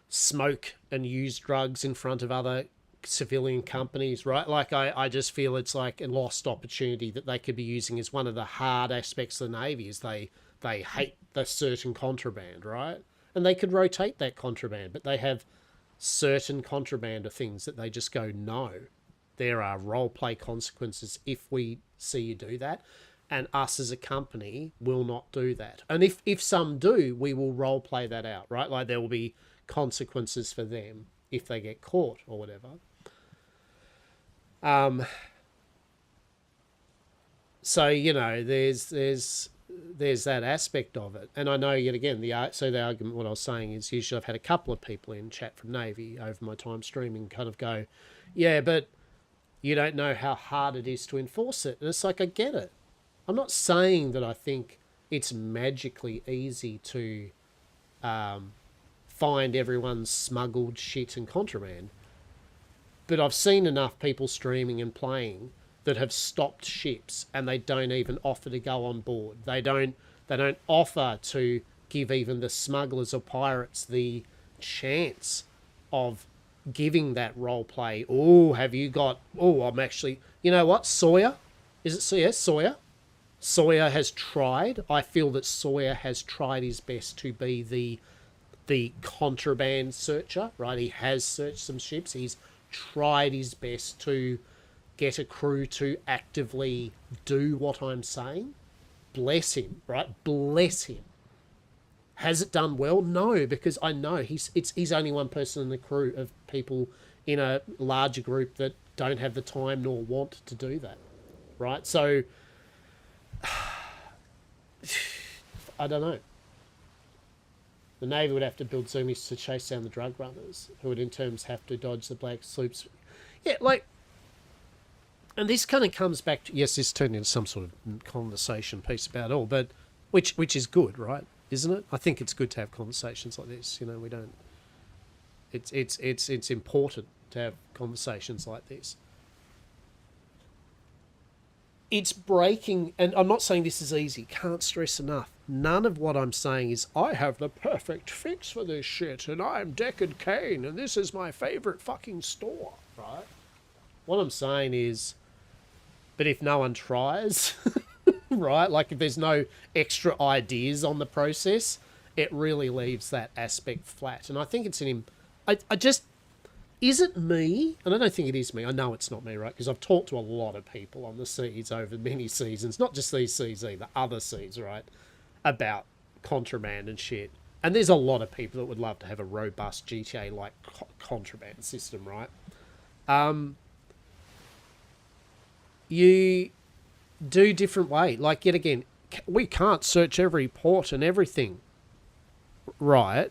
smoke and use drugs in front of other civilian companies, right? Like, I just feel it's like a lost opportunity that they could be using as one of the hard aspects of the Navy is they hate the certain contraband, right? And they could rotate that contraband, but they have certain contraband of things that they just go, no, there are role-play consequences if we see you do that, and us as a company will not do that. And if some do, we will role-play that out, right? Like, there will be consequences for them if they get caught or whatever. So, you know, there's that aspect of it. And I know, yet again, the argument, what I was saying is, usually I've had a couple of people in chat from Navy over my time streaming kind of go, yeah, but you don't know how hard it is to enforce it. And it's like, I get it. I'm not saying that I think it's magically easy to find everyone's smuggled shit and contraband. But I've seen enough people streaming and playing that have stopped ships and they don't even offer to go on board. They don't offer to give even the smugglers or pirates the chance of giving that role play. Oh, have you got... Oh, I'm actually... You know what? Sawyer? Is it Sawyer? Sawyer? Sawyer has tried. I feel that Sawyer has tried his best to be the contraband searcher, right? He has searched some ships. He's tried his best to get a crew to actively do what I'm saying. Bless him, right? Bless him. Has it done well? No, because I know he's only one person in the crew of people in a larger group that don't have the time nor want to do that, right? So, I don't know. The Navy would have to build zoomies to chase down the drug runners, who would in terms have to dodge the black sloops. Yeah, like, and this kind of comes back to, yes, this turned into some sort of conversation piece about it all, but which is good, right? Isn't it? I think it's good to have conversations like this. You know, we don't. It's important to have conversations like this. It's breaking, and I'm not saying this is easy. Can't stress enough. None of what I'm saying is I have the perfect fix for this shit, and I'm Deckard Cain, and this is my favorite fucking store, right? What I'm saying is, but if no one tries, right? Like, if there's no extra ideas on the process, it really leaves that aspect flat. And I think it's I just, is it me? And I don't think it is me. I know it's not me, right? Because I've talked to a lot of people on the seeds over many seasons, not just these seeds either, other seeds, right? About contraband and shit. And there's a lot of people that would love to have a robust GTA-like contraband system, right? You do different way. Like, yet again, we can't search every port and everything, right?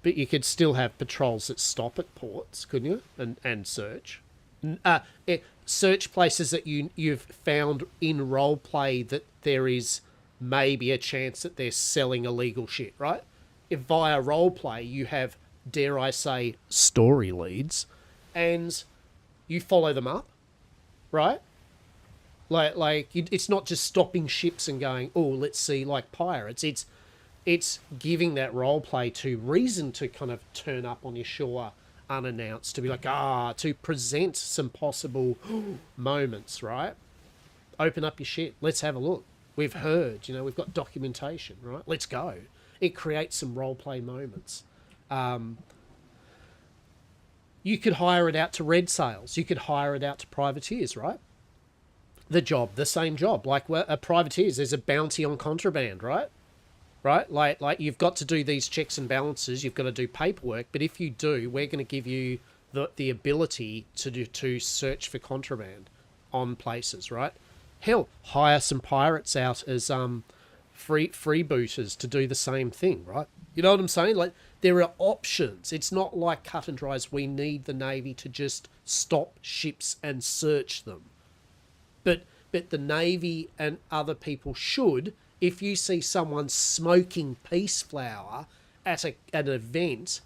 But you could still have patrols that stop at ports, couldn't you? And search. Search places that you've found in roleplay that there is maybe a chance that they're selling illegal shit, right? If via roleplay you have, dare I say, story leads, and you follow them up, right? It's not just stopping ships and going, oh, let's see, like pirates. It's giving that role play to reason to kind of turn up on your shore unannounced, to be like, to present some possible moments, right? Open up your shit. Let's have a look. We've heard, we've got documentation, right? Let's go. It creates some roleplay moments. You could hire it out to red sales. You could hire it out to privateers, right? The same job. Like privateers, there's a bounty on contraband, right? Right? Like you've got to do these checks and balances. You've got to do paperwork. But if you do, we're going to give you the ability to search for contraband on places, right? Hell, hire some pirates out as freebooters to do the same thing, right? You know what I'm saying? Like, there are options. It's not like cut and dries. We need the Navy to just stop ships and search them. But the Navy and other people should, if you see someone smoking peace flower at an event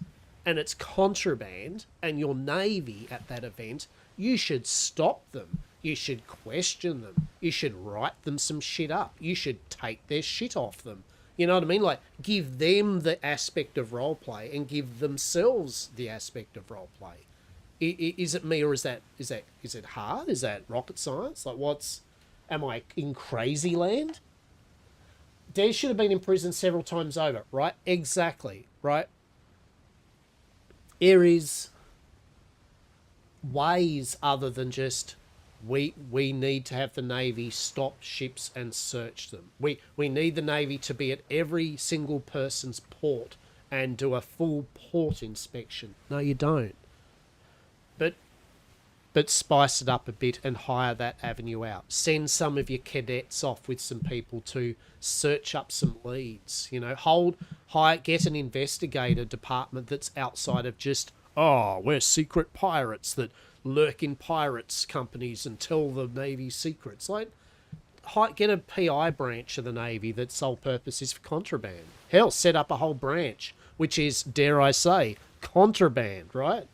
and it's contraband and you're Navy at that event, you should stop them. You should question them. You should write them some shit up. You should take their shit off them. You know what I mean? Like, give them the aspect of roleplay and give themselves the aspect of roleplay. Is it me, or is it hard? Is that rocket science? Like, am I in crazy land? Des should have been in prison several times over, right? Exactly, right? There is ways other than just we need to have the Navy stop ships and search them. We need the Navy to be at every single person's port and do a full port inspection. No, you don't. But spice it up a bit and hire that avenue out. Send some of your cadets off with some people to search up some leads. Get an investigator department that's outside of just, we're secret pirates that lurk in pirates companies and tell the Navy secrets. Like, get a PI branch of the Navy that's sole purpose is for contraband. Hell, set up a whole branch, which is, dare I say, contraband, right?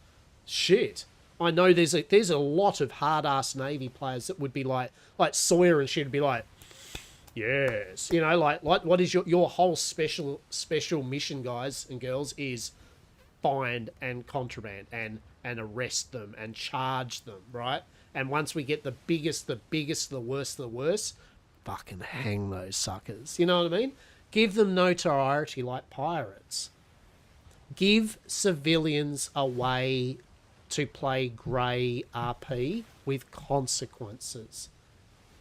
Shit. I know there's a lot of hard-ass Navy players that would be like Sawyer and shit would be like, yes. Like what is your whole special mission, guys and girls, is find and contraband and arrest them and charge them, right? And once we get the biggest, the worst, fucking hang those suckers. You know what I mean? Give them notoriety like pirates. Give civilians a way to play grey RP with consequences,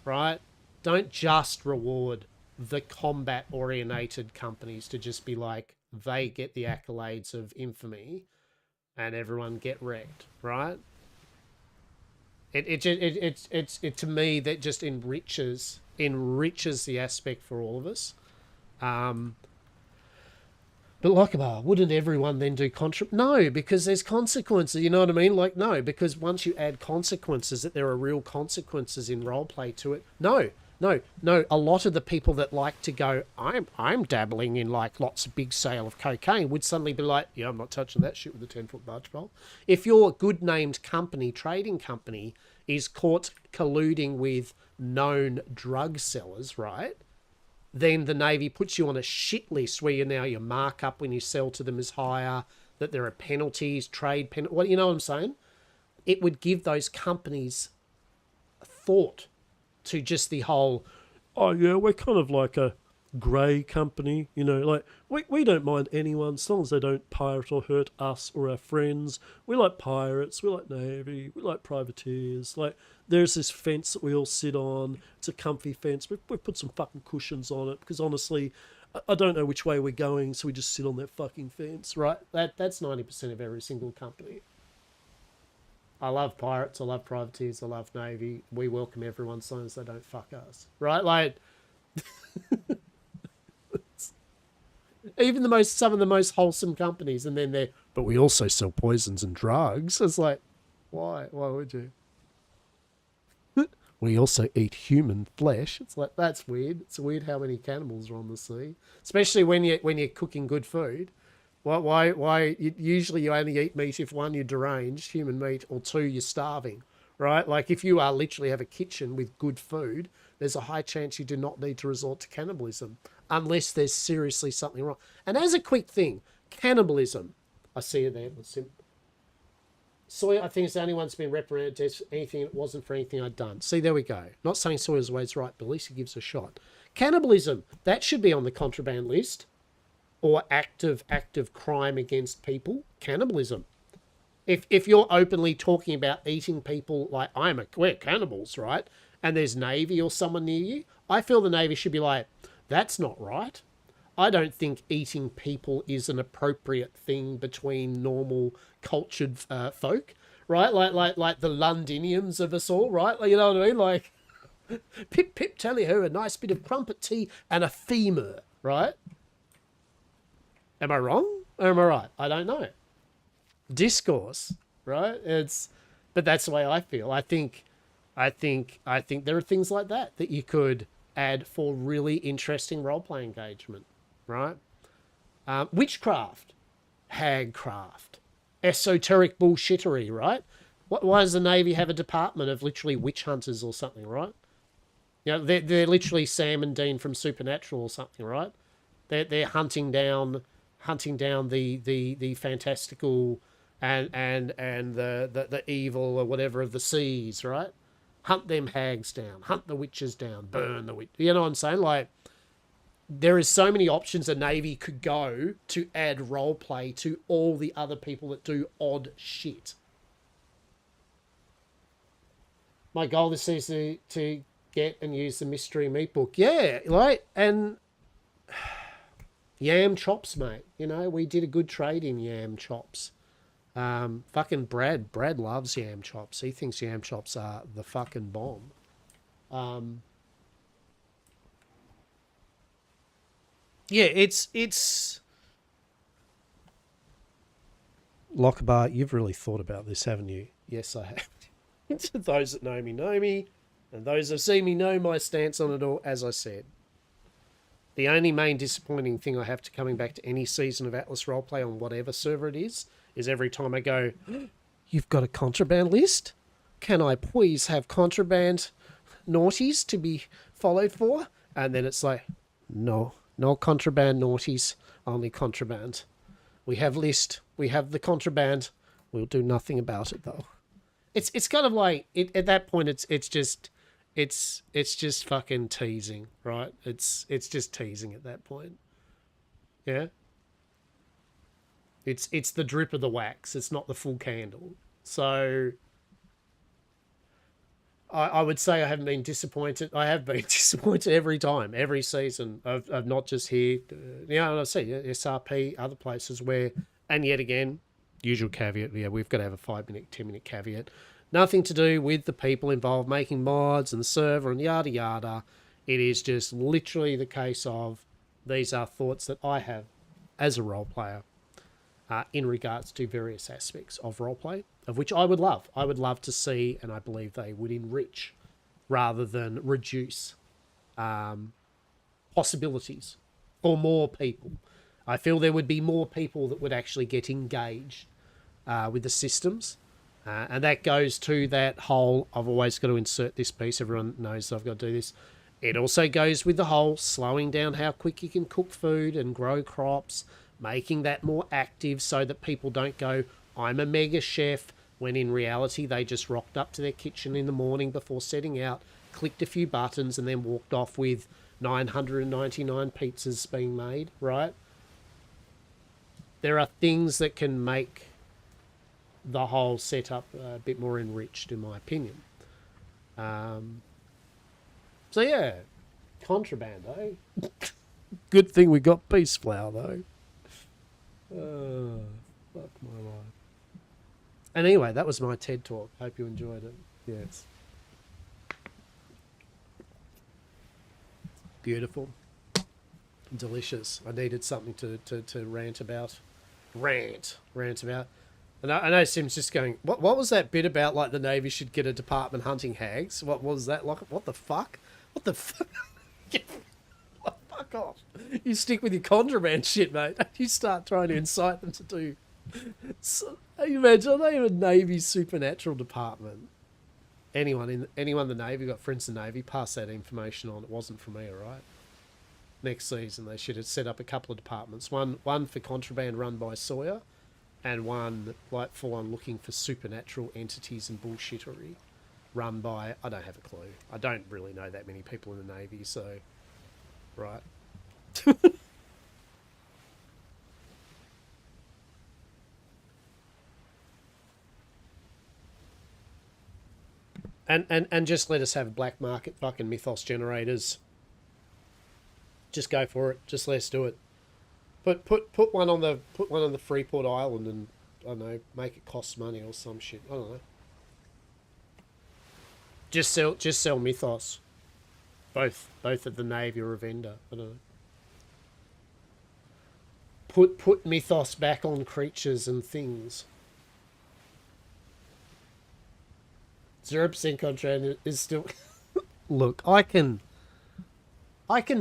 right? Don't just reward the combat-orientated companies to just be like, they get the accolades of infamy and everyone get wrecked, right? It to me, that just enriches the aspect for all of us. But like, wouldn't everyone then do No, because there's consequences. You know what I mean? Like, no, because once you add consequences, that there are real consequences in roleplay to it. No. A lot of the people that like to go, I'm dabbling in like lots of big sale of cocaine, would suddenly be like, yeah, I'm not touching that shit with a 10-foot barge pole. If your good named company, trading company, is caught colluding with known drug sellers, right? Then the Navy puts you on a shit list where your markup when you sell to them is higher, that there are penalties, trade penalties. What, you know what I'm saying? It would give those companies thought to just the whole, we're kind of like a grey company, like we don't mind anyone as long as they don't pirate or hurt us or our friends. We like pirates, we like Navy, we like privateers. Like, there's this fence that we all sit on. It's a comfy fence. We've put some fucking cushions on it because honestly, I don't know which way we're going, so we just sit on that fucking fence, right? That's 90% of every single company. I love pirates, I love privateers, I love Navy. We welcome everyone as long as they don't fuck us, right? Like, even some of the most wholesome companies, and then but we also sell poisons and drugs. It's like, why would you? We also eat human flesh. It's like, that's weird. It's weird how many cannibals are on the sea, especially when you're cooking good food. Why usually you only eat meat if, one, you're deranged, human meat, or two, you're starving, right? Like, if you literally have a kitchen with good food, there's a high chance you do not need to resort to cannibalism unless there's seriously something wrong. And as a quick thing, cannibalism, I see it there. Sawyer, I think, is the only one that's been reprimanded for anything. It wasn't for anything I'd done. See, there we go. Not saying Sawyer's always right, but at least he gives a shot. Cannibalism, that should be on the contraband list. Or active crime against people. Cannibalism. If you're openly talking about eating people, like, we're cannibals, right? And there's Navy or someone near you, I feel the Navy should be like, that's not right. I don't think eating people is an appropriate thing between normal cultured folk, right? Like the Londiniums of us all, right? Like, you know what I mean? Like, pip pip tally ho, a nice bit of crumpet tea and a femur, right? Am I wrong or am I right? I don't know. Discourse, right? But that's the way I feel. I think there are things like that you could add for really interesting role-play engagement, right? Witchcraft, hagcraft, esoteric bullshittery, right? Why does the Navy have a department of literally witch hunters or something, right? You know, they're literally Sam and Dean from Supernatural or something, right? They're hunting down the fantastical and the evil or whatever of the seas, right? Hunt them hags down, hunt the witches down, burn the witch. You know what I'm saying? Like, there is so many options a Navy could go to add role play to all the other people that do odd shit. My goal this season to get and use the mystery meat book. Yeah, right? And yam chops, mate. You know, we did a good trade in yam chops. Fucking Brad loves yam chops. He thinks yam chops are the fucking bomb. Yeah, it's Lockabar, you've really thought about this, haven't you? Yes, I have. Those that know me, and those that see me know my stance on it all, as I said. The only main disappointing thing I have to coming back to any season of Atlas Roleplay on whatever server it is every time I go, you've got a contraband list? Can I please have contraband naughties to be followed for? And then it's like, no contraband naughties, only contraband. We have list, we have the contraband, we'll do nothing about it though. It's kind of like, at that point it's just fucking teasing, right? It's just teasing at that point. Yeah? It's the drip of the wax. It's not the full candle. So I would say I haven't been disappointed. I have been disappointed every time, every season of not just here. You know, I see SRP, other places where, and yet again, usual caveat. Yeah, we've got to have a 5-minute, 10-minute caveat. Nothing to do with the people involved making mods and the server and yada yada. It is just literally the case of these are thoughts that I have as a role player in regards to various aspects of roleplay, of which I would love. I would love to see, and I believe they would enrich rather than reduce possibilities for more people. I feel there would be more people that would actually get engaged with the systems. And that goes to that whole, I've always got to insert this piece, everyone knows that I've got to do this. It also goes with the whole slowing down how quick you can cook food and grow crops, making that more active so that people don't go, I'm a mega chef, when in reality they just rocked up to their kitchen in the morning before setting out, clicked a few buttons and then walked off with 999 pizzas being made, right? There are things that can make the whole setup a bit more enriched, in my opinion. So yeah, contraband, eh? Good thing we got peace flour, though. Fuck my life. And anyway, that was my TED talk. Hope you enjoyed it. Yes. Beautiful. Delicious. I needed something to rant about. Rant about. And I know Sim's just going, what was that bit about, like, the Navy should get a department hunting hags? What was that? Like, what the fuck? What the fuck? Fuck off. You stick with your contraband shit, mate. You start trying to incite them to do... So, you imagine, they have a Navy supernatural department. Anyone in the Navy, got friends in the Navy, pass that information on. It wasn't from me, all right? Next season, they should have set up a couple of departments. One for contraband run by Sawyer, and one like full on looking for supernatural entities and bullshittery, run by, I don't have a clue. I don't really know that many people in the Navy, so right. And just let us have black market fucking mythos generators. Just go for it. Just let's do it. Put one on the Freeport Island and I don't know, make it cost money or some shit. I don't know. Just sell mythos. Both of the Navy or a vendor. I don't know. Put mythos back on creatures and things. 0% contract is still. Look, I can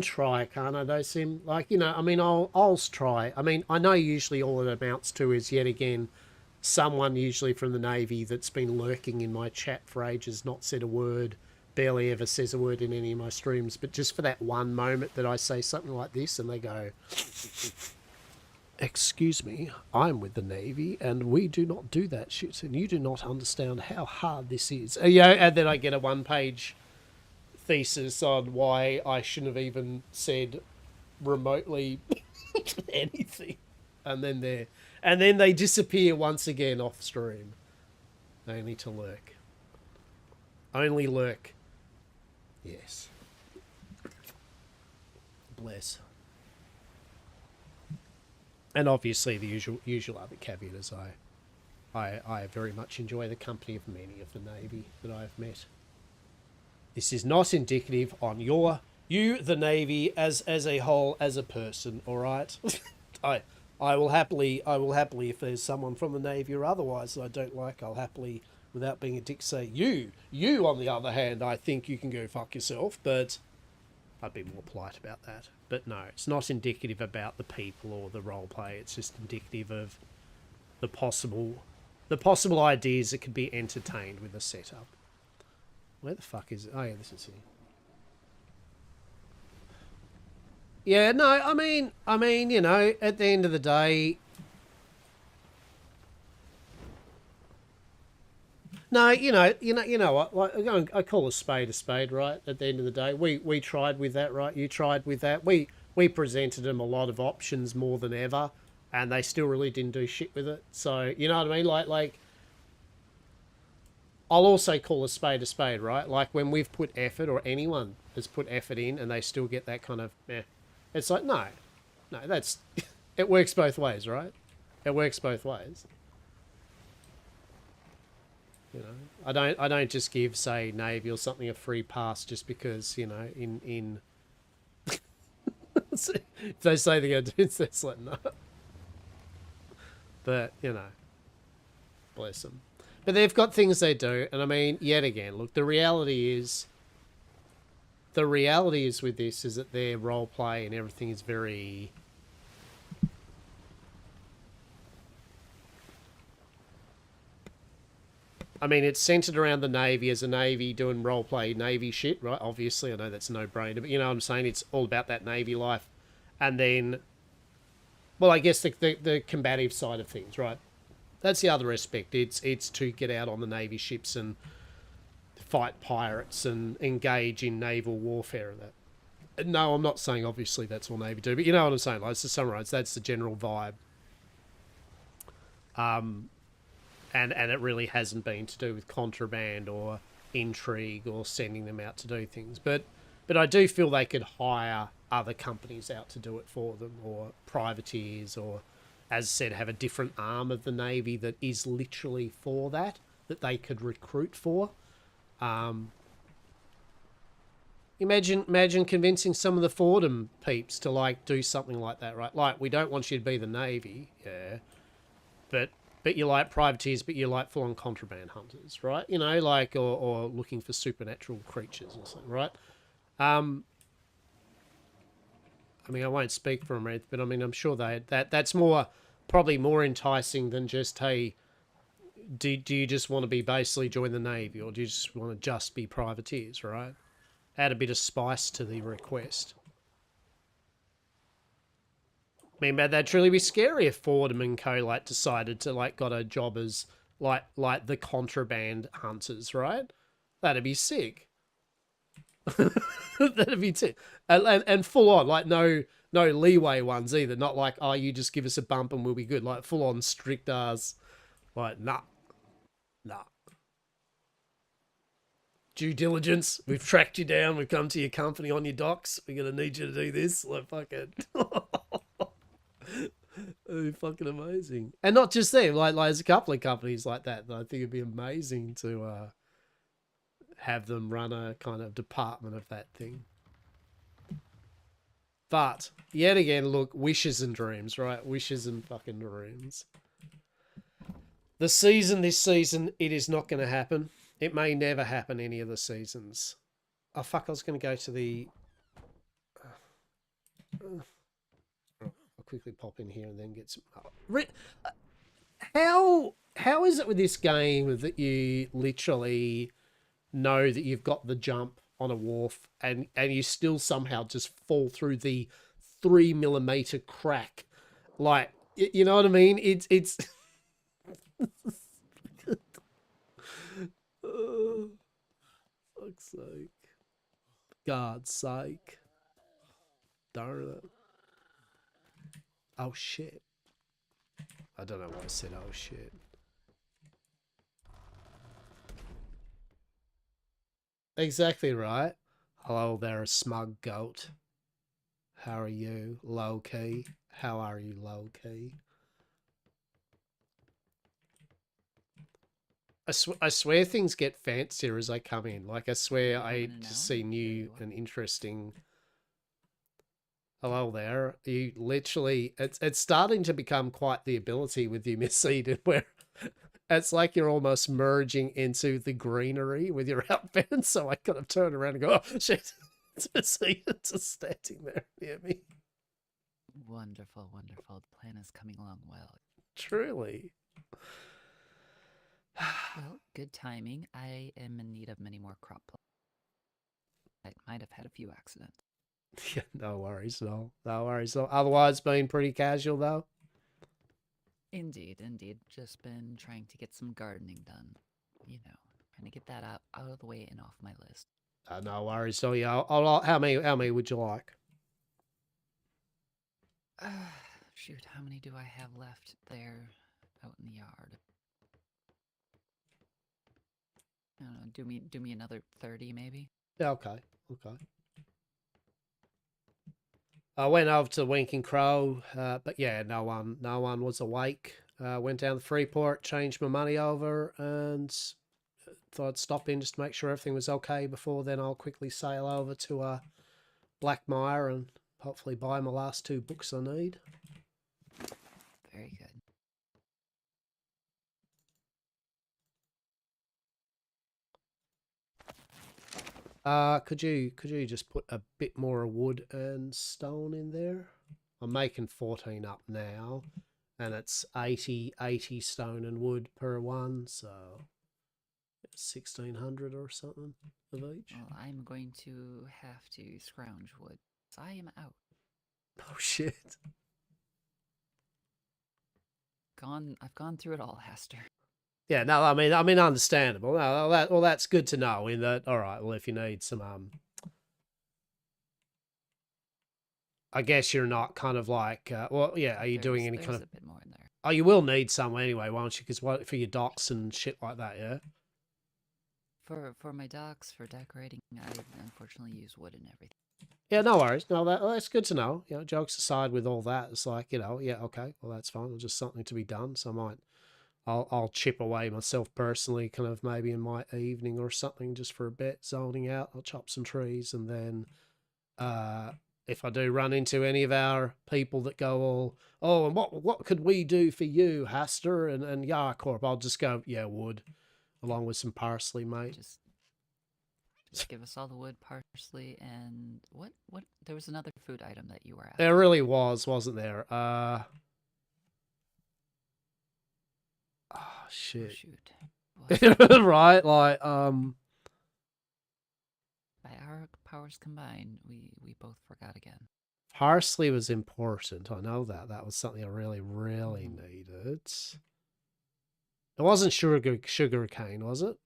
try, can't I, though, Sim? Like, you know, I mean, I'll try. I mean, I know usually all it amounts to is, yet again, someone usually from the Navy that's been lurking in my chat for ages, not said a word, barely ever says a word in any of my streams, but just for that one moment that I say something like this and they go, excuse me, I'm with the Navy and we do not do that shit and you do not understand how hard this is. Yeah, and then I get a one-page thesis on why I shouldn't have even said remotely anything. And then they disappear once again off stream. Only to lurk. Only lurk. Yes. Bless. And obviously the usual other caveat is I very much enjoy the company of many of the Navy that I've met. This is not indicative on you, the Navy, as a whole, as a person, alright? I will happily, if there's someone from the Navy or otherwise that I don't like, I'll happily, without being a dick, say, you, on the other hand, I think you can go fuck yourself, but I'd be more polite about that. But no, it's not indicative about the people or the role play. It's just indicative of the possible ideas that could be entertained with a setup. Where the fuck is it? Oh yeah, this is here. Yeah, no, I mean, you know, at the end of the day, no, you know what? Like, I call a spade, right? At the end of the day, we tried with that, right? You tried with that. We presented them a lot of options more than ever, and they still really didn't do shit with it. So you know what I mean? Like, I'll also call a spade, right? Like when we've put effort, or anyone has put effort in, and they still get that kind of, it's like no, that's it works both ways, right? It works both ways. You know, I don't just give, say, Navy or something a free pass just because, you know, in if they say they're going to do it, it's like, no. But, you know, bless them. But they've got things they do, and I mean, yet again, look, the reality is with this is that their role play and everything is very... I mean, it's centered around the Navy as a Navy doing roleplay Navy shit, right? Obviously, I know that's a no-brainer, but you know what I'm saying? It's all about that Navy life. And then, well, I guess the combative side of things, right? That's the other aspect. It's to get out on the Navy ships and fight pirates and engage in naval warfare and that. No, I'm not saying obviously that's all Navy do, but you know what I'm saying? Like, to summarize, that's the general vibe. And it really hasn't been to do with contraband or intrigue or sending them out to do things. But I do feel they could hire other companies out to do it for them, or privateers, or, as said, have a different arm of the Navy that is literally for that they could recruit for. Imagine convincing some of the Fordham peeps to, like, do something like that, right? Like, we don't want you to be the Navy, yeah, but you like privateers, but you like full-on contraband hunters, right? You know, like, or looking for supernatural creatures or something, right? I mean, I won't speak for them, but I mean, I'm sure that's probably more enticing than just, hey, do you just want to be basically join the Navy, or do you just want to just be privateers, right? Add a bit of spice to the request. mean, that'd truly be scary if Fordham and Co. like decided to like got a job as like the contraband hunters, right? That'd be sick. That'd be sick. And full on, like no leeway ones either. Not like, oh, you just give us a bump and we'll be good. Like full on strict as, like nah. Due diligence. We've tracked you down. We've come to your company on your docks. We're gonna need you to do this. Like fucking. That'd be fucking amazing. And not just them. Like there's a couple of companies like that I think it'd be amazing to have them run a kind of department of that thing. But yet again, look, wishes and dreams, right? Wishes and fucking dreams. This season, it is not going to happen. It may never happen any of the seasons. Oh, fuck, I was going to go to the... I'll quickly pop in here and then get some... How is it with this game that you literally know that you've got the jump on a wharf and you still somehow just fall through the 3mm crack? Like, you know what I mean? It's... Oh, fuck's sake. God's sake. Darn it. Oh shit. I don't know why I said oh shit. Exactly right. Hello there, smug goat. How are you, low key? How are you, low key? I swear things get fancier as I come in. Like, I swear I just see new and interesting... Hello there. You literally... It's starting to become quite the ability with you, Miss Eden, where it's like you're almost merging into the greenery with your outfit. So I kind of turn around and go, oh, shit. Miss Eden's just standing there near me. Wonderful, wonderful. The plan is coming along well. Truly. Well, good timing. I am in need of many more crop plots. I might have had a few accidents. Yeah, no worries, no worries. Otherwise, been pretty casual though. Indeed. Just been trying to get some gardening done. You know, trying to get that out of the way and off my list. No worries. So yeah, how many would you like? Shoot, how many do I have left there out in the yard? I don't know, do me another 30 maybe? Yeah, okay. I went over to Winking Crow, but yeah, no one was awake. Went down to Freeport, changed my money over, and thought I'd stop in just to make sure everything was okay before then I'll quickly sail over to Blackmire and hopefully buy my last 2 books I need. Very good. Could you just put a bit more wood and stone in there? I'm making 14 up now, and it's 80 stone and wood per one, so 1600 or something of each. Well, I'm going to have to scrounge wood. So I am out. Oh shit. I've gone through it all, Hastur. Yeah, no, I mean, understandable. No, that's good to know. In that, all right. Well, if you need some, I guess you're not kind of like, well, yeah. Are you doing any kind of? A bit more in there. Oh, you will need some anyway, won't you? Because what for your docks and shit like that, yeah. For my docks, for decorating, I unfortunately use wood and everything. Yeah, no worries. No, that's good to know. You know, jokes aside with all that, it's like, you know, yeah, okay, well, that's fine. It's just something to be done. So I'll chip away myself personally, kind of maybe in my evening or something, just for a bit, zoning out. I'll chop some trees, and then if I do run into any of our people that go all, oh, and what could we do for you, Hastur and Yarcorp, I'll just go, yeah, wood, along with some parsley, mate. Just give us all the wood, parsley, and what? There was another food item that you were after. There really was, wasn't there? Oh, shit. Oh, shoot. Right, like, By our powers combined, we both forgot again. Parsley was important. I know that. That was something I really, really needed. It wasn't sugar cane, was it?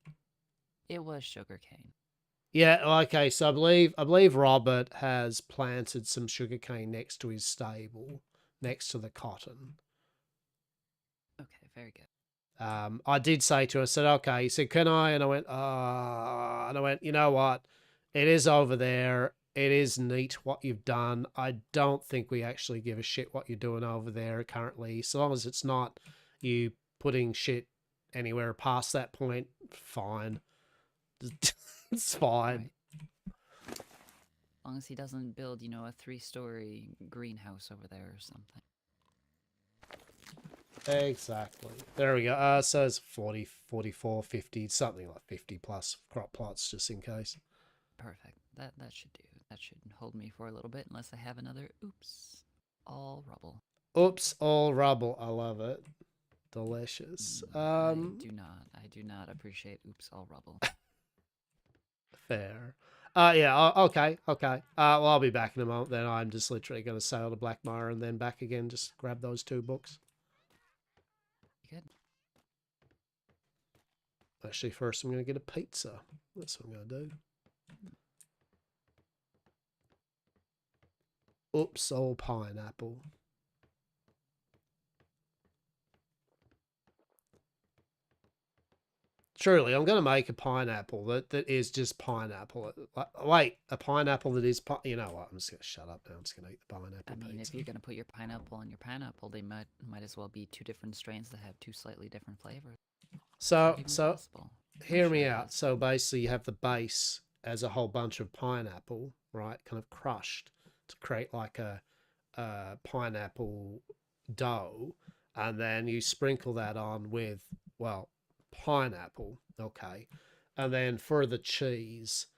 It was sugarcane. Yeah, okay, so I believe Robert has planted some sugarcane next to his stable, next to the cotton. Okay, very good. I did say to her, I said, okay. He said, can I? And I went, you know what? It is over there. It is neat what you've done. I don't think we actually give a shit what you're doing over there currently. So long as it's not you putting shit anywhere past that point, fine. It's fine. Right. As long as he doesn't build, you know, a 3-story greenhouse over there or something. Exactly. There we go. So it's 40, 44, 50, something like 50 plus crop plots just in case. Perfect. That should do. That should hold me for a little bit unless I have another oops. All rubble. Oops, all rubble. I love it. Delicious. I do not appreciate oops all rubble. Fair. Yeah, okay. Well, I'll be back in a moment then. I'm just literally going to sail to Blackmire and then back again, just grab those 2 books. Good. Actually, first I'm going to get a pizza. That's what I'm going to do. Oops, all pineapple. Surely, I'm going to make a pineapple that is just pineapple. Wait, a pineapple that is... You know what? I'm just going to shut up now. I'm just going to eat the pineapple I mean, pizza. if you're going to put your pineapple on your pineapple, they might as well be 2 different strains that have 2 slightly different flavors. So Possible. hear me out. So basically, you have the base as a whole bunch of pineapple, right? Kind of crushed to create like a pineapple dough. And then you sprinkle that on with, well... pineapple, okay, and then for the cheese,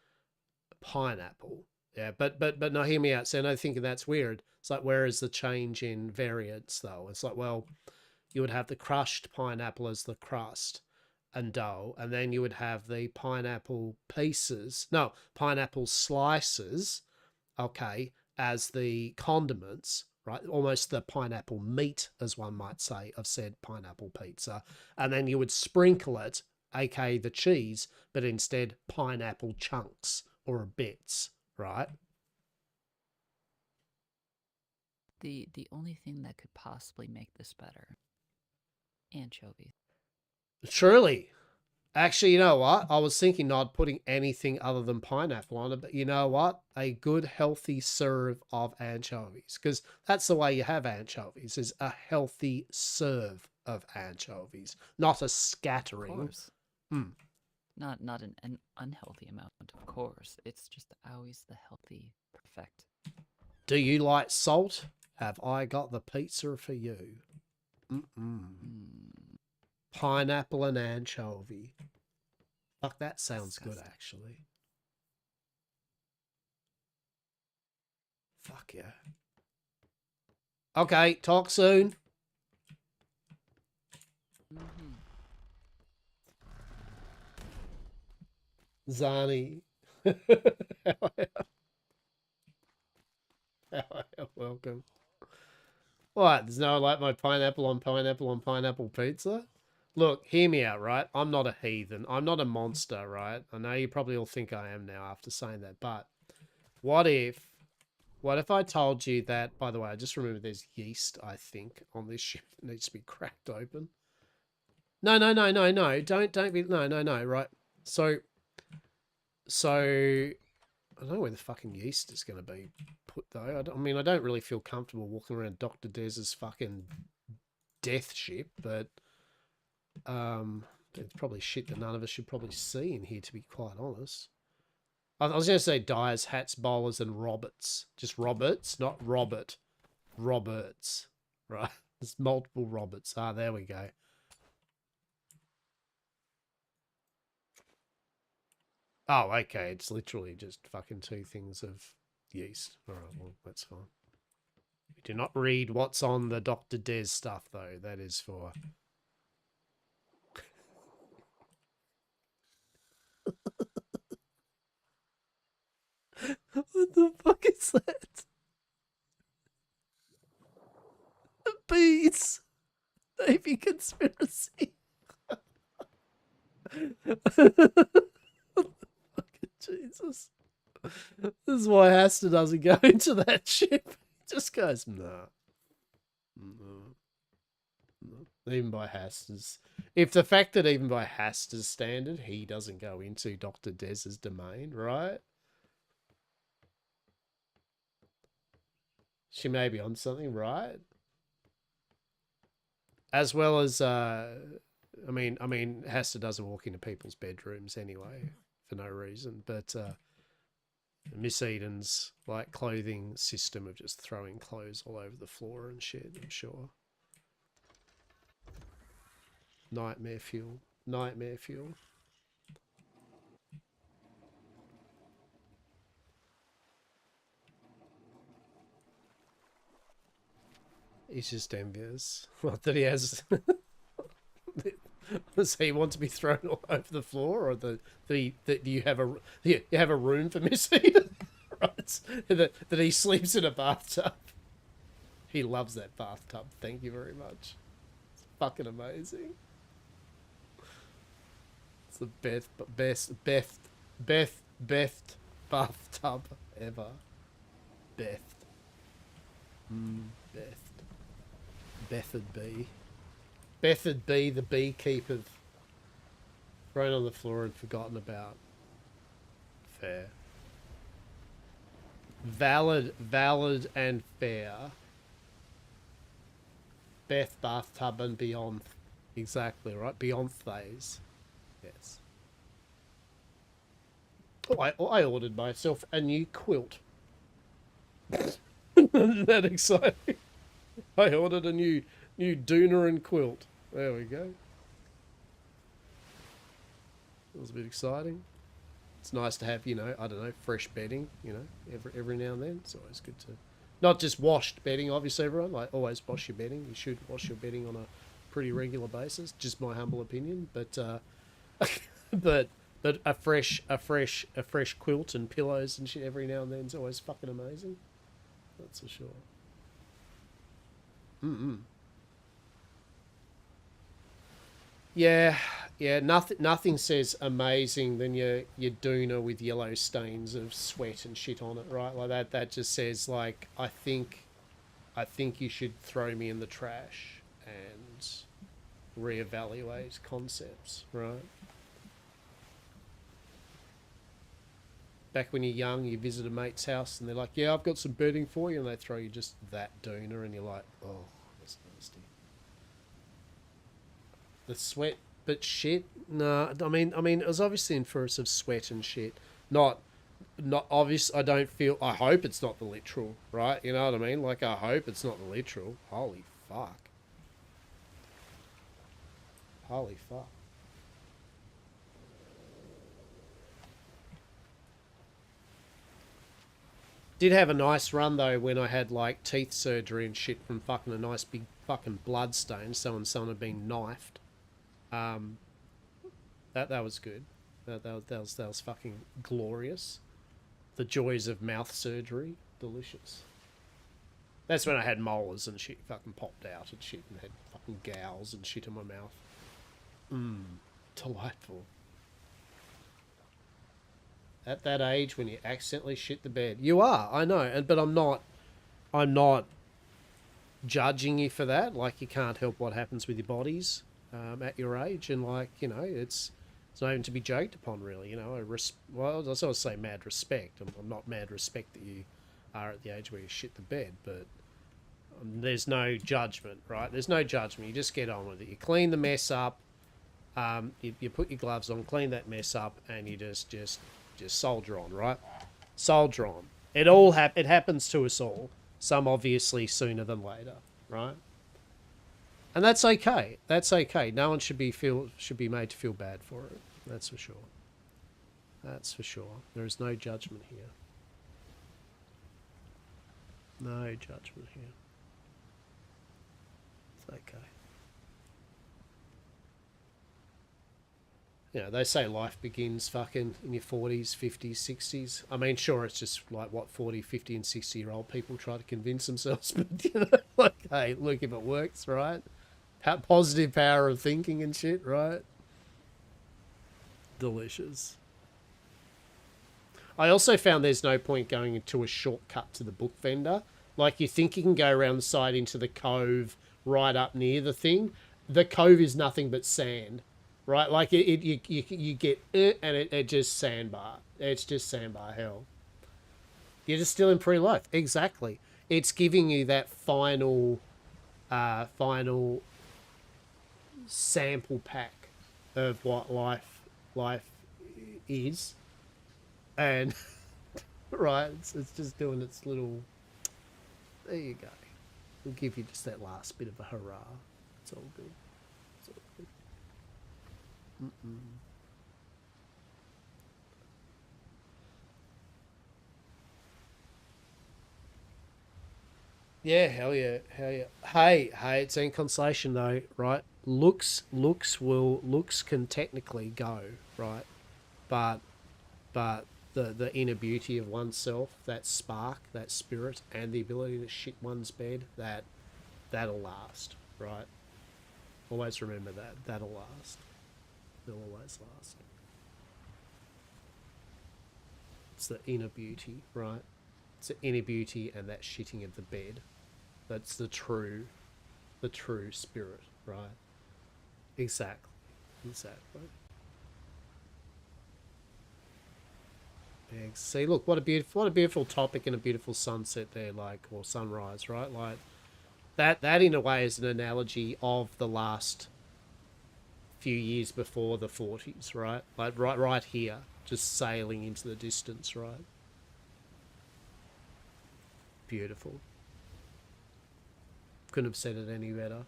pineapple. Yeah, but no, hear me out. So I think that's weird. It's like, where is the change in variants though? It's like, well, you would have the crushed pineapple as the crust and dough, and then you would have the pineapple pineapple slices, okay, as the condiments, right? Almost the pineapple meat, as one might say, of said pineapple pizza. And then you would sprinkle it, aka the cheese, but instead pineapple chunks or bits, right? The only thing that could possibly make this better, anchovies. Truly. Actually, you know what? I was thinking not putting anything other than pineapple on it, but you know what? A good, healthy serve of anchovies. Because that's the way you have anchovies, is a healthy serve of anchovies, not a scattering. Of course. Hmm. Not an unhealthy amount, of course. It's just always the healthy, perfect. Do you like salt? Have I got the pizza for you? Pineapple and anchovy. Fuck, that sounds good, actually. Fuck yeah. Okay, talk soon. Zani. Welcome. What? There's no like my pineapple on pineapple pizza? Look, hear me out, right? I'm not a heathen. I'm not a monster, right? I know you probably all think I am now after saying that, but what if I told you that, by the way, I just remember there's yeast, I think, on this ship that needs to be cracked open. No. Don't be, no, right? So, I don't know where the fucking yeast is going to be put, though. I mean, I don't really feel comfortable walking around Dr. Dez's fucking death ship, but it's probably shit that none of us should probably see in here, to be quite honest. I was going to say Dyers, Hats, Bowlers, and Roberts. Just Roberts, not Robert. Roberts. Right? There's multiple Roberts. Ah, there we go. Oh, okay. It's literally just fucking 2 things of yeast. Alright, well, that's fine. We do not read what's on the Dr. Des stuff, though. That is for... What the fuck is that? bees. Navy conspiracy. Jesus. This is why Hastur doesn't go into that ship. He just goes, nah. No. Even by Hastur's. If the fact that even by Hastur's standard, he doesn't go into Dr. Dez's domain, right? She may be on something, right? As well as, I mean, Hastur doesn't walk into people's bedrooms anyway, for no reason, but, Miss Eden's, like, clothing system of just throwing clothes all over the floor and shit, I'm sure. Nightmare fuel. Nightmare fuel. He's just envious. What, that he has... Does he want to be thrown all over the floor, or that you have a room for Miss Eden? Right? That he sleeps in a bathtub. He loves that bathtub. Thank you very much. It's fucking amazing. It's the best bathtub ever. Beth. Beth. Beth'd be. Beth'd be the beekeeper thrown on the floor and forgotten about. Fair. Valid and fair. Beth, bathtub and beyond. Exactly, right? Beyonce's. Yes. Oh, I ordered myself a new quilt. Isn't that exciting? I ordered a new doona and quilt. There we go. It was a bit exciting. It's nice to have, you know, I don't know, fresh bedding, you know, every now and then. It's always good to... Not just washed bedding, obviously, everyone. Like, always wash your bedding. You should wash your bedding on a pretty regular basis. Just my humble opinion. But, but a fresh quilt and pillows and shit every now and then is always fucking amazing. That's for sure. Yeah, nothing says amazing than your doona with yellow stains of sweat and shit on it, right? Like that just says, like, I think you should throw me in the trash and reevaluate concepts, right? Back when you're young, you visit a mate's house and they're like, yeah, I've got some bedding for you, and they throw you just that doona and you're like, oh, that's nasty. The sweat, but shit, no, I mean, it was obviously inference of sweat and shit. Not obvious, I hope it's not the literal, right? You know what I mean? Like, I hope it's not the literal. Holy fuck. Holy fuck. Did have a nice run though when I had like teeth surgery and shit from fucking a nice big fucking blood stain. Someone had been knifed. That was good. That was fucking glorious. The joys of mouth surgery, delicious. That's when I had molars and shit fucking popped out and shit and had fucking gowls and shit in my mouth. Delightful. At that age, when you accidentally shit the bed, you are. I know, but I'm not judging you for that. Like, you can't help what happens with your bodies at your age, and like, you know, it's not even to be joked upon, really. You know, well, I sort of say mad respect. I'm not mad respect that you are at the age where you shit the bed, but there's no judgment, right? There's no judgment. You just get on with it. You clean the mess up. You put your gloves on, clean that mess up, and you just soldier on, right? Soldier on. It happens to us all. Some obviously sooner than later, right? And that's okay. That's okay. No one should be made to feel bad for it. That's for sure. That's for sure. There is no judgment here. No judgment here. It's okay. you know, they say life begins fucking in your 40s, 50s, 60s. I mean, sure, it's just like what 40, 50 and 60-year-old people try to convince themselves. But, you know, like, hey, look, if it works, right? Positive power of thinking and shit, right? Delicious. I also found there's no point going into a shortcut to the book vendor. Like, you think you can go around the side into the cove right up near the thing. The cove is nothing but sand, right? Like, you get and it just sandbar. It's just sandbar hell. You're just still in pre-life. Exactly. It's giving you that final sample pack of what life is. And, right, it's just doing its little... There you go. We'll give you just that last bit of a hurrah. It's all good. It's all good. Yeah, hell yeah, hell yeah. Hey, it's in consolation though, right? Looks can technically go, right? But the inner beauty of oneself, that spark, that spirit, and the ability to shit one's bed, that'll last, right? Always remember that. That'll last. It'll always last. It's the inner beauty, right? It's the inner beauty and that shitting of the bed. That's the true spirit, right? Exactly. Yeah, see, look, what a beautiful topic and a beautiful sunset there, like, or sunrise, right? Like, that in a way is an analogy of the last few years before the 40s, right? Like, right here, just sailing into the distance, right? Beautiful. Couldn't have said it any better.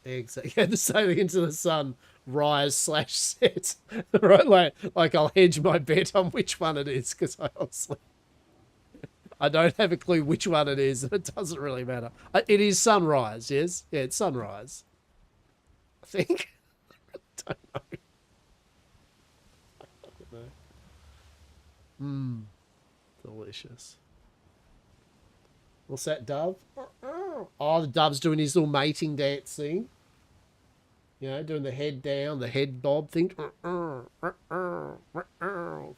Exactly. Yeah, the sailing into the sun, rise/set. Right, like I'll hedge my bet on which one it is, because I don't have a clue which one it is, and it doesn't really matter. It is sunrise, yes? Yeah, it's sunrise. I think. Don't know. Delicious. What's that, dove? Oh, the dove's doing his little mating dance thing. You know, doing the head down, the head bob thing.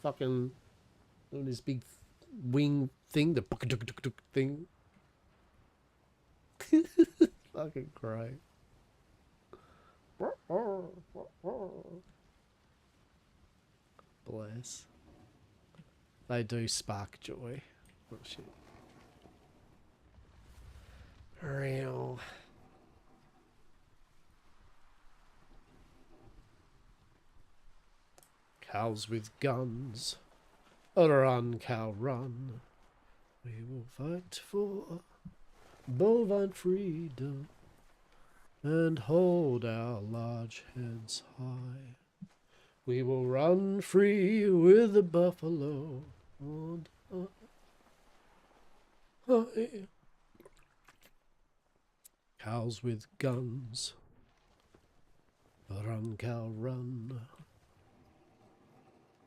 Fucking doing his big wing thing, the thing. Fucking great. Bless. They do spark joy. Oh shit. Real. Cows with guns. Run, cow, run. We will fight for bovine freedom and hold our large heads high. We will run free with the buffalo and high. Cows with guns. Run, cow, run.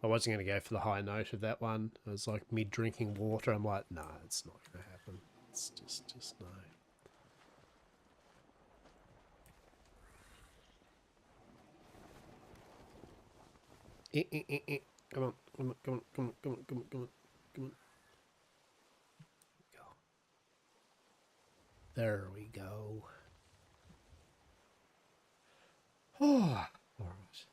I wasn't going to go for the high note of that one. I was like mid-drinking water. I'm like, nah, it's not going to happen. It's just no. Come on. Go. There we go. Oh, all right.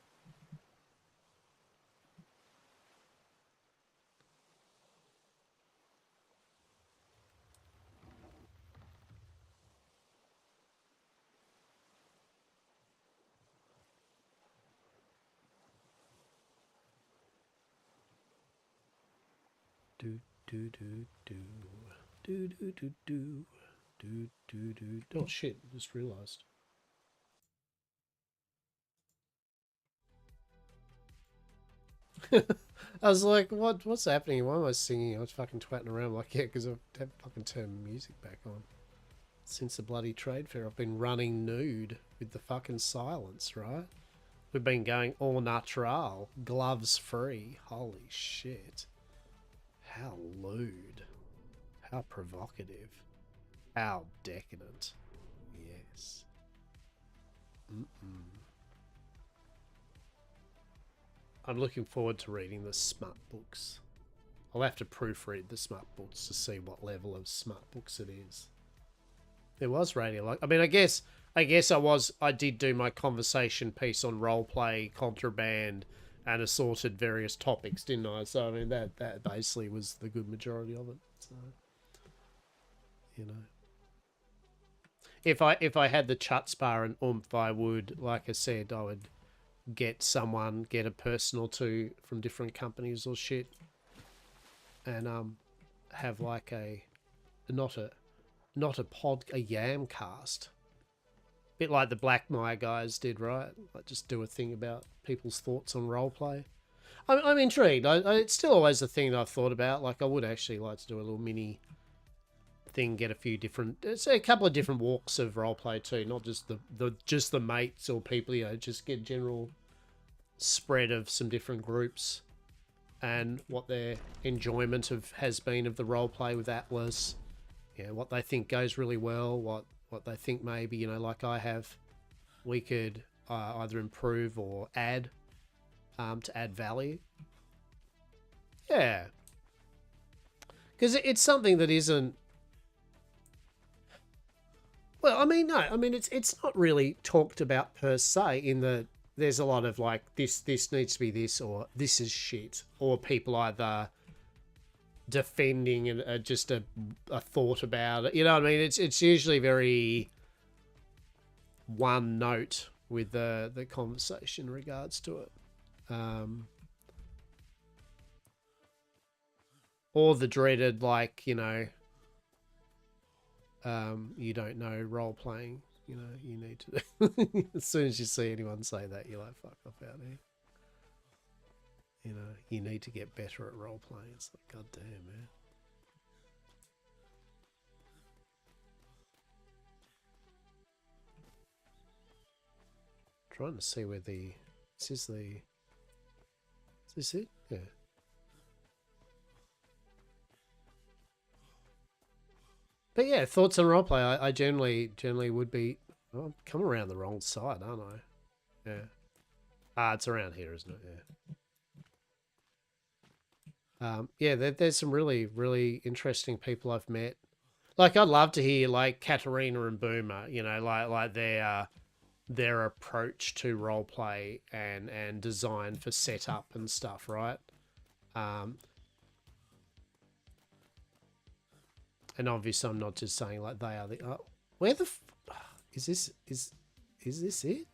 Oh shit, just realized. I was like, what's happening? Why am I singing? I was fucking twatting around. I'm like, yeah, because I've had fucking turned music back on. Since the bloody trade fair, I've been running nude with the fucking silence, right? We've been going au natural, gloves free. Holy shit. How lewd. How provocative. How decadent. Yes. I'm looking forward to reading the smut books. I'll have to proofread the smut books to see what level of smut books it is. There was radio like, I mean, I guess I did do my conversation piece on roleplay, contraband, and assorted various topics, didn't I? So I mean that basically was the good majority of it. So, you know, if I had the chutzpah and oomph, I would, like I said, I would get a person or two from different companies or shit, and have like a yam cast, bit like the Blackmire guys did, right? Like just do a thing about people's thoughts on roleplay. I'm intrigued. It's still always a thing that I've thought about. Like I would actually like to do a little mini thing, get a couple of different walks of roleplay too, not just the mates or people, you know, just get general spread of some different groups and what their enjoyment has been of the roleplay with Atlas. Yeah, what they think goes really well, what they think maybe, you know, like I have, we could either improve or add to add value. Yeah. Because it's something that isn't... Well, I mean, no. I mean, it's not really talked about per se in the... There's a lot of like, this needs to be this, or this is shit. Or people either defending and just a thought about it. You know what I mean? It's usually very one note with the conversation in regards to it. Or the dreaded, like, you know, you don't know role playing, you know, you need to as soon as you see anyone say that, you're like, fuck off out here. You know, you need to get better at role playing. It's like, god damn, man. Trying to see where is this it? Yeah. But yeah, thoughts on roleplay. I generally would be. Oh, I'm coming around the wrong side, aren't I? Yeah. It's around here, isn't it? Yeah. Yeah, there's some really, really interesting people I've met. Like, I'd love to hear like Katarina and Boomer, you know, like their approach to roleplay and design for setup and stuff, right? And obviously, I'm not just saying like they are the. Where the is this? Is this it?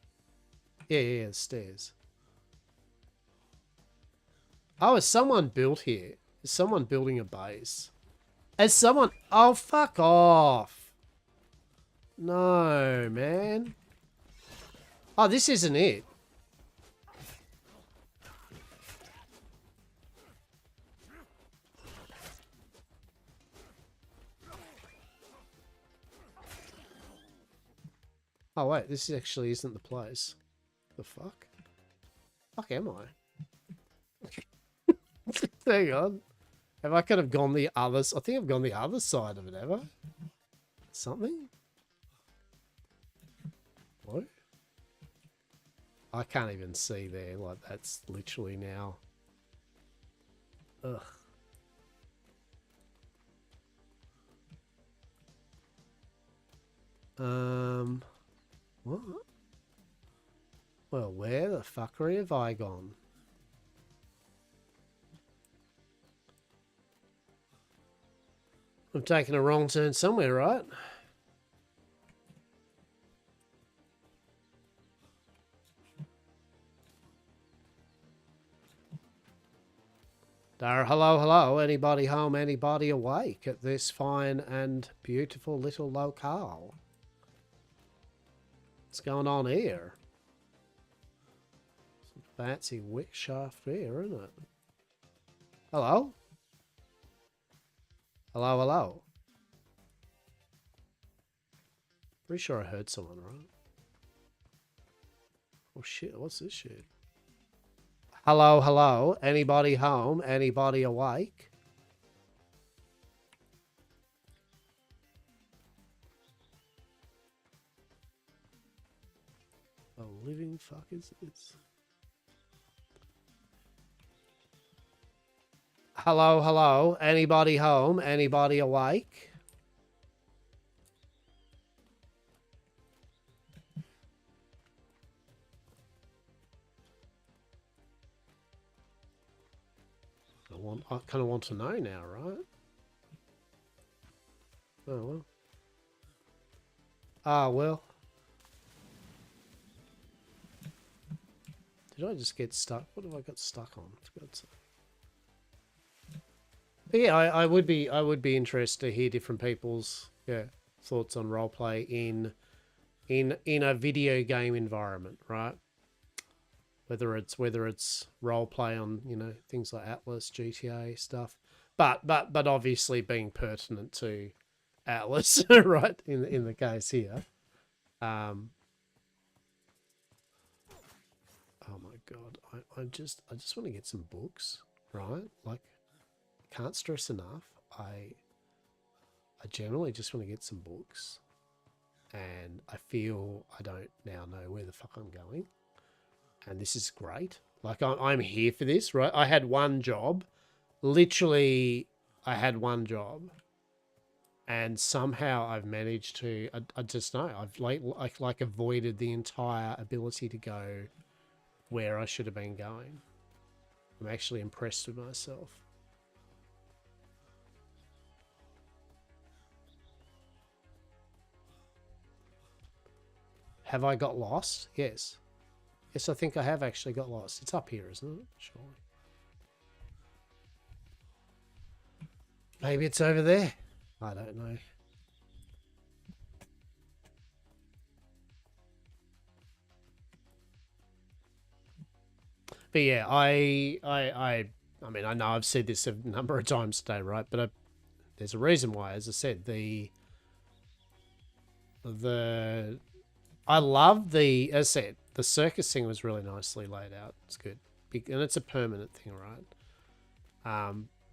Yeah, the stairs. Oh, is someone built here? Is someone building a base? Is someone? Oh, fuck off! No, man. Oh, this isn't it. Oh wait, this actually isn't the place. The fuck? Fuck am I? Hang on. Have I kind of gone the other... I think I've gone the other side of it, have I? Something? What? I can't even see there. Like, that's literally now... Ugh. What? Well, where the fuckery have I gone? I'm taking a wrong turn somewhere, right? Hello. Anybody home? Anybody awake at this fine and beautiful little locale? What's going on here? Some fancy wick shaft here, isn't it? Hello? Hello, hello. Pretty sure I heard someone, right? Oh shit, what's this shit? Hello, hello. Anybody home? Anybody awake? The living fuck is this? Hello, hello. Anybody home? Anybody awake? I kind of want to know now, right? Oh, well. Ah, well. Did I just get stuck? What have I got stuck on? For God's sake. But yeah, I would be interested to hear different people's thoughts on roleplay in a video game environment, right? Whether it's roleplay on, you know, things like Atlas, GTA stuff, but obviously being pertinent to Atlas, right? In the case here, oh my god, I just want to get some books, right? Like, can't stress enough. I generally just want to get some books, and I feel I don't now know where the fuck I'm going. And this is great. Like, I'm here for this, right? I had one job. Literally, I had one job. And somehow I've managed to... I just know. I've like avoided the entire ability to go where I should have been going. I'm actually impressed with myself. Have I got lost? Yes. Yes, I think I have actually got lost. It's up here, isn't it? Surely. Maybe it's over there. I don't know. But yeah, I mean, I know I've said this a number of times today, right? But there's a reason why. As I said, I love the, as I said, the circus thing was really nicely laid out. It's good. And it's a permanent thing, right?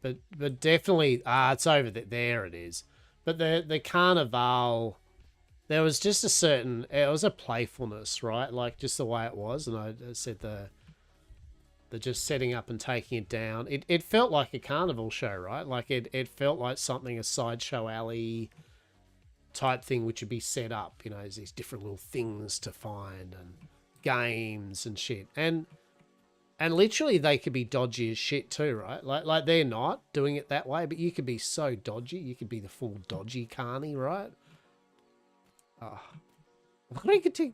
But definitely, it's over there. There it is. But the carnival, there was just a certain, it was a playfulness, right? Like just the way it was. And I said the just setting up and taking it down. It felt like a carnival show, right? Like it felt like something, a sideshow alley type thing, which would be set up, you know, as these different little things to find and games and shit. And literally they could be dodgy as shit too, right? Like they're not doing it that way, but you could be so dodgy. You could be the full dodgy carny, right? Oh.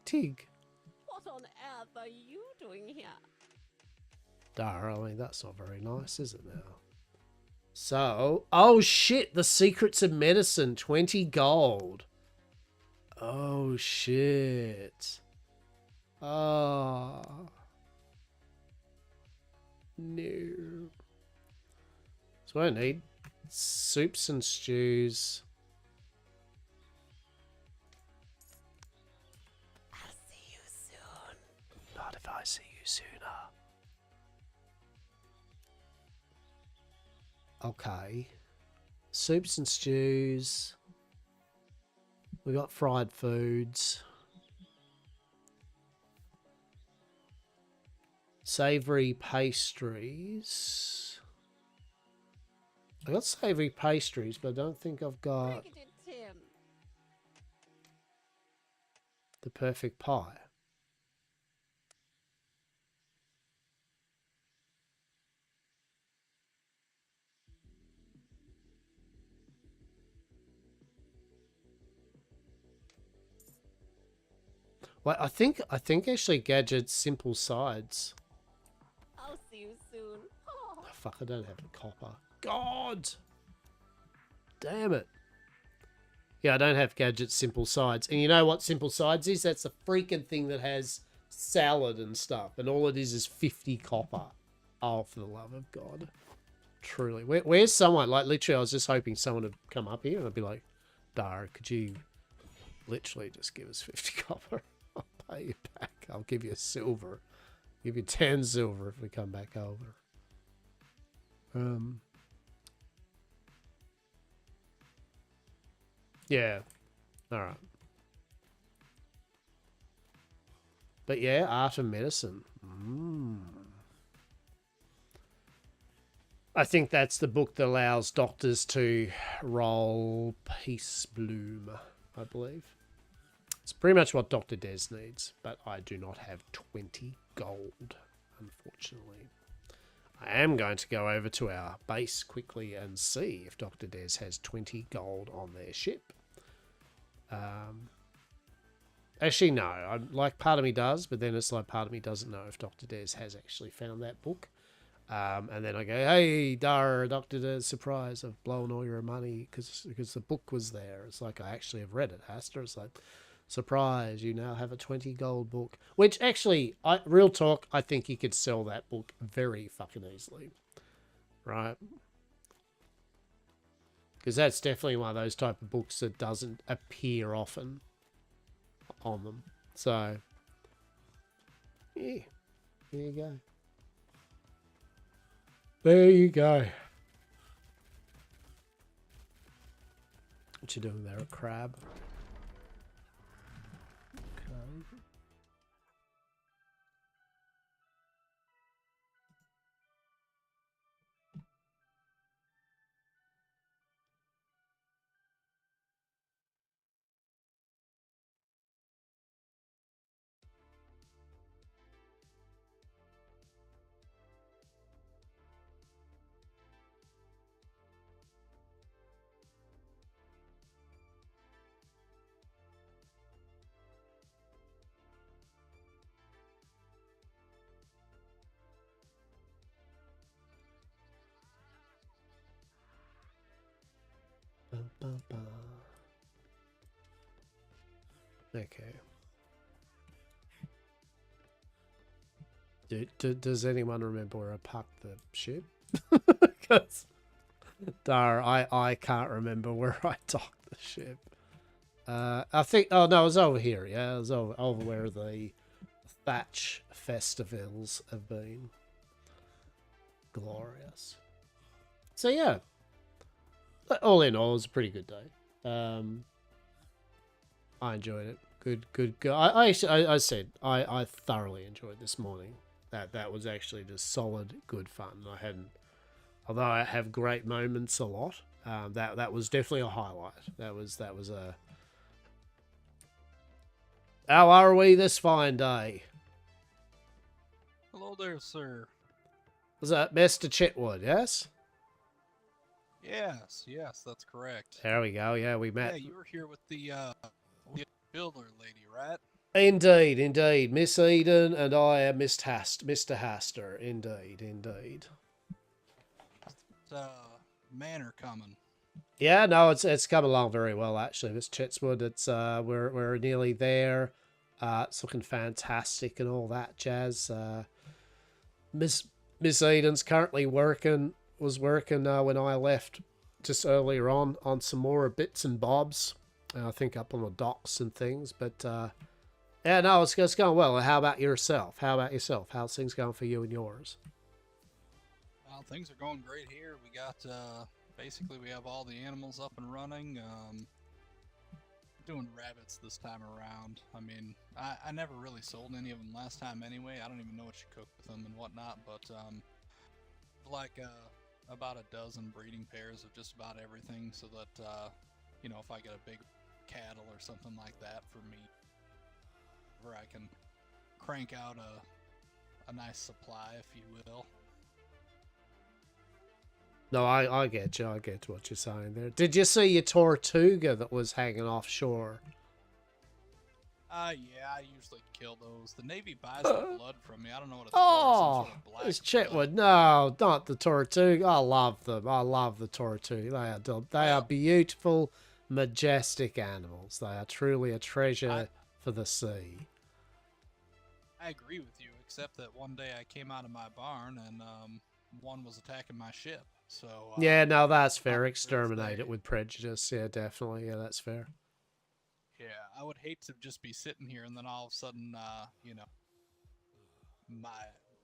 Tig. What on earth are you doing here? Dar, I mean, that's not very nice, is it now? So, oh shit, the secrets of medicine, 20 gold. Oh shit. Oh. No. So I need soups and stews. I'll see you soon. Not if I see you sooner. Okay. Soups and stews. We got fried foods. Savoury pastries. I got savoury pastries, but I don't think I've got the perfect pie. Well, I think actually Gadget's simple sides. I'll see you soon. Oh, fuck, I don't have a copper. God! Damn it. Yeah, I don't have Gadget's simple sides. And you know what simple sides is? That's the freaking thing that has salad and stuff. And all it is 50 copper. Oh, for the love of God. truly. Where's someone? Like, literally, I was just hoping someone would come up here and I'd be like, Dar, could you literally just give us 50 copper? I'll pay you back. I'll give you a silver. Give you 10 silver if we come back over. Yeah. Alright. But yeah, art and medicine. I think that's the book that allows doctors to roll Peace Bloom, I believe. It's pretty much what Dr. Des needs, but I do not have 20 gold, unfortunately. I am going to go over to our base quickly and see if Dr. Des has 20 gold on their ship. Actually, no. Like, part of me does, but then it's like part of me doesn't know if Dr. Des has actually found that book. And then I go, hey, Dr. Des, surprise, I've blown all your money because the book was there. It's like, I actually have read it, Hastur. It's like, surprise, you now have a 20 gold book. Which, actually, real talk, I think you could sell that book very fucking easily. Right? Because that's definitely one of those type of books that doesn't appear often on them. So, yeah, there you go. There you go. What you doing there, a crab? Okay. Okay. Does anyone remember where I parked the ship? Because I can't remember where I docked the ship. I think, oh no, it was over here. Yeah, it was over where the thatch festivals have been. Glorious. So yeah, all in all, it was a pretty good day. I enjoyed it. Good. I said I thoroughly enjoyed this morning. That was actually just solid, good fun. Although I have great moments a lot. That was definitely a highlight. That was a. How are we this fine day? Hello there, sir. Was that Mr. Chitwood? Yes. Yes, that's correct. There we go. Yeah, we met. Yeah, you were here with the builder lady, right? Indeed. Miss Eden and I am Mr. Hastur. Indeed. Manor coming. Yeah, no, it's come along very well actually. Miss Chitswood, it's we're nearly there. It's looking fantastic and all that jazz. Miss Eden's currently was working when I left just earlier on some more bits and bobs. I think up on the docks and things, but yeah, no, it's going well. How about yourself? How's things going for you and yours? Well, things are going great here. We got basically we have all the animals up and running. Doing rabbits this time around. I mean, I never really sold any of them last time anyway. I don't even know what you cook with them and whatnot, but like about a dozen breeding pairs of just about everything, so that you know, if I get a big cattle or something like that for meat, where I can crank out a nice supply, if you will. No, I get you. I get what you're saying there. Did you see your Tortuga that was hanging offshore? Yeah, I usually kill those. The Navy buys the blood from me. I don't know what it's for. Some sort of black it's Chetwood. No, not the Tortuga. I love them. I love the Tortuga. They are beautiful, majestic animals. They are truly a treasure for the sea. I agree with you, except that one day I came out of my barn and one was attacking my ship. So Yeah, no, that's fair. Exterminate it with prejudice. Yeah, definitely. Yeah, that's fair. yeah, I would hate to just be sitting here and then all of a sudden, you know,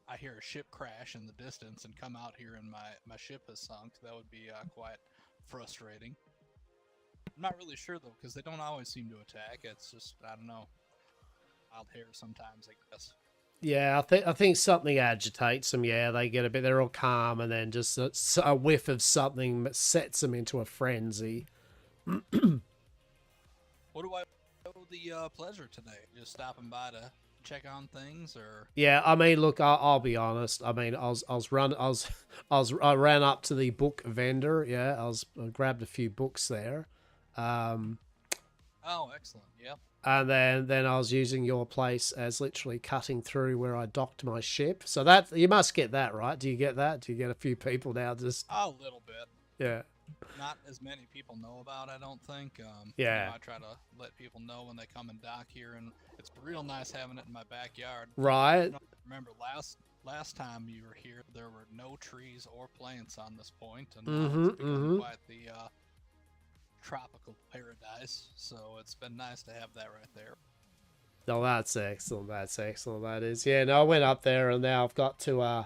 I hear a ship crash in the distance and come out here and my ship has sunk. That would be quite frustrating. I'm not really sure though, because they don't always seem to attack. It's just, I don't know, wild hair sometimes, I guess. Yeah, I think something agitates them. Yeah, they get a bit. They're all calm, and then just a whiff of something sets them into a frenzy. What do I owe the pleasure today? Just stopping by to check on things, or? Yeah, I mean, look, I'll be honest. I mean, I ran up to the book vendor. Yeah, I grabbed a few books there. Oh, excellent. Yep. And then I was using your place as literally cutting through where I docked my ship. So that you must get that, right? Do you get that? Do you get a few people now just? A little bit. Yeah. Not as many people know about, I don't think. Yeah. You know, I try to let people know when they come and dock here, and it's real nice having it in my backyard. Right. You know, remember last time you were here, there were no trees or plants on this point, and now it's become quite the tropical paradise. So it's been nice to have that right there. Oh, that's excellent. That's excellent. That is. Yeah. No, I went up there, and now I've got to,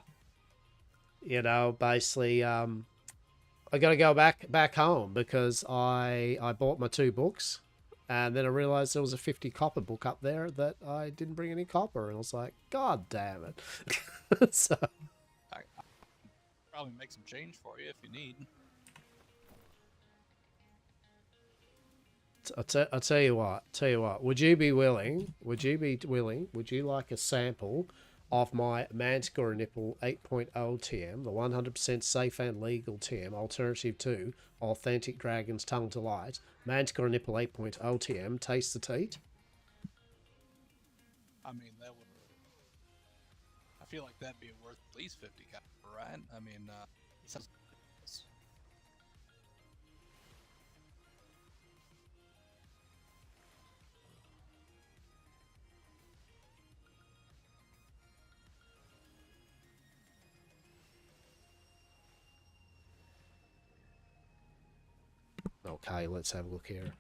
you know, basically, I got to go back home because I bought my 2 books, and then I realized there was a 50 copper book up there that I didn't bring any copper, and I was like, God damn it. So I probably make some change for you if you need. I'll tell you what. Would you like a sample of my Manticore Nipple 8.0 TM, the 100% safe and legal TM, alternative to Authentic Dragon's Tongue Delight, Manticore Nipple 8.0 TM, taste the teat? I mean, that would. I feel like that'd be worth at least 50 copper, right? I mean, it sounds. Okay, let's have a look here.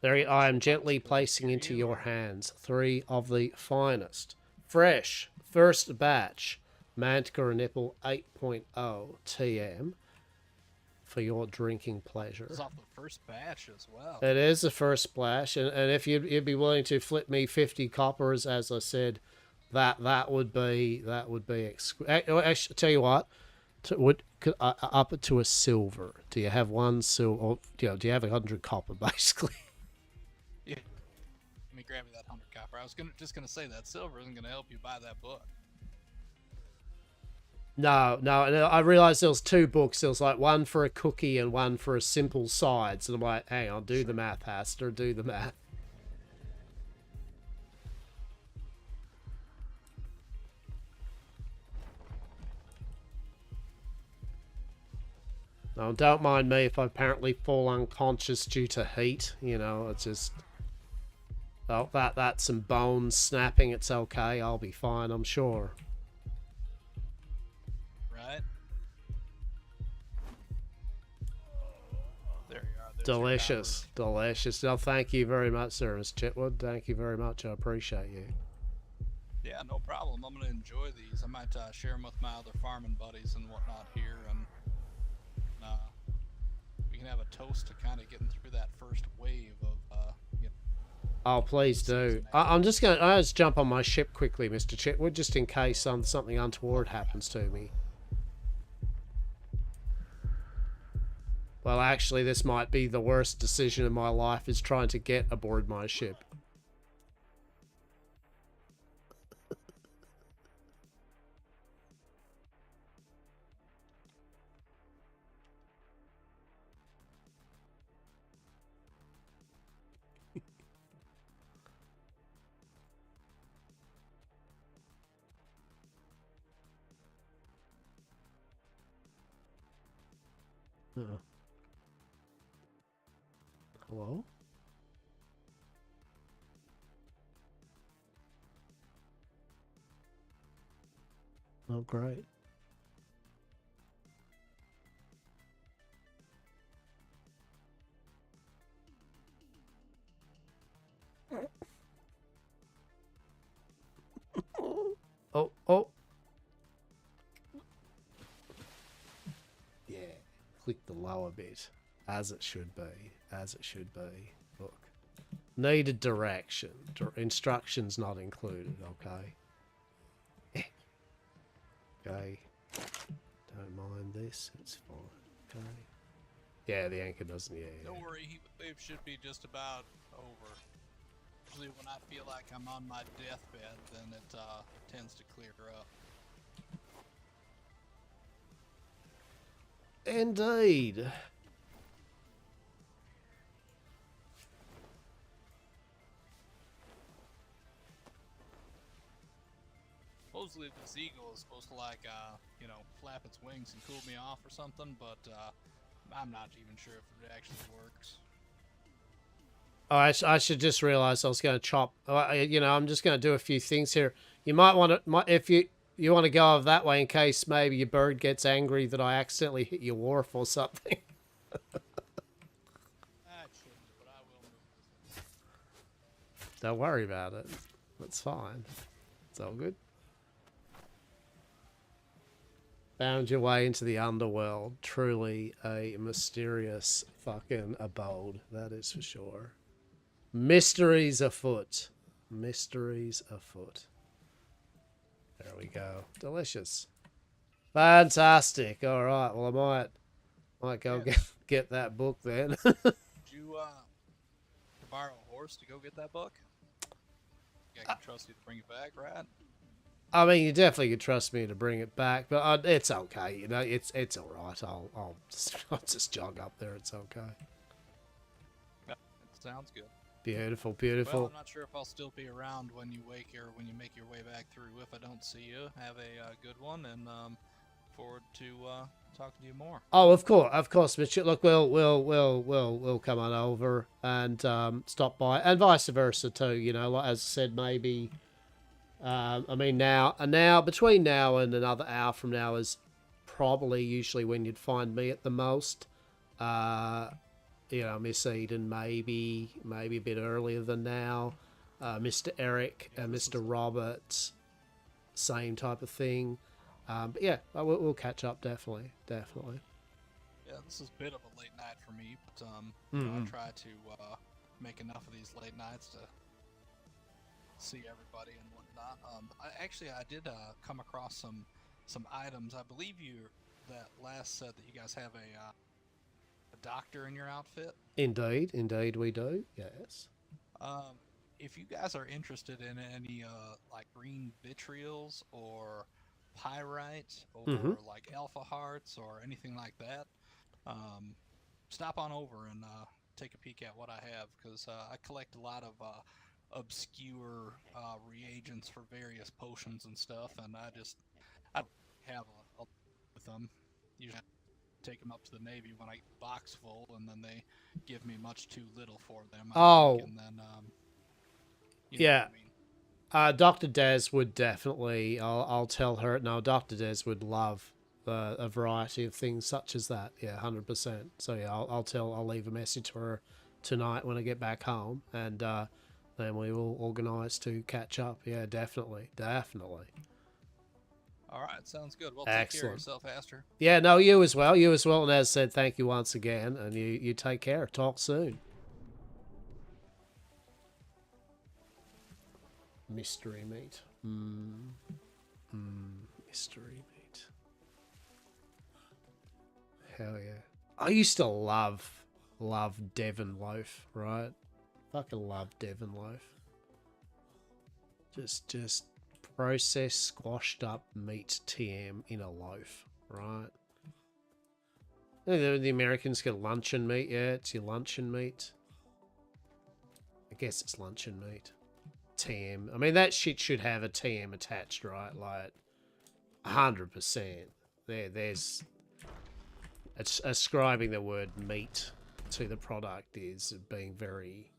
There, I am gently placing into your hands 3 of the finest, fresh, first batch Manticore Nipple 8.0 TM for your drinking pleasure. It's off the first batch as well. It is the first splash, and if you'd be willing to flip me 50 coppers, as I said, that would be actually, tell you what. Up it to a silver. Do you have 1 silver? Or, do you have 100 copper, basically? Yeah. Let me grab you that 100 copper. I was just gonna say that silver isn't gonna help you buy that book. No. I realized there was 2 books. There was like 1 for a cookie and 1 for a simple sides. And I'm like, hang on, do the math, Hastur. Do the math. No, don't mind me if I apparently fall unconscious due to heat. You know, it's just... Oh, that's some bones snapping. It's okay. I'll be fine, I'm sure. Right? There you are. Delicious. Delicious. No, thank you very much, sir, Mr. Chitwood. Thank you very much. I appreciate you. Yeah, no problem. I'm going to enjoy these. I might share them with my other farming buddies and whatnot here, and we can have a toast to kind of getting through that first wave of, Oh, please do. I'm just going to jump on my ship quickly, Mr. Chitwood, just in case something untoward happens to me. Well, actually, this might be the worst decision in my life, is trying to get aboard my ship. Hello? Oh, great. Oh, oh. Yeah. Click the lower bit. As it should be. As it should be. Look. Needed direction. Instructions not included, okay? Okay. Don't mind this. It's fine. Okay. Yeah, the anchor doesn't. Yeah. Don't worry, it should be just about over. Usually when I feel like I'm on my deathbed, then it tends to clear up. Indeed. Supposedly this eagle is supposed to like, you know, flap its wings and cool me off or something, but I'm not even sure if it actually works. Oh, I should just realize I was going to chop. You know, I'm just going to do a few things here. You might want to, if you want to go over that way in case maybe your bird gets angry that I accidentally hit your wharf or something. Don't worry about it. That's fine. It's all good. Found your way into the underworld. Truly a mysterious fucking abode. That is for sure. Mysteries afoot. Mysteries afoot. There we go. Delicious. Fantastic. All right. Well, I might go get that book then. Did you borrow a horse to go get that book? I can trust you to bring it back, right? I mean, you definitely could trust me to bring it back, but it's okay. You know, it's all right. I'll just jog up there. It's okay. Yeah, it sounds good. Beautiful, beautiful. Well, I'm not sure if I'll still be around when you wake or when you make your way back through. If I don't see you, have a good one, and forward to talking to you more. Oh, of course, Mitchell. Look, we'll come on over and stop by, and vice versa too. You know, like as I said, maybe. I mean, now between now and another hour from now is probably usually when you'd find me at the most. You know, Miss Eden maybe a bit earlier than now. Mr. Eric and Mr. Robert, same type of thing. But yeah, we'll catch up definitely. Yeah, this is a bit of a late night for me, but you know, I try to make enough of these late nights to see everybody and whatnot. I did come across some items. I believe that last said that you guys have a doctor in your outfit. Indeed we do. Yes. If you guys are interested in any like green vitrials or pyrite or like alpha hearts or anything like that, stop on over and take a peek at what I have, because I collect a lot of obscure reagents for various potions and stuff, and I have a with them. Usually take them up to the Navy when I get a box full, and then they give me much too little for them. I think, and then you know what I mean? Dr. Des would definitely. I'll tell her. No, Dr. Des would love a variety of things such as that. Yeah, 100%. So yeah, I'll leave a message to her tonight when I get back home, and then we will organise to catch up. Yeah, definitely. All right, sounds good. Well, excellent. Take care of yourself, Hastur. Yeah, no, you as well. And as said, thank you once again, and you take care. Talk soon. Mystery meat. Mystery meat. Hell yeah. I used to love Devon loaf, right? Fucking love Devon loaf. Just processed, squashed up meat TM in a loaf, right? The Americans get luncheon meat. Yeah, it's your luncheon meat. I guess it's luncheon meat. TM. I mean, that shit should have a TM attached, right? Like, 100%. There's... It's ascribing the word meat to the product is being very...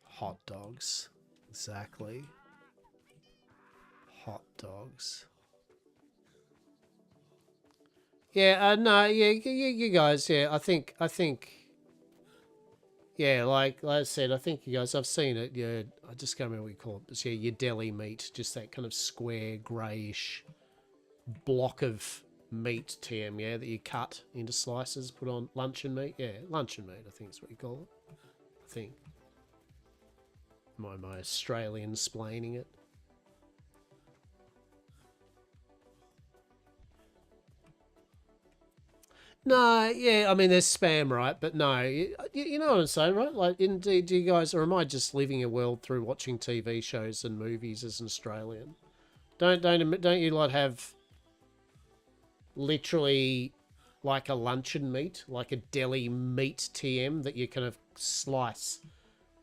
Hot dogs. Exactly. dogs. Yeah, no, yeah, you guys, yeah, I think, yeah, like I said, I think you guys, I've seen it, yeah, I just can't remember what you call it, but yeah, your deli meat, just that kind of square, greyish block of meat, TM, yeah, that you cut into slices, put on luncheon meat, yeah, luncheon meat, I think is what you call it, I think. My Australian splaining it. No, yeah, I mean, there's spam, right? But no, you know what I'm saying, right? Like, indeed, do you guys, or am I just living a world through watching TV shows and movies as an Australian? Don't you like have literally like a luncheon meat, like a deli meat TM that you kind of slice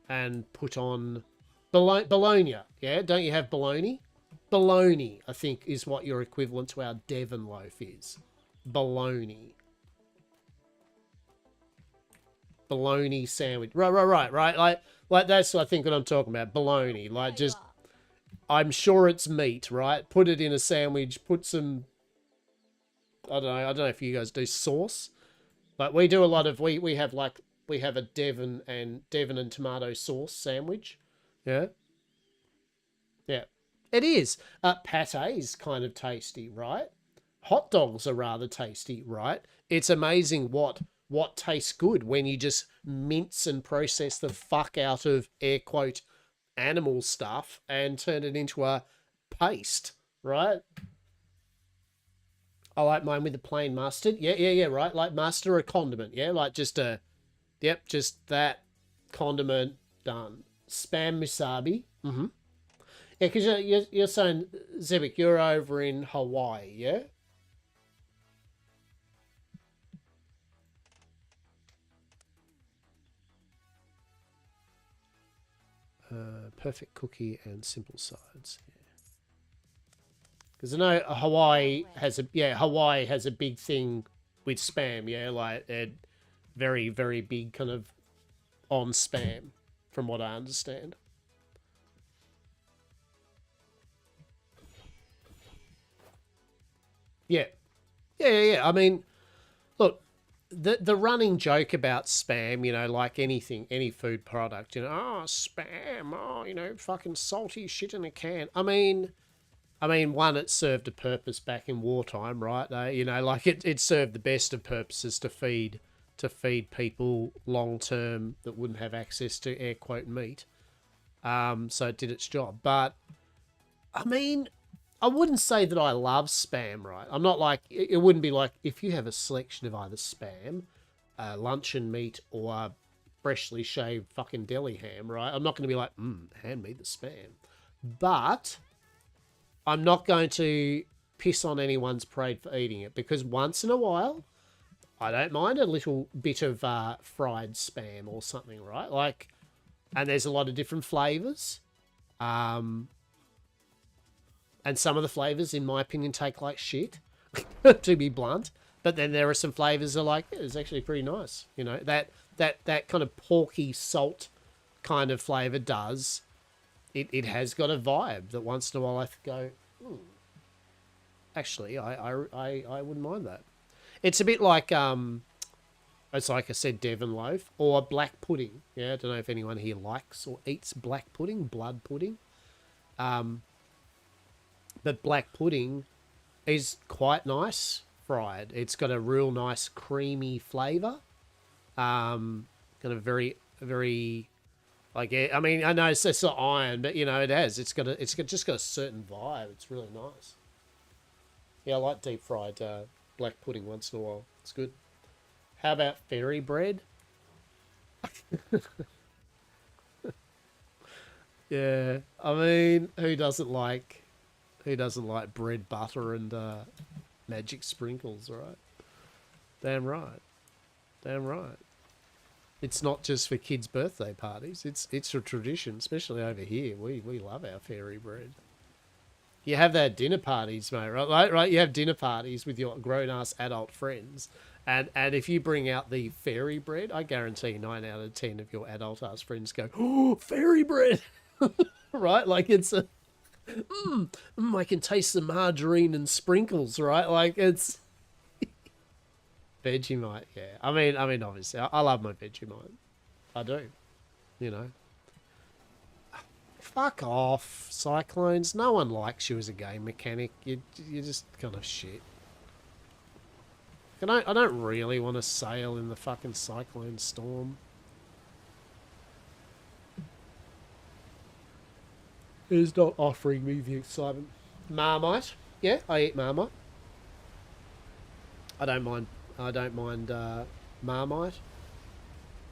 and put on bologna? Yeah, don't you have bologna? Bologna, I think, is what your equivalent to our Devon loaf is. Bologna. Bologna sandwich. Right. Like that's I think what I'm talking about. Bologna. Like just I'm sure it's meat, right? Put it in a sandwich, put some I don't know if you guys do sauce. But we do a lot of we have a Devon and tomato sauce sandwich. Yeah. Yeah. It is. Pate is kind of tasty, right? Hot dogs are rather tasty, right? It's amazing what tastes good when you just mince and process the fuck out of air quote animal stuff and turn it into a paste, right? I like mine with the plain mustard. Yeah, right. Like mustard or a condiment. Yeah, like just just that condiment done. Spam musabi. Mm-hmm. Yeah, because you're saying, Zebik, you're over in Hawaii, yeah? Perfect cookie and simple sides. Because I know Hawaii has a big thing with spam. Yeah, like very very big kind of on spam, from what I understand. Yeah. I mean, look. The running joke about spam, you know, like anything, any food product, you know, oh, spam, oh, you know, fucking salty shit in a can. I mean, one, it served a purpose back in wartime, right? You know, like it served the best of purposes to feed people long term that wouldn't have access to air quote meat. So it did its job. But I mean, I wouldn't say that I love spam, right? I'm not like, it wouldn't be like, if you have a selection of either spam, luncheon meat, or freshly shaved fucking deli ham, right? I'm not going to be like, hand me the spam. But I'm not going to piss on anyone's parade for eating it, because once in a while, I don't mind a little bit of fried spam or something, right? Like, and there's a lot of different flavours. And some of the flavours, in my opinion, take like shit, to be blunt. But then there are some flavours that are like, yeah, it's actually pretty nice. You know, that kind of porky salt kind of flavour does. It has got a vibe that once in a while I go, actually, I wouldn't mind that. It's a bit like, it's like I said, Devon loaf or black pudding. Yeah, I don't know if anyone here likes or eats black pudding, blood pudding. But black pudding is quite nice fried. It's got a real nice creamy flavour. Kind of very, very, like, I mean, I know it's not iron, but you know, it's just got a certain vibe. It's really nice. Yeah, I like deep fried black pudding once in a while. It's good. How about fairy bread? Yeah, I mean, who doesn't like bread, butter, and magic sprinkles, right? Damn right. It's not just for kids' birthday parties. It's a tradition, especially over here. We love our fairy bread. You have that at dinner parties, mate, right? You have dinner parties with your grown-ass adult friends, and if you bring out the fairy bread, I guarantee 9 out of 10 of your adult-ass friends go, oh, fairy bread! Right? Like, it's a... I can taste the margarine and sprinkles, right? Like, it's Vegemite, yeah. I mean, obviously, I love my Vegemite. I do, you know. Fuck off, Cyclones. No one likes you as a game mechanic. You're just kind of shit. I don't really want to sail in the fucking cyclone storm. It's not offering me the excitement. Marmite. Yeah, I eat Marmite. I don't mind Marmite.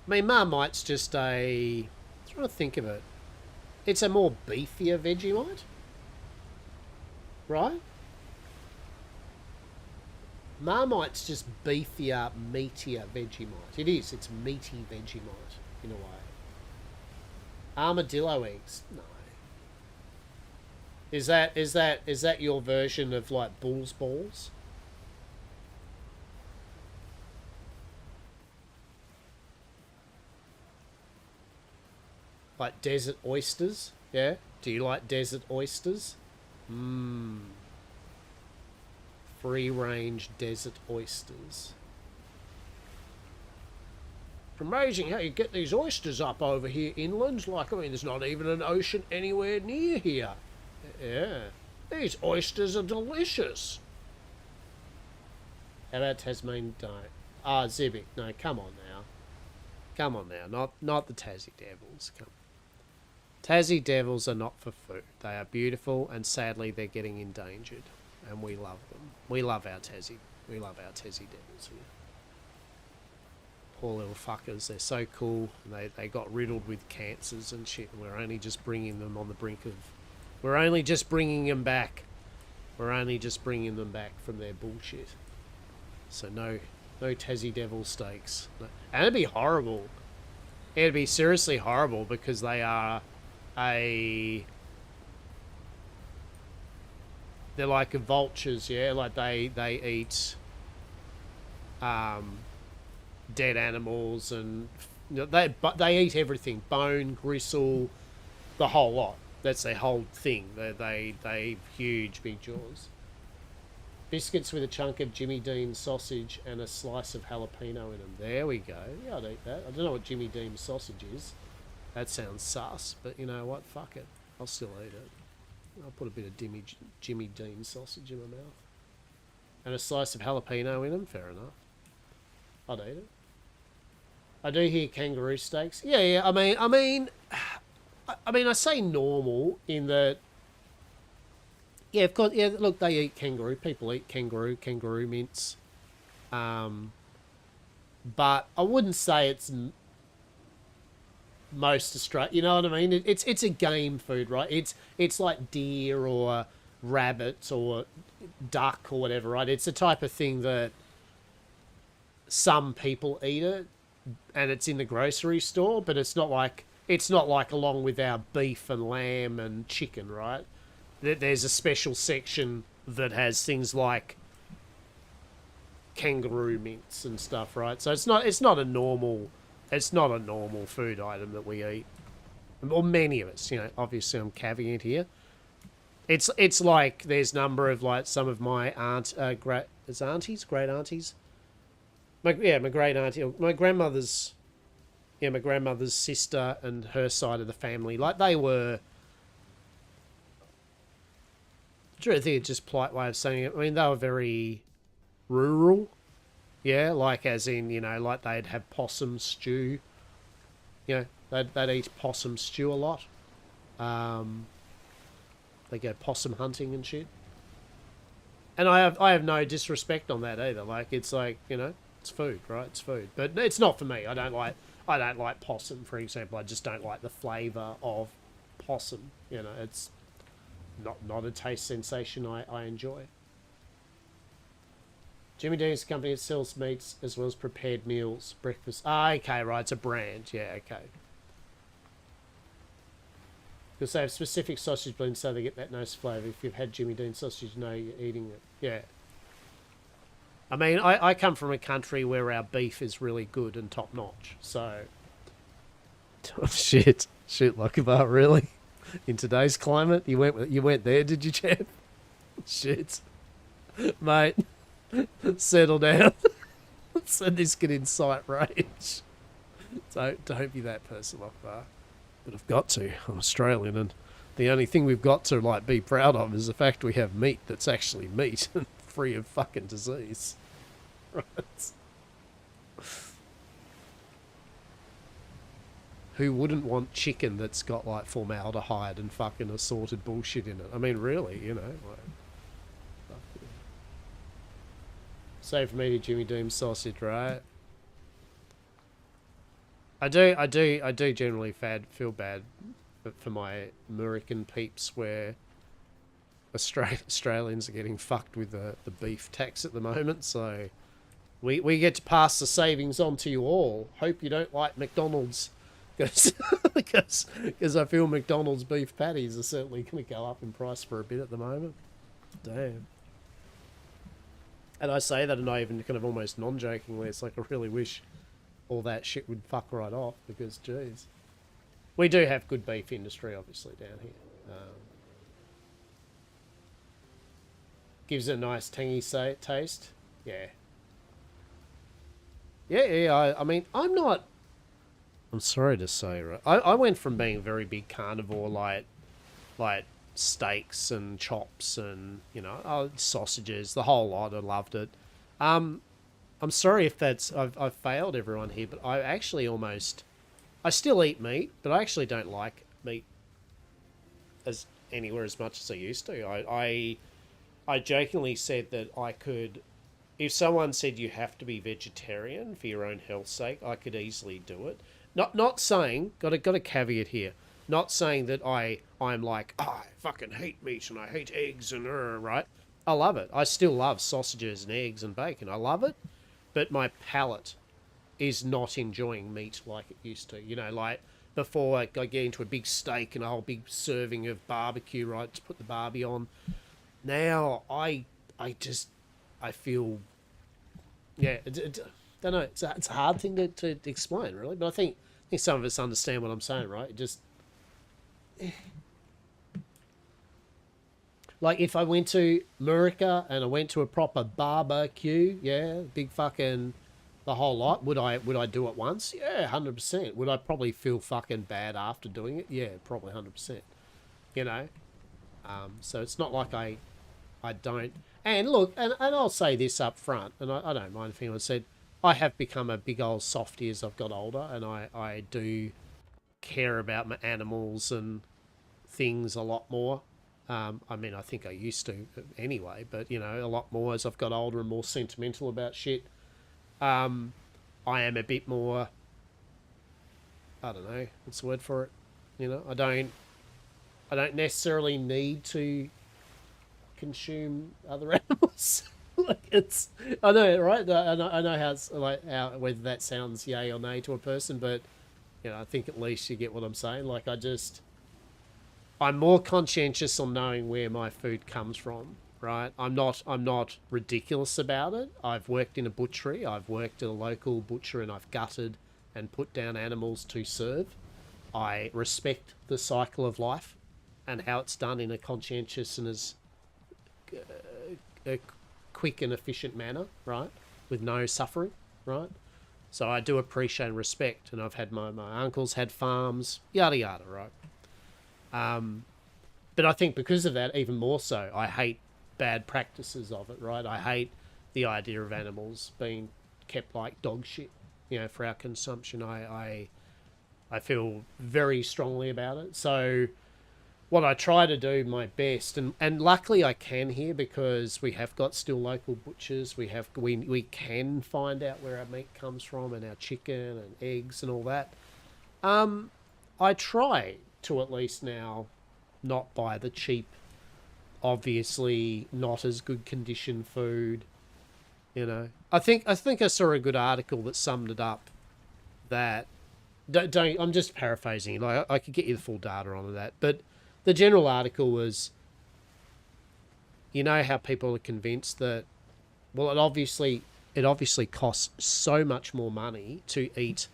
I mean, Marmite's just I'm trying to think of it. It's a more beefier Vegemite. Right? Marmite's just beefier, meatier Vegemite. It is. It's meaty Vegemite, in a way. Armadillo eggs? No. Is that your version of, like, bull's balls? Like desert oysters? Yeah? Do you like desert oysters? Mmm. Free-range desert oysters. It's amazing how you get these oysters up over here inland. Like, I mean, there's not even an ocean anywhere near here. Yeah. These oysters are delicious. How about Tasmanian? Ah, Zibik. No, come on now. Come on now. Not the Tassie Devils. Come on. Tassie Devils are not for food. They are beautiful, and sadly they're getting endangered. And we love them. We love our Tassie. We love our Tassie Devils here. Poor little fuckers. They're so cool. They got riddled with cancers and shit. And we're only just bringing them on the brink of... We're only just bringing them back. We're only just bringing them back from their bullshit. So no Tassie Devil steaks. No. And it'd be horrible. It'd be seriously horrible because they are they're like vultures, yeah. Like they eat dead animals, and they eat everything, bone, gristle, the whole lot. That's their whole thing. They huge big jaws. Biscuits with a chunk of Jimmy Dean sausage and a slice of jalapeno in them. There we go. Yeah, I'd eat that. I don't know what Jimmy Dean sausage is. That sounds sus, but you know what? Fuck it. I'll still eat it. I'll put a bit of Jimmy Dean sausage in my mouth. And a slice of jalapeno in them. Fair enough. I'd eat it. I do hear kangaroo steaks. Yeah. I mean, I say normal in that. Yeah, of course. Yeah, look, they eat kangaroo. People eat kangaroo mince. But I wouldn't say it's most Australian. You know what I mean? It's a game food, right? It's like deer or rabbit or duck or whatever, right? It's the type of thing that some people eat it, and it's in the grocery store, but it's not like along with our beef and lamb and chicken, right? There's a special section that has things like kangaroo mince and stuff, right? So it's not a normal food item that we eat, or many of us. You know, obviously I'm caveat here. It's like there's a number of like some of my great aunties. My great auntie, my grandmother's sister and her side of the family, like they were. I think it's just a polite way of saying it. I mean, they were very rural. Yeah, like as in, you know, like they'd have possum stew. You know, they'd eat possum stew a lot. They go possum hunting and shit. And I have no disrespect on that either. Like it's like, you know, it's food, right? It's food. But it's not for me. I don't like possum, for example. I just don't like the flavour of possum. You know, it's not a taste sensation I enjoy. Jimmy Dean's company that sells meats as well as prepared meals, breakfast. Ah, okay, right, it's a brand. Yeah, okay. Because they have specific sausage blends so they get that nice flavour. If you've had Jimmy Dean sausage, you know you're eating it. Yeah. I mean, I come from a country where our beef is really good and top-notch, so... Oh, shit, Lokabar, really? In today's climate, you went there, did you, champ? Shit. Mate, settle down. Send this kid in sight range. Don't be that person off bar. But I've got to. I'm Australian, and the only thing we've got to like be proud of is the fact we have meat that's actually meat and free of fucking disease. Right. Who wouldn't want chicken that's got like formaldehyde and fucking assorted bullshit in it? I mean, really, you know. Like, save for me to Jimmy Doom sausage, right? I do generally feel bad for my American peeps where Australians are getting fucked with the beef tax at the moment, so we get to pass the savings on to you all. Hope you don't like McDonald's, because I feel McDonald's beef patties are certainly going to go up in price for a bit at the moment. Damn. And I say that, and I even kind of almost non-jokingly, it's like I really wish all that shit would fuck right off, because, geez. We do have good beef industry, obviously, down here. Gives it a nice tangy taste. Yeah. Yeah, I mean, I'm sorry to say, right? I went from being a very big carnivore, like steaks and chops and, you know, sausages, the whole lot. I loved it. I'm sorry if I've failed everyone here, but I actually I still eat meat, but I actually don't like meat anywhere as much as I used to. I jokingly said that I could, if someone said you have to be vegetarian for your own health's sake, I could easily do it. Not saying, got a caveat here, not saying that I'm like, I fucking hate meat and I hate eggs and right? I love it. I still love sausages and eggs and bacon. I love it. But my palate is not enjoying meat like it used to. You know, like before I get into a big steak and a whole big serving of barbecue, right, to put the barbie on. Now I feel, yeah, don't know. It's a hard thing to explain, really. But I think some of us understand what I'm saying, right? It just, like if I went to America and I went to a proper barbecue, yeah, big fucking the whole lot, would I do it once? Yeah, 100%. Would I probably feel fucking bad after doing it? Yeah, probably 100%. You know? So it's not like I don't. And look, and I'll say this up front, and I don't mind if anyone said, I have become a big old softy as I've got older, and I do care about my animals and things a lot more. I mean, I think I used to anyway, but, you know, a lot more as I've got older and more sentimental about shit. I am a bit more, I don't know, what's the word for it? You know, I don't necessarily need to consume other animals. Like it's, I know, right? I know how it's like, whether that sounds yay or nay to a person, but, you know, I think at least you get what I'm saying. Like I'm more conscientious on knowing where my food comes from, right? I'm not ridiculous about it. I've worked in a butchery. I've worked at a local butcher and I've gutted and put down animals to serve. I respect the cycle of life and how it's done in a conscientious and as a quick and efficient manner, right? With no suffering, right? So I do appreciate and respect, and I've had my uncles had farms, yada yada, right? But I think because of that, even more so, I hate bad practices of it, right? I hate the idea of animals being kept like dog shit, you know, for our consumption. I feel very strongly about it. So what I try to do my best, and luckily I can here because we have got still local butchers. We can find out where our meat comes from and our chicken and eggs and all that. I try to at least now not buy the cheap, obviously not as good condition food. You know, I think I saw a good article that summed it up. That don't I'm just paraphrasing. Like I could get you the full data on that, but the general article was, you know how people are convinced that, well, it obviously costs so much more money to eat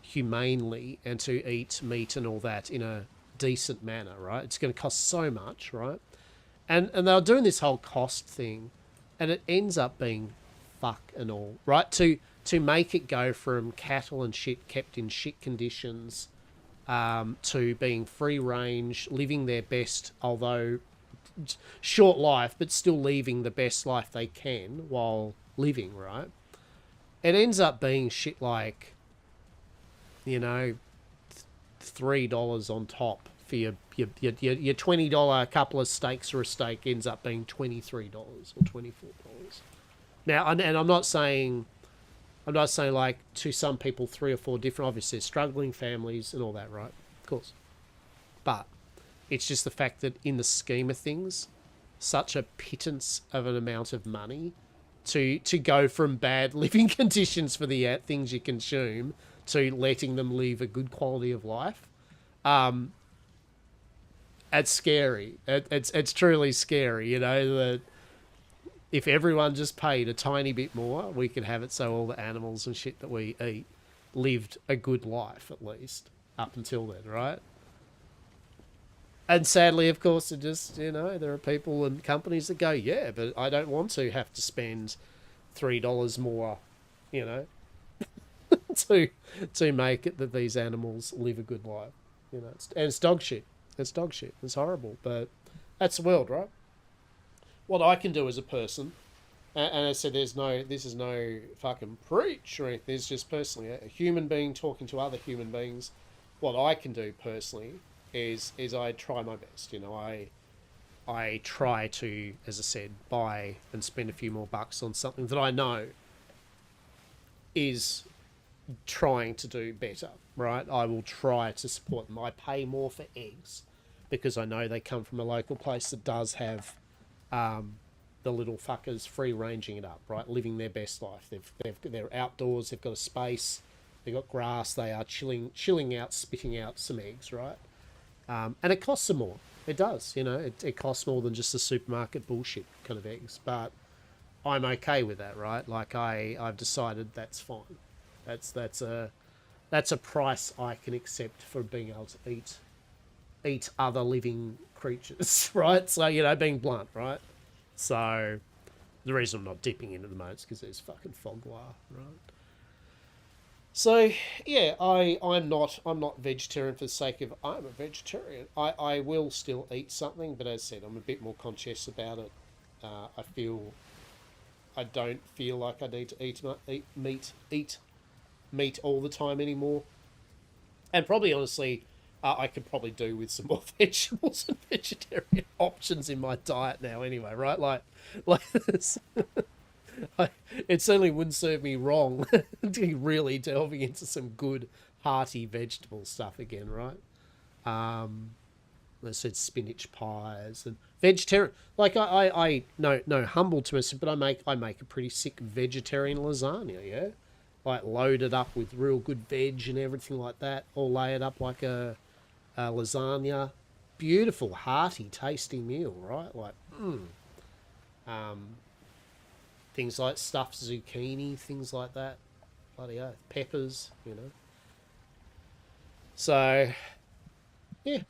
humanely and to eat meat and all that in a decent manner, right? It's going to cost so much, right? And they were doing this whole cost thing, and it ends up being fuck and all, right? To make it go from cattle and shit kept in shit conditions to being free range, living their best, although short life, but still leaving the best life they can while living, right? It ends up being shit like, you know, $3 on top for your $20 couple of steaks or a steak ends up being $23 or $24. Now, and I'm not saying like to some people 3 or 4 different, obviously there's struggling families and all that, right? Of course. But it's just the fact that in the scheme of things, such a pittance of an amount of money to go from bad living conditions for the things you consume to letting them live a good quality of life. It's scary. It's truly scary, you know, that if everyone just paid a tiny bit more, we could have it so all the animals and shit that we eat lived a good life, at least, up until then, right? And sadly, of course, it just, you know, there are people and companies that go, yeah, but I don't want to have to spend $3 more, you know, to make it that these animals live a good life, you know. And it's dog shit. It's dog shit. It's horrible, but that's the world, right? What I can do as a person, and I said, this is no fucking preach or anything. There's just personally a human being talking to other human beings. What I can do personally is I try my best. You know, I try to, as I said, buy and spend a few more bucks on something that I know is trying to do better, right? I will try to support them. I pay more for eggs because I know they come from a local place that does have the little fuckers free ranging it up, right? Living their best life. They're outdoors. They've got a space. They've got grass. They are chilling out, spitting out some eggs, right? And it costs them more. It does, you know. It costs more than just the supermarket bullshit kind of eggs. But I'm okay with that, right? Like I've decided that's fine. That's a price I can accept for being able to eat other living creatures, right? So, you know, being blunt, right? So the reason I'm not dipping in at the moment is because there's fucking fog wire, right? So yeah, I'm not vegetarian for the sake of I'm a vegetarian. I will still eat something, but as I said, I'm a bit more conscious about it. I don't feel like I need to eat meat all the time anymore. And probably honestly, I could probably do with some more vegetables and vegetarian options in my diet now anyway, right? Like this. It certainly wouldn't serve me wrong to be really delving into some good, hearty vegetable stuff again, right? I said spinach pies and vegetarian. Like I no humble to myself, but I make a pretty sick vegetarian lasagna, yeah? Like loaded up with real good veg and everything like that, all layered up like a lasagna. Beautiful, hearty, tasty meal, right? Like, things like stuffed zucchini, things like that. Bloody hell, peppers, you know. So, yeah.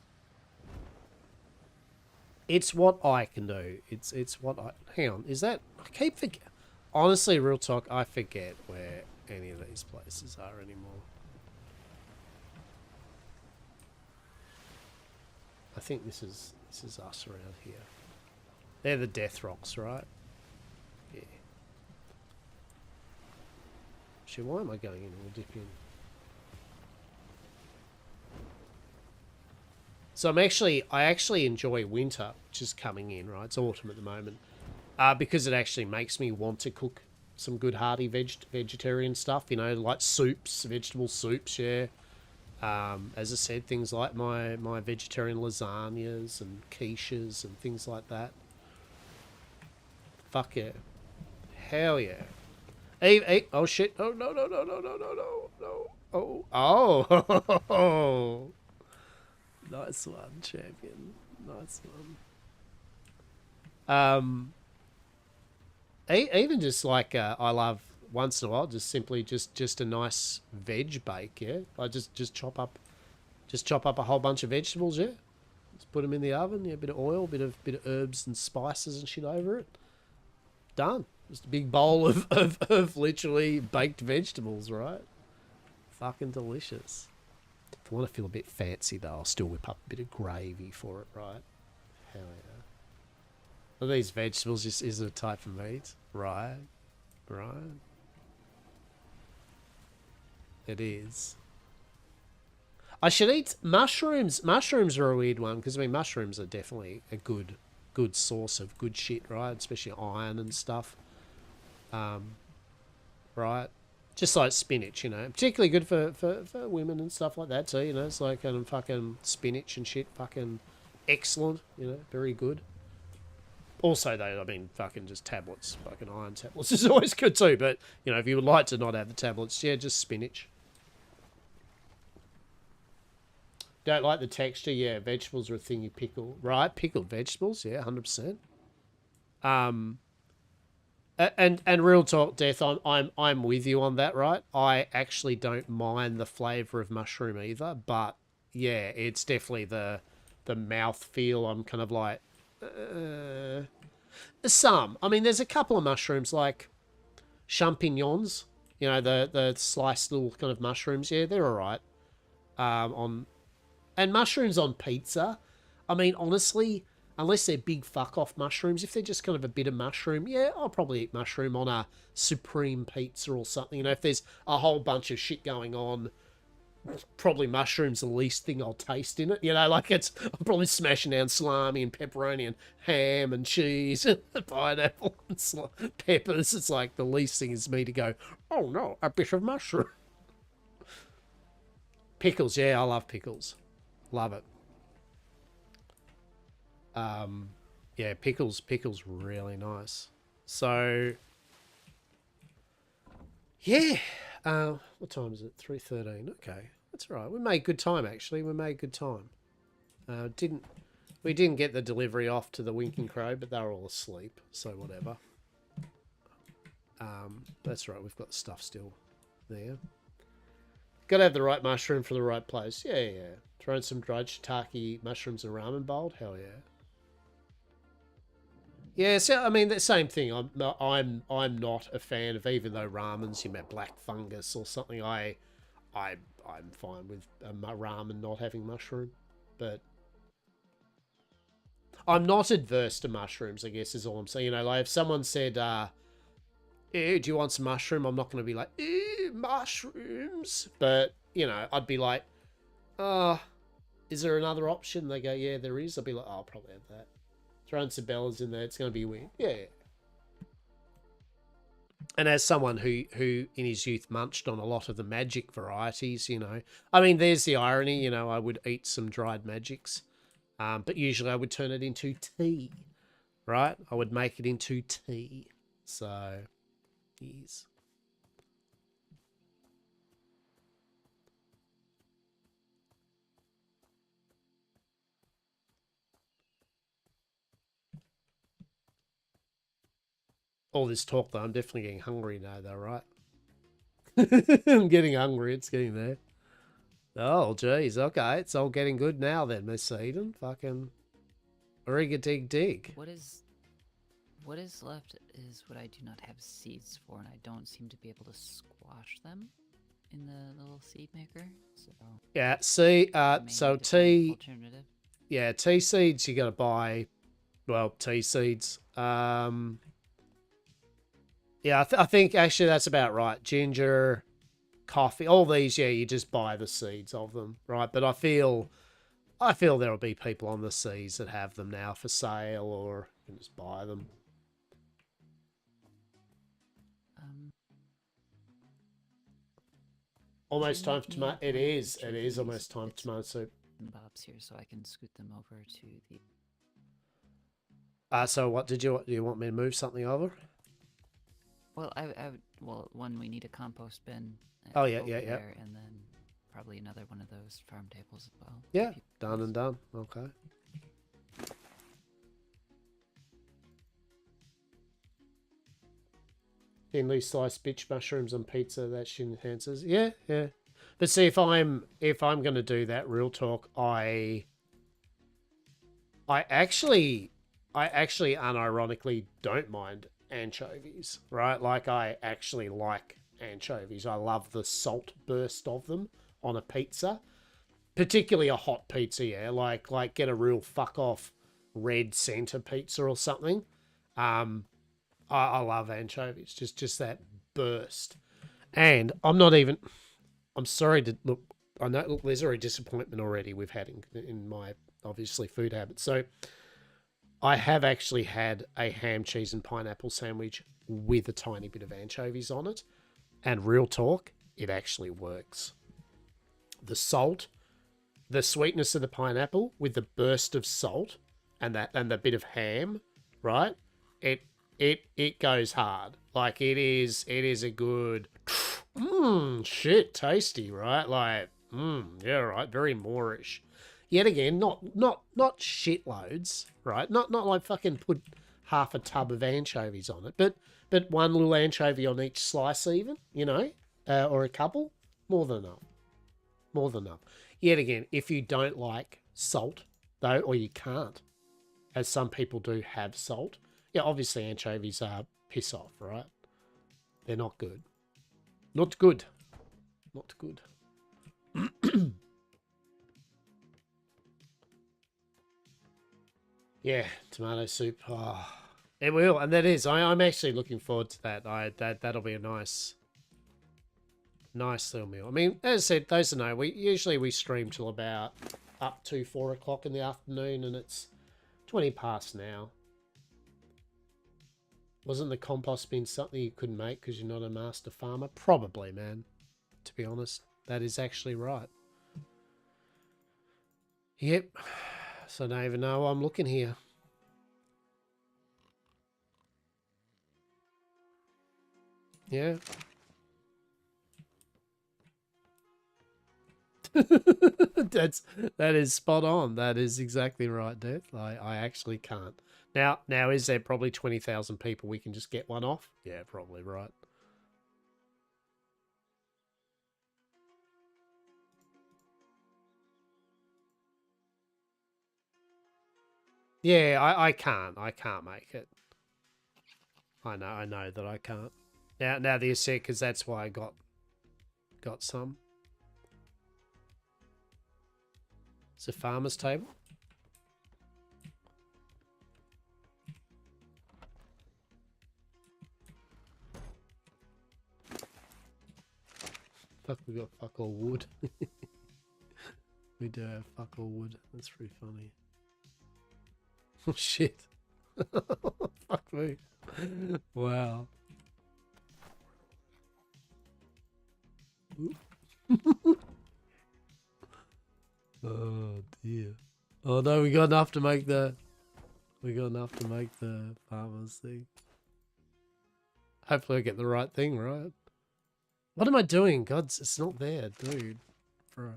It's what I can do. It's what I... Hang on, is that... I keep forgetting... Honestly, real talk, I forget where any of these places are anymore. I think this is us around here. They're the Death Rocks, right? Yeah. Shit, why am I going in? We'll dip in. So I actually enjoy winter, which is coming in, right? It's autumn at the moment. Because it actually makes me want to cook some good hearty vegetarian stuff, you know, like soups, vegetable soups, yeah. As I said, things like my vegetarian lasagnas and quiches and things like that. Fuck yeah. Hell yeah. Oh shit. Oh no. Oh. Nice one, champion. Nice one. Even just like I love once in a while just simply just a nice veg bake, yeah. I just chop up Just chop up a whole bunch of vegetables, yeah. Just put them in the oven, yeah, a bit of oil, bit of herbs and spices and shit over it. Done. Just a big bowl of literally baked vegetables, right? Fucking delicious. If I want to feel a bit fancy though, I'll still whip up a bit of gravy for it, right? Hell yeah. Are these vegetables just isn't a type of meat? Right. Right. It is. I should eat mushrooms. Mushrooms are a weird one because I mean mushrooms are definitely a good source of good shit, right? Especially iron and stuff. Right. Just like spinach, you know, particularly good for women and stuff like that too. You know, it's like fucking spinach and shit, fucking excellent. You know, very good. Also, though, I mean, fucking just tablets, fucking iron tablets is always good too. But you know, if you would like to not have the tablets, yeah, just spinach. Don't like the texture, yeah. Vegetables are a thing you pickle, right? Pickled vegetables, yeah, 100%. And real talk, Death, I'm with you on that, right? I actually don't mind the flavour of mushroom either, but yeah, it's definitely the mouth feel. I'm kind of like some. I mean, there's a couple of mushrooms like champignons, you know, the sliced little kind of mushrooms. Yeah, they're all right. And mushrooms on pizza, I mean, honestly, unless they're big fuck-off mushrooms, if they're just kind of a bit of mushroom, yeah, I'll probably eat mushroom on a supreme pizza or something. You know, if there's a whole bunch of shit going on, probably mushroom's the least thing I'll taste in it. You know, like I'm probably smashing down salami and pepperoni and ham and cheese and pineapple and peppers. It's like the least thing is me to go, oh no, a bit of mushroom. Pickles, yeah, I love pickles. Love it. Yeah, pickles really nice. So, yeah. What time is it? 3:13. Okay, that's all right. We made good time, actually. We made good time. We didn't get the delivery off to the Winking Crow, but they were all asleep, so whatever. That's right. We've got the stuff still there. Got to have the right mushroom for the right place. Yeah. Throw in some dried shiitake mushrooms and ramen bowl. Hell yeah. Yeah, so I mean the same thing. I'm not a fan of, even though ramen's, you know, black fungus or something. I'm fine with a ramen not having mushroom, but I'm not adverse to mushrooms, I guess is all I'm saying. You know, like if someone said, do you want some mushroom? I'm not going to be like, mushrooms. But, you know, I'd be like, is there another option? They go, yeah, there is. I'll be like, oh, I'll probably have that. Throwing some bellas in there, it's going to be weird. Yeah. And as someone who in his youth munched on a lot of the magic varieties, you know, I mean, there's the irony, you know, I would eat some dried magics, but usually I would turn it into tea, right? I would make it into tea. So, yes. All this talk, though, I'm definitely getting hungry now, though, right? I'm getting hungry. It's getting there. Oh, geez. Okay. It's all getting good now, then, Miss Eden. Fucking rig-a-dig-dig. What is left is what I do not have seeds for, and I don't seem to be able to squash them in the little seed maker. So yeah, see, so tea... alternative. Yeah, tea seeds you got to buy. Well, tea seeds. Yeah, I think actually that's about right. Ginger, coffee, all these, yeah, you just buy the seeds of them, right? But I feel there'll be people on the seas that have them now for sale, or you can just buy them. Almost time for tomato. It is almost time for tomato soup. Bob's here, so I can scoot them over to the. So what do you want me to move something over? Well, one, we need a compost bin. Oh, yeah. There, and then probably another one of those farm tables as well. Yeah, done and done. Okay. Thinly sliced bitch mushrooms on pizza, that shit enhances. Yeah. But see, if I'm gonna do that, real talk, I actually unironically don't mind anchovies, right? Like, I actually like anchovies. I love the salt burst of them on a pizza, particularly a hot pizza. Yeah, like get a real fuck off red center pizza or something. I love anchovies. Just that burst. And I'm sorry to look. I know, look, there's already disappointment already we've had in my obviously food habits. So I have actually had a ham, cheese, and pineapple sandwich with a tiny bit of anchovies on it. And real talk, it actually works. The salt, the sweetness of the pineapple with the burst of salt and the bit of ham, right? It goes hard. Like, it is a good shit tasty, right? Like, yeah, right, very Moorish. Yet again, not shitloads, right? Not like fucking put half a tub of anchovies on it, but one little anchovy on each slice, even, you know, or a couple, more than enough. More than enough. Yet again, if you don't like salt, though, or you can't, as some people do have salt, yeah, obviously anchovies are piss off, right? They're not good. Not good. Not good. Yeah, tomato soup. Oh, it will, and that is. I'm actually looking forward to that. That'll be a nice little meal. I mean, as I said, those that know, we stream till about up to 4 o'clock in the afternoon, and it's 20 past now. Wasn't the compost bin something you couldn't make because you're not a master farmer? Probably, man. To be honest, that is actually right. Yep. So I don't even know why I'm looking here. Yeah. That is spot on. That is exactly right, Death. I actually can't. Now is there probably 20,000 people we can just get one off? Yeah, probably right. Yeah, I can't make it. I know that I can't. Now that you said, because that's why I got some. It's a farmer's table. Fuck, we got fuck all wood. We do have fuck all wood. That's pretty funny. Oh shit. Fuck me. Wow. Oh dear. Oh no, we got enough to make the farmers thing. Hopefully I get the right thing, right? What am I doing? God, it's not there, dude. Bro.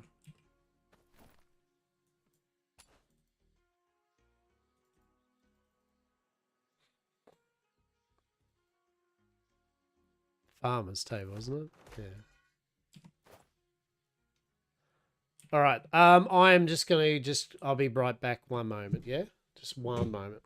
Farmer's table, isn't it? Yeah. All right. I'm just gonna I'll be right back one moment, yeah? Just one moment.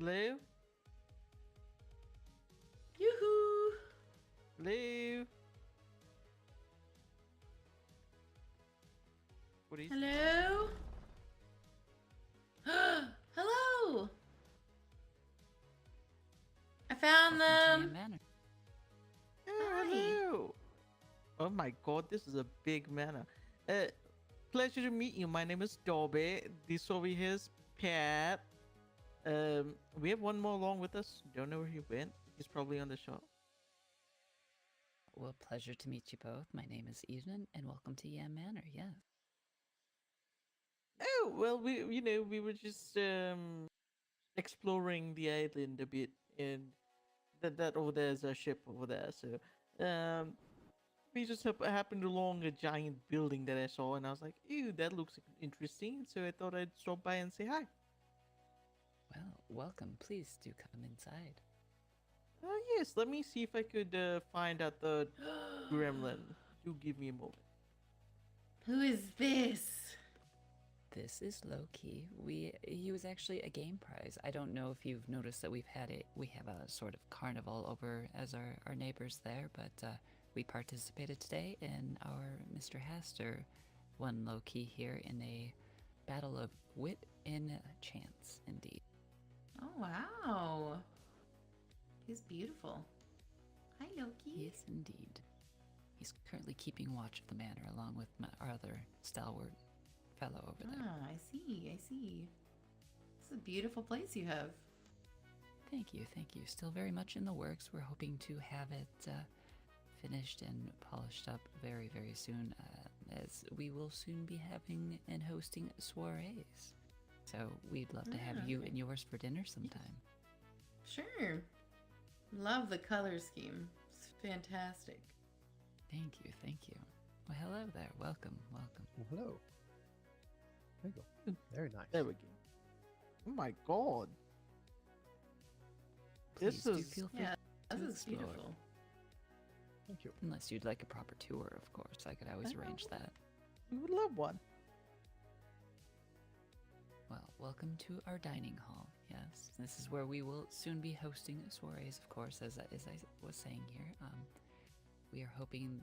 Hello? Yoo-hoo! Hello? What is Hello? Hello! I found them. Oh, hello! Oh my god, this is a big manor. Pleasure to meet you. My name is Dobby. This over here is Pat. We have one more along with us. Don't know where he went. He's probably on the shop. Well, pleasure to meet you both. My name is Eden, and welcome to Yam Manor. Yes. Oh, well, we were just exploring the island a bit, and that over there is our ship over there. So, we just happened along a giant building that I saw, and I was like, "Ew, that looks interesting." So I thought I'd stop by and say hi. Well, welcome. Please do come inside. Oh yes, let me see if I could find out the gremlin. Do give me a moment. Who is this? This is Loki. He was actually a game prize. I don't know if you've noticed that we have a sort of carnival over as our neighbors there, but we participated today, and our Mr. Hastur won Loki here in a battle of wit and chance, indeed. Oh, wow. He's beautiful. Hi, Loki. Yes, indeed. He's currently keeping watch of the manor along with our other stalwart fellow over there. Ah, I see. It's a beautiful place you have. Thank you. Still very much in the works. We're hoping to have it finished and polished up very, very soon, as we will soon be having and hosting soirees. So we'd love to have you and yours for dinner sometime. Sure. Love the color scheme. It's fantastic. Thank you. Well, hello there. Welcome. Well, hello. There you go. Very nice. There we go. Oh my god. Please This do is feel free Yeah, to this is explore. beautiful. Thank you. Unless you'd like a proper tour, of course. I could always arrange that. We would love one. Well, welcome to our dining hall. Yes, this is where we will soon be hosting soirees, of course, as I was saying here. We are hoping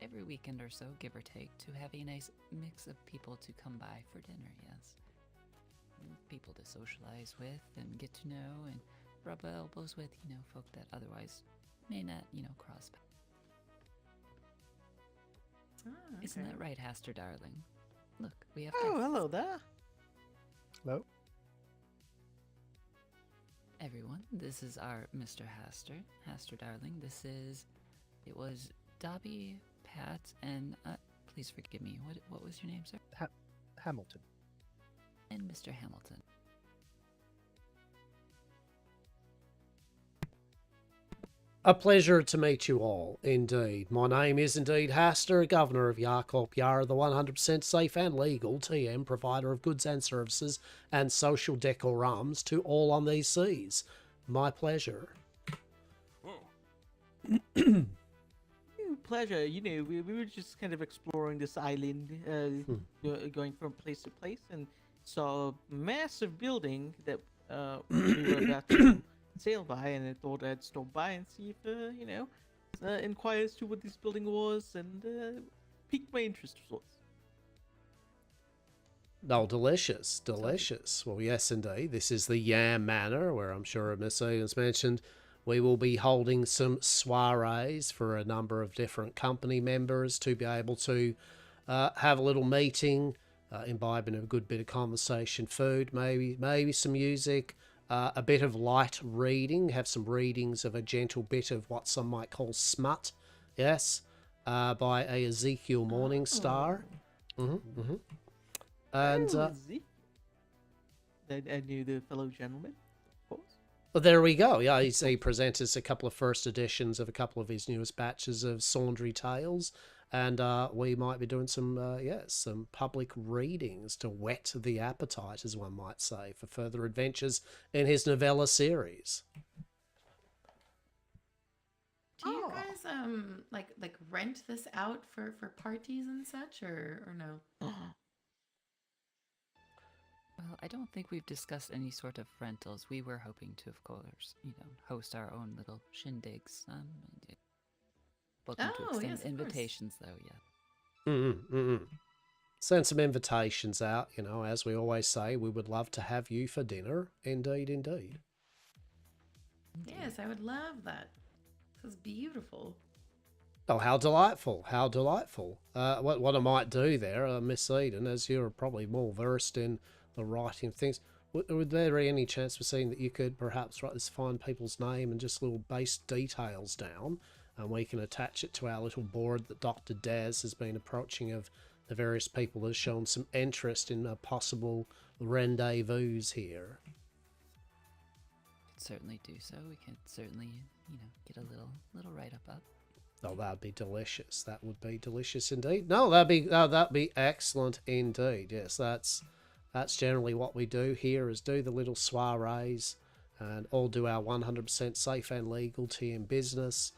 every weekend or so, give or take, to have a nice mix of people to come by for dinner, yes. People to socialize with and get to know and rub elbows with, folk that otherwise may not, cross paths. Ah, Isn't okay. that right, Hastur, darling? Look, we have Oh, guests. hello there. Hello. Everyone, this is our Mr. Hastur. Hastur, darling, it was Dobby, Pat, and, please forgive me, what was your name, sir? Hamilton. And Mr. Hamilton. A pleasure to meet you all, indeed. My name is indeed Hastur, Governor of Yarkop Yar, the 100% safe and legal TM provider of goods and services and social decorums to all on these seas. My pleasure. Pleasure. We were just kind of exploring this island, going from place to place, and saw a massive building that we were about to sail by, and I thought I'd stop by and see if, inquire as to what this building was, and piqued my interest of sorts. Oh, delicious. Well, yes, indeed. This is the Yam Manor, where I'm sure Miss Egan's mentioned we will be holding some soirees for a number of different company members to be able to have a little meeting, imbibing a good bit of conversation, food, maybe some music, a bit of light reading, have some readings of a gentle bit of what some might call smut, yes, by a Ezekiel Morningstar. And I knew the fellow gentleman, of course. Well, there we go. Yeah, he presents us a couple of first editions of a couple of his newest batches of Saundry Tales, and we might be doing some public readings to whet the appetite, as one might say, for further adventures in his novella series. Do you guys like rent this out for parties and such, or no? Well, I don't think we've discussed any sort of rentals. We were hoping to, of course, host our own little shindigs. Welcome to Oh, extend yes, of course. invitations, though, yeah. Send some invitations out, as we always say, we would love to have you for dinner. Indeed, indeed. Yes, I would love that. This is beautiful. Oh, how delightful, how delightful. What I might do there, Miss Eden, as you're probably more versed in the writing of things, would there be any chance for seeing that you could perhaps write this fine people's name and just little base details down, and we can attach it to our little board that Dr. Daz has been approaching of the various people that have shown some interest in a possible rendezvous here? Could certainly do so. We could certainly, get a little write-up up. Oh, that'd be delicious. That would be delicious indeed. No, that'd be excellent indeed. Yes, that's generally what we do here, is do the little soirees and all do our 100% safe and legal tea and business.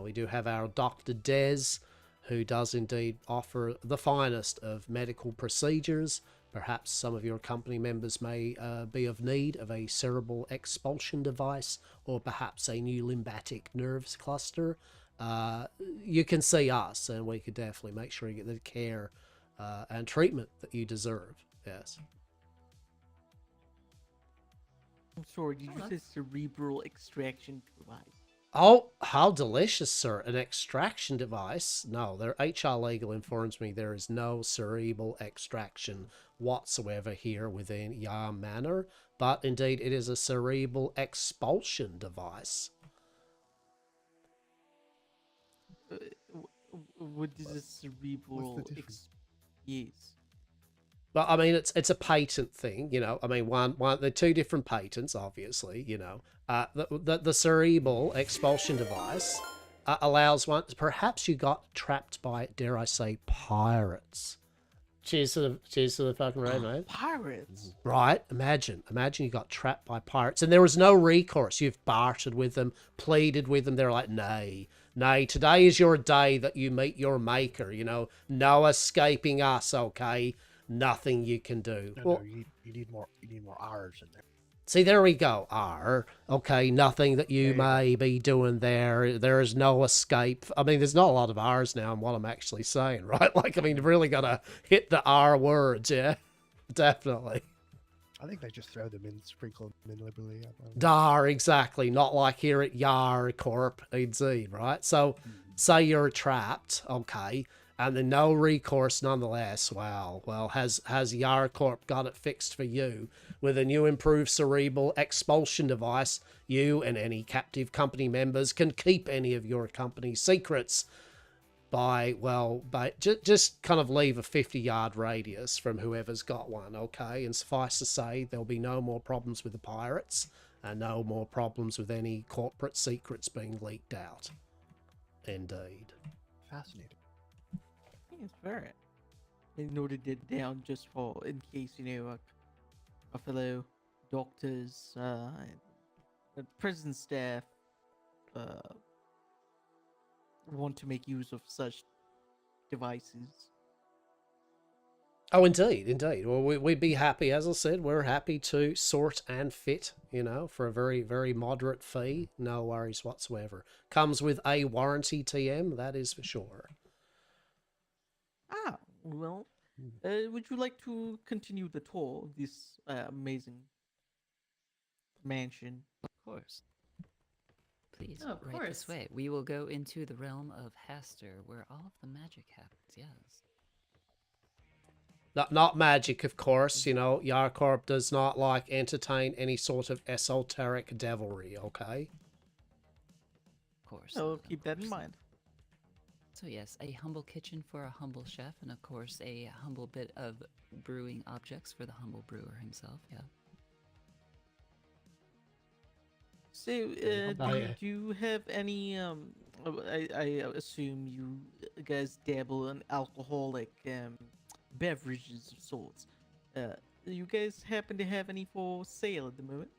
We do have our Dr. Des, who does indeed offer the finest of medical procedures. Perhaps some of your company members may be of need of a cerebral expulsion device, or perhaps a new lymphatic nerves cluster. You can see us, and we could definitely make sure you get the care and treatment that you deserve. Yes. I'm sorry, did you say cerebral extraction device? Oh, how delicious, sir. An extraction device? No, their HR legal informs me there is no cerebral extraction whatsoever here within Yar Manor, but indeed it is a cerebral expulsion device. What is a cerebral yes. But I mean, it's a patent thing, I mean, they're two different patents, obviously, The cerebral expulsion device allows one. Perhaps you got trapped by, dare I say, pirates. Cheers to the fucking road, mate. Pirates. Right? Imagine you got trapped by pirates, and there was no recourse. You've bartered with them, pleaded with them. They're like, nay, today is your day that you meet your maker. No escaping us. Okay. Nothing you can do. No, you need more R's in there. See, there we go. R. Okay, nothing that you may be doing there. There is no escape. I mean, there's not a lot of R's now in what I'm actually saying, right? Like, I mean, you've really got to hit the R words, yeah? Definitely. I think they just throw them in, sprinkle them in liberally. Dar, exactly. Not like here at Yar Corp, indeed, right? So, say you're trapped, okay, and then no recourse nonetheless. Well, has Yarcorp got it fixed for you? With a new improved cerebral expulsion device, you and any captive company members can keep any of your company secrets by just kind of leave a 50-yard radius from whoever's got one, okay? And suffice to say, there'll be no more problems with the pirates and no more problems with any corporate secrets being leaked out. Indeed. Fascinating. Yes, very. I noted it down just for in case our fellow doctors, prison staff, want to make use of such devices. Oh, indeed. Well, we'd be happy, as I said, we're happy to sort and fit, for a very, very moderate fee. No worries whatsoever. Comes with a warranty, TM, that is for sure. Ah, well, would you like to continue the tour of this amazing mansion? Of course. Please, Oh, of right course. this way. We will go into the realm of Hastur, where all of the magic happens, yes. Not magic, of course. Yarcorp does not entertain any sort of esoteric devilry, okay? Of course. I'll keep that in mind. So yes, a humble kitchen for a humble chef, and of course a humble bit of brewing objects for the humble brewer himself, yeah. So, do you have any, I assume you guys dabble in alcoholic beverages of sorts. Do you guys happen to have any for sale at the moment?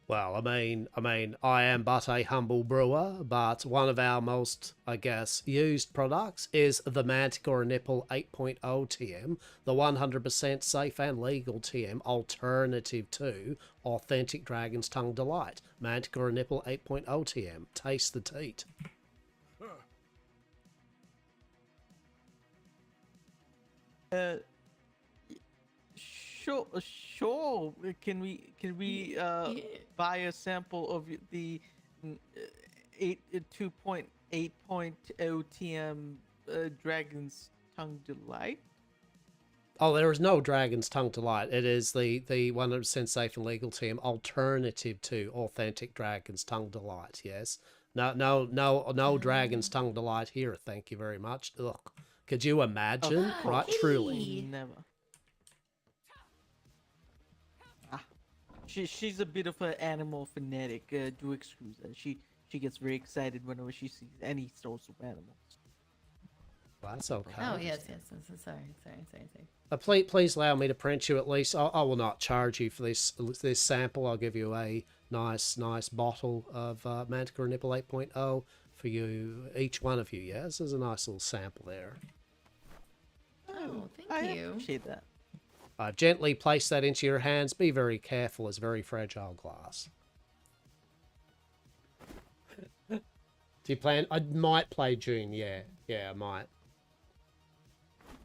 Well, I am but a humble brewer, but one of our most, I guess, used products is the Manticore Nipple 8.0 TM, the 100% safe and legal TM alternative to Authentic Dragon's Tongue Delight. Manticore Nipple 8.0 TM. Taste the teat. Sure. Can we buy a sample of the 2.8.0 TM Dragon's Tongue Delight? Oh, there is no Dragon's Tongue Delight. It is the 100% safe and legal TM alternative to Authentic Dragon's Tongue Delight. Yes. No Dragon's Tongue Delight here. Thank you very much. Ugh. Could you imagine? Right, truly. Never. She's a bit of an animal fanatic. Do excuse her. She gets very excited whenever she sees any sorts of animals. Well, that's okay. Oh yes. Sorry. Please allow me to print you at least. I will not charge you for this sample. I'll give you a nice bottle of Manticore Nipple 8.0 for you, each one of you. Yes, there's a nice little sample there. Oh, thank I you. appreciate that. Gently place that into your hands. Be very careful. It's very fragile glass. Do you plan? I might play June. Yeah, I might.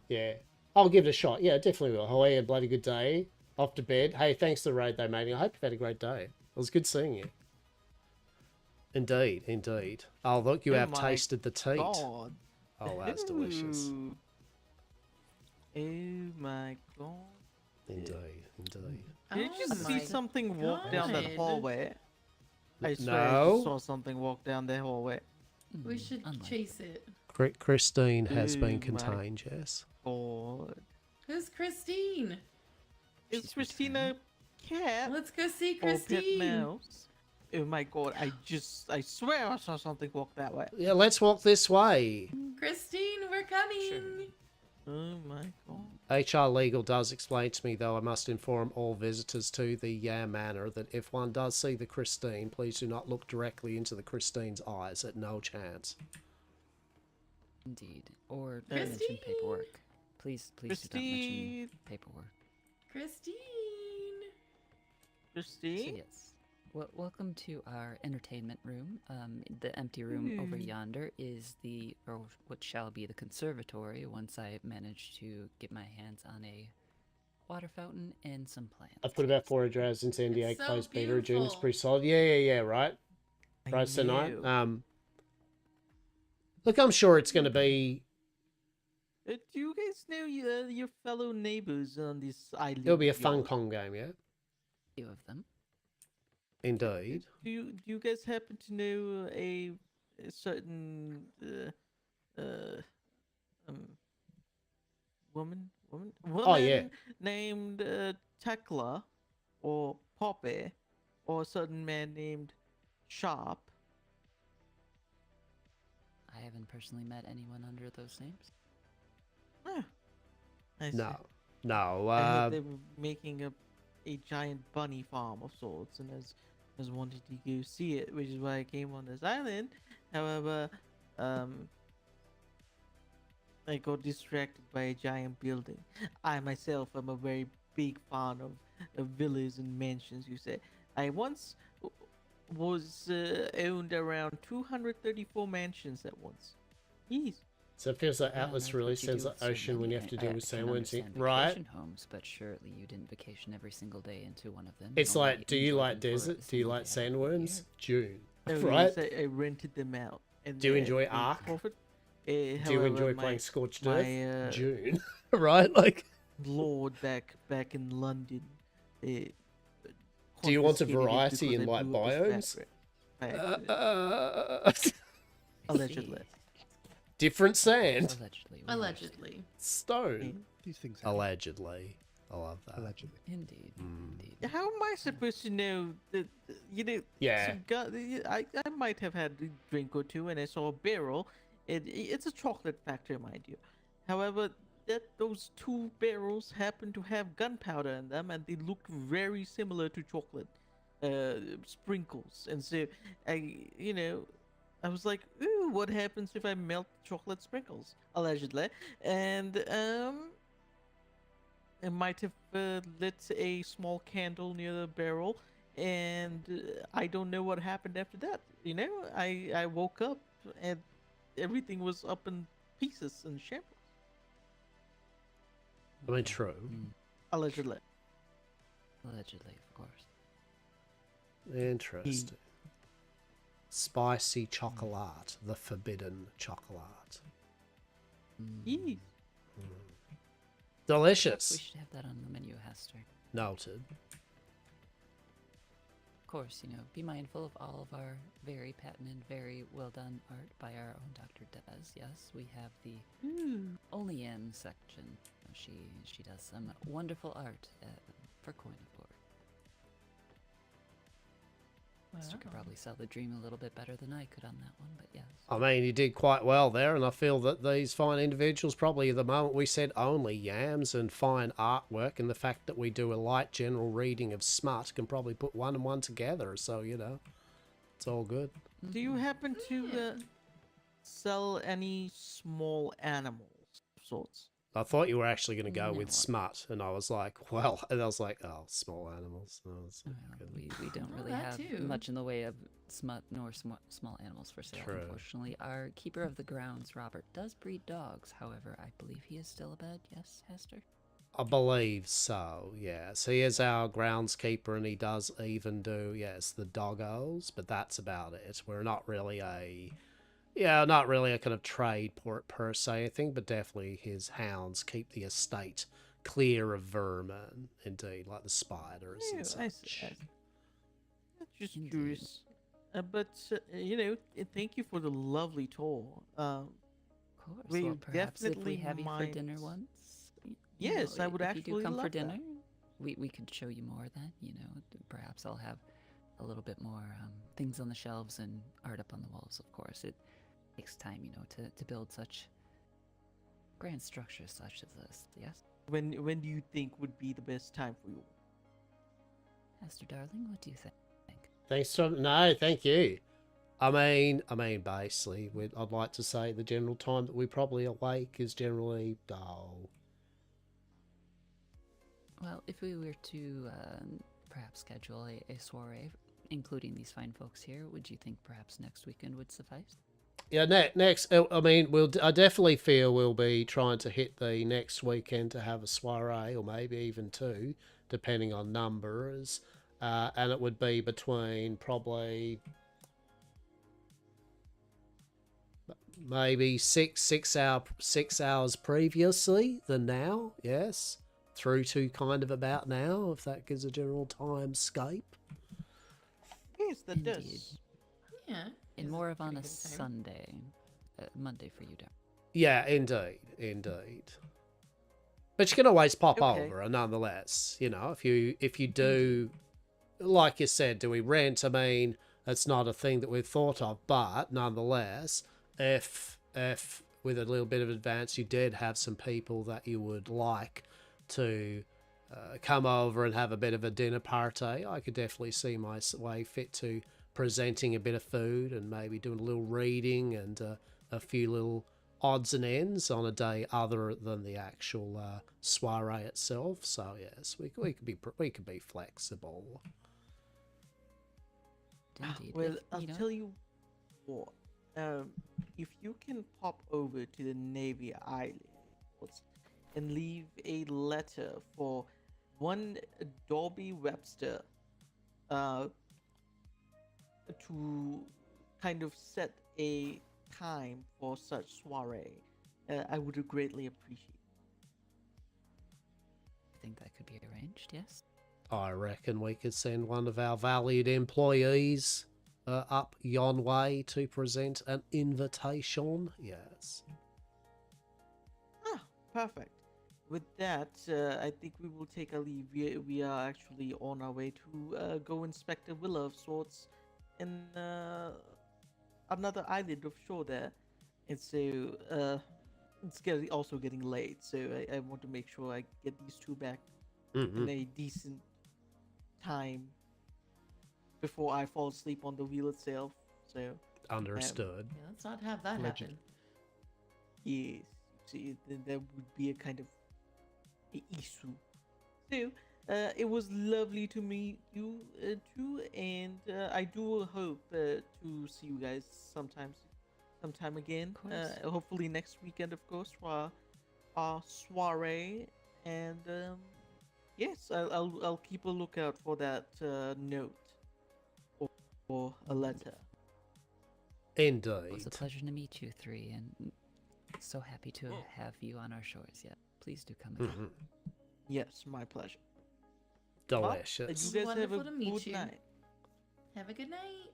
Yeah, I'll give it a shot. Yeah, definitely will. Hawaii, a bloody good day. Off to bed. Hey, thanks for the raid though, mate. I hope you've had a great day. It was good seeing you. Indeed. Oh, look, you have tasted the teat. God. Oh, that's delicious. Oh my god. Indeed. Did you just see something walk down that hallway? I swear I No. just saw something walk down the hallway. We should chase it. Christine has been Oh my contained, yes. God. Who's Christine? Is Christina cat? Let's go see Or pet Christine. mouse? Oh my god, I swear I saw something walk that way. Yeah, let's walk this way. Christine, we're coming. Oh my god. HR Legal does explain to me, though, I must inform all visitors to the Yam Manor that if one does see the Christine, please do not look directly into the Christine's eyes at no chance. Indeed. Or mention paperwork. Please do not mention paperwork. Christine. So yes. Well, welcome to our entertainment room. The empty room over yonder is what shall be the conservatory once I manage to get my hands on a water fountain and some plants. I've put about 4 drafts into NDA It's so closed beta. June is beautiful. pretty solid. Yeah, right. Right, so night. Look, I'm sure it's going to be... Do you guys know your fellow neighbors on this island? It'll be a fun Kong game, yeah? Few of them. Indeed. Do you guys happen to know a certain woman Oh, yeah. named Tekla or Poppy or a certain man named Sharp? I haven't personally met anyone under those names. I see. No. I heard they were making a giant bunny farm of sorts, and I was wanting to go see it, which is why I came on this island. However, I got distracted by a giant building. I myself am a very big fan of villas and mansions, you say. I once was owned around 234 mansions at once. Jeez. So it feels like Atlas really sends the ocean when you have to deal with sandworms, right? Homes, but surely you didn't vacation every single day into one of them. It's Only like, do you enjoy like them for a desert? Do you single like day out of the sandworms? June, Oh, right? yes, I rented them out. And Do you enjoy made Ark? profit. Do you However, enjoy my- playing Scorched my, Earth? June, right? Like, Lord back in London. do you want a confiscated it variety because in I like blew up his biomes? factory. Allegedly. Different sand. Allegedly. Stone. These things happen. Allegedly. I love that. Allegedly. Indeed. How am I supposed to know that? Yeah. some I might have had a drink or two, and I saw a barrel. It's a chocolate factory, mind you. However, those two barrels happen to have gunpowder in them, and they looked very similar to chocolate. sprinkles, and so I was like, ooh, what happens if I melt chocolate sprinkles? Allegedly, and I might have lit a small candle near the barrel, and I don't know what happened after that. I woke up and everything was up in pieces and shambles. I mean, true. Allegedly. Allegedly, of course. Interesting. Spicy chocolate, the forbidden chocolate. Yee. Delicious. We should have that on the menu, Hastur. Noted. Of course, be mindful of all of our very patented, very well done art by our own Dr. Dez. Yes, we have the Only In section. She does some wonderful art for coin, of course. Hastur could probably sell the dream a little bit better than I could on that one, but yes. I mean, you did quite well there, and I feel that these fine individuals, probably at the moment we said only yams and fine artwork, and the fact that we do a light general reading of smut can probably put one and one together, so, it's all good. Do you happen to sell any small animals of sorts? I thought you were actually going to go with smut, and I was like, oh, small animals. We don't really that have too. much in the way of smut nor small animals for sale, True. unfortunately. Our keeper of the grounds, Robert, does breed dogs. However, I believe he is still abed. Yes, Hastur? I believe so, yes. He is our groundskeeper, and he does even do, the doggos, but that's about it. We're not really a kind of trade per se, I think, but definitely his hounds keep the estate clear of vermin, indeed, like the spiders and such. I'm just curious. But, thank you for the lovely tour. Of course. Well, perhaps if we have you for dinner once. Yes, I would if actually you do come love for dinner, that. we could show you more then, Perhaps I'll have a little bit more things on the shelves and art up on the walls, of course. It takes time, to build such grand structures such as this, yes? When do you think would be the best time for you? Hastur, darling, what do you think? Thank you. I mean, basically, I'd like to say the general time that we probably awake is generally, Well, if we were to perhaps schedule a soiree, including these fine folks here, would you think perhaps next weekend would suffice? Yeah, next, I mean, I definitely feel we'll be trying to hit the next weekend to have a soiree, or maybe even two, depending on numbers. And it would be between probably maybe six hours previously than now, yes, through to kind of about now, if that gives a general timescape. Yes, that Indeed. does. Yeah. And more of on a Sunday, Monday for you, Dark. Yeah, indeed. But you can always pop Okay. over, nonetheless. If you do, like you said, do we rent? I mean, that's not a thing that we've thought of, but nonetheless, if with a little bit of advance you did have some people that you would like to come over and have a bit of a dinner party, I could definitely see my way fit to presenting a bit of food and maybe doing a little reading and a few little odds and ends on a day other than the actual soiree itself. So yes, we could be flexible. Indeed. Well, I'll tell you what. If you can pop over to the Navy Islands and leave a letter for one Dobby Webster, to kind of set a time for such soiree, I would greatly appreciate it. I think that could be arranged, yes? I reckon we could send one of our valued employees up yon way to present an invitation. Yes. Ah, perfect. With that, I think we will take a leave. We are actually on our way to go inspect a villa of sorts in another island offshore there. And so it's also getting late, so I want to make sure I get these two back in a decent time before I fall asleep on the wheel itself. So Understood. Yeah, let's not have that Legend. happen. yes, see, then that would be a kind of issue. So, it was lovely to meet you too, and I do hope to see you guys sometime again. Hopefully next weekend, of course, for our soiree. And yes, I'll keep a lookout for that note or a letter. Indeed. It was a pleasure to meet you three, and so happy to have you on our shores. Yeah, please do come again. Yes, my pleasure. Delicious. You guys have a Wonderful to meet good you. night. Have a good night.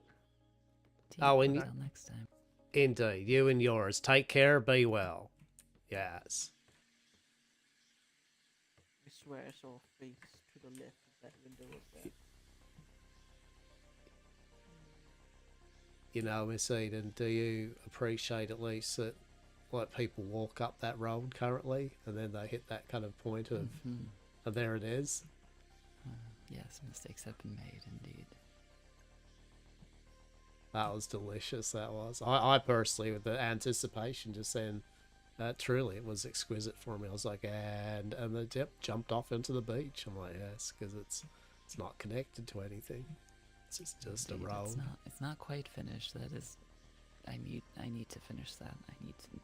Oh, and Until next time. indeed, you and yours. Take care. Be well. Yes. I swear I saw a face to the left of that window up there. You know, Miss Eden, do you appreciate at least that, like, people walk up that road currently, and then they hit that kind of point of, and there it is. Yes, mistakes have been made, indeed. That was delicious. That was. I personally, with the anticipation, just saying, truly, it was exquisite for me. I was like, and the jumped off into the beach. I'm like, yes, because it's not connected to anything. It's just Indeed, a road. It's not quite finished. That is, I need to finish that.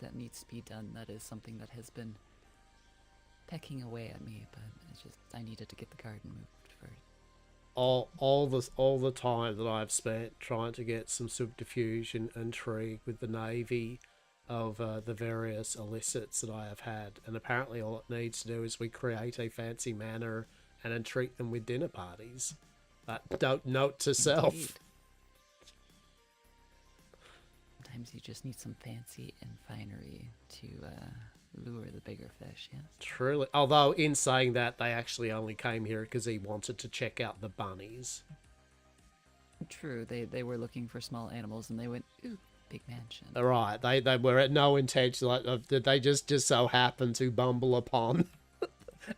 That needs to be done. That is something that has been pecking away at me, but it's just I needed to get the garden moved first. All the time that I've spent trying to get some subterfuge and intrigue with the Navy of the various illicits that I have had, and apparently all it needs to do is we create a fancy manor and entreat them with dinner parties. That note to self. Indeed. Sometimes you just need some fancy and finery to lure the bigger fish, yes? Truly. Although, in saying that, they actually only came here because he wanted to check out the bunnies. True, they were looking for small animals and they went, ooh, big mansion. Right, they were at no intention, did they just so happen to bumble upon?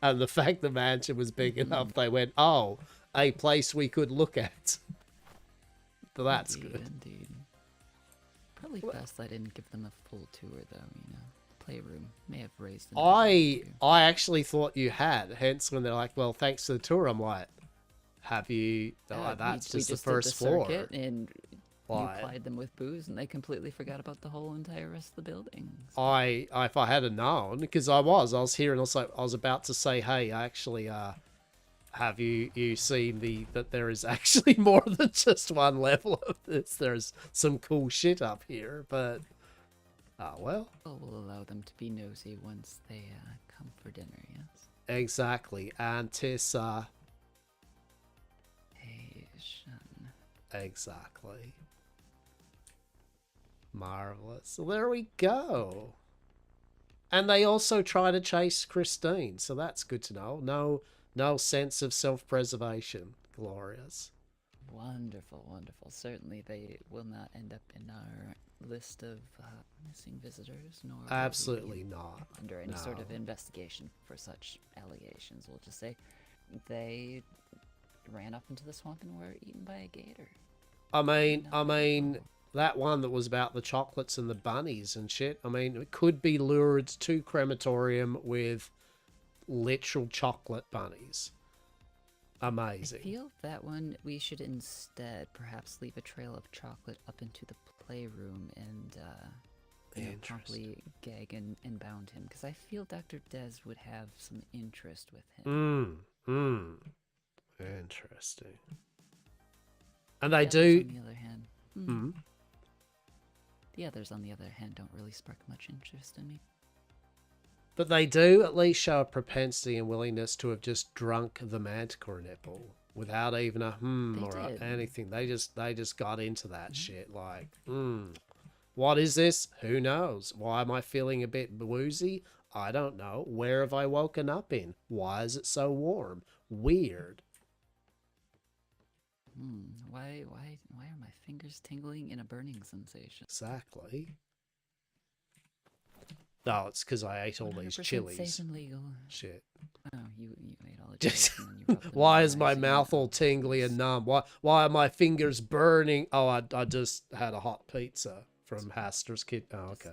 And the fact the mansion was big enough, they went, oh, a place we could look at. So that's Indeed, good. Indeed. Probably best I didn't give them a full tour, though, you know. Playroom may have raised an I actually thought you had, hence when they're like, well, thanks for the tour, I'm like, have you... that's we just the did first the floor. circuit, and Why? you plied them with booze, and they completely forgot about the whole entire rest of the building. If I had known, because I was here, and also I was about to say, hey, actually, have you seen that there is actually more than just one level of this? There's some cool shit up here, but well. We'll allow them to be nosy once they come for dinner, yes? Exactly. Anticipation. Exactly. Marvelous. So there we go. And they also try to chase Christine, so that's good to know. No sense of self-preservation. Glorious. Wonderful, wonderful. Certainly they will not end up in our list of missing visitors, nor will we Absolutely be not. under any sort of No. investigation for such allegations. We'll just say they ran up into the swamp and were eaten by a gator. I mean, that one that was about the chocolates and the bunnies and shit, I mean, it could be lured to crematorium with literal chocolate bunnies. Amazing. I feel that one we should instead perhaps leave a trail of chocolate up into the playroom and promptly gag and bound him, because I feel Dr. Des would have some interest with him. Interesting. And they The do... others, on the other hand, the others, on the other hand, don't really spark much interest in me. But they do at least show a propensity and willingness to have just drunk the manticore nipple without even a or did. anything. They just got into that shit. Like, what is this? Who knows? Why am I feeling a bit woozy? I don't know. Where have I woken up in? Why is it so warm? Weird. Why are my fingers tingling in a burning sensation? Exactly. No, it's because I ate all these 100% chilies. safe and legal. Shit. Oh, you ate all the chilies and then you Why is my mouth all tingly and numb? Why are my fingers burning? Oh, I just had a hot pizza from Hastur's kid. Oh, okay.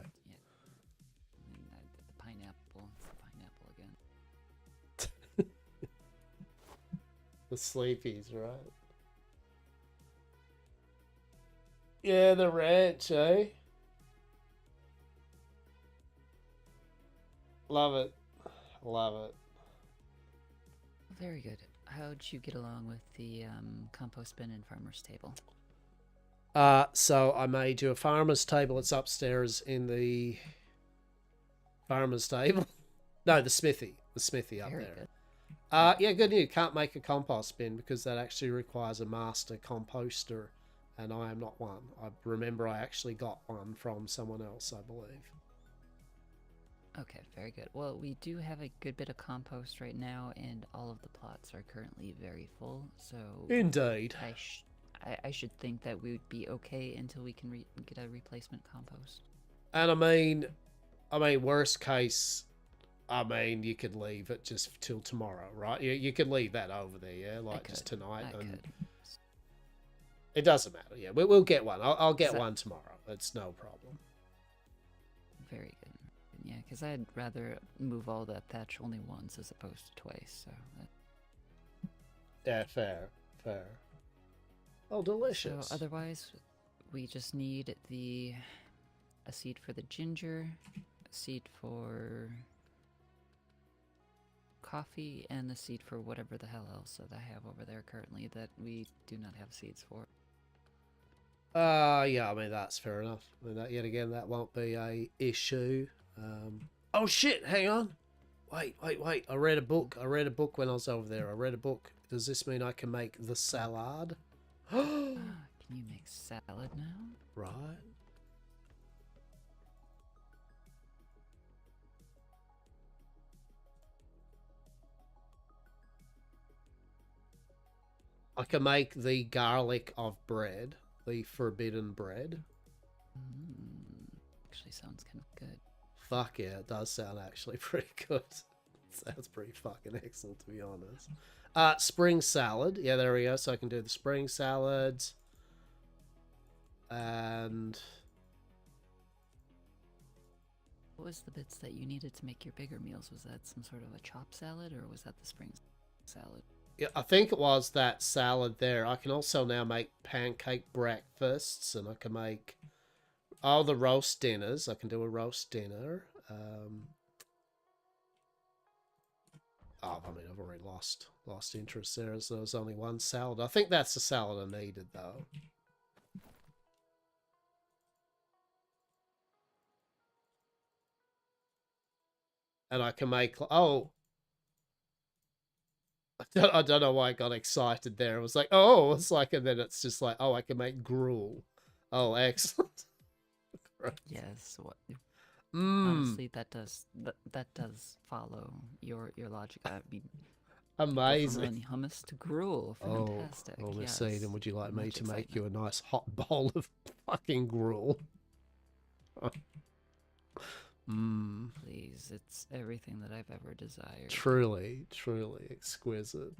The pineapple. It's the pineapple again. The sleepies, right? Yeah, the ranch, eh? Love it. Love it. Very good. How'd you get along with the compost bin and farmer's table? So I made you a farmer's table. It's upstairs in the farmer's table. No, the smithy. The smithy up Very there. Good. Yeah, good news. Can't make a compost bin because that actually requires a master composter, and I am not one. I remember I actually got one from someone else, I believe. Okay, very good. Well, we do have a good bit of compost right now, and all of the plots are currently very full, so... Indeed. I should think that we would be okay until we can get a replacement compost. And I mean, worst case, you could leave it just till tomorrow, right? You could leave that over there, yeah? Like, just tonight. It doesn't matter, yeah. We'll get one. I'll get one tomorrow. It's no problem. Very good. Yeah, because I'd rather move all that thatch only once as opposed to twice, so... Yeah, fair. Oh, delicious. So otherwise, we just need a seed for the ginger, a seed for coffee, and the seed for whatever the hell else that I have over there currently that we do not have seeds for. Yeah, I mean, that's fair enough. I mean, yet again, that won't be a issue. Oh shit, hang on. Wait. I read a book when I was over there. I read a book. Does this mean I can make the salad? Can you make salad now? Right. I can make the garlic of bread, the forbidden bread. Actually sounds kind of good. Fuck yeah, it does sound actually pretty good. Sounds pretty fucking excellent, to be honest. Spring salad. Yeah, there we go. So I can do the spring salads. And... What was the bits that you needed to make your bigger meals? Was that some sort of a chopped salad, or was that the spring salad? Yeah, I think it was that salad there. I can also now make pancake breakfasts, and I can make all the roast dinners. I can do a roast dinner. I mean, I've already lost interest there, as there was only one salad. I think that's the salad I needed, though. And I can make... Oh! I don't know why I got excited there. It was like, oh! It's like, and then it's just like, oh, I can make gruel. Oh, excellent. Yes. What? Honestly, that does follow your logic. I mean, amazing. From hummus to gruel, fantastic. Oh, yes. Mercedes, would you like me to make you a nice hot bowl of fucking gruel? Please, it's everything that I've ever desired. Truly exquisite.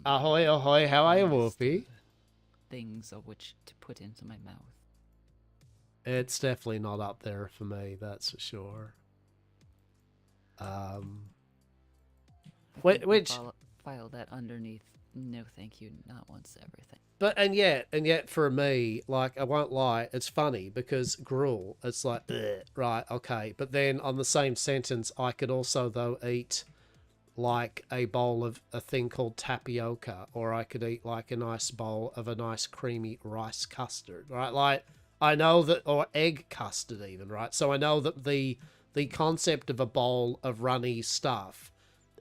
Ahoy, ahoy! How are you, Wolfie? Things of which to put into my mouth. It's definitely not up there for me, that's for sure. Which file that underneath? No, thank you. Not once everything. But and yet for me, like, I won't lie, it's funny because gruel, it's like, right, okay. But then on the same sentence, I could also though eat like a bowl of a thing called tapioca, or I could eat like a nice bowl of a nice creamy rice custard, right? Like, I know that, or egg custard even, right? So I know that the concept of a bowl of runny stuff,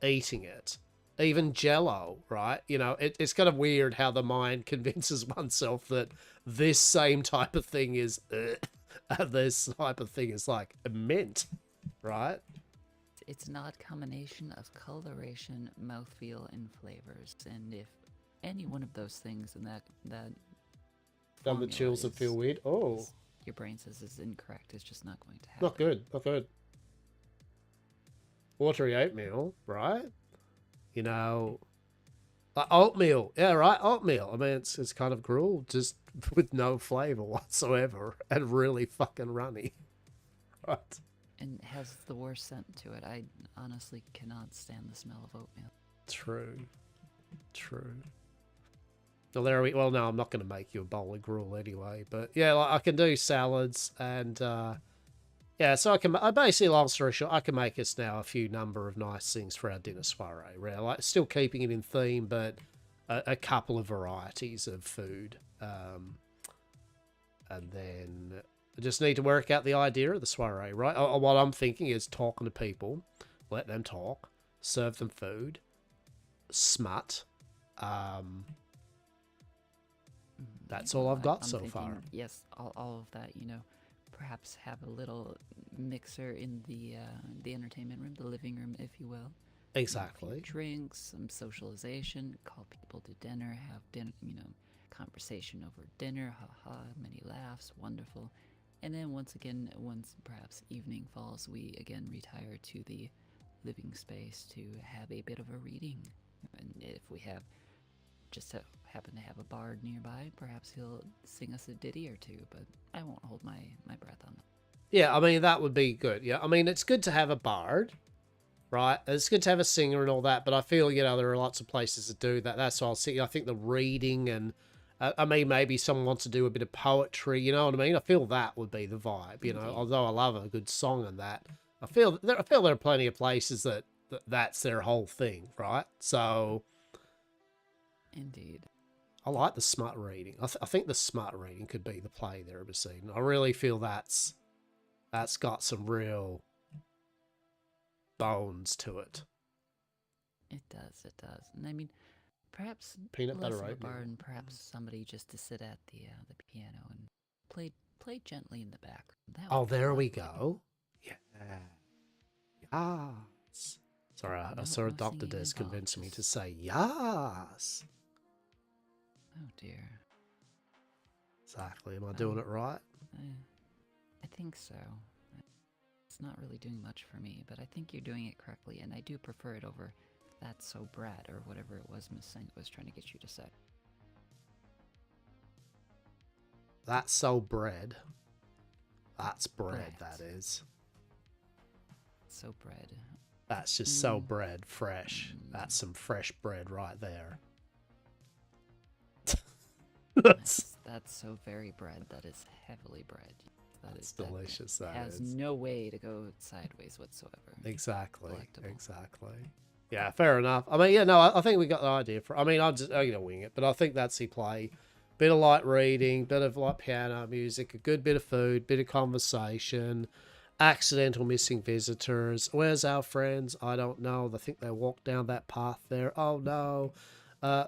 eating it, even Jell-O, right? You know, it's kind of weird how the mind convinces oneself that this same type of thing is, and this type of thing is like mint, right? It's an odd combination of coloration, mouthfeel, and flavors. And if any one of those things in that Done the chills that feel weird. Oh, your brain says is incorrect. It's just not going to happen. Not good. Watery oatmeal, right? You know, like oatmeal. Yeah, right, oatmeal. I mean, it's kind of gruel, just with no flavor whatsoever and really fucking runny. Right. And has the worst scent to it. I honestly cannot stand the smell of oatmeal. True. True. Well, there we. Well, no, I'm not going to make you a bowl of gruel anyway. But yeah, like, I can do salads and yeah. So I basically, long story short, I can make us now a few number of nice things for our dinner soiree. Right, like still keeping it in theme, but a couple of varieties of food. And then I just need to work out the idea of the soiree. Right. What I'm thinking is talking to people, let them talk, serve them food, smut. That's all I've got I'm so thinking, far. Yes, all of that. You know, perhaps have a little mixer in the entertainment room, the living room, if you will. Exactly. A few drinks, some socialization, call people to dinner, have dinner. You know, conversation over dinner. Ha ha, many laughs, wonderful. And then once perhaps evening falls, we again retire to the living space to have a bit of a reading. And if we have happen to have a bard nearby, perhaps he'll sing us a ditty or two, but I won't hold my breath on that. Yeah, I mean, that would be good. Yeah, I mean, it's good to have a bard, right? It's good to have a singer and all that, but I feel, you know, there are lots of places to do that. That's why I'll see. I think the reading and, I mean, maybe someone wants to do a bit of poetry, you know what I mean? I feel that would be the vibe, you know, Indeed. although I love a good song and that. I feel there are plenty of places that's their whole thing, right? So... Indeed. I like the smut reading. I think the smut reading could be the play there this evening. I really feel that's got some real bones to it. It does. And I mean, perhaps Peanut butter less of a oatmeal. bard and perhaps somebody just to sit at the piano and play gently in the back. Oh, there we go. Yeah. Yes. Sorry, I saw a doctor desk convincing me to say yes. Oh dear. Exactly. Am I doing it right? I think so. It's not really doing much for me, but I think you're doing it correctly, and I do prefer it over "That's So Brad" or whatever it was Miss Saint was trying to get you to say. That's so bread. That's bread, that is. So bread. That's just so bread, fresh. That's some fresh bread right there. That's so very bread. That is heavily bread. That's delicious. That has is. no way to go sideways whatsoever. Exactly. Delectable. Exactly. Yeah, fair enough. I mean, yeah, no, I think we got the idea for. I mean, I'm gonna wing it, but I think that's the play. Bit of light reading, bit of light piano music, a good bit of food, bit of conversation, accidental missing visitors. Where's our friends? I don't know. I think they walked down that path there. Oh no.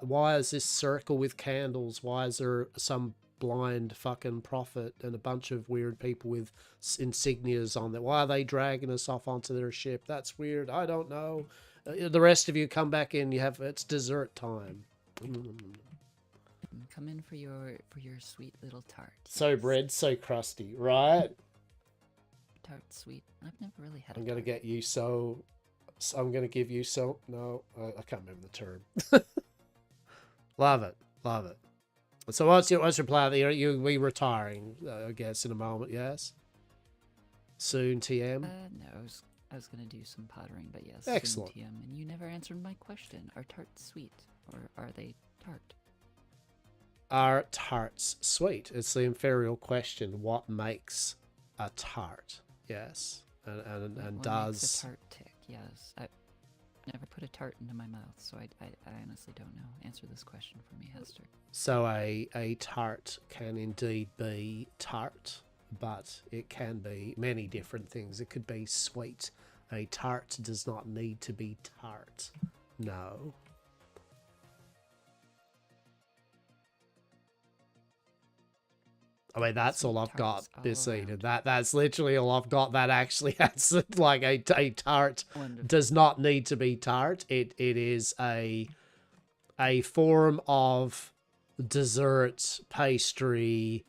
Why is this circle with candles? Why is there some blind fucking prophet and a bunch of weird people with insignias on there? Why are they dragging us off onto their ship? That's weird. I don't know. The rest of you come back in. It's dessert time. Come in for your sweet little tart. So bread, so crusty, right? Tart sweet. I've never really had. I'm gonna get you so. I'm gonna give you so. No, I can't remember the term. Love it. So what's your plan? We retiring, I guess, in a moment. Yes. Soon, TM. No, I was gonna do some pottering, but yes. Excellent. Soon, TM, and you never answered my question. Are tarts sweet or are they tart? Are tarts sweet? It's the imperial question. What makes a tart? Yes, and What does makes a tart tick? Yes. I never put a tart into my mouth, so I honestly don't know. Answer this question for me, Hastur. So a tart can indeed be tart, but it can be many different things. It could be sweet. A tart does not need to be tart. No. I mean, that's all I've got this evening. That's literally all I've got. That actually has like a tart does not need to be tart. It is a form of dessert pastry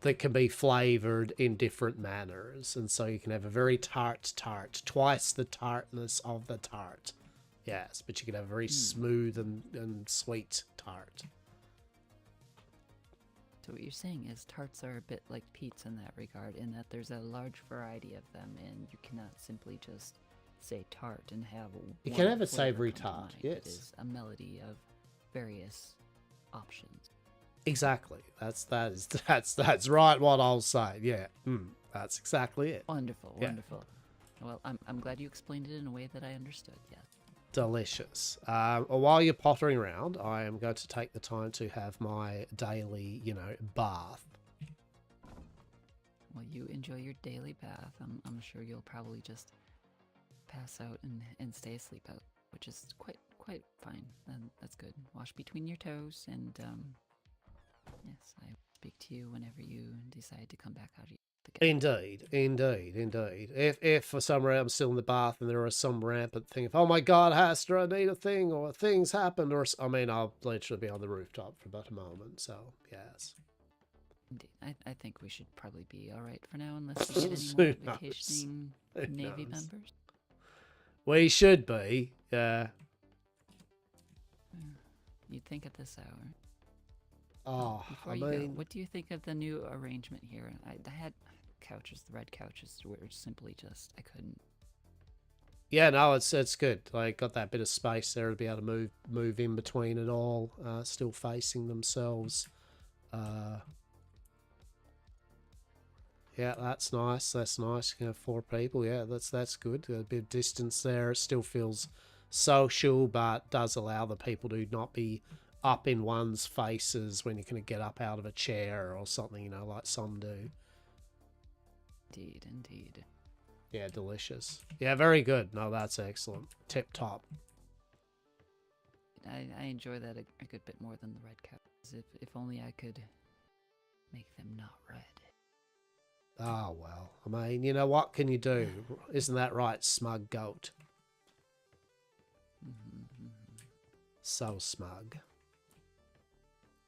that can be flavored in different manners, and so you can have a very tart, twice the tartness of the tart. Yes, but you can have a very smooth and sweet tart. So what you're saying is tarts are a bit like Pete's in that regard, in that there's a large variety of them, and you cannot simply just say tart and have You one can have a flavor savoury come to tart, mind. yes. It is a melody of various options. Exactly. That's right. What I'll say. Yeah. That's exactly it. Wonderful, Yeah. wonderful. Well, I'm glad you explained it in a way that I understood. Yes. Delicious. While you're pottering around, I am going to take the time to have my daily, bath. Well, you enjoy your daily bath. I'm sure you'll probably just pass out and stay asleep out, which is quite fine. And that's good. Wash between your toes, and yes, I will speak to you whenever you decide to come back out of your Indeed. If for some reason I'm still in the bath and there is some rampant thing of, oh my God, Hastur, I need a thing, or things happened, or I'll literally be on the rooftop for about a moment. So yes. Indeed. I think we should probably be all right for now, unless we get any more vacationing Navy members. We should be. Yeah. You'd think at this hour. Oh, Before you go, what do you think of the new arrangement here? I had couches, the red couches, were simply just, I couldn't. Yeah, no, it's good. Like, got that bit of space there to be able to move in between it all, still facing themselves. Yeah, that's nice. That's nice. You can have 4 people. Yeah, that's good. A bit of distance there. It still feels social, but does allow the people to not be up in one's faces when you're going to get up out of a chair or something, like some do. Indeed. Yeah, delicious. Yeah, very good. No, that's excellent. Tip top. I enjoy that a good bit more than the red couches. If only I could make them not red. Oh, well. I mean, what can you do? Isn't that right, smug goat? So smug.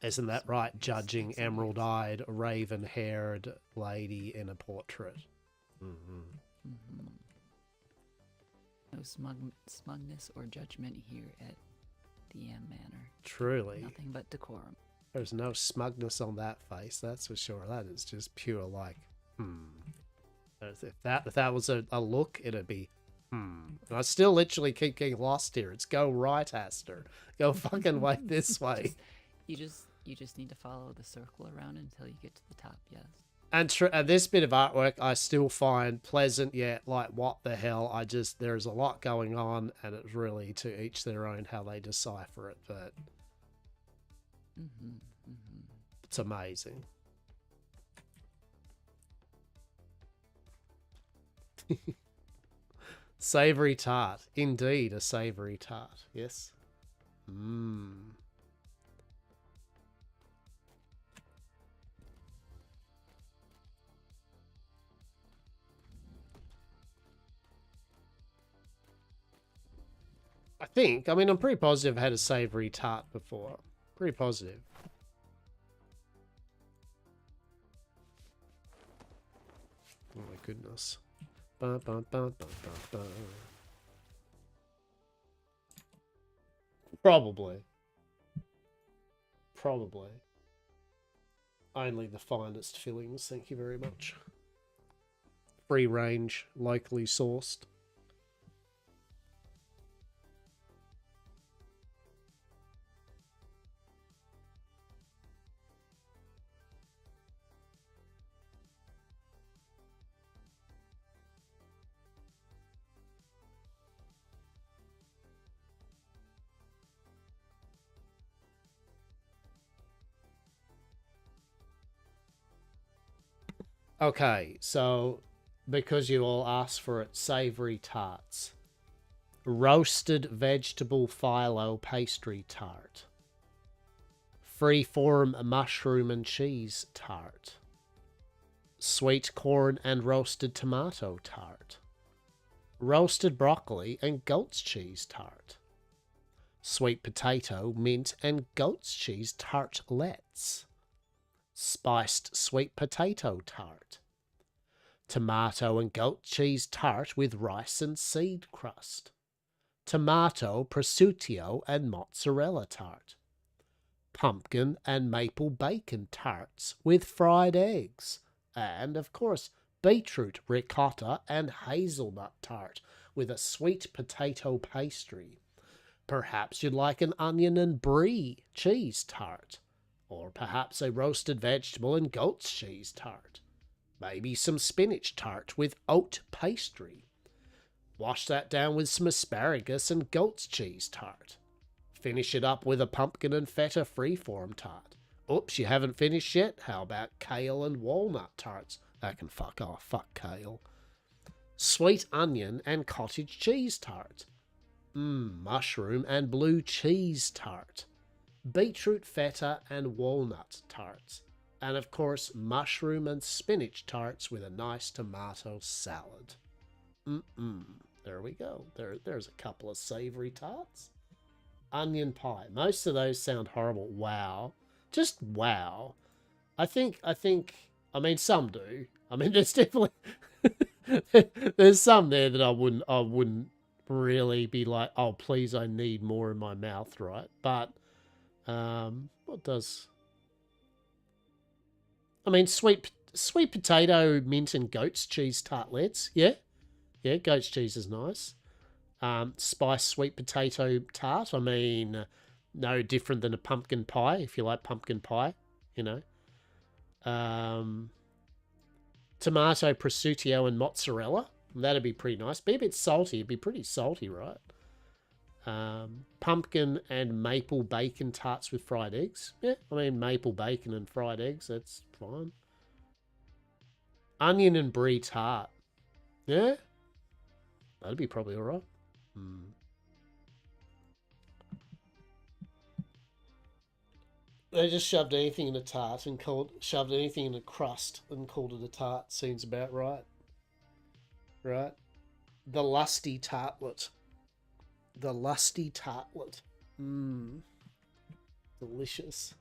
Isn't that right, judging emerald-eyed, raven-haired lady in a portrait? No smugness or judgment here at the Manor. Truly. Nothing but decorum. There's no smugness on that face, that's for sure. That is just pure, If that was a look, it'd be, And I still literally keep getting lost here. It's go right, Hastur. Go fucking way this way. You just need to follow the circle around until you get to the top, yes. And this bit of artwork I still find pleasant, yet what the hell, there's a lot going on, and it's really to each their own how they decipher it, but it's amazing. Savoury tart. Indeed, a savoury tart. Yes. I'm pretty positive I've had a savoury tart before. Pretty positive. Oh my goodness. Probably. Only the finest fillings, thank you very much. Free range, locally sourced. Okay, so because you all asked for it, savoury tarts. Roasted vegetable phyllo pastry tart. Freeform mushroom and cheese tart. Sweet corn and roasted tomato tart. Roasted broccoli and goat's cheese tart. Sweet potato, mint and goat's cheese tartlets. Spiced sweet potato tart. Tomato and goat cheese tart with rice and seed crust. tomato, prosciutto, and mozzarella tart. Pumpkin and maple bacon tarts with fried eggs. And, of course, beetroot, ricotta, and hazelnut tart with a sweet potato pastry. Perhaps you'd like an onion and brie cheese tart. Or perhaps a roasted vegetable and goat's cheese tart. Maybe some spinach tart with oat pastry. Wash that down with some asparagus and goat's cheese tart. Finish it up with a pumpkin and feta freeform tart. Oops, you haven't finished yet? How about kale and walnut tarts? That can fuck off. Fuck kale. Sweet onion and cottage cheese tart. Mushroom and blue cheese tart. Beetroot, feta, and walnut tarts. And of course, mushroom and spinach tarts with a nice tomato salad. There we go. There's a couple of savory tarts. Onion pie. Most of those sound horrible. Wow. Just wow. I mean, some do. I mean, there's definitely there's some there that I wouldn't really be like, oh, please, I need more in my mouth, right? But what does? I mean, sweet potato, mint, and goat's cheese tartlets. Yeah, goat's cheese is nice. Spiced sweet potato tart. I mean, no different than a pumpkin pie, if you like pumpkin pie, you know. Tomato, prosciutto, and mozzarella. That'd be pretty nice. Be a bit salty. It'd be pretty salty, right? Pumpkin and maple bacon tarts with fried eggs. Yeah, I mean, maple bacon and fried eggs, that's fine. Onion and brie tart. Yeah, that'd be probably all right. They just shoved anything in a tart and shoved anything in a crust and called it a tart. Seems about right. Right? The lusty tartlet. The lusty tartlet. Delicious.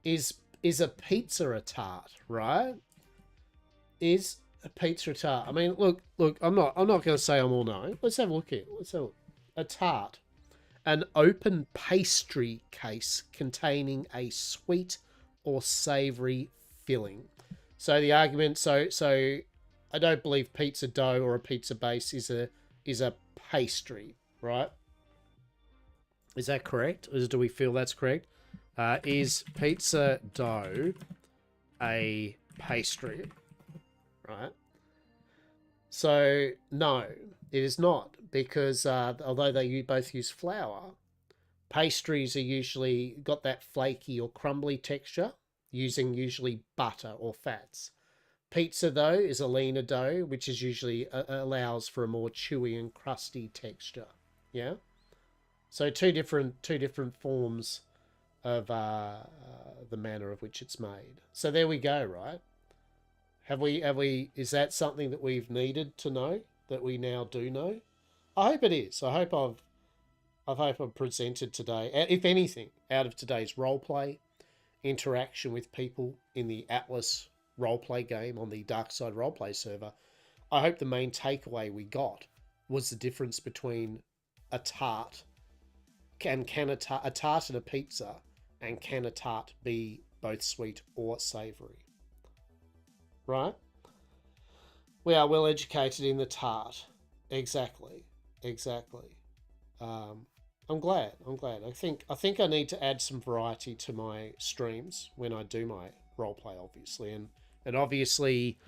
Is a pizza a tart, right? Is a pizza a tart? I mean, look, I'm not going to say I'm all knowing. Let's have a look here. Let's have a look. A tart. An open pastry case containing a sweet or savoury filling. So the argument, so I don't believe pizza dough or a pizza base is a pastry, right? Is that correct? Or do we feel that's correct? Is pizza dough a pastry, right? So no, it is not, because although they both use flour, pastries are usually got that flaky or crumbly texture, using usually butter or fats. Pizza, though, is a leaner dough, which is usually allows for a more chewy and crusty texture. Yeah. So two different forms of the manner of which it's made. So there we go, right? Have we? Is that something that we've needed to know, that we now do know? I hope it is. I hope I've presented today, if anything, out of today's roleplay, interaction with people in the Atlas roleplay game on the Darkside Roleplay server. I hope the main takeaway we got was the difference between a tart and a tart and a pizza, and can a tart be both sweet or savoury? Right? We are well educated in the tart. Exactly. I'm glad. I think I need to add some variety to my streams when I do my roleplay, obviously, and obviously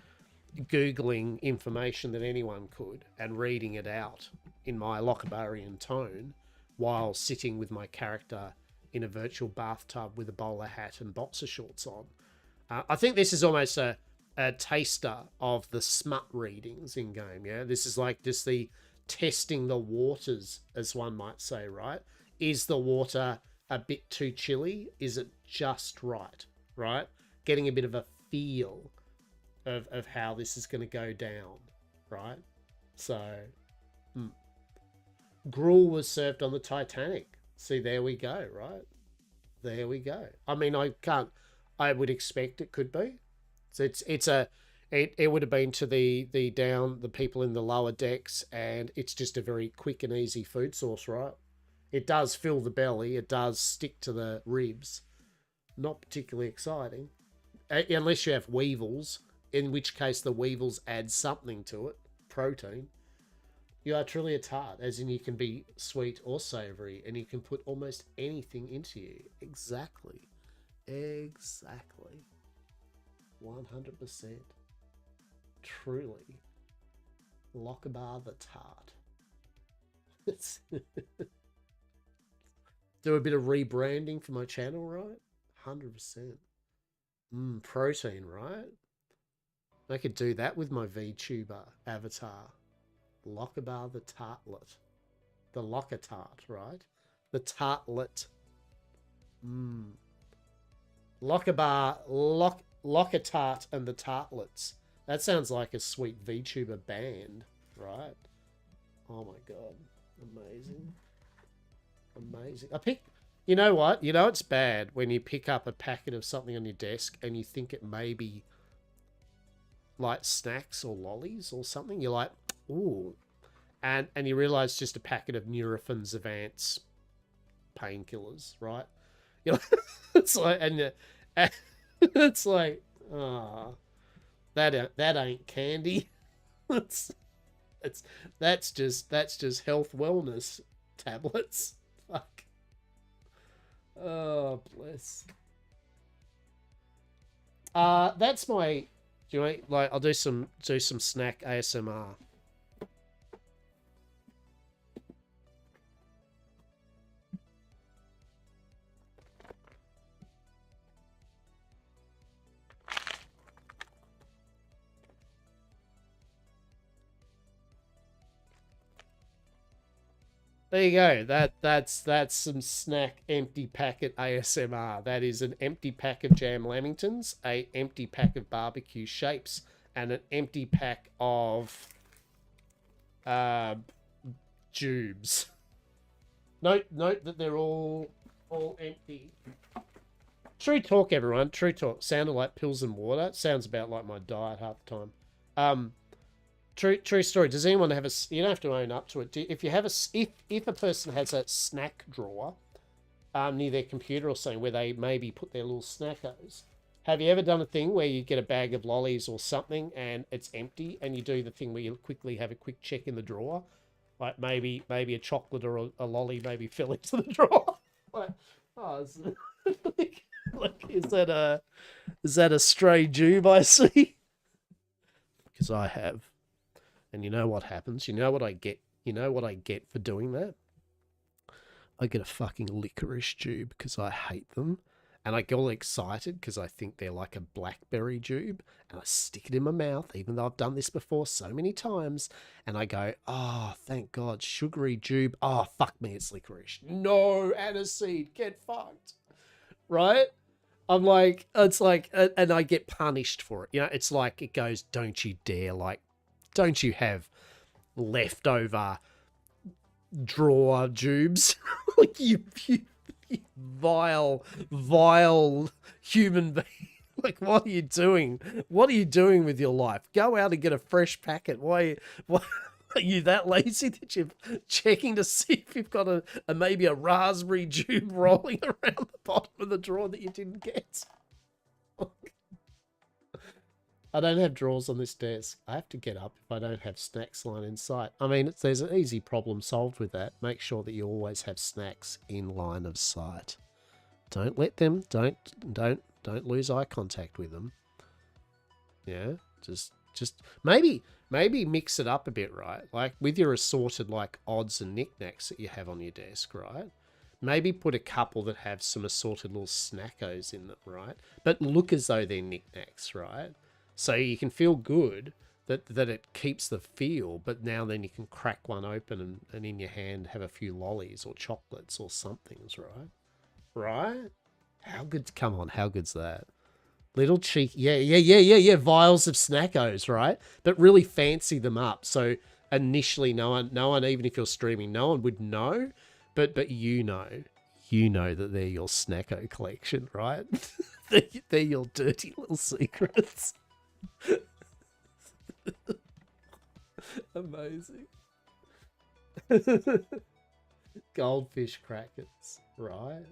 Googling information that anyone could and reading it out in my Lockerbarian tone while sitting with my character in a virtual bathtub with a bowler hat and boxer shorts on. I think this is almost a taster of the smut readings in game. Yeah, this is like just the testing the waters, as one might say, right? Is the water a bit too chilly? Is it just right? Right? Getting a bit of a feel of how this is going to go down, right? So, gruel was served on the Titanic. See, there we go, right? There we go. I mean, I would expect it could be. So it's It would have been to the people in the lower decks, and it's just a very quick and easy food source, right? It does fill the belly. It does stick to the ribs. Not particularly exciting. Unless you have weevils, in which case the weevils add something to it. Protein. You are truly a tart, as in you can be sweet or savoury, and you can put almost anything into you. Exactly. 100%. Truly. Lockabar the tart. Do a bit of rebranding for my channel, right? 100%. Protein, right? I could do that with my VTuber avatar. Lockabar the tartlet. The locker tart, right? The tartlet. Lockabar, locker tart and the tartlets. That sounds like a sweet VTuber band, right? Oh my god. Amazing. Amazing. You know what? You know it's bad when you pick up a packet of something on your desk and you think it may be like snacks or lollies or something. You're like, ooh. And you realise just a packet of Nurofen Zavance painkillers, right? You're like, it's like, and it's like, oh, that ain't candy. that's just health wellness tablets. Fuck. Oh, bless. That's my. Do you like? I'll do some snack ASMR. There you go. That's some snack empty packet ASMR. That is an empty pack of jam lamingtons, a empty pack of barbecue shapes, and an empty pack of tubes. Note that they're all empty. True talk, everyone. True talk. Sounded like pills and water. Sounds about like my diet half the time. True story. Does anyone have a? You don't have to own up to it. If you have if a person has a snack drawer near their computer or something where they maybe put their little snackos, have you ever done a thing where you get a bag of lollies or something and it's empty, and you do the thing where you quickly have a quick check in the drawer, like maybe a chocolate or a lolly maybe fell into the drawer? Like, oh, is that a stray jube I see? Because I have. And you know what happens? You know what I get? You know what I get for doing that? I get a fucking licorice jube because I hate them. And I get all excited because I think they're like a blackberry jube. And I stick it in my mouth, even though I've done this before so many times. And I go, oh, thank God, sugary jube. Oh, fuck me, it's licorice. No, aniseed, get fucked. Right? I'm like, it's like, and I get punished for it. You know, it's like, it goes, don't you dare, like, don't you have leftover drawer jubes? Like you vile human being. Like, what are you doing? What are you doing with your life? Go out and get a fresh packet. Why are you that lazy that you're checking to see if you've got maybe a raspberry jube rolling around the bottom of the drawer that you didn't get? I don't have drawers on this desk. I have to get up if I don't have snacks lying in sight. I mean, there's an easy problem solved with that. Make sure that you always have snacks in line of sight. Don't let them, don't lose eye contact with them. Yeah, just maybe mix it up a bit, right? Like with your assorted like odds and knickknacks that you have on your desk, right? Maybe put a couple that have some assorted little snackos in them, right? But look as though they're knickknacks, right? So you can feel good that it keeps the feel, but now then you can crack one open and in your hand have a few lollies or chocolates or somethings, right? Right? How good? Come on, how good's that? Little cheeky, yeah. Vials of snackos, right? But really fancy them up. So initially, no one, even if you're streaming, no one would know, but you know that they're your snacko collection, right? they're your dirty little secrets. Amazing. Goldfish crackers, right?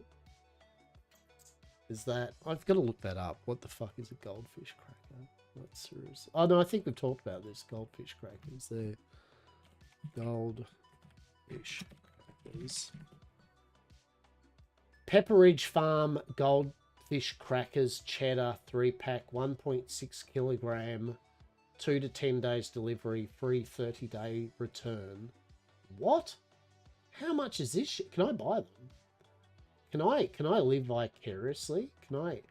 Is that... I've got to look that up. What the fuck is a goldfish cracker? Not serious. Oh, no, I think we've talked about this. Goldfish crackers. They're goldfish crackers. Pepperidge Farm goldfish crackers cheddar 3-pack 1.6 kilogram 2 to 10 days delivery, free 30-day return. What? How much is this shit? Can I buy them? Can I live vicariously? Can I,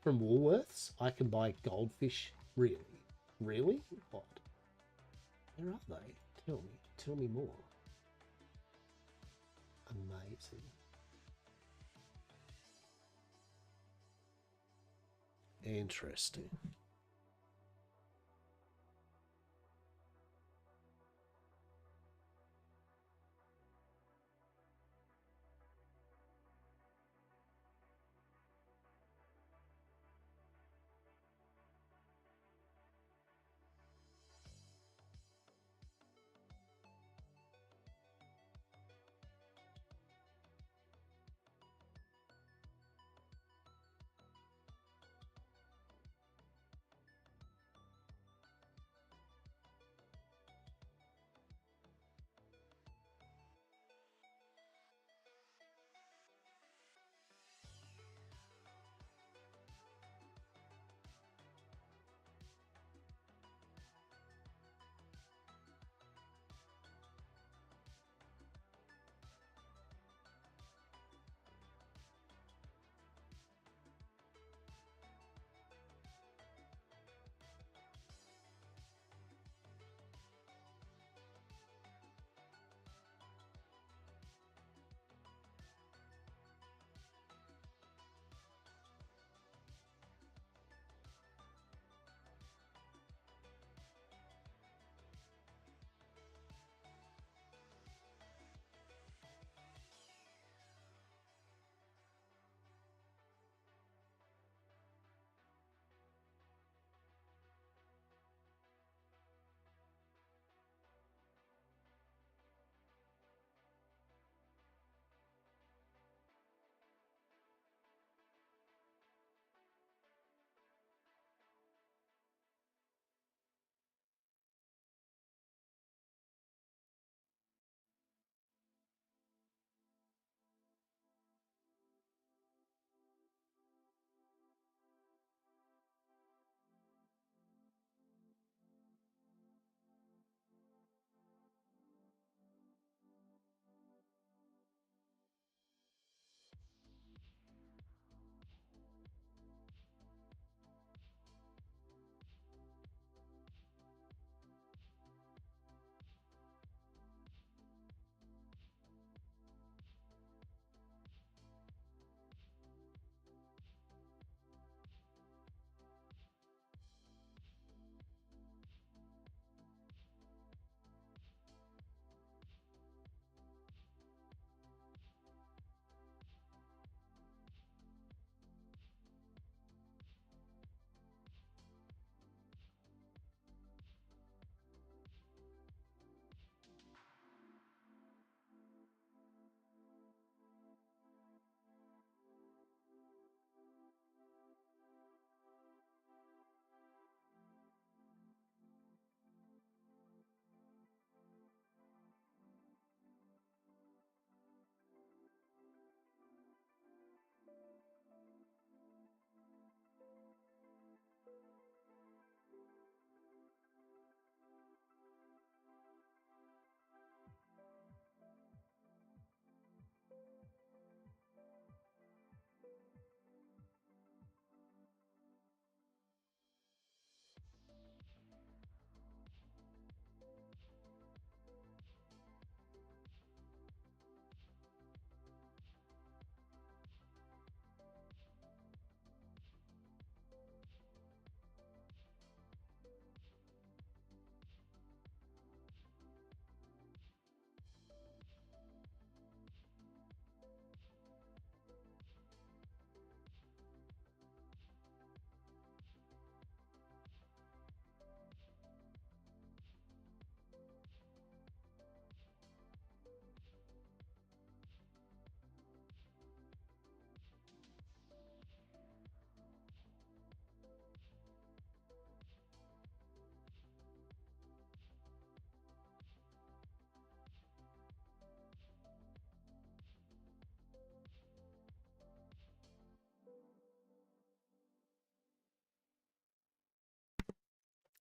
from Woolworths, I can buy goldfish? Really? Really? What? Where are they? Tell me more. Amazing. Interesting.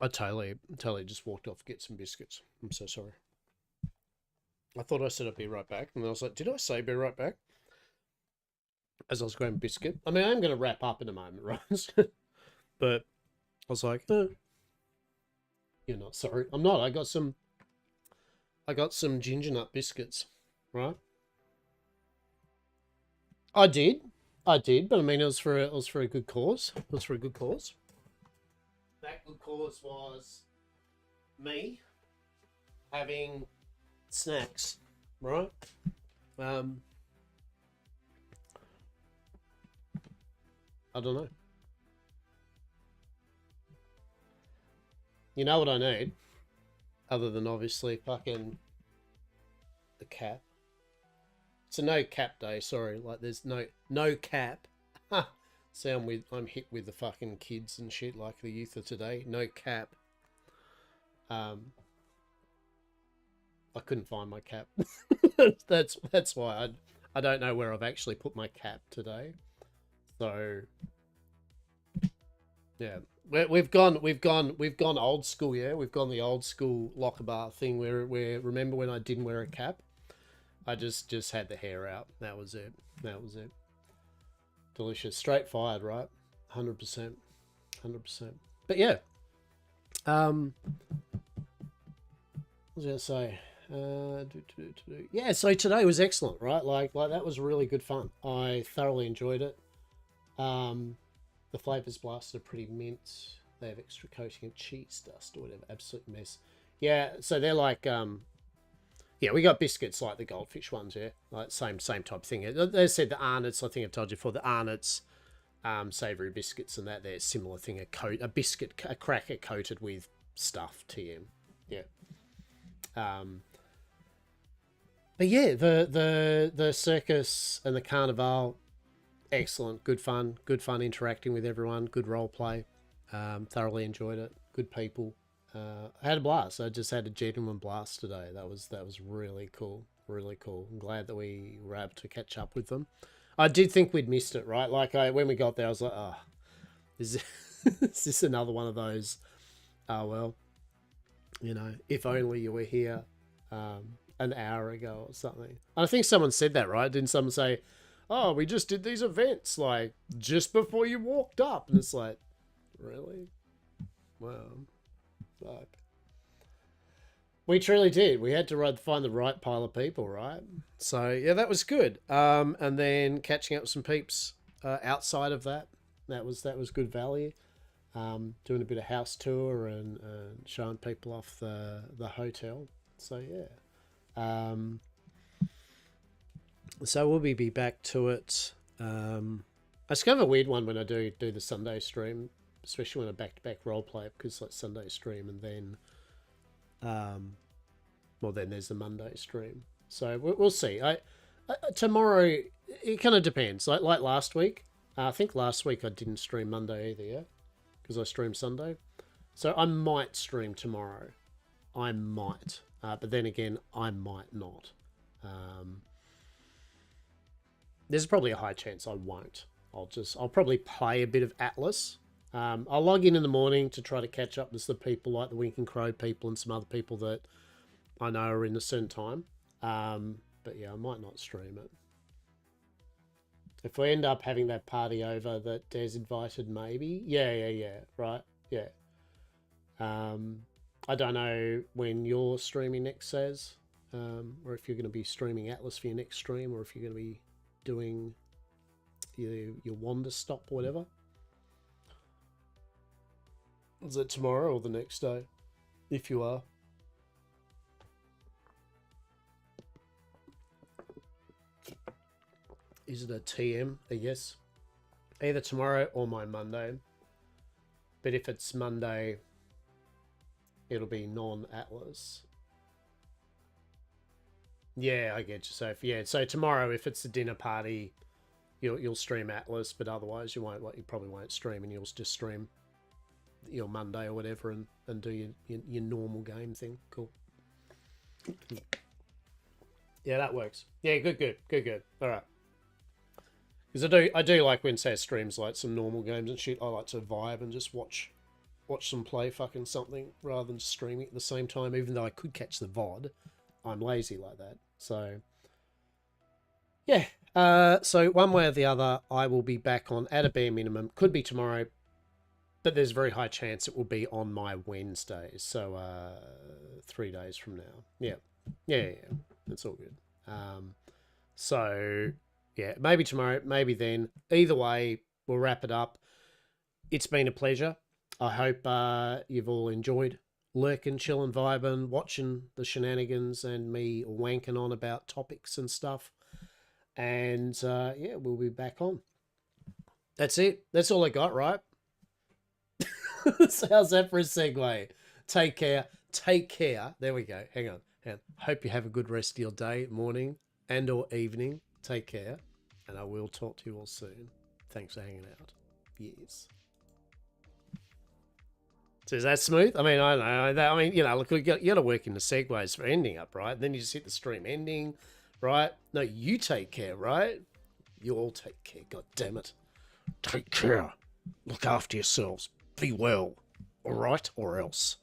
I totally just walked off to get some biscuits. I'm so sorry. I thought I said I'd be right back, and I was like, did I say be right back? As I was grabbing biscuit. I mean, I am going to wrap up in a moment, right? But I was like, you're not sorry. I'm not. I got some ginger nut biscuits, right? I did, but I mean, it was for a good cause. It was for a good cause. That good cause was me having snacks, right? I don't know. You know what I need? Other than obviously fucking the cap. It's a no cap day, sorry. Like there's no cap. I'm hit with the fucking kids and shit like the youth of today. No cap. I couldn't find my cap. that's why I don't know where I've actually put my cap today. So yeah, we've gone old school. Yeah, we've gone the old school locker thing where remember when I didn't wear a cap? I just had the hair out. That was it. Delicious, straight fired, right? 100%. But yeah, what was I gonna say? Yeah, so today was excellent, right? Like that was really good fun. I thoroughly enjoyed it. The flavors blasted are pretty mint. They have extra coating of cheese dust or whatever. Absolute mess. Yeah, so they're like yeah, we got biscuits like the goldfish ones, yeah. Like same type of thing. They said the Arnott's, I think I've told you before, the Arnott's savoury biscuits and that they're similar thing, a cracker coated with stuff, TM. Yeah. But yeah, the circus and the carnival, excellent, good fun interacting with everyone, good role play. Thoroughly enjoyed it. Good people. I had a blast. I just had a genuine blast today. That was really cool. Really cool. I'm glad that we were able to catch up with them. I did think we'd missed it, right? Like when we got there, I was like, oh, is this another one of those? Oh well, you know, if only you were here an hour ago or something. And I think someone said that, right? Didn't someone say, oh, we just did these events like just before you walked up? And it's like, really? Wow. Fuck. We truly did. We had to find the right pile of people, right? So yeah, that was good. And then catching up with some peeps outside of that was good value. Doing a bit of house tour and showing people off the hotel. So yeah. So we'll be back to it. It's kind of a weird one when I do the Sunday stream, especially when I back-to-back roleplay, because like Sunday stream and then, then there's the Monday stream. So we'll see. Tomorrow it kind of depends. Like last week, I think last week I didn't stream Monday either, yeah, because I streamed Sunday. So I might stream tomorrow. I might, but then again, I might not. There's probably a high chance I won't. I'll probably play a bit of Atlas. I'll log in the morning to try to catch up with the people like the Winking Crow people and some other people that I know are in a certain time. But yeah, I might not stream it. If we end up having that party over that Des invited, maybe. Yeah, right, yeah. I don't know when you're streaming next, Saz, or if you're going to be streaming Atlas for your next stream, or if you're going to be doing your Wander Stop or whatever. Is it tomorrow or the next day? If you are. Is it a TM? A yes? Either tomorrow or my Monday. But if it's Monday, it'll be non-Atlas. Yeah, I get you. So tomorrow, if it's a dinner party, you'll stream Atlas, but otherwise you won't. You probably won't stream, and you'll just stream your Monday or whatever, and do your normal game thing. Cool. Yeah, that works. Yeah, good. All right. Because I do like when Saz streams like some normal games and shit. I like to vibe and just watch watch them play fucking something rather than streaming at the same time, even though I could catch the VOD. I'm lazy like that. So, yeah. So one way or the other, I will be back on at a bare minimum. Could be tomorrow, but there's a very high chance it will be on my Wednesdays. So 3 days from now. Yeah. That's all good. So, yeah, maybe tomorrow, maybe then. Either way, we'll wrap it up. It's been a pleasure. I hope you've all enjoyed lurking, chilling, vibing, watching the shenanigans and me wanking on about topics and stuff. And, yeah, we'll be back on. That's it. That's all I got, right? So how's that for a segue? Take care. Take care. There we go. Hang on. Hope you have a good rest of your day, morning, and or evening. Take care. And I will talk to you all soon. Thanks for hanging out. Yes. So is that smooth? I mean, I don't know. I mean, you know, look, you got to work in the segues for ending up, right? Then you just hit the stream ending, right? No, you take care, right? You all take care. God damn it. Take care. Look after yourselves. Be well. All right? Or else.